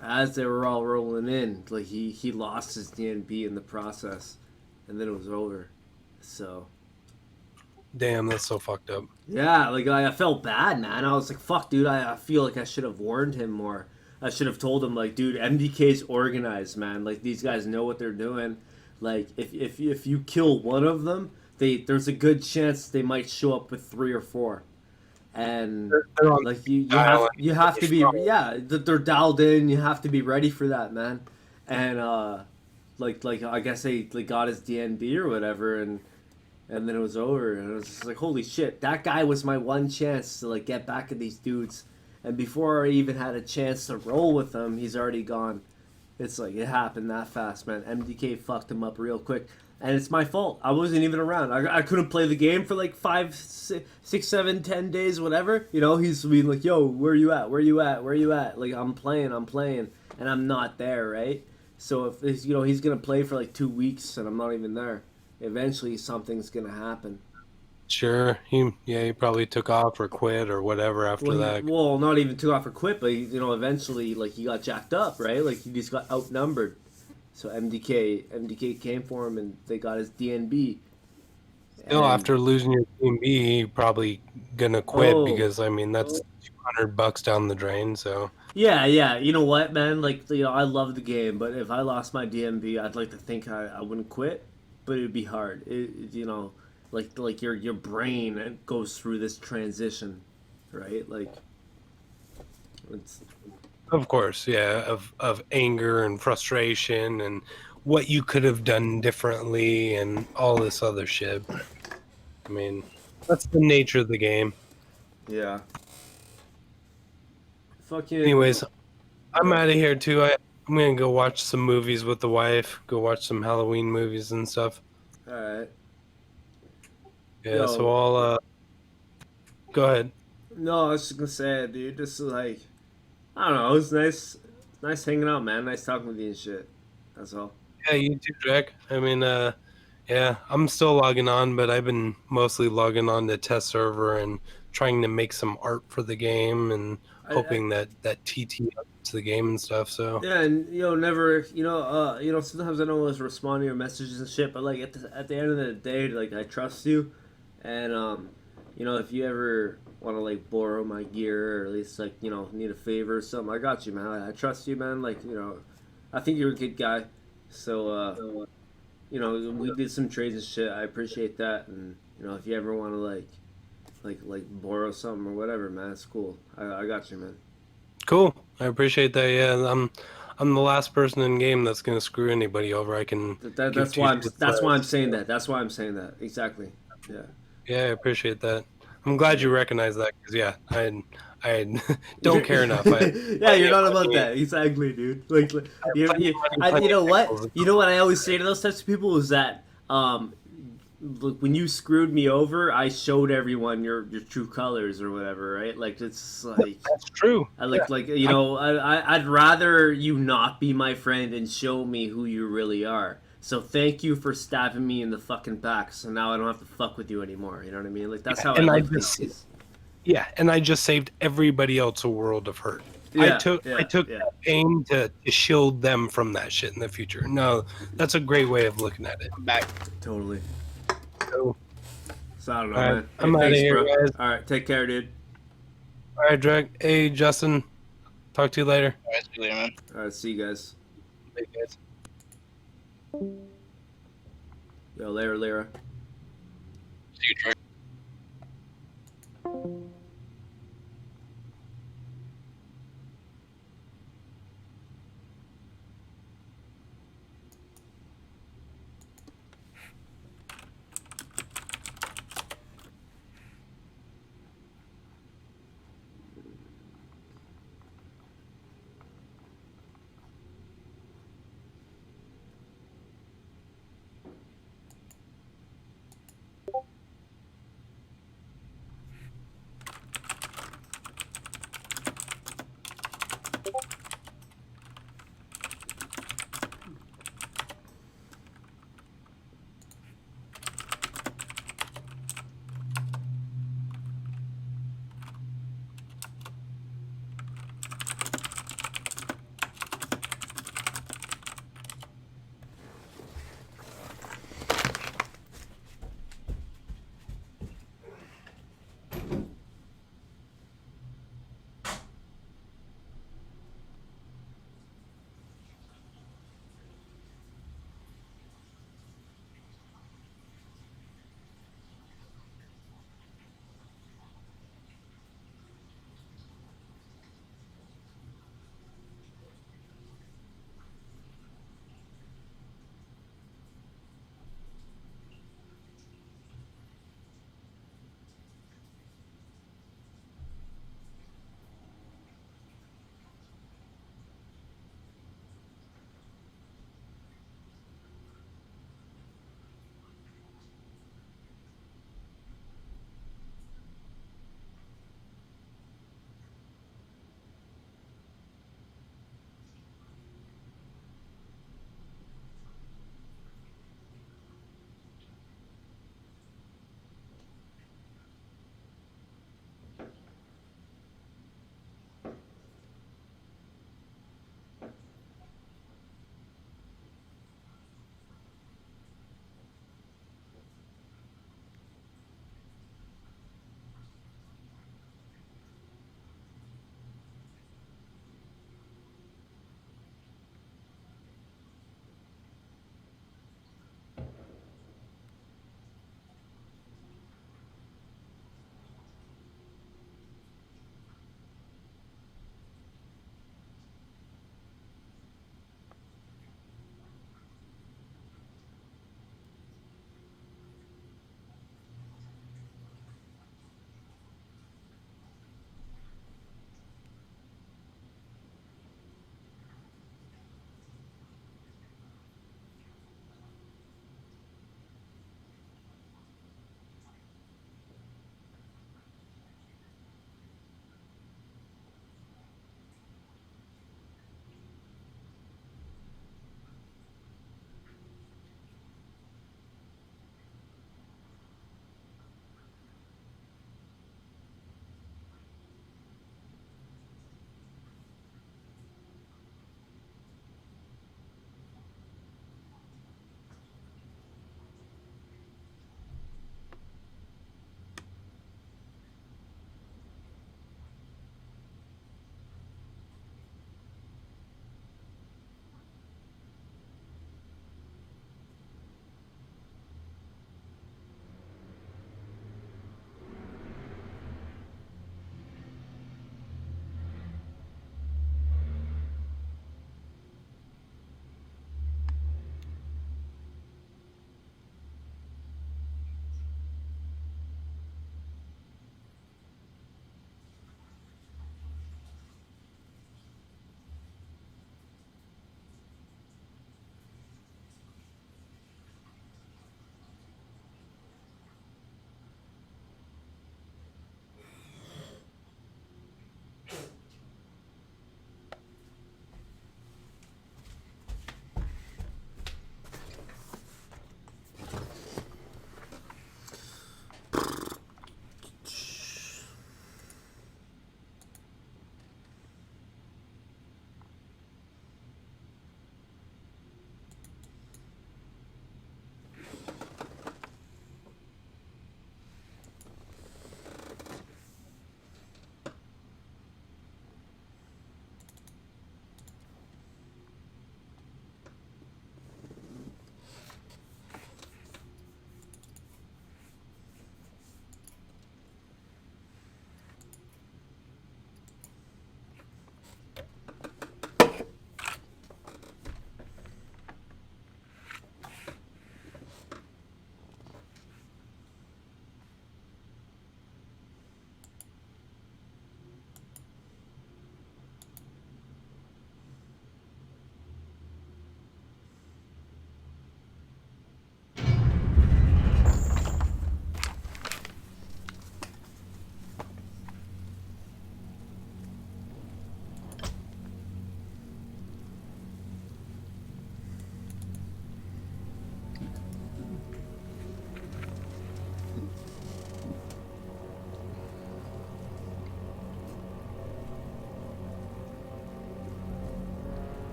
as they were all rolling in, like he lost his DNB in the process, and then it was over. So. Damn, that's so fucked up. Yeah, like I felt bad, man. I was like, fuck, dude. I feel like I should have warned him more. I should have told him, like, dude, MDK's organized, man. Like, these guys know what they're doing. Like, if you kill one of them, there's a good chance they might show up with 3 or 4. And like you have to be they're dialed in. You have to be ready for that, man. And like I guess they got his DNB or whatever, and then it was over. And it was just like, holy shit, that guy was my one chance to like get back at these dudes. And before I even had a chance to roll with him, he's already gone. It's like, it happened that fast, man. MDK fucked him up real quick. And it's my fault. I wasn't even around. I couldn't play the game for like 5, 6, 7, 10 days, whatever. He's being like, yo, where you at? Where you at? Where you at? Like, I'm playing. And I'm not there, right? So if he's going to play for like 2 weeks and I'm not even there, eventually something's going to happen. Sure. He probably took off or quit or whatever after that. Well, not even took off or quit, but eventually, like, he got jacked up, right? Like, he just got outnumbered. So MDK came for him, and they got his DNB. Still, after losing your DNB, he probably gonna quit because I mean that's $200 down the drain. So yeah. You know what, man? Like, I love the game, but if I lost my DNB, I'd like to think I wouldn't quit, but it'd be hard. Like your brain goes through this transition, right? Like, it's. Of course, yeah, of anger and frustration and what you could have done differently and all this other shit. I mean, that's the nature of the game. Yeah. Fucking. Anyways, I'm out of here too. I'm gonna go watch some movies with the wife. Go watch some Halloween movies and stuff. All right. Yeah. Yo. So I'll go ahead. No, I was just gonna say, dude. Just like, I don't know. It was nice hanging out, man. Nice talking with you and shit. That's all. Yeah, you too, Jack. I mean, yeah, I'm still logging on, but I've been mostly logging on to test server and trying to make some art for the game and hoping that TT updates the game and stuff. So Yeah, and never, sometimes I don't always respond to your messages and shit, but like at the end of the day, like I trust you, and if you ever want to like borrow my gear or at least like need a favor or something, I got you, man. I trust you, man. Like I think you're a good guy, so we did some trades and shit. I appreciate that, and if you ever want to like borrow something or whatever, man, it's cool. I got you, man. cool. I appreciate that. Yeah, I'm the last person in game that's gonna screw anybody over. I can. That's why I'm saying that. That's why I'm saying that. Exactly. Yeah. Yeah, I appreciate that. I'm glad you recognize that because yeah, I don't care enough. Yeah, you're not about that. Exactly, dude. You know what? You know what I always say to those types of people is that look, when you screwed me over, I showed everyone your true colors or whatever, right? Like it's like that's true. I'd rather you not be my friend and show me who you really are. So thank you for stabbing me in the fucking back. So now I don't have to fuck with you anymore. You know what I mean? Like that's how I live these days. Yeah, and I just saved everybody else a world of hurt. I took that pain to shield them from that shit in the future. No, that's a great way of looking at it. Back. Totally. So I don't know, all right, man. I'm out of here, guys. All right, take care, dude. All right, Drake. Hey, Justin. Talk to you later. All right, see you later, man. All right, see you guys. Hey, guys. Yo, Lyra. See you, Troy.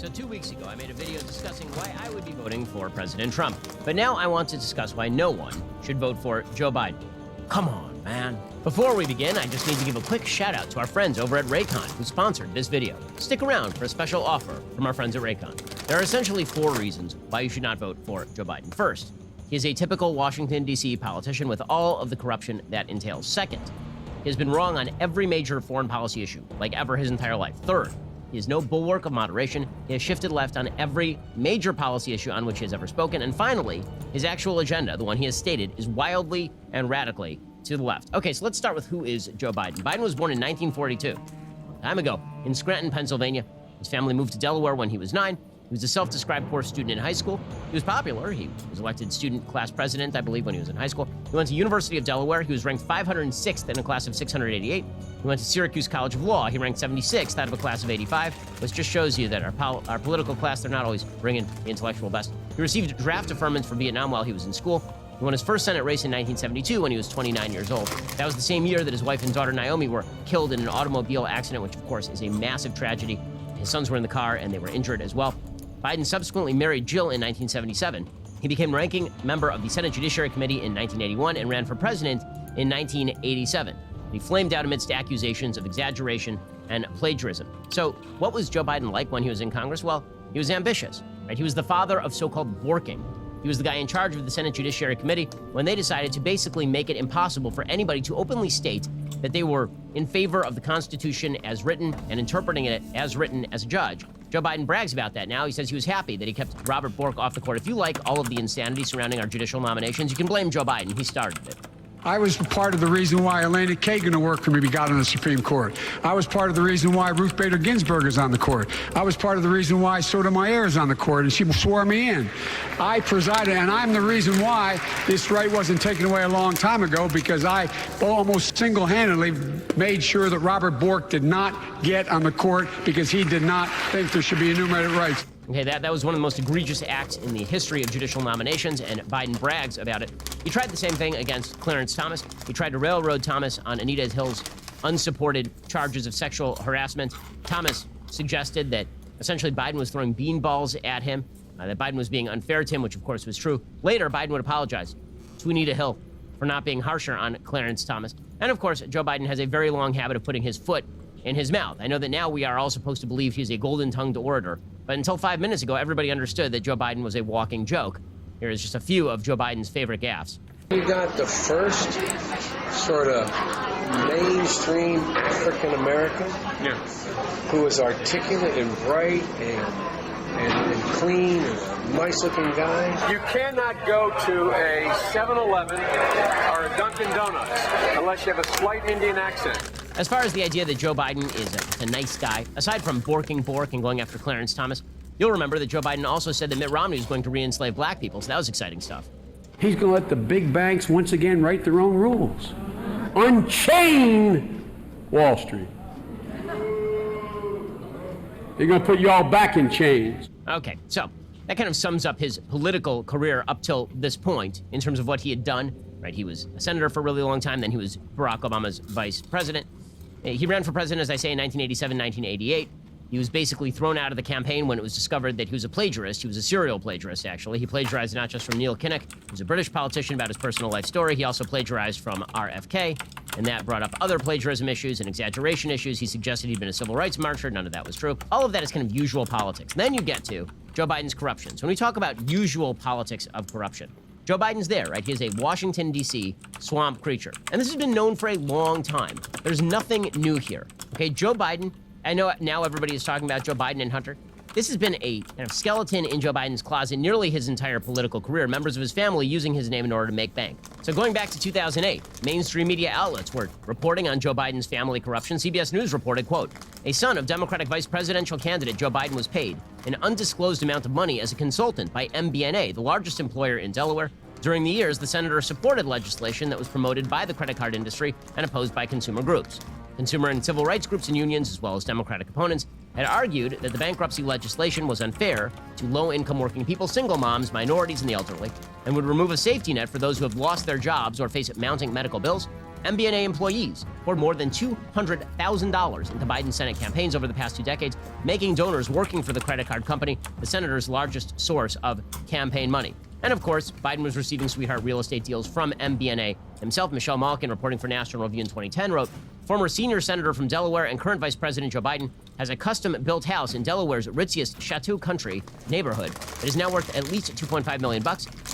So 2 weeks ago, I made a video discussing why I would be voting for President Trump. But now I want to discuss why no one should vote for Joe Biden. Come on, man. Before we begin, I just need to give a quick shout out to our friends over at Raycon who sponsored this video. Stick around for a special offer from our friends at Raycon. There are essentially 4 reasons why you should not vote for Joe Biden. First, he is a typical Washington, D.C. politician with all of the corruption that entails. Second, he has been wrong on every major foreign policy issue, like ever his entire life. Third, he is no bulwark of moderation. He has shifted left on every major policy issue on which he has ever spoken. And finally, his actual agenda, the one he has stated, is wildly and radically to the left. Okay, so let's start with who is Joe Biden. Biden was born in 1942, a time ago, in Scranton, Pennsylvania. His family moved to Delaware when he was 9. He was a self-described poor student in high school. He was popular. He was elected student class president, I believe, when he was in high school. He went to University of Delaware. He was ranked 506th in a class of 688. He went to Syracuse College of Law. He ranked 76th out of a class of 85, which just shows you that our political class, they're not always bringing the intellectual best. He received draft deferments for Vietnam while he was in school. He won his first Senate race in 1972 when he was 29 years old. That was the same year that his wife and daughter Naomi were killed in an automobile accident, which of course is a massive tragedy. His sons were in the car and they were injured as well. Biden subsequently married Jill in 1977. He became ranking member of the Senate Judiciary Committee in 1981 and ran for president in 1987. He flamed out amidst accusations of exaggeration and plagiarism. So what was Joe Biden like when he was in Congress? Well, he was ambitious, right? He was the father of so-called borking. He was the guy in charge of the Senate Judiciary Committee when they decided to basically make it impossible for anybody to openly state that they were in favor of the Constitution as written and interpreting it as written as a judge. Joe Biden brags about that now. He says he was happy that he kept Robert Bork off the court. If you like all of the insanity surrounding our judicial nominations, you can blame Joe Biden. He started it. I was part of the reason why Elena Kagan, who worked for me, got on the Supreme Court. I was part of the reason why Ruth Bader Ginsburg is on the court. I was part of the reason why Sotomayor is on the court, and she swore me in. I presided, and I'm the reason why this right wasn't taken away a long time ago, because I almost single-handedly made sure that Robert Bork did not get on the court because he did not think there should be enumerated rights. Okay, that was one of the most egregious acts in the history of judicial nominations, and Biden brags about it. He tried the same thing against Clarence Thomas. He tried to railroad Thomas on Anita Hill's unsupported charges of sexual harassment. Thomas suggested that essentially Biden was throwing beanballs at him, that Biden was being unfair to him, which of course was true. Later, Biden would apologize to Anita Hill for not being harsher on Clarence Thomas. And of course, Joe Biden has a very long habit of putting his foot in his mouth. I know that now we are all supposed to believe he's a golden-tongued orator, but until 5 minutes ago, everybody understood that Joe Biden was a walking joke. Here is just a few of Joe Biden's favorite gaffes. You got the first sort of mainstream African American who is articulate and bright and clean and a nice-looking guy. You cannot go to a 7-Eleven or a Dunkin' Donuts unless you have a slight Indian accent. As far as the idea that Joe Biden is a nice guy, aside from borking Bork and going after Clarence Thomas, you'll remember that Joe Biden also said that Mitt Romney was going to re-enslave black people, so that was exciting stuff. He's going to let the big banks once again write their own rules. Unchain Wall Street. They're going to put you all back in chains. Okay, so that kind of sums up his political career up till this point in terms of what he had done. Right, he was a senator for a really long time, then he was Barack Obama's vice president. He ran for president, as I say, in 1987, 1988. He was basically thrown out of the campaign when it was discovered that he was a plagiarist. He was a serial plagiarist, actually. He plagiarized not just from Neil Kinnock, who's a British politician, about his personal life story. He also plagiarized from RFK, and that brought up other plagiarism issues and exaggeration issues. He suggested he'd been a civil rights marcher. None of that was true. All of that is kind of usual politics. Then you get to Joe Biden's corruption. So when we talk about usual politics of corruption, Joe Biden's there, right? He is a Washington, D.C. swamp creature. And this has been known for a long time. There's nothing new here. Okay, Joe Biden, I know now everybody is talking about Joe Biden and Hunter. This has been a kind of skeleton in Joe Biden's closet nearly his entire political career, members of his family using his name in order to make bank. So going back to 2008, mainstream media outlets were reporting on Joe Biden's family corruption. CBS News reported, quote, a son of Democratic vice presidential candidate Joe Biden was paid an undisclosed amount of money as a consultant by MBNA, the largest employer in Delaware. During the years, the senator supported legislation that was promoted by the credit card industry and opposed by consumer groups. Consumer and civil rights groups and unions, as well as Democratic opponents, had argued that the bankruptcy legislation was unfair to low-income working people, single moms, minorities, and the elderly, and would remove a safety net for those who have lost their jobs or face mounting medical bills. MBNA employees poured more than $200,000 into Biden's Senate campaigns over the past 2 decades, making donors working for the credit card company the senator's largest source of campaign money. And of course, Biden was receiving sweetheart real estate deals from MBNA himself. Michelle Malkin, reporting for National Review in 2010, wrote, former senior senator from Delaware and current Vice President Joe Biden has a custom-built house in Delaware's ritziest Chateau Country neighborhood that is now worth at least $2.5 million,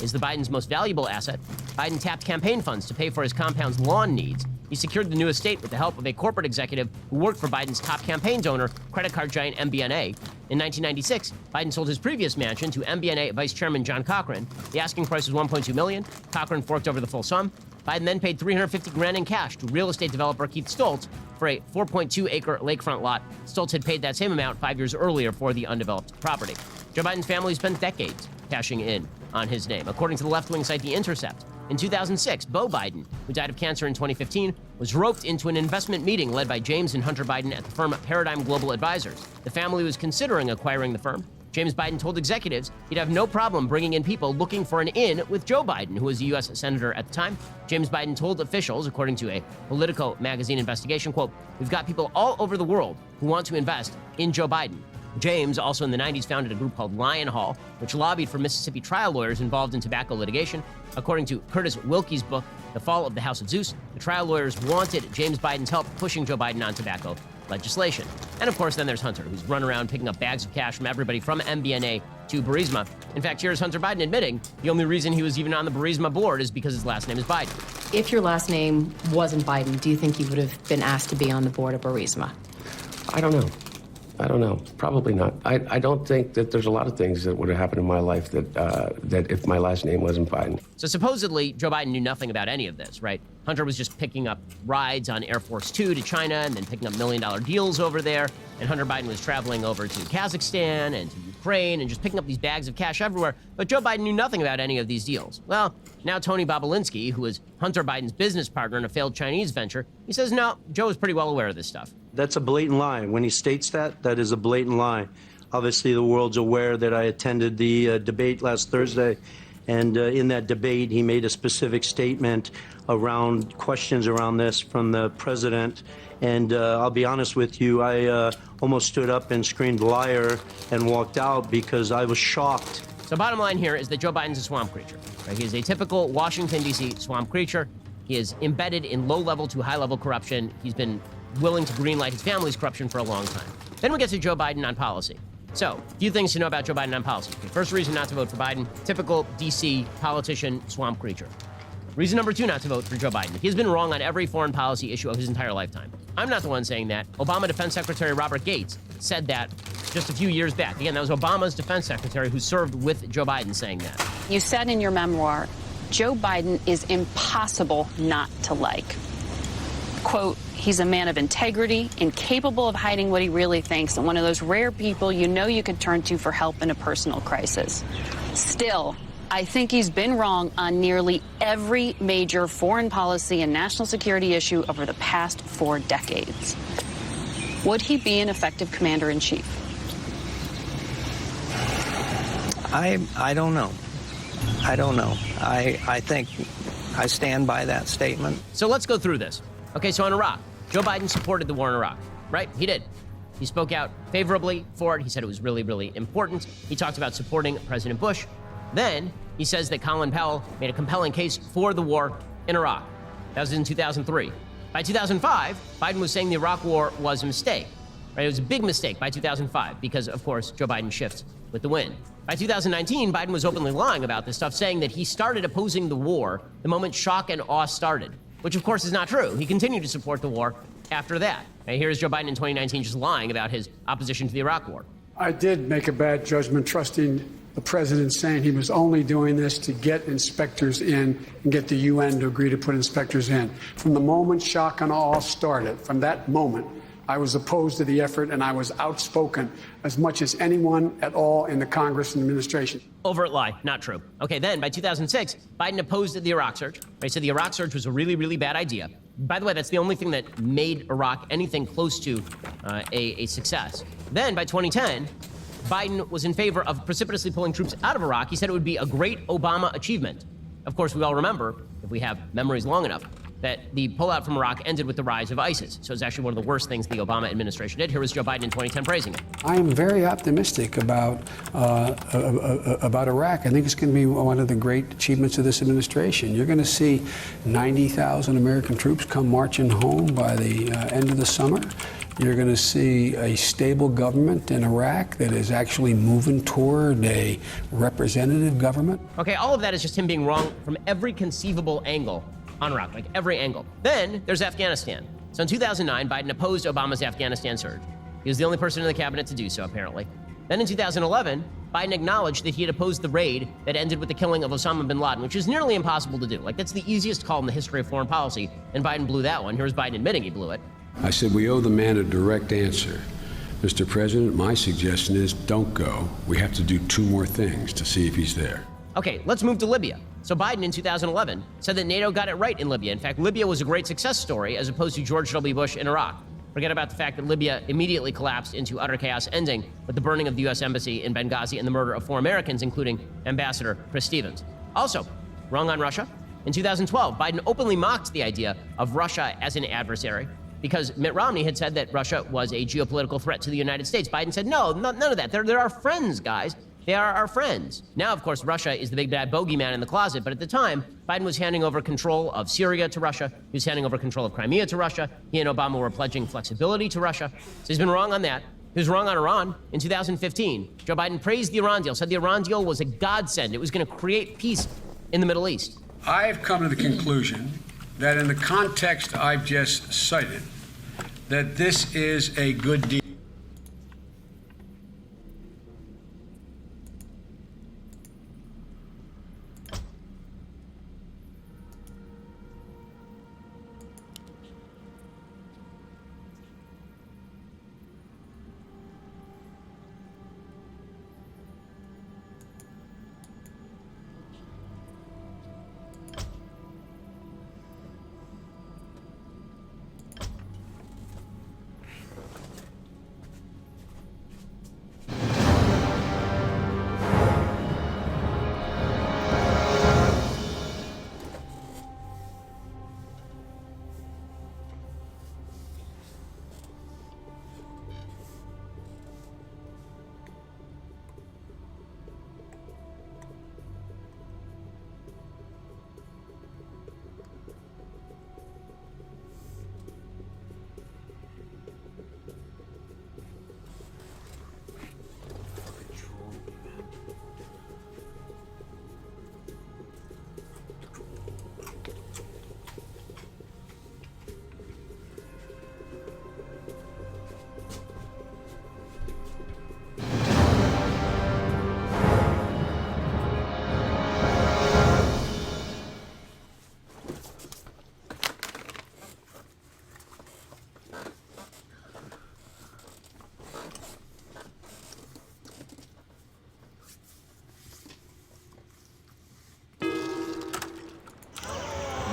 is the Biden's most valuable asset. Biden tapped campaign funds to pay for his compound's lawn needs he secured the new estate with the help of a corporate executive who worked for Biden's top campaign donor, credit card giant MBNA. In 1996, Biden sold his previous mansion to MBNA Vice Chairman John Cochran. The asking price was $1.2 million. Cochran forked over the full sum. Biden then paid $350,000 in cash to real estate developer Keith Stoltz for a 4.2-acre lakefront lot. Stoltz had paid that same amount 5 years earlier for the undeveloped property. Joe Biden's family spent decades cashing in on his name. According to the left-wing site The Intercept, in 2006, Beau Biden, who died of cancer in 2015, was roped into an investment meeting led by James and Hunter Biden at the firm Paradigm Global Advisors. The family was considering acquiring the firm. James Biden told executives he'd have no problem bringing in people looking for an in with Joe Biden, who was a U.S. senator at the time. James Biden told officials, according to a Politico magazine investigation, quote, "We've got people all over the world who want to invest in Joe Biden." James, also in the 90s, founded a group called Lion Hall, which lobbied for Mississippi trial lawyers involved in tobacco litigation. According to Curtis Wilkie's book, The Fall of the House of Zeus, the trial lawyers wanted James Biden's help pushing Joe Biden on tobacco legislation. And of course, then there's Hunter, who's run around picking up bags of cash from everybody from MBNA to Burisma. In fact, here's Hunter Biden admitting the only reason he was even on the Burisma board is because his last name is Biden. If your last name wasn't Biden, do you think you would have been asked to be on the board of Burisma? I don't know. Probably not. I don't think that there's a lot of things that would have happened in my life that if my last name wasn't Biden. So supposedly, Joe Biden knew nothing about any of this, right? Hunter was just picking up rides on Air Force Two to China and then picking up $1 million deals over there. And Hunter Biden was traveling over to Kazakhstan and to Ukraine and just picking up these bags of cash everywhere. But Joe Biden knew nothing about any of these deals. Well, now Tony Bobolinsky, who was Hunter Biden's business partner in a failed Chinese venture, he says, no, Joe is pretty well aware of this stuff. That's a blatant lie. When he states that, that is a blatant lie. Obviously, the world's aware that I attended the debate last Thursday, and in that debate, he made a specific statement around questions around this from the president. And I'll be honest with you, I almost stood up and screamed liar and walked out because I was shocked. So bottom line here is that Joe Biden's a swamp creature. Right? He is a typical Washington, D.C. swamp creature. He is embedded in low-level to high-level corruption. He's been willing to greenlight his family's corruption for a long time. Then we get to Joe Biden on policy. So, a few things to know about Joe Biden on policy. Okay, first reason not to vote for Biden, typical D.C. politician, swamp creature. Reason number two not to vote for Joe Biden. He has been wrong on every foreign policy issue of his entire lifetime. I'm not the one saying that. Obama Defense Secretary Robert Gates said that just a few years back. Again, that was Obama's defense secretary who served with Joe Biden saying that. You said in your memoir, Joe Biden is impossible not to like. Quote, he's a man of integrity, incapable of hiding what he really thinks, and one of those rare people you know you could turn to for help in a personal crisis. Still, I think he's been wrong on nearly every major foreign policy and national security issue over the past 4 decades. Would he be an effective commander-in-chief? I don't know. I don't know. I think I stand by that statement. So let's go through this. Okay, so on Iraq, Joe Biden supported the war in Iraq, right? He did. He spoke out favorably for it. He said it was really, really important. He talked about supporting President Bush. Then he says that Colin Powell made a compelling case for the war in Iraq. That was in 2003. By 2005, Biden was saying the Iraq war was a mistake. Right? It was a big mistake by 2005 because, of course, Joe Biden shifts with the wind. By 2019, Biden was openly lying about this stuff, saying that he started opposing the war the moment shock and awe started, which, of course, is not true. He continued to support the war after that. And here's Joe Biden in 2019 just lying about his opposition to the Iraq war. I did make a bad judgment trusting the president, saying he was only doing this to get inspectors in and get the UN to agree to put inspectors in. From the moment shock and awe started, from that moment, I was opposed to the effort, and I was outspoken as much as anyone at all in the Congress and administration. Overt lie, not true. Okay, then by 2006, Biden opposed the Iraq surge. He said the Iraq surge was a really, really bad idea. By the way, that's the only thing that made Iraq anything close to a success. Then by 2010, Biden was in favor of precipitously pulling troops out of Iraq. He said it would be a great Obama achievement. Of course, we all remember, if we have memories long enough, that the pullout from Iraq ended with the rise of ISIS. So it's actually one of the worst things the Obama administration did. Here was Joe Biden in 2010 praising it. I am very optimistic about Iraq. I think it's going to be one of the great achievements of this administration. You're going to see 90,000 American troops come marching home by the end of the summer. You're going to see a stable government in Iraq that is actually moving toward a representative government. Okay, all of that is just him being wrong from every conceivable angle on Iraq, like every angle. Then there's Afghanistan. So in 2009, Biden opposed Obama's Afghanistan surge. He was the only person in the cabinet to do so, apparently. Then in 2011, Biden acknowledged that he had opposed the raid that ended with the killing of Osama bin Laden, which is nearly impossible to do. Like, that's the easiest call in the history of foreign policy, and Biden blew that one. Here's Biden admitting he blew it. I said we owe the man a direct answer. Mr. President, my suggestion is don't go. We have to do 2 more things to see if he's there. Okay, let's move to Libya. So Biden in 2011 said that NATO got it right in Libya. In fact, Libya was a great success story as opposed to George W. Bush in Iraq. Forget about the fact that Libya immediately collapsed into utter chaos, ending with the burning of the U.S. Embassy in Benghazi and the murder of 4 Americans, including Ambassador Chris Stevens. Also, wrong on Russia. In 2012, Biden openly mocked the idea of Russia as an adversary because Mitt Romney had said that Russia was a geopolitical threat to the United States. Biden said, no, none of that. They're our friends, guys. They are our friends. Now, of course, Russia is the big bad bogeyman in the closet, but at the time, Biden was handing over control of Syria to Russia. He was handing over control of Crimea to Russia. He and Obama were pledging flexibility to Russia. So he's been wrong on that. He was wrong on Iran. In 2015, Joe Biden praised the Iran deal, said the Iran deal was a godsend. It was going to create peace in the Middle East. I've come to the conclusion that in the context I've just cited, that this is a good deal.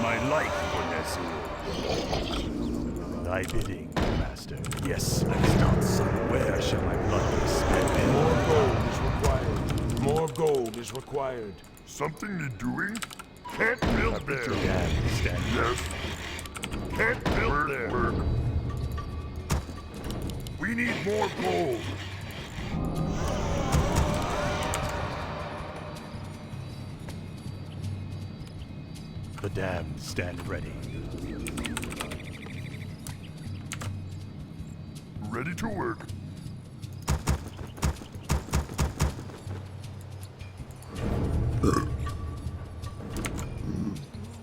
My life for Nessie. Thy bidding, Master. Yes, let me start somewhere. Shall my blood be spent? More gold is required. More gold is required. Something need doing? Can't build there. Yes. Can't build there. Work. We need more gold. The damned stand ready. Ready to work.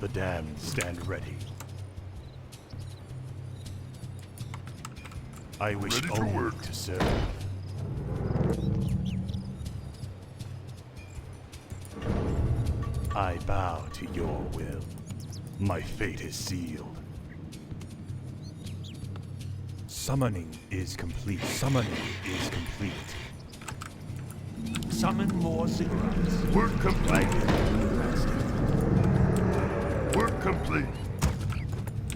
The damned stand ready. I wish Ready to only work. to serve. I bow to your will. My fate is sealed. Summoning is complete. Summoning is complete. Summon more ziggurats. Work complete. Work complete.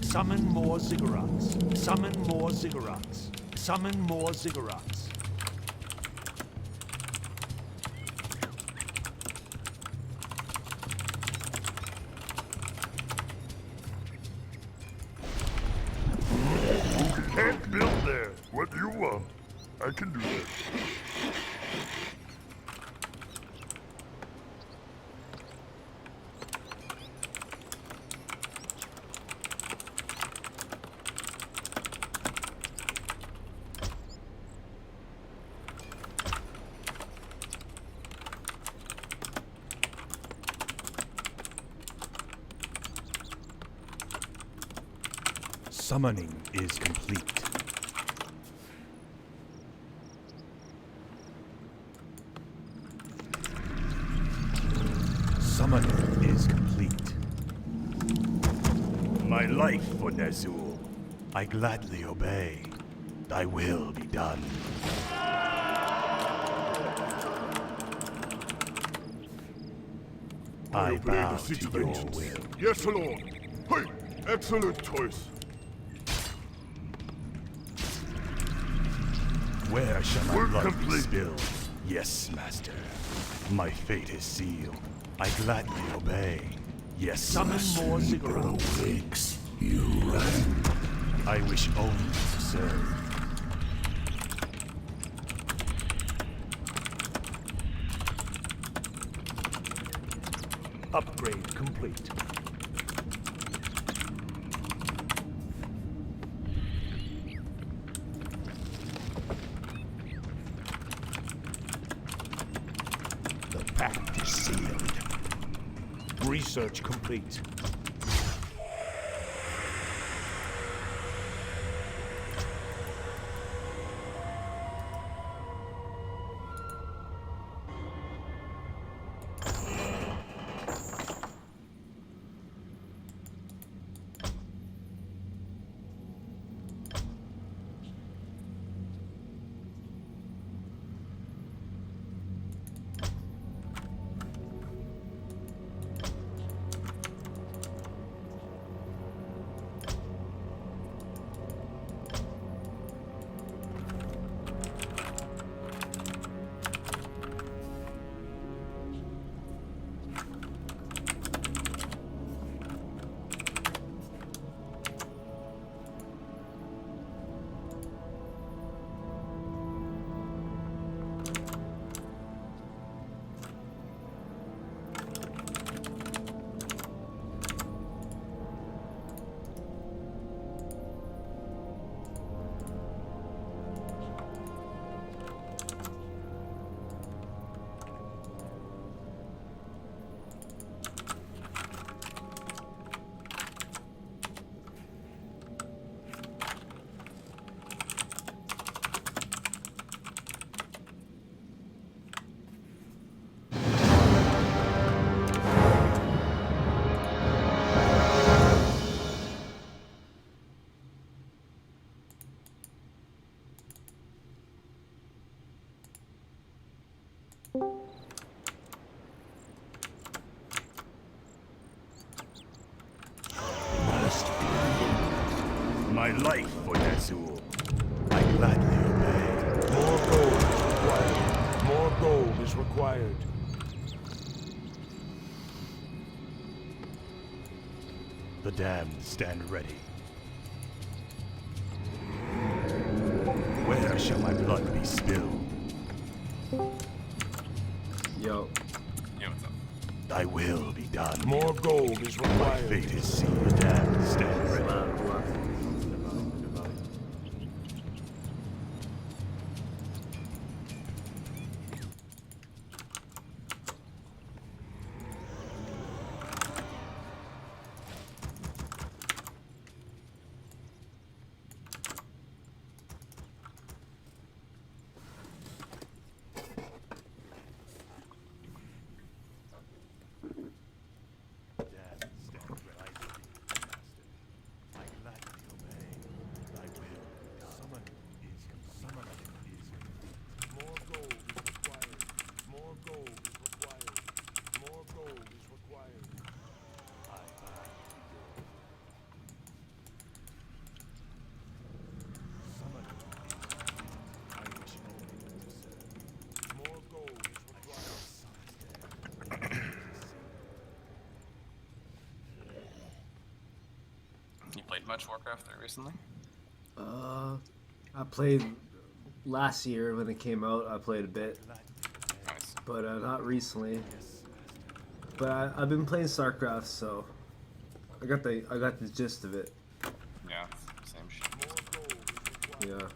Summon more ziggurats. Summon more ziggurats. Summon more ziggurats. Can't build there. What do you want? I can do that. Summoning is complete. Summoning is complete. My life for Ner'zhul. I gladly obey. Thy will be done. I bow to your will. Yes, Lord. Hey, excellent choice. Where shall my Work blood be complete. spilled? Yes, master. My fate is sealed. I gladly obey. Yes, Summon master. more cigarettes. Awakes you. I wish only to serve. Upgrade complete. The pact is sealed. Research complete. My life for Ner'zhul. I gladly obey. More gold is required. More gold is required. The damned stand ready. Where shall my blood be spilled? Yo. Yeah, what's up? Thy will be done. More gold is My required. fate is sealed. The damned stand ready. You played much Warcraft 3 recently? I played last year when it came out. I played a bit, Nice. but not recently. But I've been playing StarCraft, so I got the gist of it. Yeah, same shit. Yeah.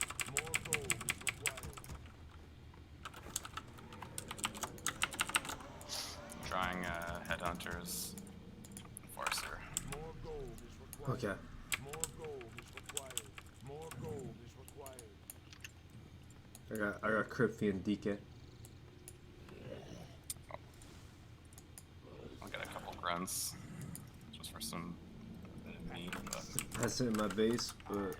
Trying Headhunters Enforcer. Okay. I got Crypty and DK. I'll get a couple grunts just for some meat. But... That's it in my base, but.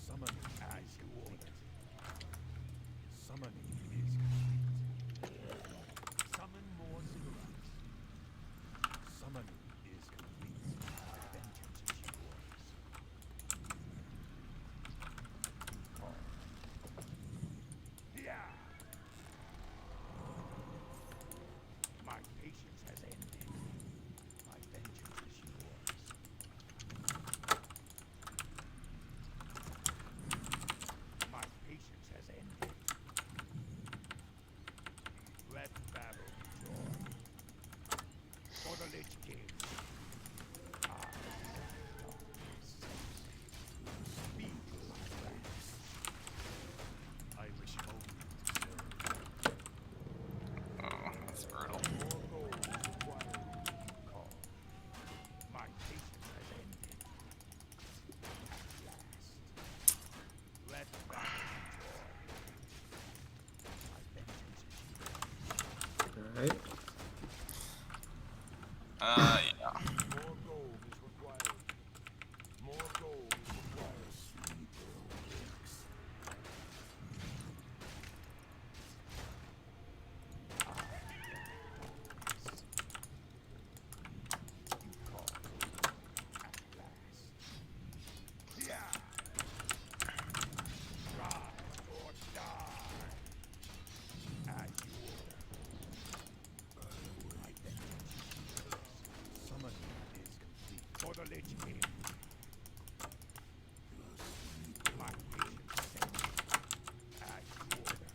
Summon as you order. Summoning is complete. Summon more ziggurats. Summoning is complete. Vengeance is yours. Yeah. My patience has ended. My vengeance is yours. My patience has ended. Let battle be joy. For the Lich King. Speak my wrath. I wish only to serve. Oh, that's brutal. My patience has ended. At last. Let battle be joy. My vengeance is yours. Alright. Yeah. More gold is required. More gold is required. For the Lich King. My patience is ended. As you order.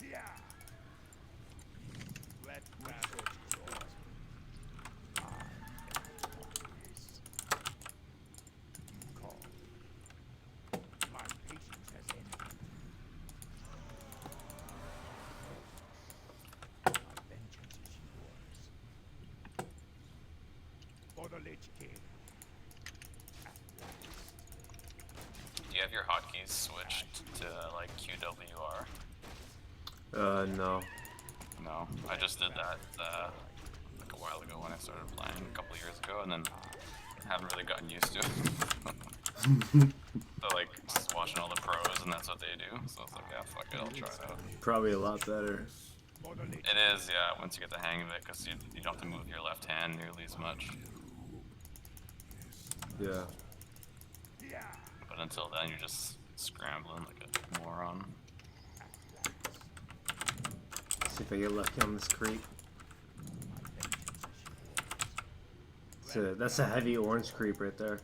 Yeah. Let battle be yours. I am this. You call. My patience has ended. My vengeance is yours. For the Lich King. Do you have your hotkeys switched to like QWR? No. No, I just did that like a while ago when I started playing a couple years ago, and then haven't really gotten used to it. So like just watching all the pros, and that's what they do. So it's like, yeah, fuck it, I'll try it out. Probably a lot better. It is, yeah, once you get the hang of it, because you don't have to move your left hand nearly as much. Yeah. But until then, you're just scrambling like a moron. See if I get lucky on this creep. That's a heavy orange creep right there.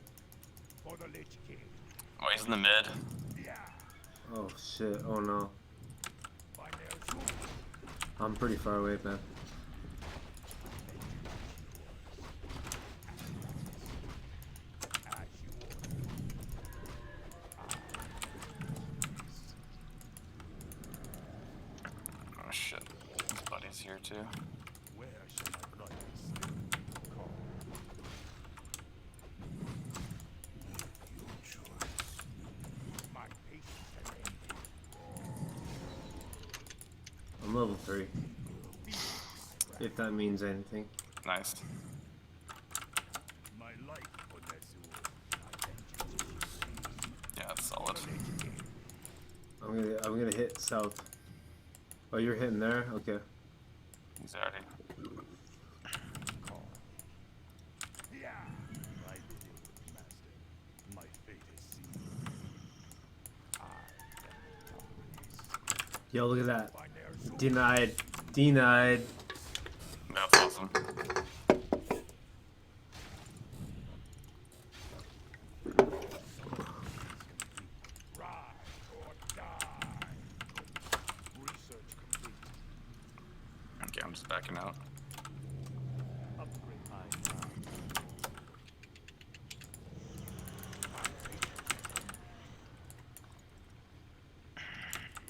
Oh, he's in the mid. Oh shit, oh no. I'm pretty far away, man. Oh shit, his buddy's here too. Where shall my blood be call? Your choice. My patience has ended. I'm level 3. If that means anything. Nice. My life for Nezul. Yeah, that's solid. I'm gonna hit south. Oh, you're hitting there? Okay. He's already. Yeah. My bidding, master. My fate is sealed. Yo, look at that. Denied. Denied. That's awesome. Okay, I'm just backing out. Upgrade high.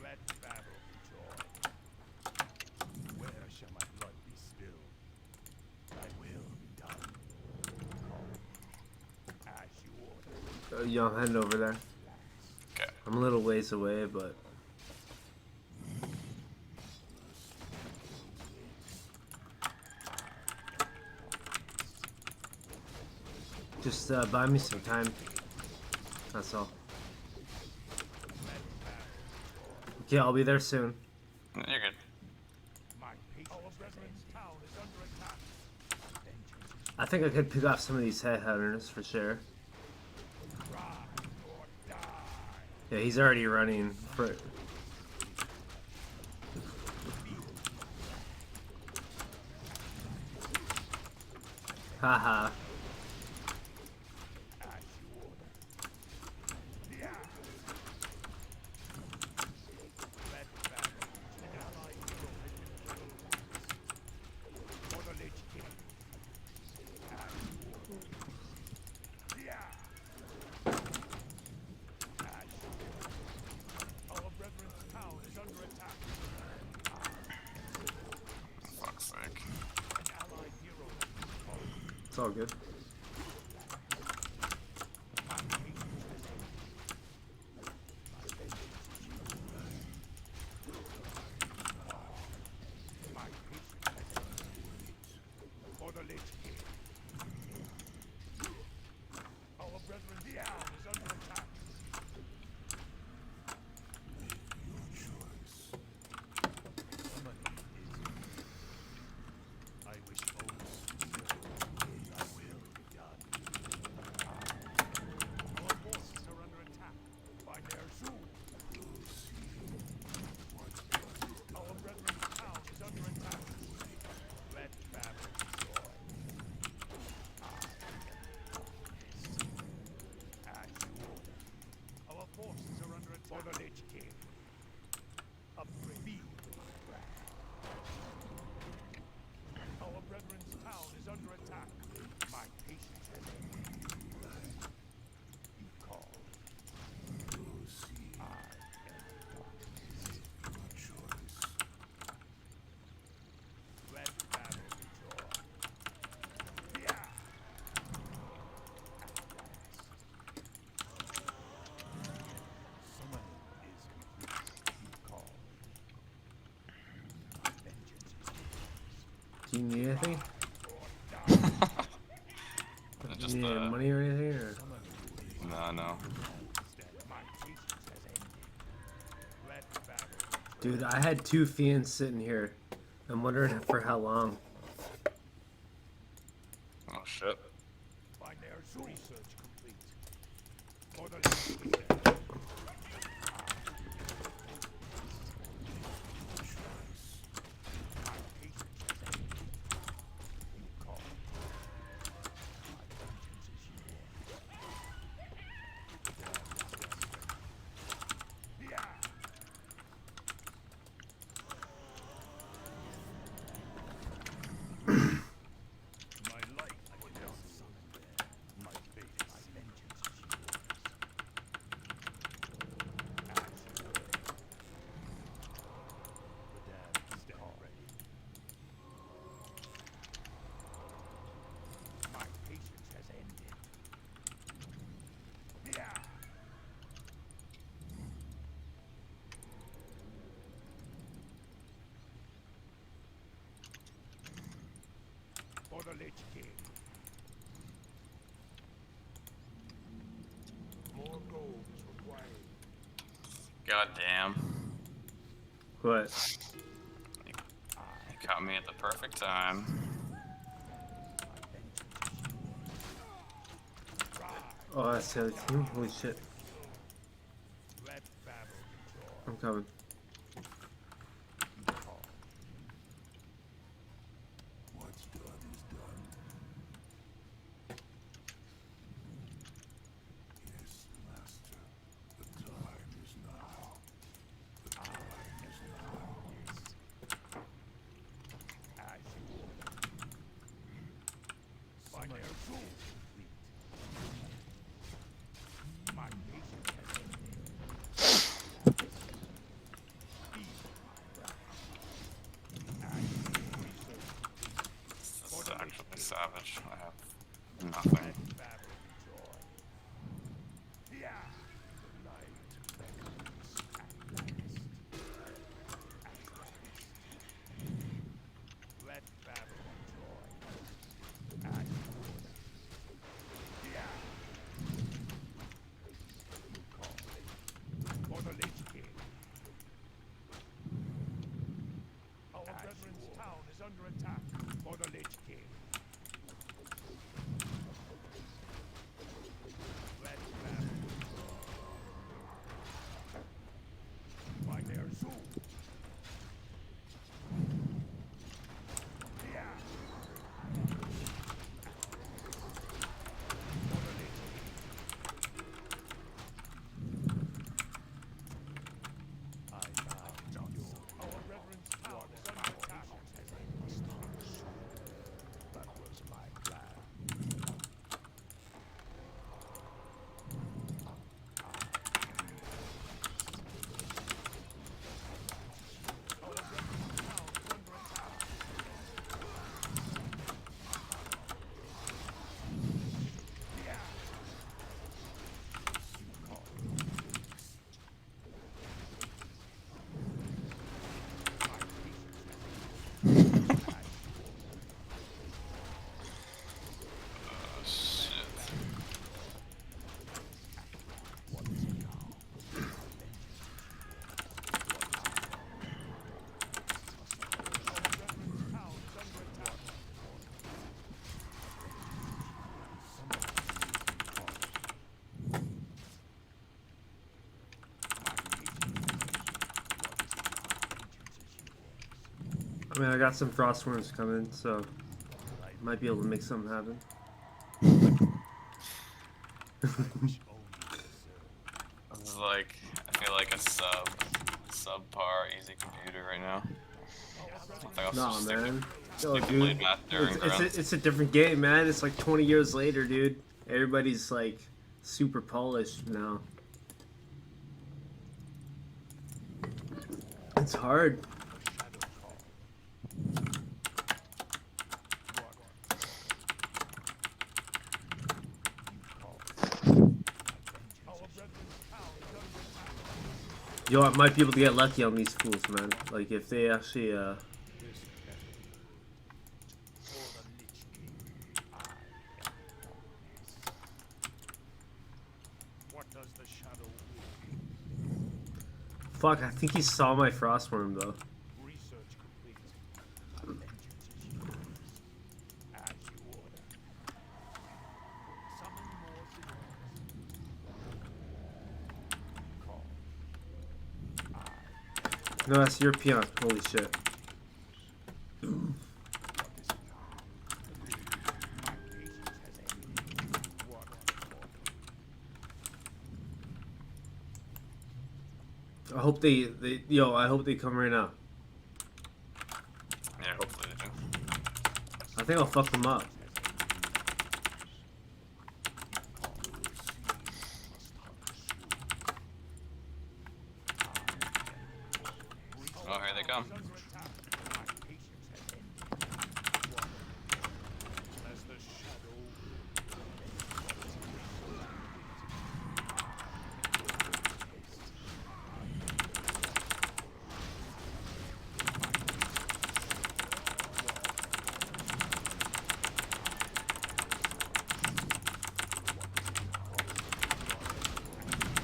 Let battle be joy. Where shall my Yeah, I'm heading over there. Okay. I'm a little ways away, but. Just buy me some time. That's all. Okay, I'll be there soon. You're good. I think I could pick off some of these headhunters for sure. Yeah, he's already running for. Haha. Fuck's sake. It's all good. Do you need anything? Just, you need money or anything? Or? No. Dude, I had 2 fiends sitting here. I'm wondering for how long. Oh shit. God damn. What? You caught me at the perfect time. Oh, that's the other team? Holy shit. I'm coming. This is actually savage. I have nothing. under attack for the Lich King. Red Baron. By their zoo. I mean, I got some frostworms coming, so might be able to make something happen. This is like, I feel like a subpar easy computer right now. Nah, man. Yo, Stupid dude, Blade Master and Grunts. it's a different game, man. It's like 20 years later, dude. Everybody's like super polished now. It's hard. Yo, I might be able to get lucky on these fools, man. Like, if they actually, What does the shadow Fuck, I think he saw my frostworm, though. research complete? Vengeance is yours. As you order. Summon more signals. No, that's European. Holy shit. I hope I hope they come right now. Yeah, hopefully they do. I think I'll fuck them up. Oh, here they come.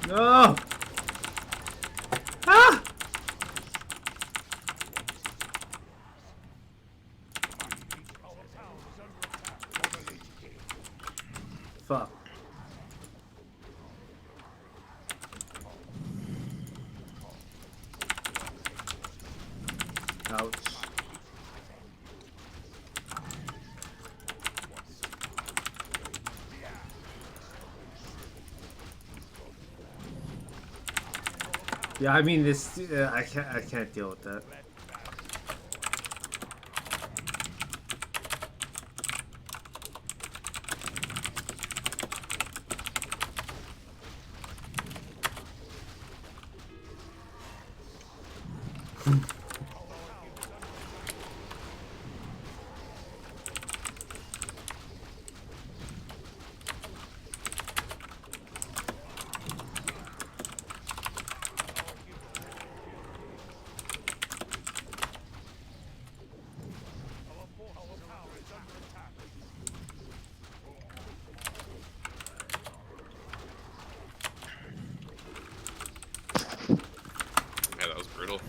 No! Ah! Fuck. Ouch. Yeah, I mean this. I can't deal with that. Yeah, that was brutal.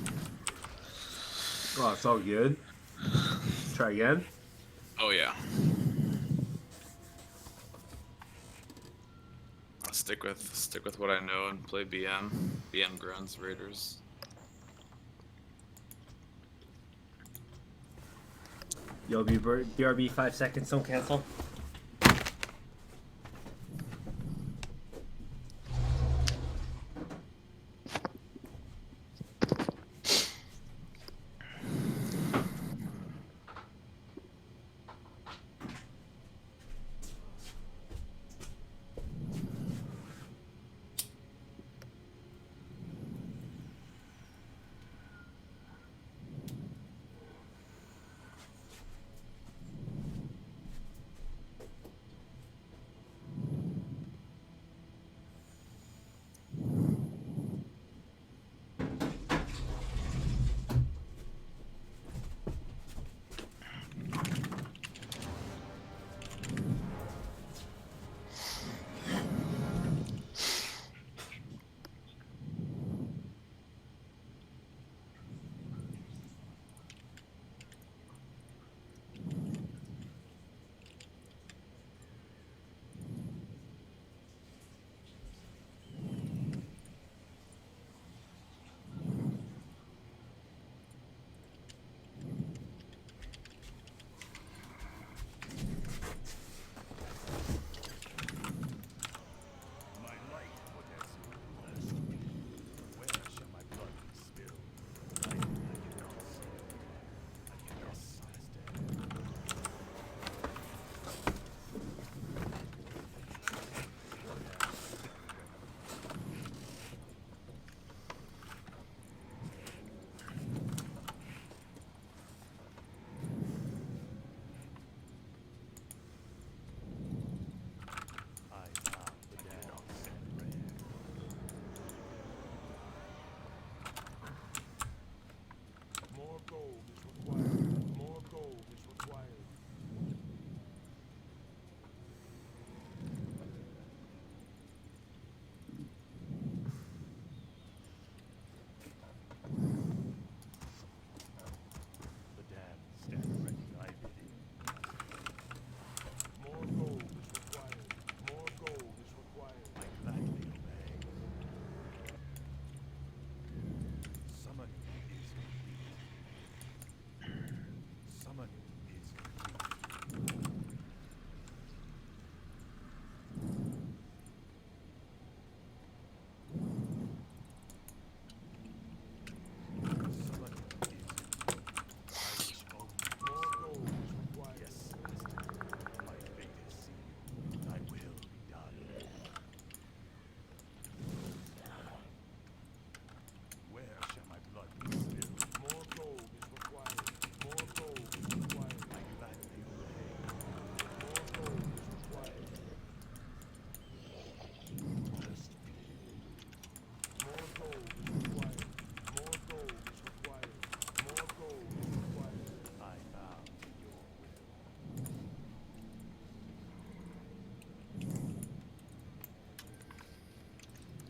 Oh, it's all good. try again? Oh yeah. I'll stick with what I know and play BM. BM grunts, Raiders. Yo, BRB 5 seconds, don't cancel.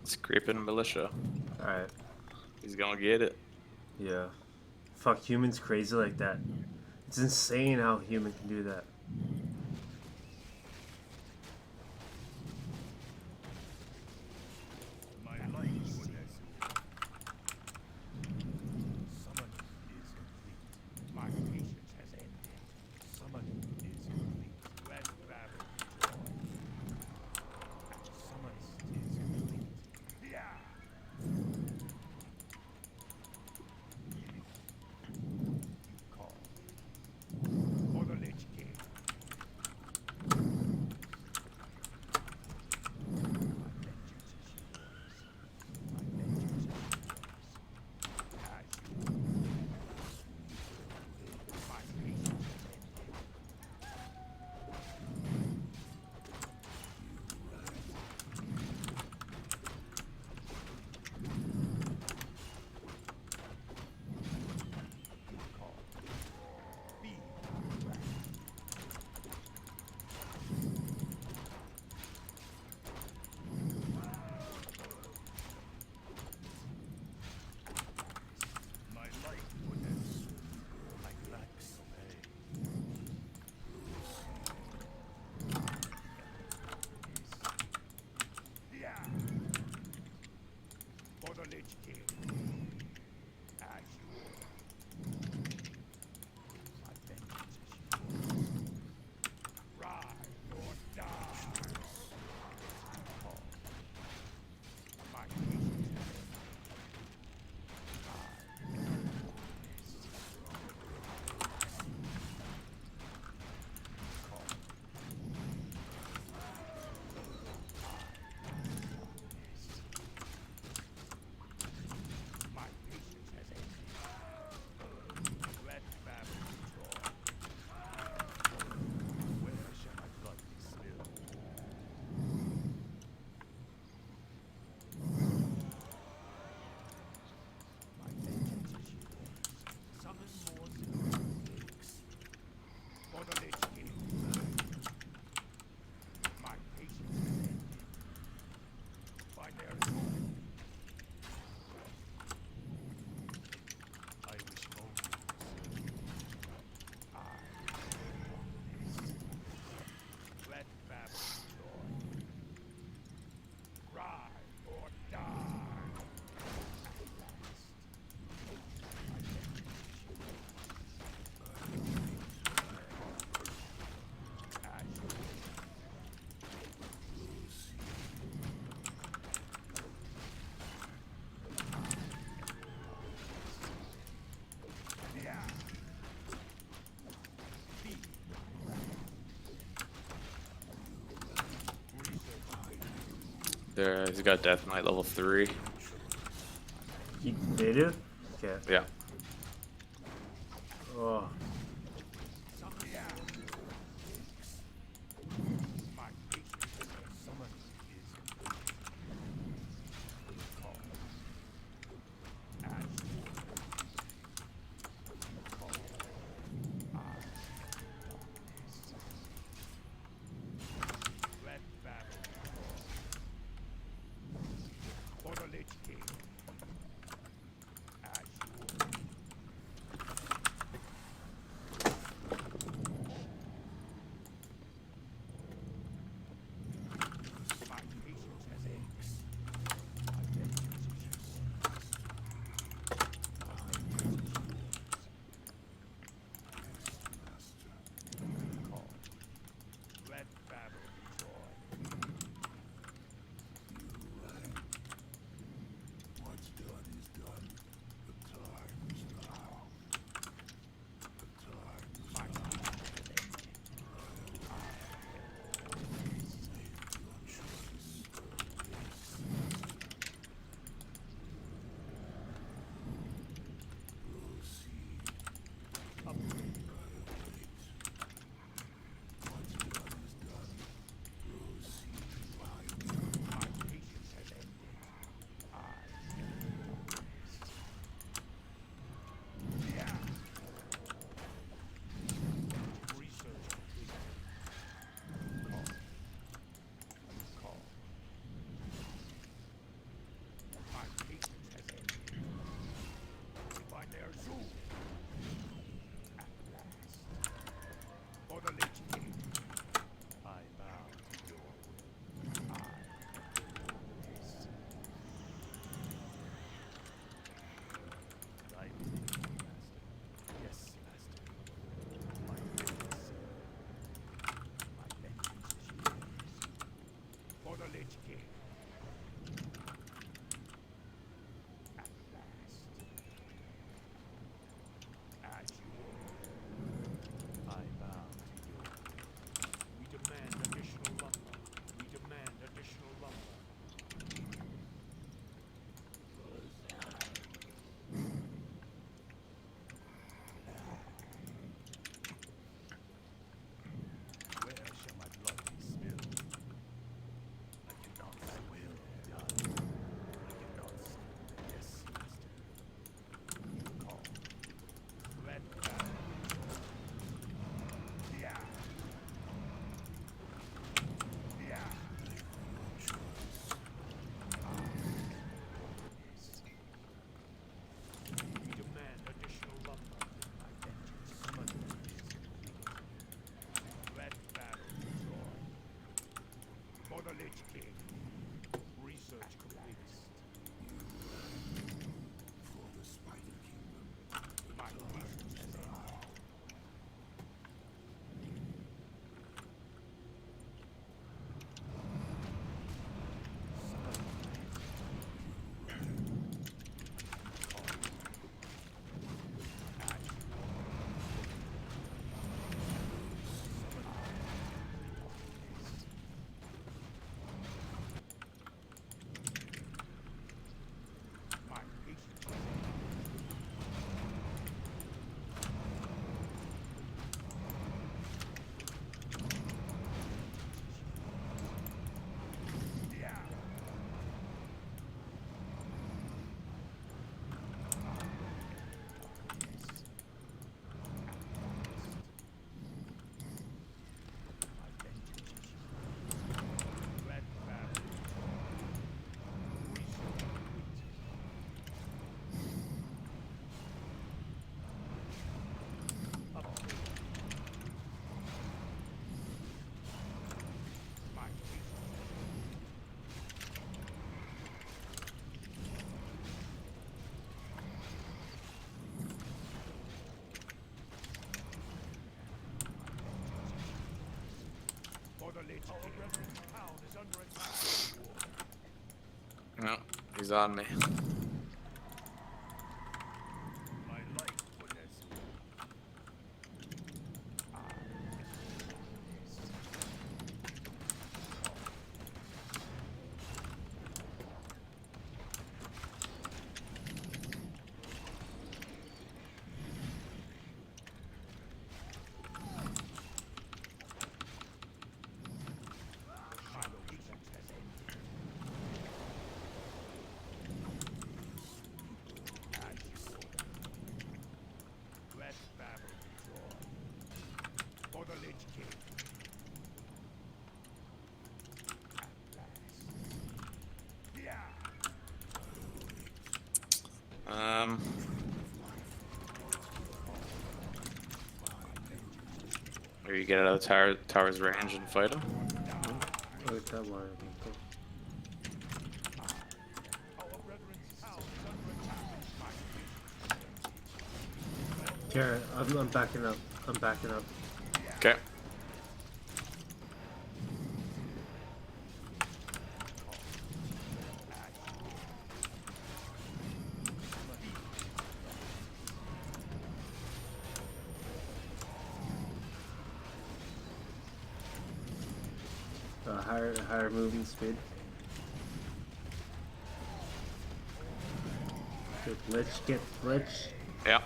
It's creeping militia. Alright. He's gonna get it. Yeah. Fuck, humans crazy like that. It's insane how a human can do that. There, he's got Death Knight level 3. They do? Okay. Yeah. Oh. No, he's on me. get out of the tower's range and fight him. Here, I'm backing up. I'm backing up. Okay. Higher movement speed. Get glitch. Yeah.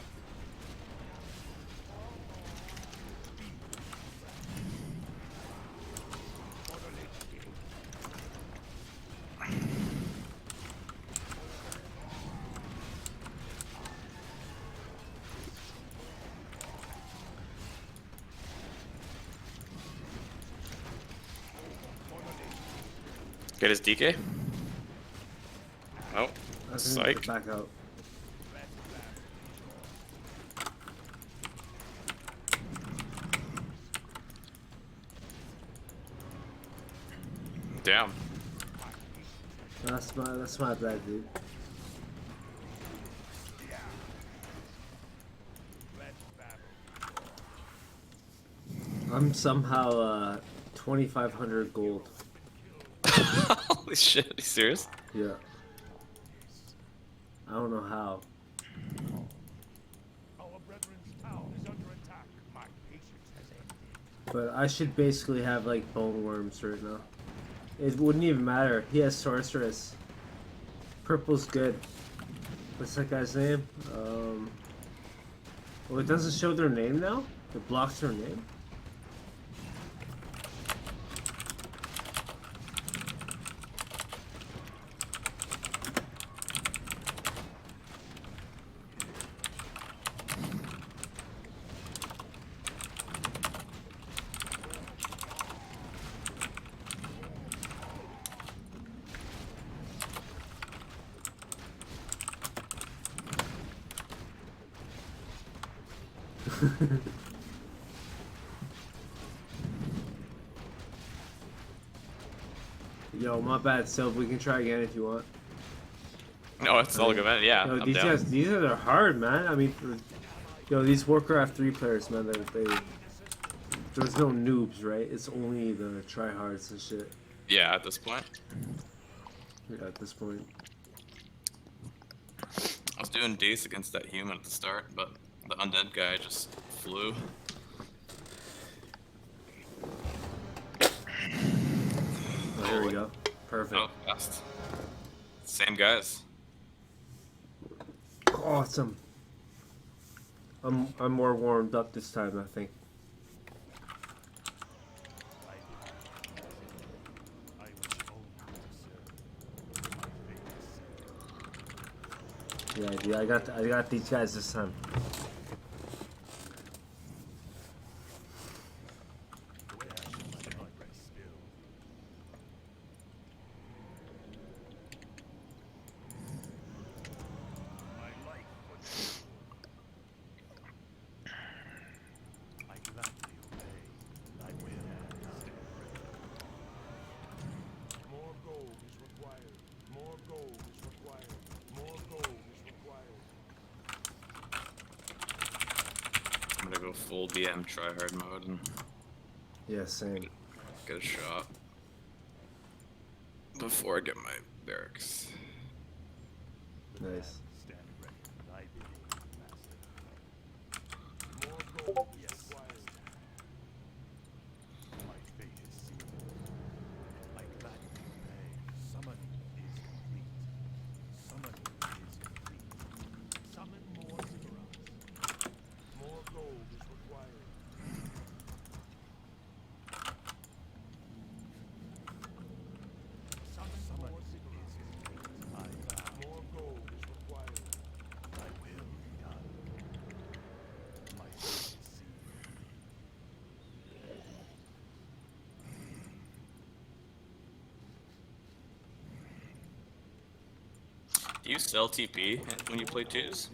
Get his DK. Oh, psych. Back out. Damn. That's my bad, dude. I'm somehow 2,500 gold. Holy shit, are you serious? Yeah. I don't know how. But I should basically have like bone worms right now. It wouldn't even matter. He has sorceress. Purple's good. What's that guy's name? Oh, it doesn't show their name now? It blocks their name? Yo, my bad, Sylv. We can try again if you want. No, it's all good, man. Yeah, Yo, I'm these down. guys, these are hard, man. I mean, yo, these Warcraft 3 players, man, there's no noobs, right? It's only the tryhards and shit. Yeah, at this point. Yeah, at this point. I was doing decent against that human at the start, but the undead guy just flew. Oh, here we go. Perfect. Oh, fast. Same guys. Awesome. I'm more warmed up this time, I think. Yeah, dude, I got these guys this time. I'm gonna go full DM tryhard mode and Yeah, same. get a shot before I get my barracks. Nice. Do you sell TP when you play twos?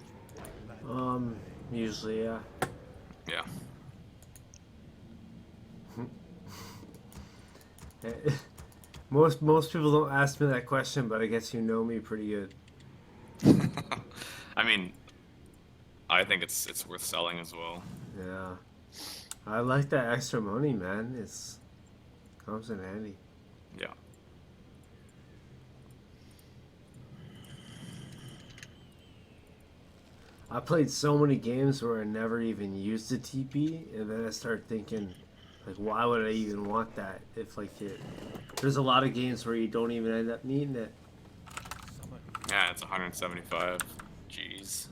Usually, yeah. Yeah. Most people don't ask me that question, but I guess you know me pretty good. I mean, I think it's worth selling as well. Yeah, I like that extra money, man. It's comes in handy. Yeah. I played so many games where I never even used the TP, and then I started thinking, like, why would I even want that if, like, there's a lot of games where you don't even end up needing it. Yeah, it's 175 G's.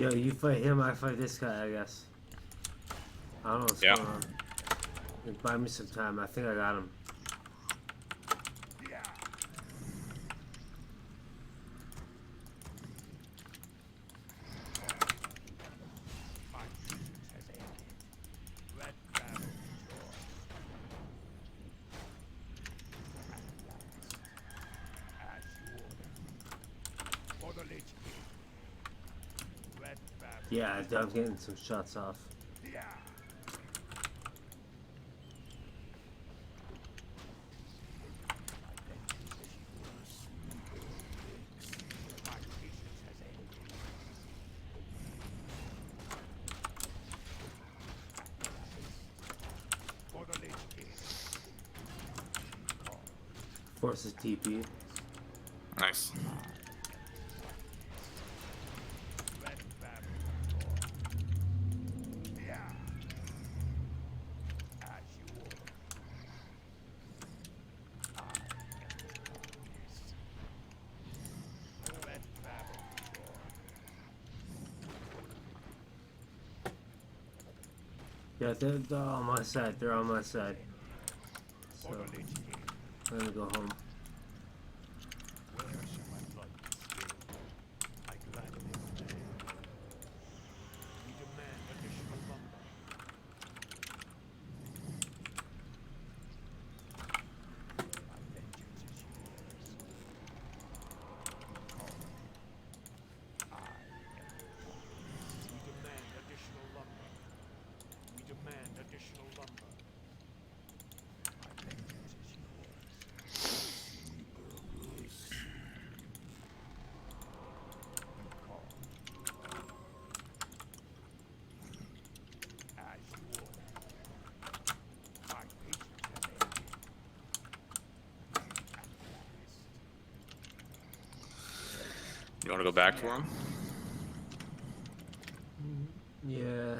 Yo, you fight him, I fight this guy, I guess. I don't know what's going on. Buy me some time. I think I got him. Yeah, I'm getting some shots off. Forces TP. Nice. Yeah, they're on my side. They're on my side. So, I'm gonna go home. You want to go back for him? Yeah.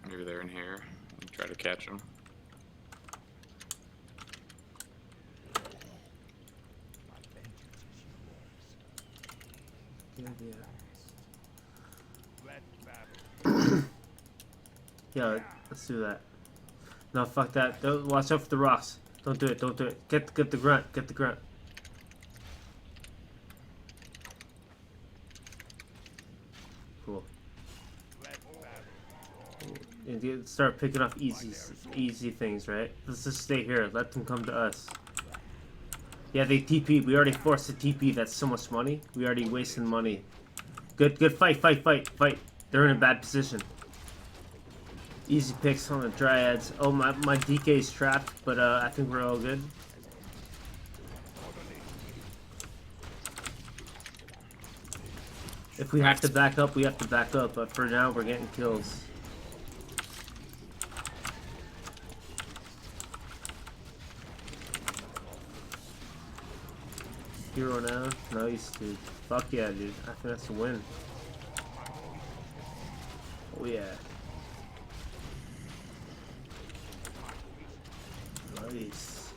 Maybe they're in here. Try to catch him. Yeah, let's do that. No, fuck that. Don't, watch out for the rocks. Don't do it. Don't do it. Get the grunt. Get the grunt. Cool. And you start picking off easy things, right? Let's just stay here. Let them come to us. Yeah, they TP. We already forced the TP. That's so much money. We already wasted money. Good fight. They're in a bad position. Easy picks on the Dryads. Oh, my DK is trapped, but I think we're all good. If we have to back up, we have to back up, but for now, we're getting kills. Hero now? Nice, dude. Fuck yeah, dude. I think that's a win. Oh, yeah. Nice.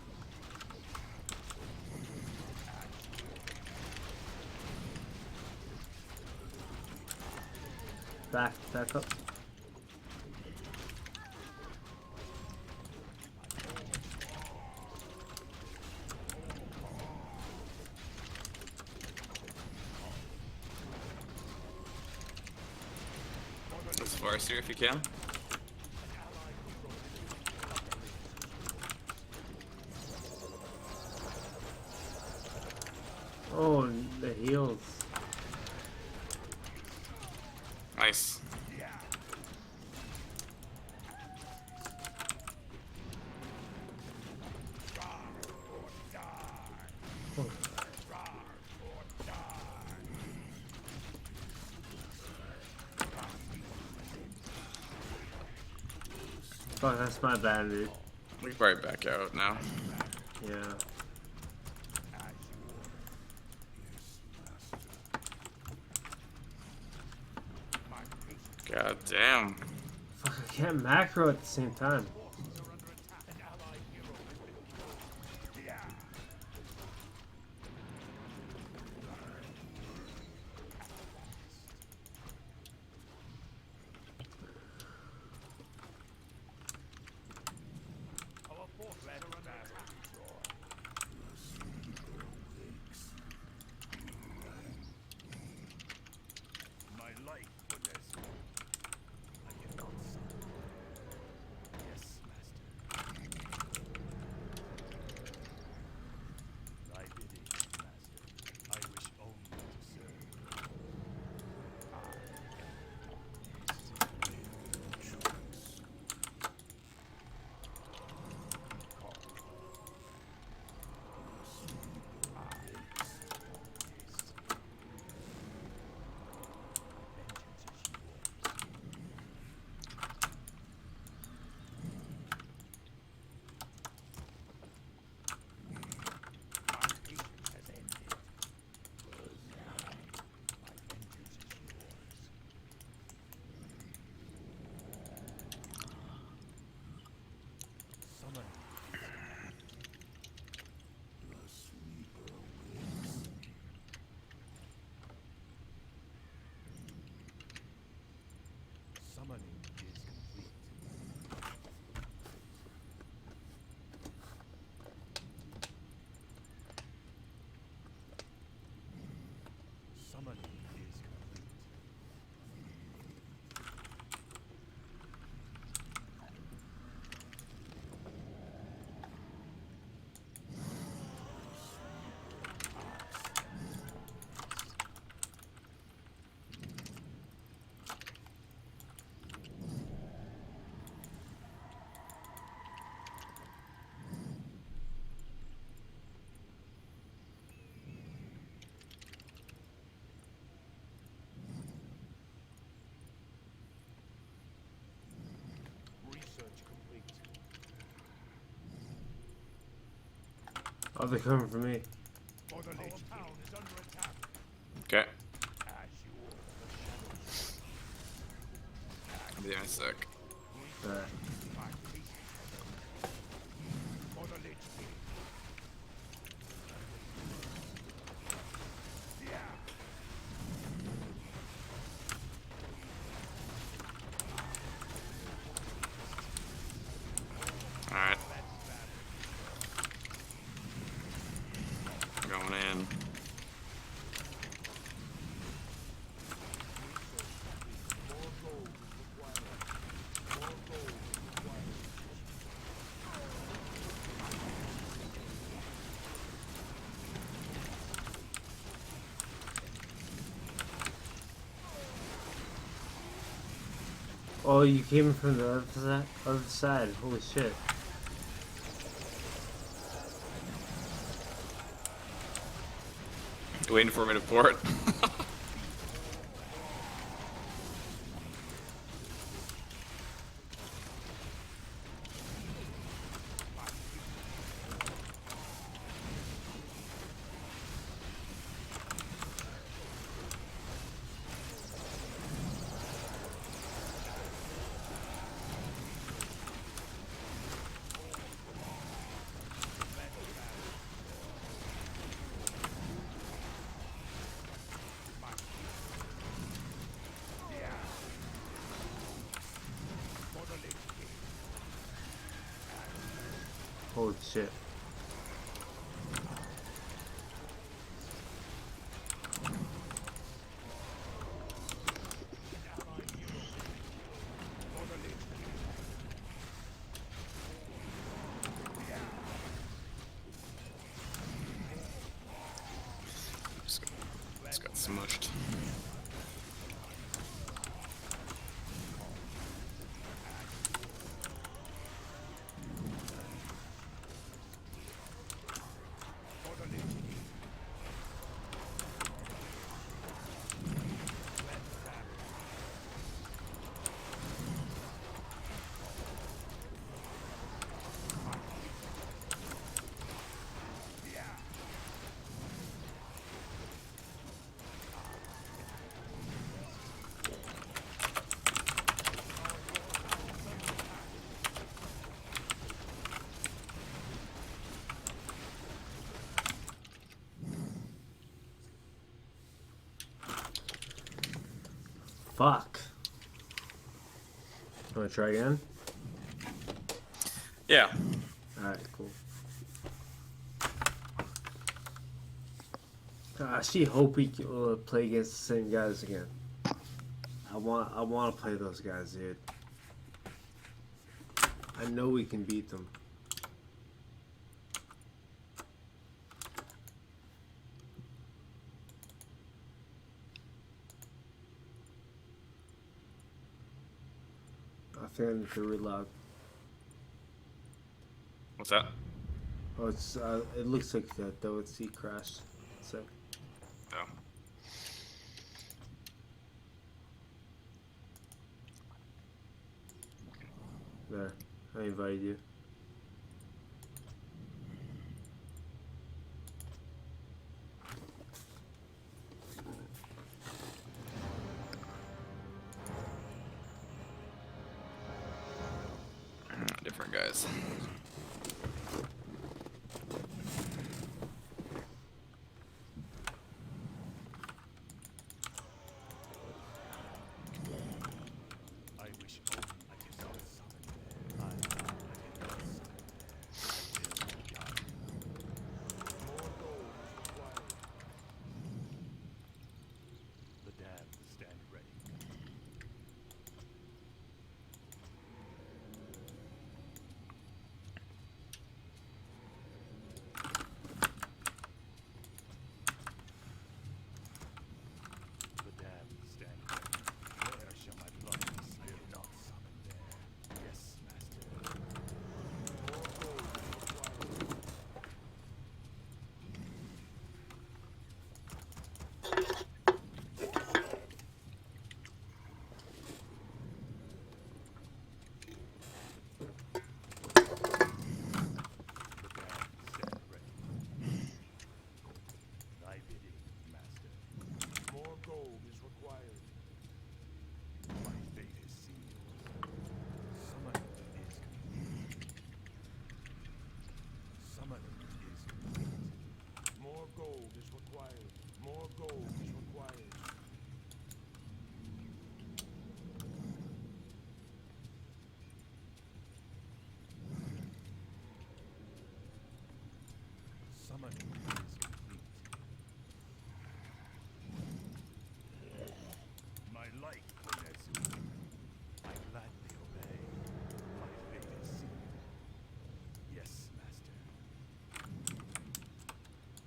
Back up. Let's force here if you can. Oh, the heals. Nice. Fuck, that's my bad, dude. We can probably back out now. Yeah. God damn. Fuck, I can't macro at the same time. Summoning is complete. Summoning is complete. Research complete. Oh, they're coming for me. Our town is under attack. Okay. As you I'll be there in a sec. Alright. For the Lich King. Alright. Going in. Oh, you came from the other side. Holy shit. Waiting for me to port. Holy shit. Just got smushed. Fuck. Wanna try again? Yeah. Alright, cool. I actually hope we can play against the same guys again. I want to play those guys, dude. I know we can beat them. I think I need to reload. What's that? Oh, it's it looks like that though. It's crashed. So. Oh. There, I invited you. Different guys. I will Summoning is complete. My light for Nezu. I gladly obey. My fate is sealed. Yes, Master.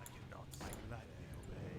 I cannot. I gladly obey.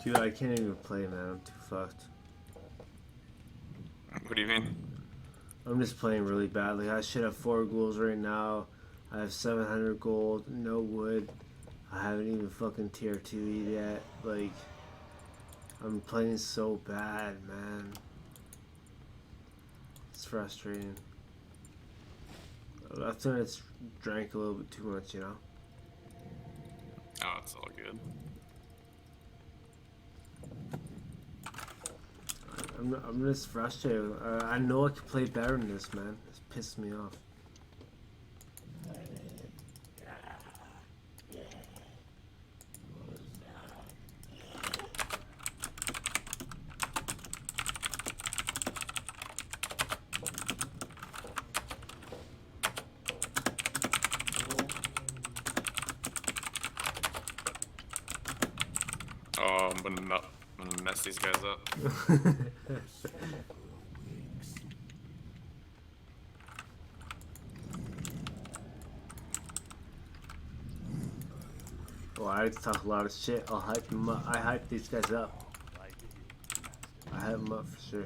Dude, I can't even play, man. I'm too fucked. What do you mean? I'm just playing really badly. I should have 4 ghouls right now. I have 700 gold, no wood. I haven't even fucking tier 2'd yet. Like, I'm playing so bad, man. It's frustrating. I think I drank a little bit too much, you know? Oh, it's all good. I'm just frustrated. I know I could play better than this, man. It's pissed me off. Oh, I'm gonna mess these guys up. Well, I talk a lot of shit. I'll hype them up. I hype these guys up. I hype them up for sure.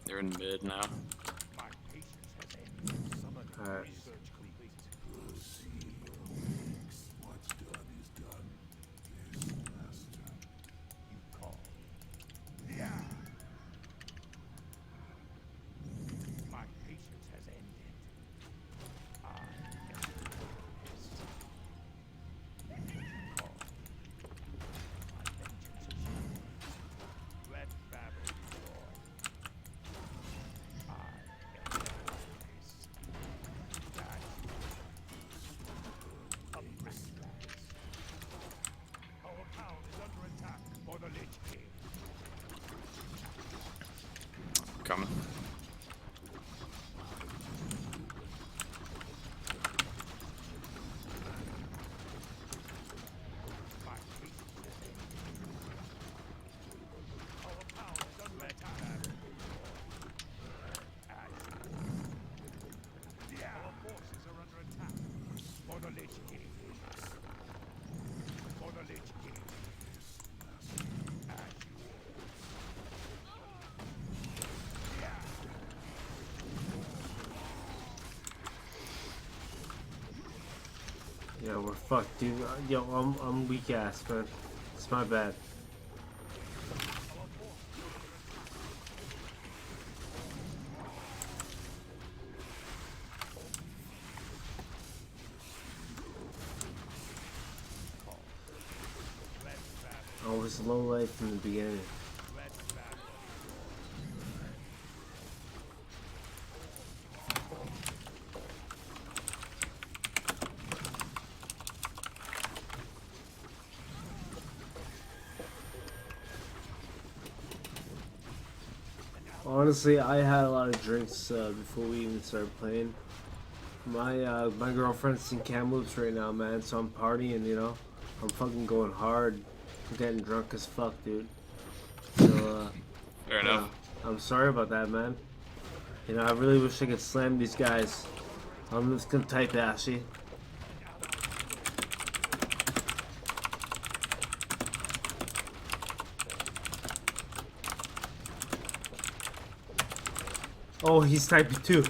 They're in mid now. Alright. Coming. Yeah, we're fucked, dude. Yo, I'm weak ass, man. It's my bad. I was low life from the beginning. Honestly, I had a lot of drinks before we even started playing. My girlfriend's in Kamloops right now, man, so I'm partying, you know? I'm fucking going hard. I'm getting drunk as fuck, dude. So, Fair enough. I'm sorry about that, man. You know, I really wish I could slam these guys. I'm just gonna type Ashy. Oh, he's typing too.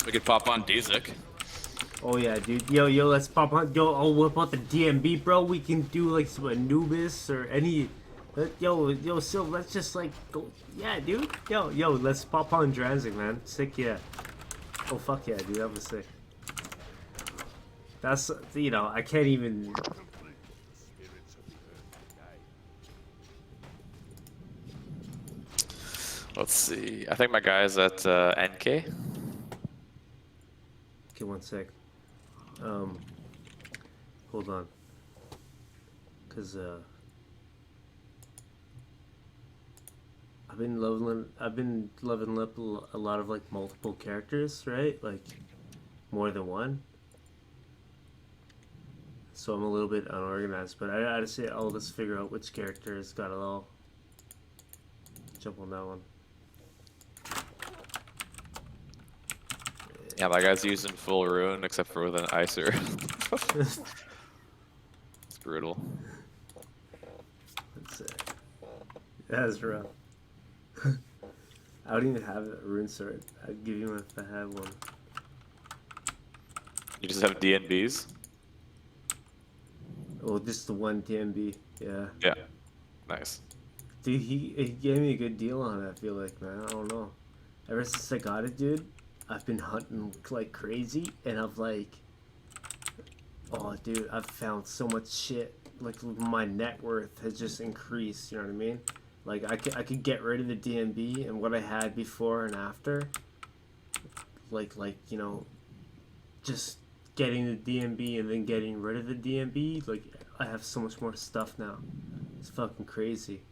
We could pop on Dzik. Oh yeah, dude. Yo, let's pop on. Yo, I'll whip out the DMB, bro. We can do like some Anubis or any. Yo, so let's just like go. Yeah, dude. Yo, let's pop on Dranzik, man. Sick, yeah. Oh fuck yeah, dude. That was sick. That's, you know, I can't even. Let's see. I think my guy's at NK. Okay, one sec. Hold on. Cause I've been leveling up a lot of like multiple characters, right? Like more than one. So I'm a little bit unorganized, but I just say I'll just figure out which character has got it all. Jump on that one. Yeah, my guy's using full rune except for with an Icer. It's brutal. Let's see. That's rough. I don't even have a rune sword. I'd give you one if I had one. You just have DNBs? Oh, just the one DMB. Yeah. Yeah. Nice. Dude, he gave me a good deal on it, I feel like, man. I don't know. Ever since I got it, dude, I've been hunting like crazy, and I've like, oh, dude, I've found so much shit. Like, my net worth has just increased, you know what I mean? Like, I could get rid of the DMB, and what I had before and after, like, you know, just getting the DMB and then getting rid of the DMB, like, I have so much more stuff now. It's fucking crazy.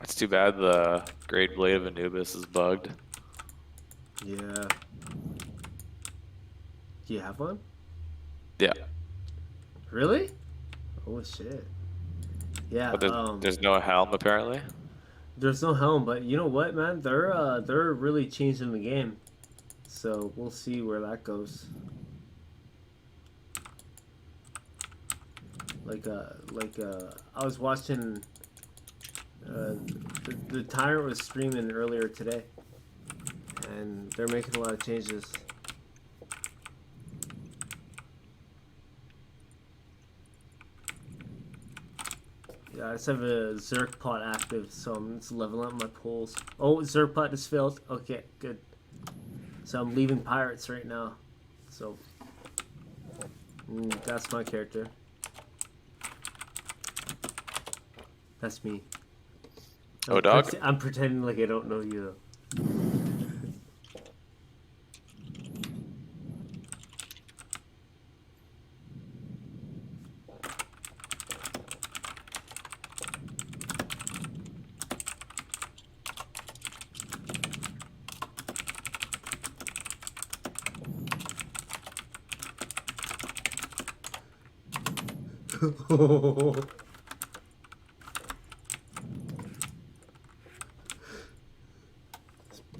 It's too bad the Great Blade of Anubis is bugged. Yeah. Do you have one? Yeah. Really? Oh shit. Yeah. But there's no helm apparently. There's no helm, but you know what, man? They're really changing the game. So we'll see where that goes. I was watching. The Tyrant was streaming earlier today, and they're making a lot of changes. Yeah, I just have a Zerg pot active, so I'm just leveling up my pools. Oh, Zerg pot is filled. Okay, good. So I'm leaving pirates right now. So that's my character. That's me. Oh, dog. I'm pretending like I don't know you though.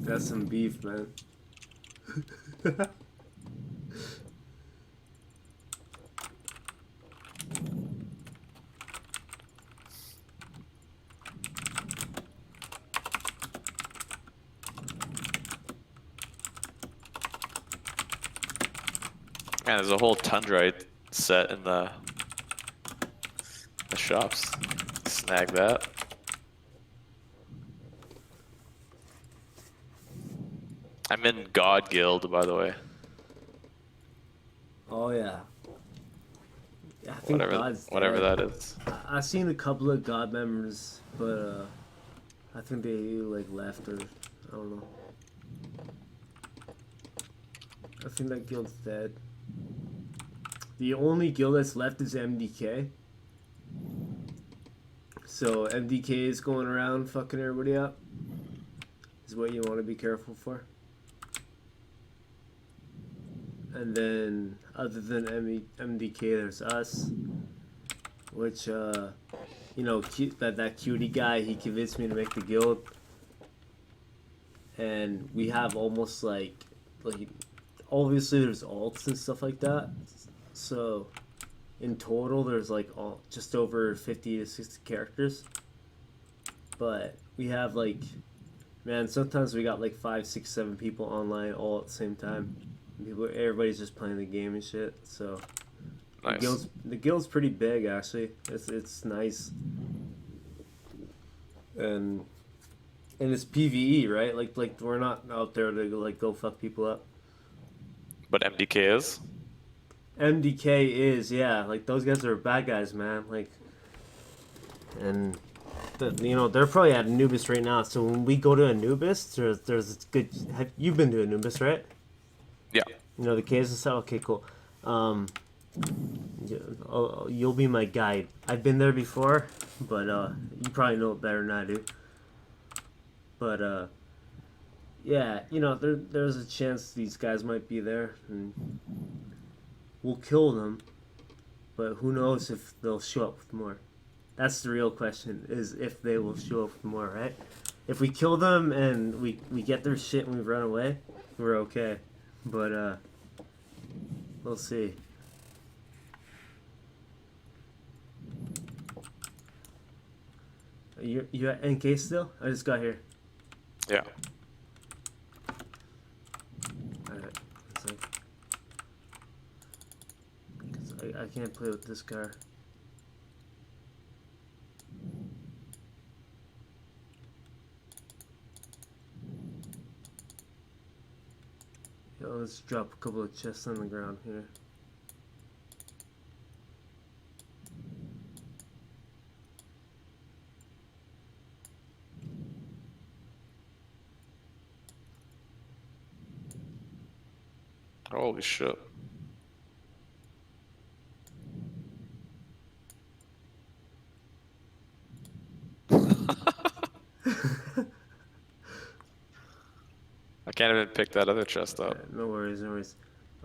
That's some beef, man. Man, there's a whole Tundrite set in the shops. Snag that. I'm in God Guild, by the way. Oh yeah. Yeah, I think Whatever that is. I've seen a couple of God members, but I think they like left or I don't know. I think that guild's dead. The only guild that's left is MDK. So MDK is going around fucking everybody up. Is what you want to be careful for. And then, other than MDK, there's us, which, you know, that cutie guy, he convinced me to make the guild, and we have almost like, obviously there's alts and stuff like that, so in total there's like just over 50 to 60 characters, but we have like, man, sometimes we got like 5, 6, 7 people online all at the same time. Everybody's just playing the game and shit. So nice. The guild's pretty big actually. It's nice. And it's PvE, right? Like we're not out there to go fuck people up. But MDK is? MDK is, yeah. Like those guys are bad guys, man. Like, and you know, they're probably at Anubis right now. So when we go to Anubis, there's good. You've been to Anubis, right? Yeah. You know the caves and stuff. Okay, cool. You'll be my guide. I've been there before, but you probably know it better than I do. But yeah, you know there's a chance these guys might be there, and we'll kill them. But who knows if they'll show up with more? That's the real question: is if they will show up with more, right? If we kill them and we get their shit and we run away, we're okay. But we'll see. You at NK still? I just got here. Yeah. Alright. I can't play with this car. Yo, let's drop a couple of chests on the ground here. Holy shit. I can't even pick that other chest up. Yeah, no worries, no worries.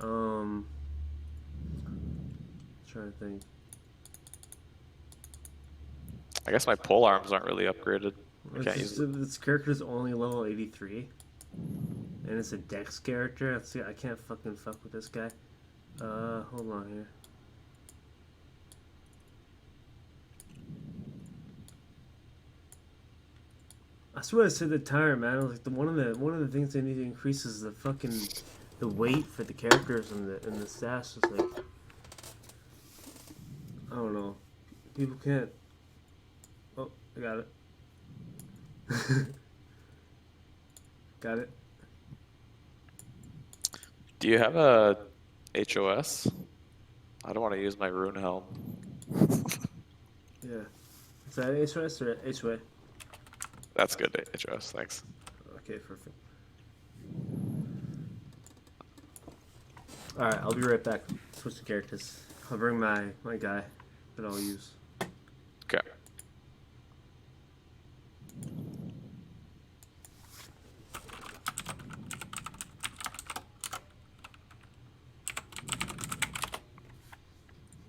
Trying to think. I guess my pole arms aren't really upgraded. I can't use it. This character's only level 83. And it's a Dex character. I can't fucking fuck with this guy. Hold on here. That's what I said at the time, man. I was like, one of the things they need to increase is the weight for the characters and the stats. It's like, I don't know. People can't. Oh, I got it. Got it. Do you have a HOS? I don't want to use my rune helm. Yeah. Is that HOS or HOA? That's good, HOS, thanks. Okay, perfect. Alright, I'll be right back. Switch the characters. I'll bring my guy that I'll use. Okay.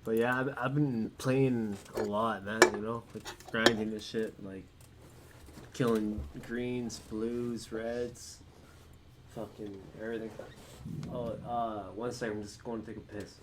But yeah, I've been playing a lot, man, you know? Like, grinding this shit, like, killing greens, blues, reds, fucking everything. Oh, 1 second, I'm just going to take a piss.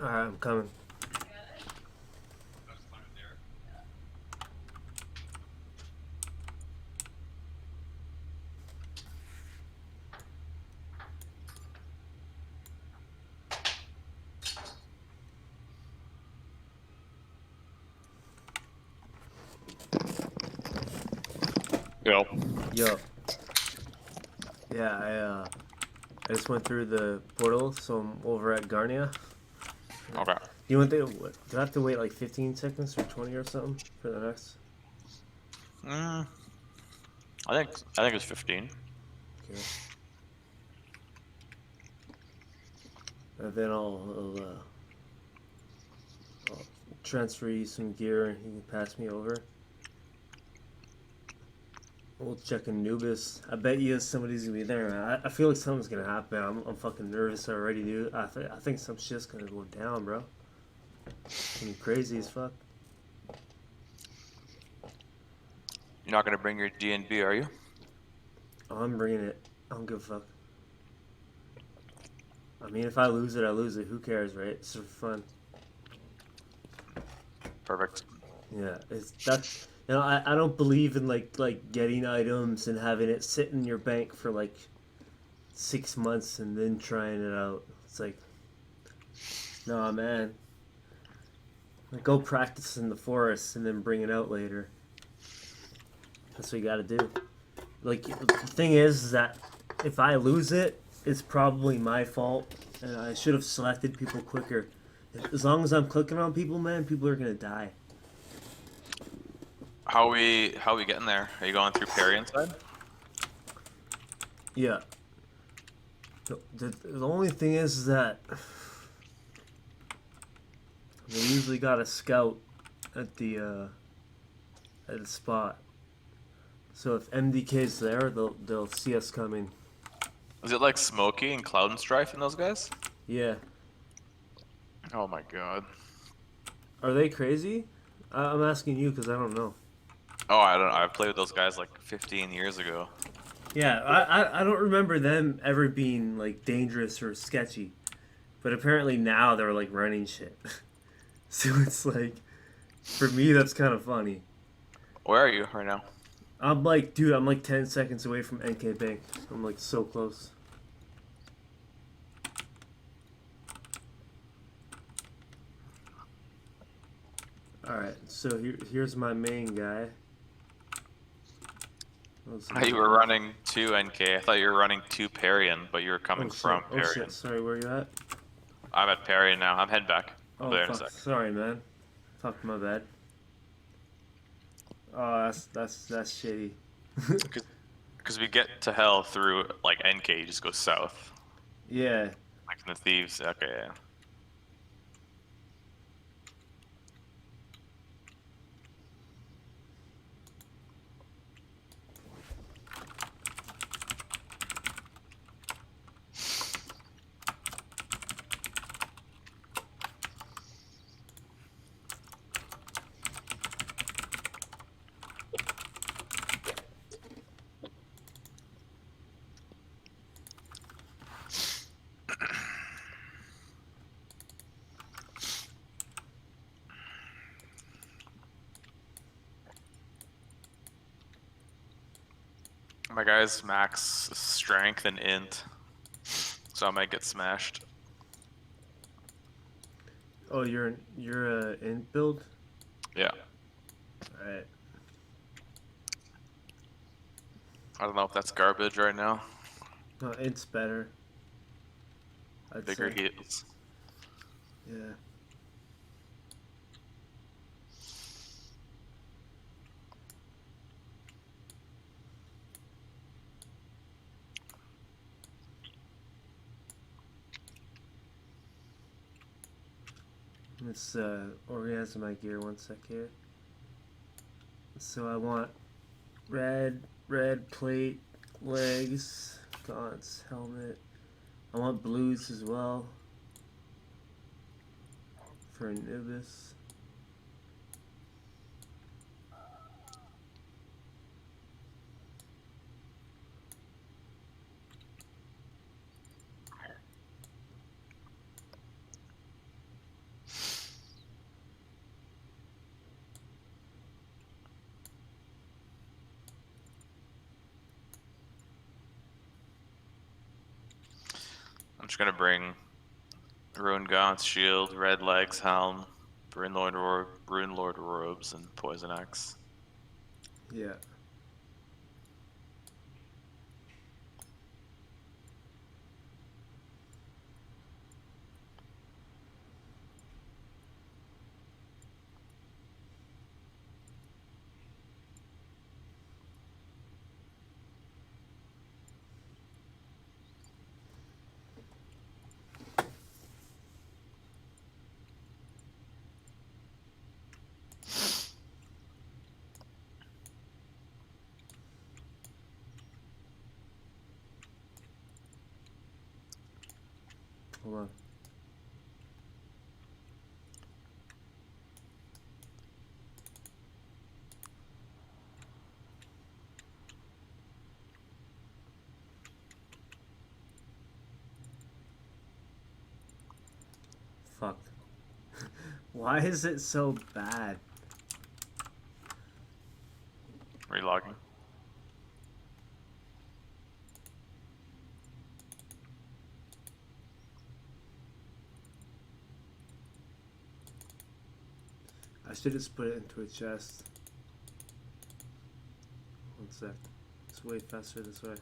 Alright, I'm coming. Yo. Yo. Yeah, I just went through the portal, so I'm over at Garnia. Okay. Do you want to? Do I have to wait like 15 seconds or 20 or something for the next? I think it's 15. Okay. And then I'll transfer you some gear, and you can pass me over. We'll check Anubis. I bet you somebody's gonna be there, man. I feel like something's gonna happen. I'm fucking nervous already, dude. I think some shit's gonna go down, bro. It's gonna be crazy as fuck. You're not gonna bring your D&B, are you? Oh, I'm bringing it. I don't give a fuck. I mean, if I lose it, I lose it. Who cares, right? It's for fun. Perfect. Yeah, it's that. You know, I don't believe in like getting items and having it sit in your bank for like 6 months and then trying it out. It's like, nah, man. Like, go practice in the forest and then bring it out later. That's what you gotta do. Like, the thing is that if I lose it, it's probably my fault, and I should have selected people quicker. As long as I'm clicking on people, man, people are gonna die. How are we getting there? Are you going through Perry inside? Yeah. The only thing is that they usually got a scout at the spot. So if MDK's there, they'll see us coming. Is it like Smokey and Cloud and Strife and those guys? Yeah. Oh my god. Are they crazy? I'm asking you because I don't know. Oh, I don't know. I played with those guys like 15 years ago. Yeah, I don't remember them ever being like dangerous or sketchy, but apparently now they're like running shit. So it's like, for me that's kind of funny. Where are you right now? I'm like, dude, I'm like 10 seconds away from NK Bank. I'm like so close. Alright, so here's my main guy. I thought you were running to NK. I thought you were running to Parian, but you were coming from Parian. Oh shit, sorry, where you at? I'm at Parian now. I'm heading back. Oh There in a fuck, sec. sorry man. Fuck, my bad. Oh, that's shitty. Because we get to hell through like NK, you just go south. Yeah. Like in the Thieves. Okay, yeah. My guy's max strength and int, so I might get smashed. Oh, you're in build? Yeah. Alright. I don't know if that's garbage right now. No, it's better. I'd Bigger say. heals. Yeah. Let's organize my gear one sec here. So I want red plate, legs, gaunts, helmet. I want blues as well for Anubis. just gonna bring Rune Gaunt's shield, Red Legs, Helm, Rune Lord robes, and Poison Axe. Yeah. Hold on. Fuck. Why is it so bad? Relogging. I should just put it into a chest. One sec. It's way faster this way.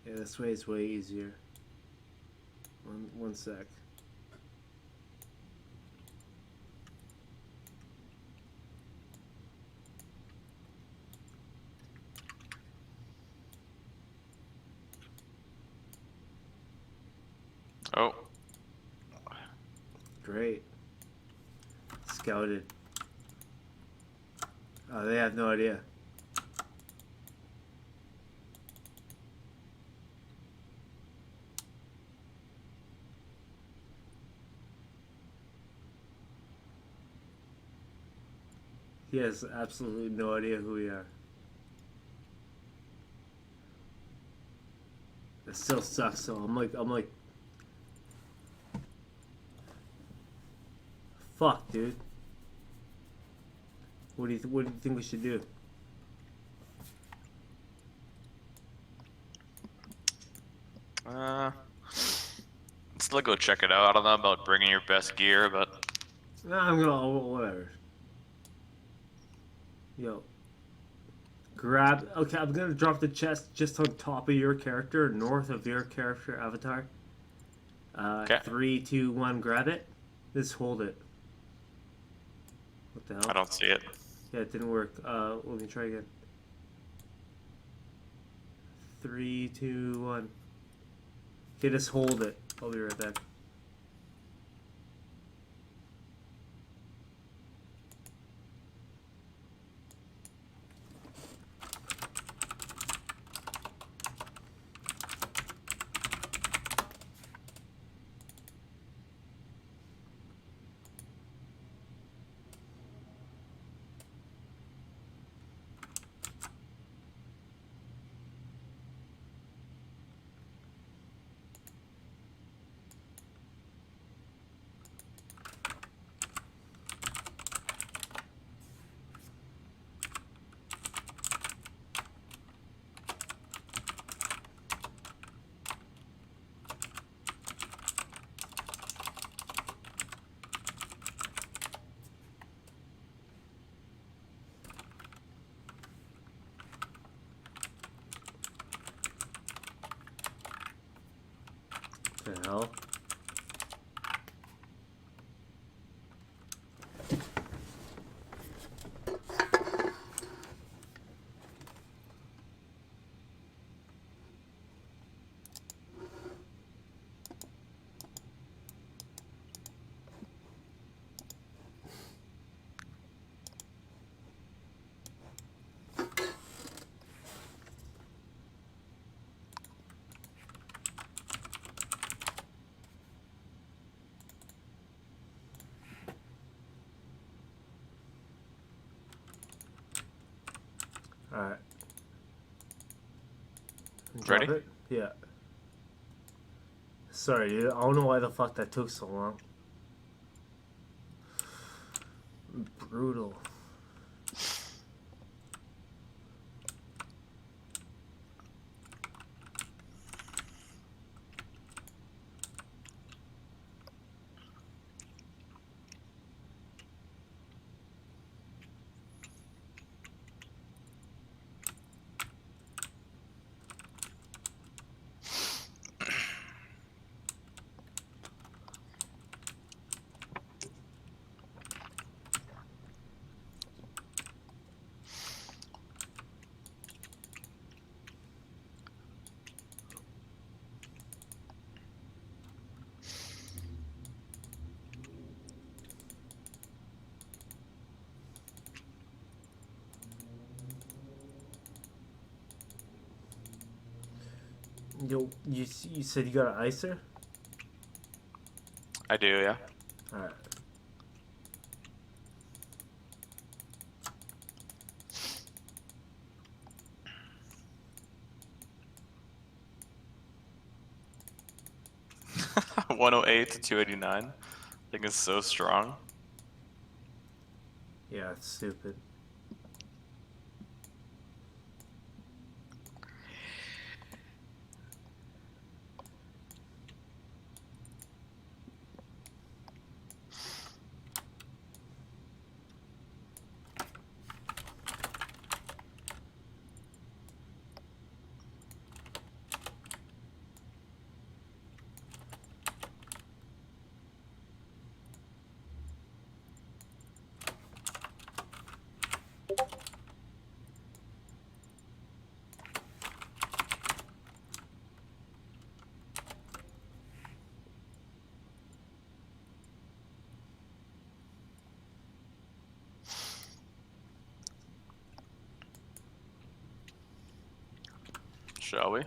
Yeah, this way is way easier. One sec. Oh. Great. Scouted. Oh, they have no idea. He has absolutely no idea who we are. It still sucks though. I'm like fuck, dude. What do you think we should do? Let's go check it out. I don't know about bringing your best gear, but Nah, I'm gonna whatever. Yo. Grab. Okay, I'm gonna drop the chest just on top of your character, north of your character avatar. 3, 2, 1, grab it. Just hold it. What the hell? I don't see it. Yeah, it didn't work. Let me try again. 3, 2, 1. Okay, just hold it. I'll be right back. The hell? Alright. Ready? Drop it? Yeah. Sorry, dude. I don't know why the fuck that took so long. Brutal. Yo, you said you got an icer? I do, yeah. Alright. $108 to $289. I think it's so strong. Yeah, it's stupid. Shall we?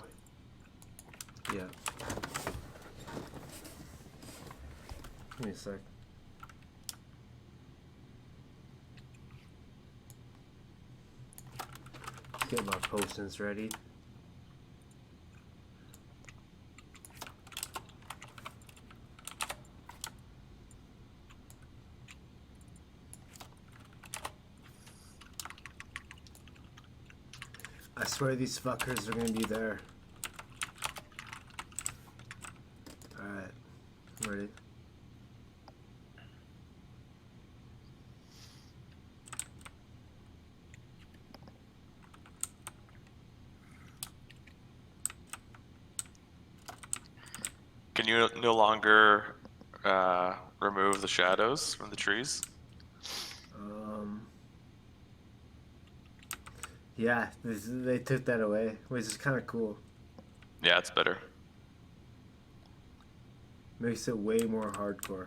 Yeah. Give me a sec. Get my potions ready. I swear these fuckers are gonna be there. Alright, I'm ready. Can you no longer remove the shadows from the trees? Yeah, they took that away, which is kind of cool. Yeah, it's better. Makes it way more hardcore.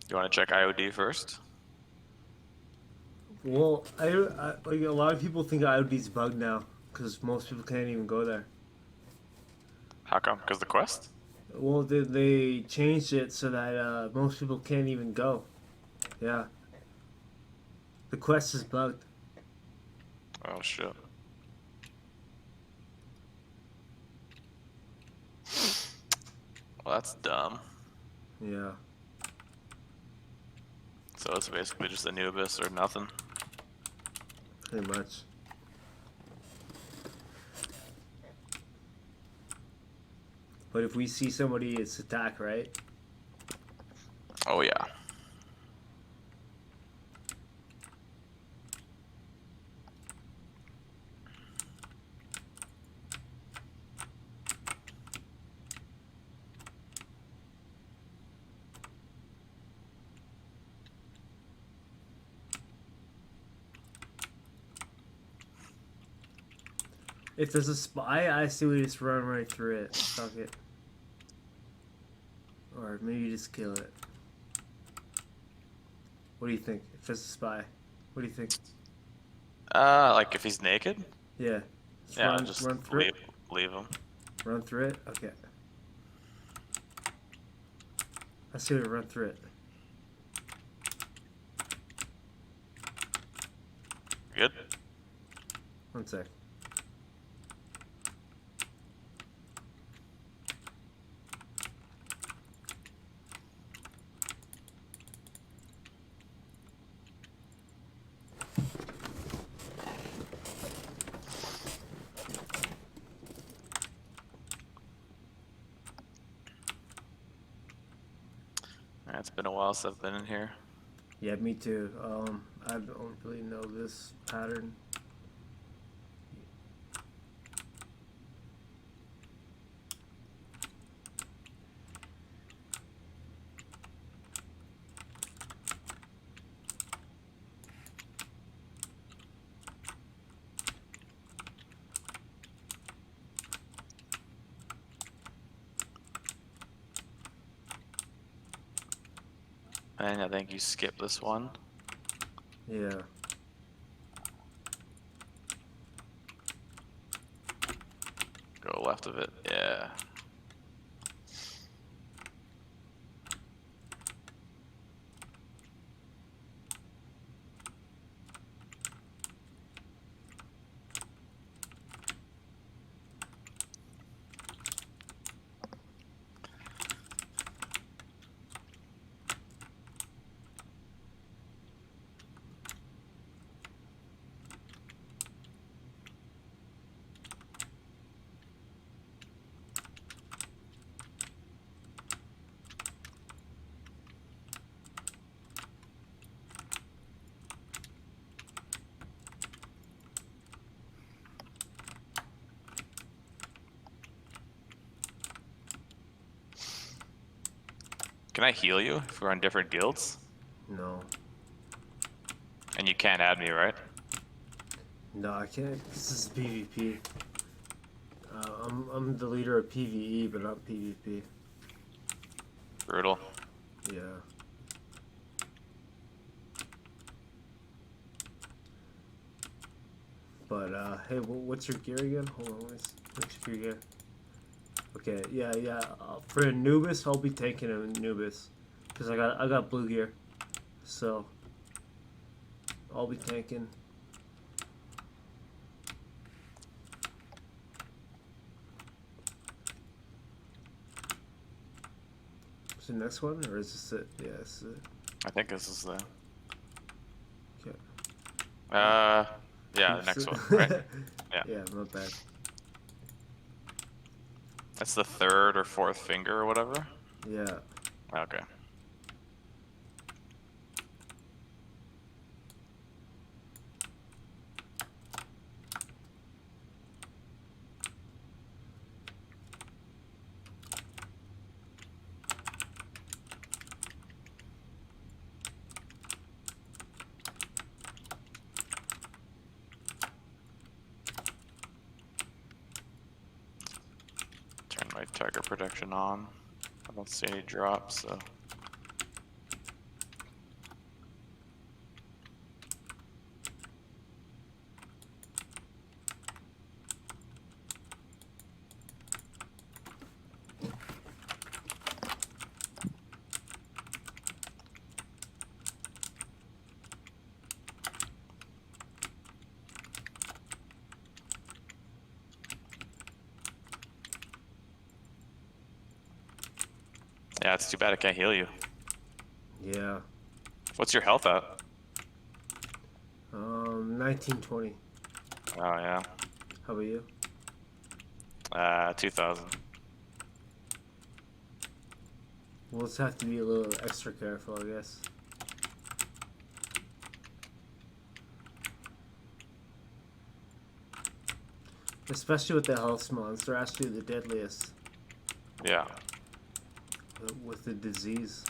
You want to check IOD first? Well, like a lot of people think IOD's bugged now because most people can't even go there. How come? Because the quest? Well, they changed it so that most people can't even go. Yeah. The quest is bugged. Oh shit. Well, that's dumb. Yeah. So it's basically just Anubis or nothing. Pretty much. But if we see somebody, it's attack, right? Oh yeah. If there's a spy, I say we just run right through it. Fuck it. Or maybe just kill it. What do you think? If there's a spy, what do you think? Like if he's naked? Yeah. Yeah, just run through it. leave him. Run through it? Okay. I see it run through it. Good. One sec. It's been a while since I've been in here. Yeah, me too. I don't really know this pattern. And I think you skip this one. Yeah. Go left of it. Yeah. Can I heal you if we're on different guilds? No. And you can't add me, right? No, I can't. This is PvP. I'm the leader of PvE, but not PvP. Brutal. Yeah. But hey, what's your gear again? Hold on, what's your gear? Okay, yeah. For Anubis, I'll be taking Anubis, cause I got blue gear, so I'll be tanking. Is the next one, or is this it? Yeah, this is it. I think this is the. Okay. Yeah, the next one, right? Yeah. Yeah, not bad. That's the third or fourth finger or whatever? Yeah. Okay. Turn my target protection on. I don't see any drops, so. Yeah, it's too bad I can't heal you. Yeah. What's your health at? 1920. Oh, yeah. How about you? 2000. We'll just have to be a little extra careful, I guess. Especially with the health mons, they're actually the deadliest. Yeah. With the disease.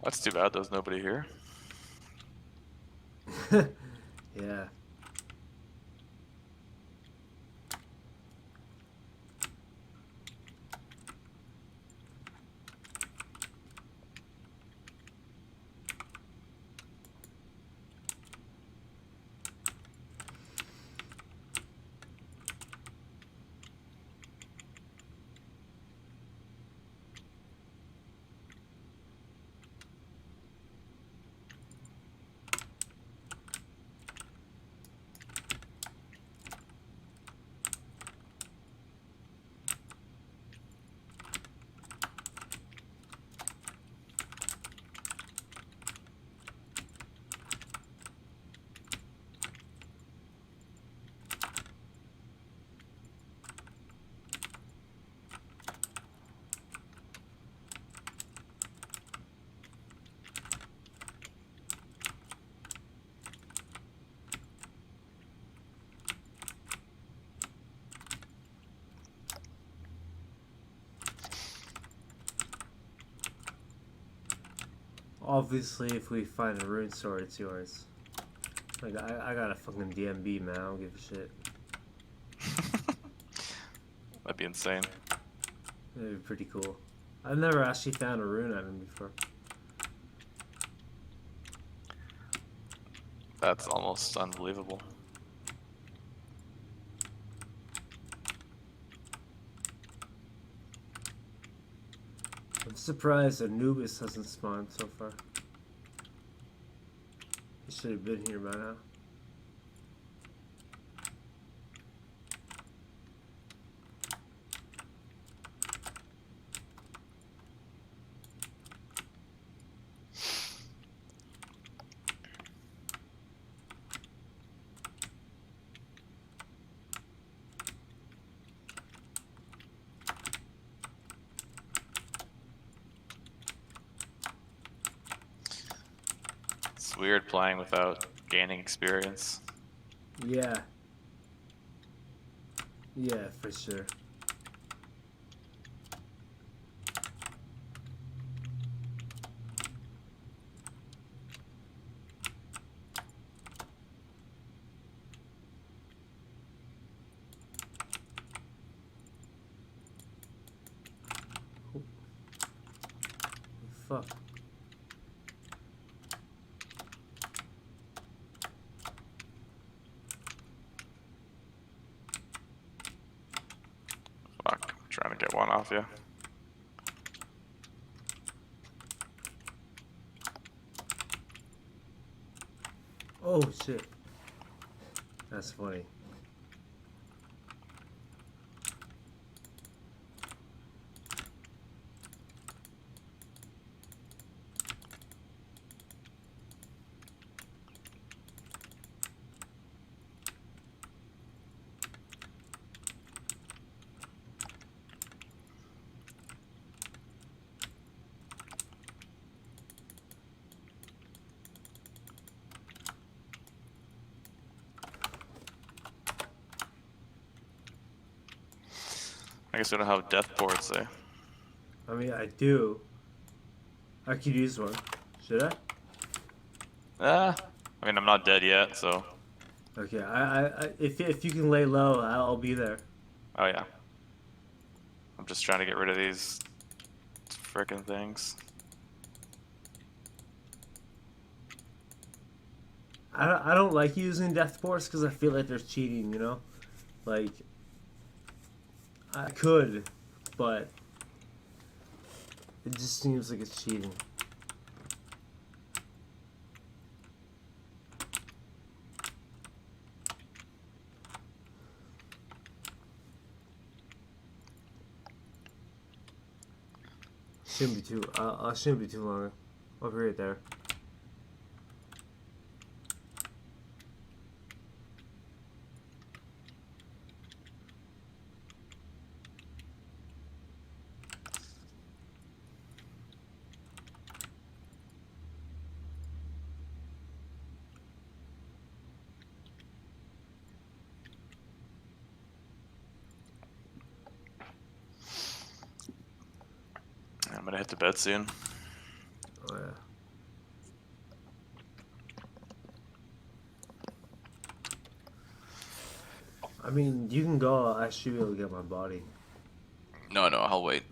That's too bad. There's nobody here. Yeah. Obviously, if we find a rune sword, it's yours. Like, I got a fucking DMB, man. I don't give a shit. That'd be insane. That'd be pretty cool. I've never actually found a rune item before. That's almost unbelievable. I'm surprised Anubis hasn't spawned so far. He should have been here by now. It's weird playing without gaining experience. Yeah. Yeah, for sure. Fuck. Fuck, I'm trying to get one off you. Oh shit. That's funny. I guess we don't have death ports there. I mean, I do. I could use one. Should I? I mean, I'm not dead yet, so. Okay, if you can lay low, I'll be there. Oh yeah. I'm just trying to get rid of these frickin' things. I don't like using death ports because I feel like there's cheating, you know? Like, I could, but it just seems like it's cheating. Shouldn't be too. Shouldn't be too long. I'll be right there. I'm gonna hit the bed soon. Oh yeah. mean, you can go. I should be able to get my body. No, I'll wait.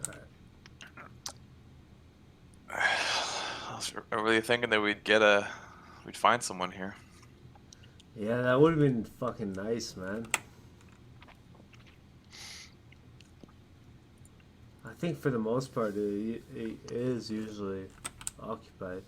Alright. I was really thinking that we'd find someone here. Yeah, that would have been fucking nice, man. I think for the most part, it is usually occupied.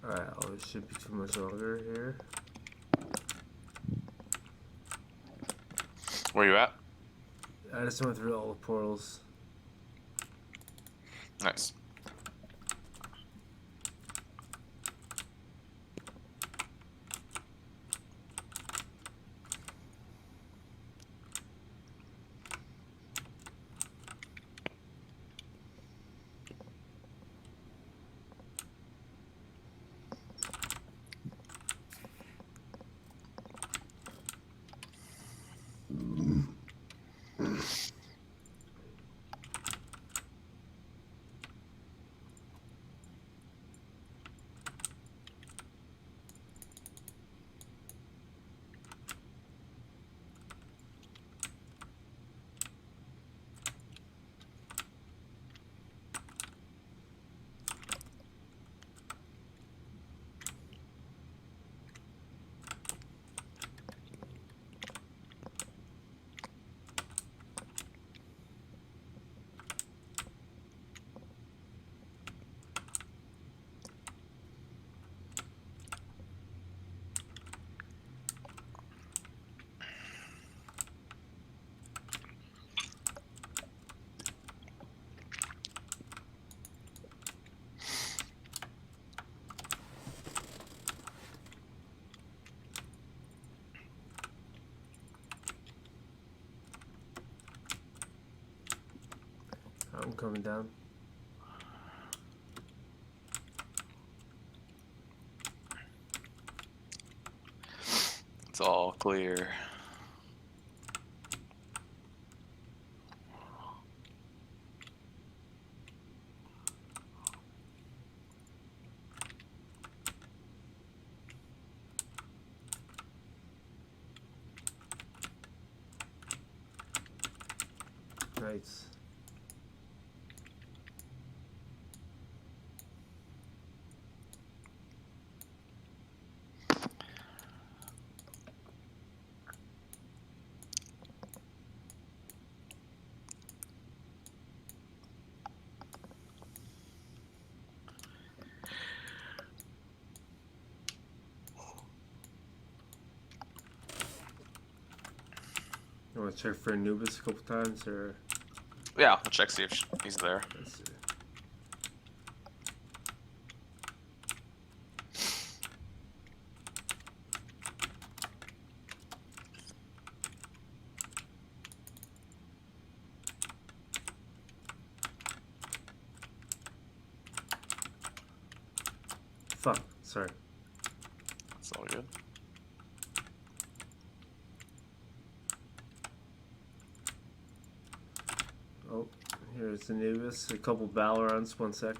Alright, oh, it should be too much longer here. Where you at? I just went through all the portals. Nice. I'm coming down. It's all clear. Nice. You want to check for Anubis a couple times, or? Yeah, I'll check, see if he's there. Let's see. Fuck, sorry. It's all good. Oh, here's Anubis. A couple Balorons, 1 sec.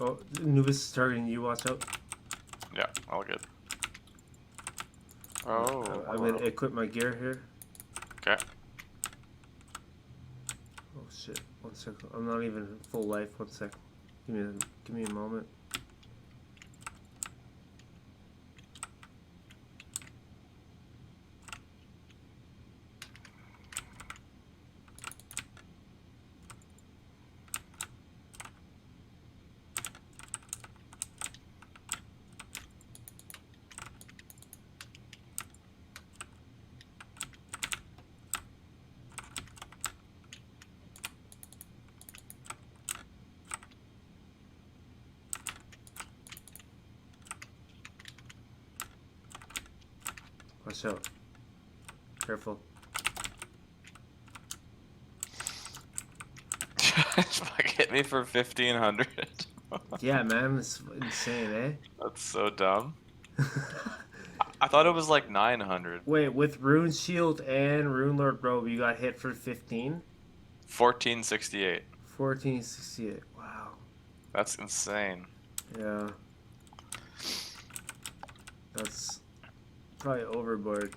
Oh, Anubis is targeting you. Watch out. Yeah, all good. Oh. I'm gonna equip my gear here. Okay. Oh shit! 1 second. I'm not even full life. 1 sec. Give me a moment. Watch out. Careful. Fuck, hit me for 1500. Yeah, man, it's insane, eh? That's so dumb. I thought it was like 900. Wait, with Rune Shield and Rune Lord Robe, you got hit for 15? 1468. 1468. Wow. That's insane. Yeah. That's probably overboard.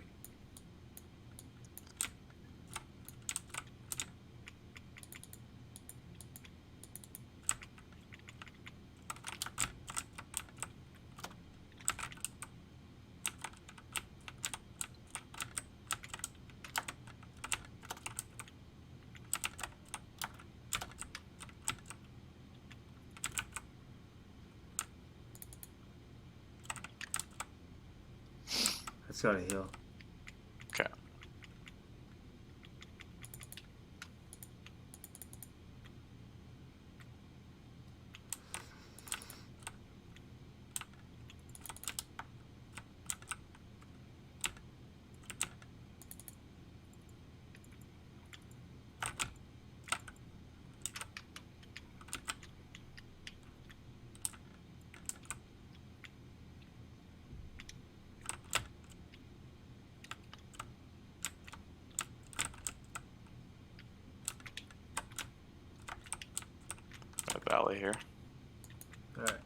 That's gotta heal. Okay. Got a valley here. Alright.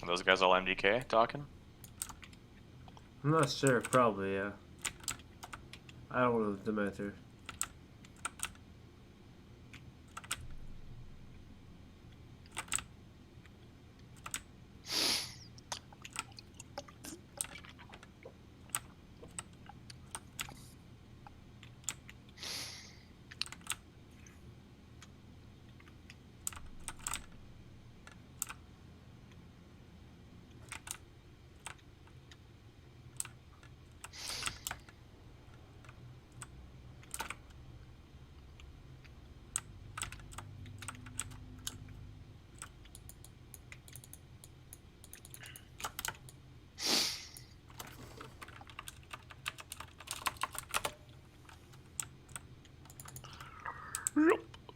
Are those guys all MDK talking? I'm not sure, probably, yeah. I don't know the matter.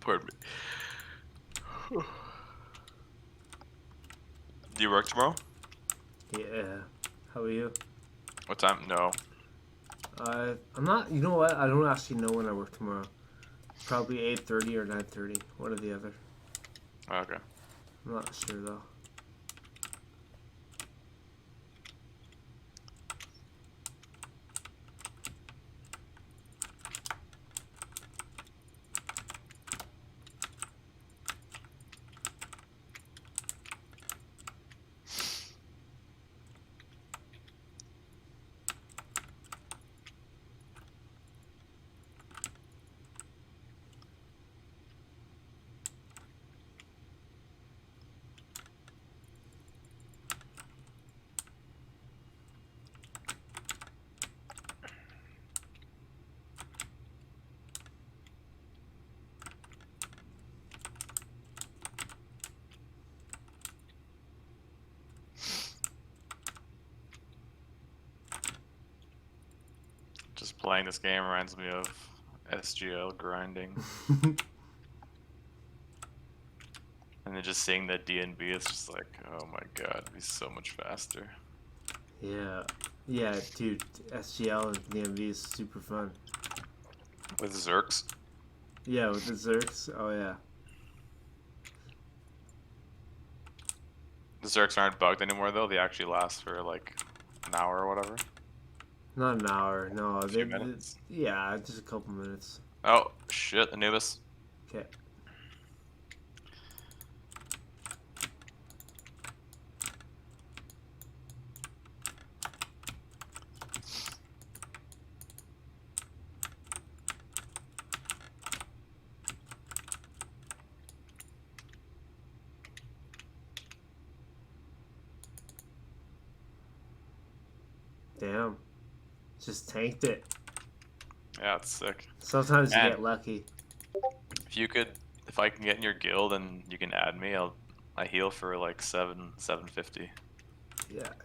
Pardon me. Do you work tomorrow? Yeah. How are you? What time? No. I'm not. You know what? I don't actually know when I work tomorrow. Probably 8:30 or 9:30. One or the other. Okay. I'm not sure though. Playing this game reminds me of SGL grinding. And then just seeing that DNB is just like, oh my god, it'd be so much faster. Yeah. Yeah, dude, SGL and DMV is super fun. With Zerks? Yeah, with the Zerks. Oh, yeah. The Zerks aren't bugged anymore though, they actually last for like an hour or whatever. Not an hour, no. A few minutes? Yeah, just a couple minutes. Oh, shit, Anubis. Okay. Damn. Just tanked it. Yeah, it's sick. Sometimes you And get lucky. if I can get in your guild and you can add me, I heal for like 750.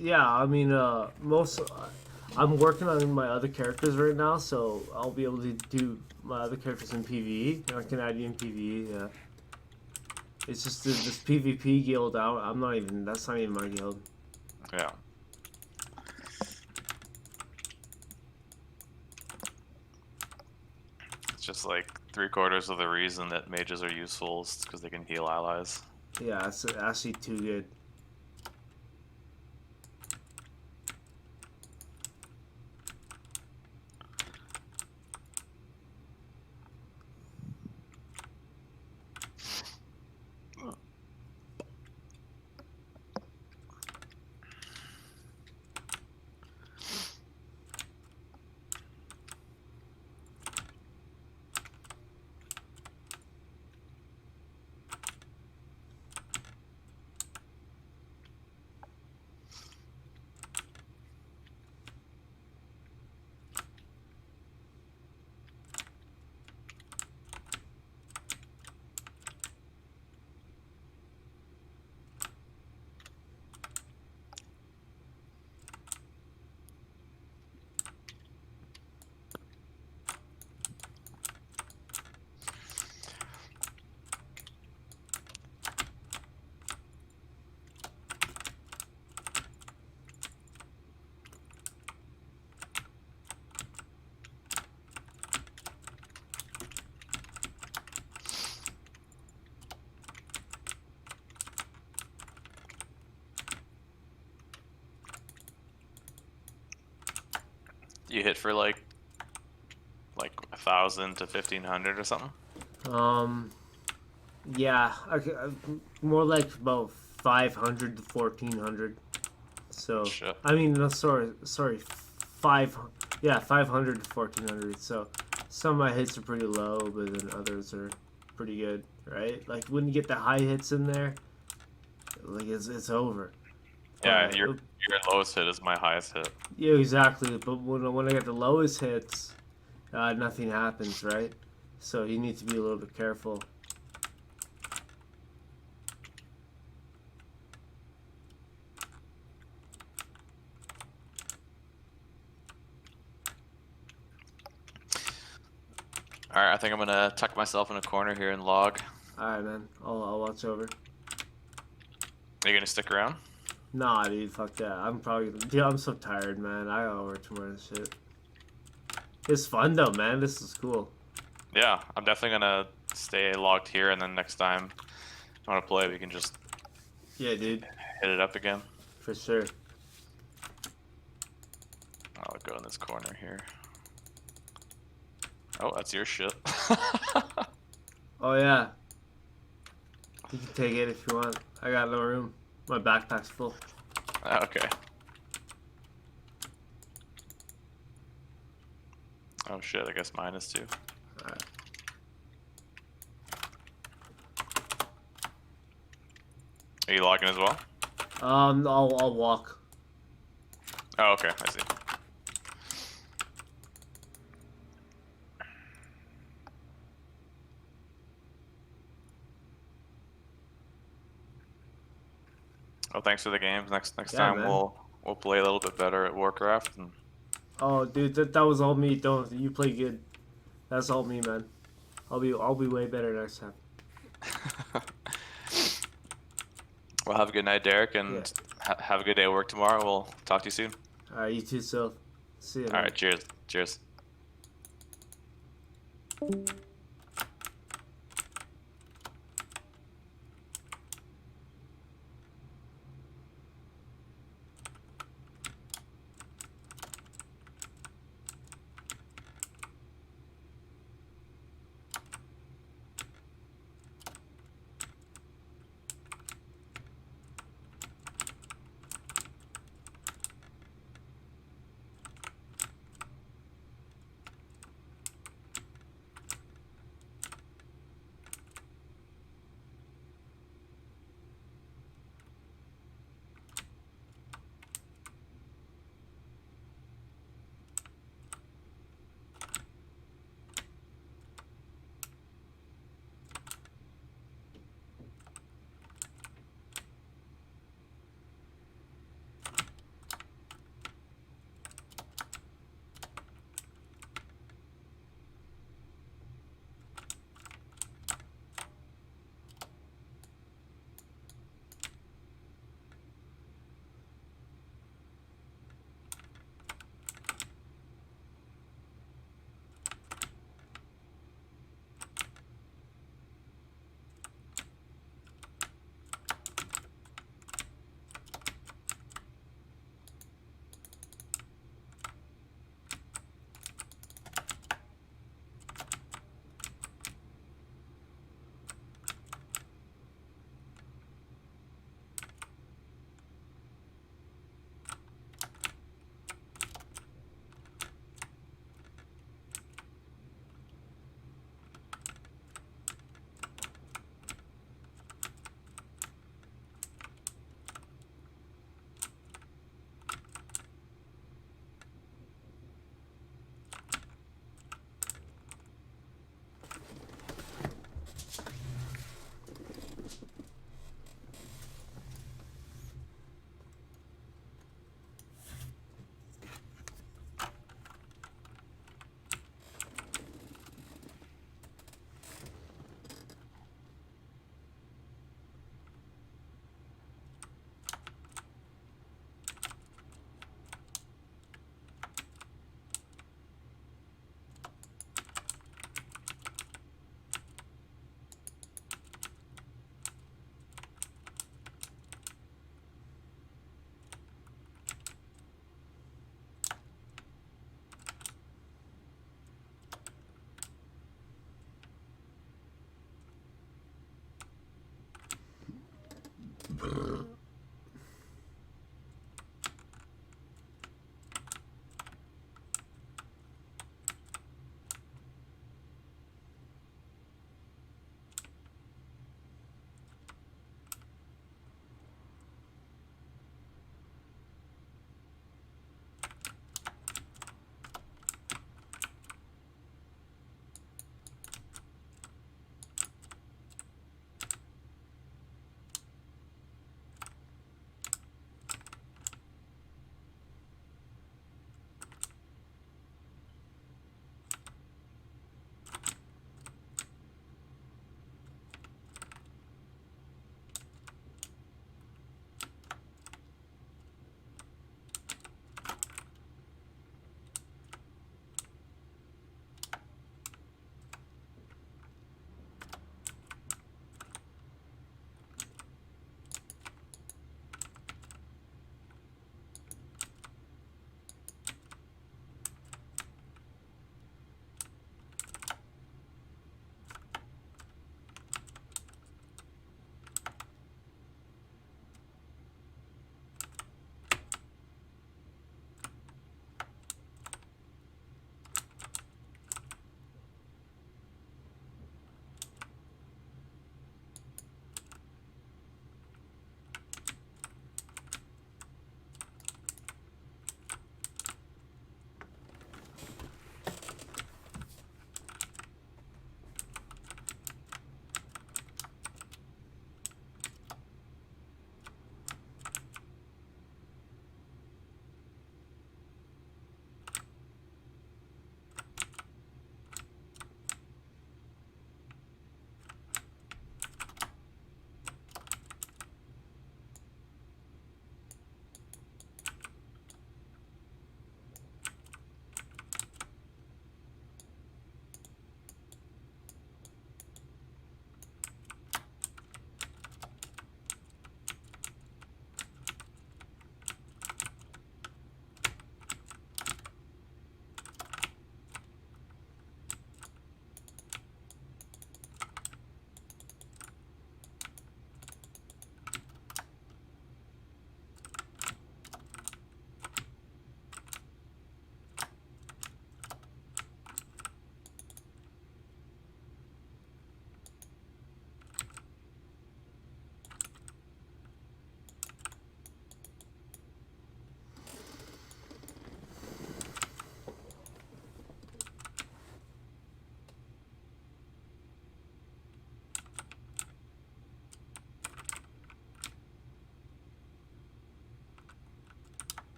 Yeah, I mean, I'm working on my other characters right now, so I'll be able to do my other characters in PvE. I can add you in PvE, yeah. It's just this PvP guild out. That's not even my guild. Yeah. It's just like 3/4 of the reason that mages are useful is because they can heal allies. Yeah, it's actually too good. You hit for like 1,000 to 1,500 or something? Yeah, more like about 500 to 1,400. So, Shit. I mean, no, sorry, 500 to 1,400. So, some of my hits are pretty low, but then others are pretty good, right? Like when you get the high hits in there, like it's over. Yeah, your lowest hit is my highest hit. Yeah, exactly. But when I get the lowest hits, nothing happens, right? So you need to be a little bit careful. Alright, I think I'm gonna tuck myself in a corner here and log. Alright, man. I'll watch over. Are you gonna stick around? Nah, dude, fuck that. I'm so tired, man. I gotta work tomorrow and shit. It's fun though, man. This is cool. Yeah, I'm definitely gonna stay logged here, and then next time I wanna play, we can just dude, hit it up again. For sure. I'll go in this corner here. Oh, that's your shit. Oh yeah. You can take it if you want. I got no room. My backpack's full. Okay. Oh shit, I guess mine is too. Alright. Are you logging as well? I'll walk. Oh, okay, I see. Oh, thanks for the games. Next Yeah, time man. we'll play a little bit better at Warcraft and Oh, dude, that was all me. Don't you play good? That's all me, man. I'll be way better next time. Well, have a good night, Derek, and have a good day at work tomorrow. We'll talk to you soon. All right, you too, Sil. See you. All right, cheers. Cheers.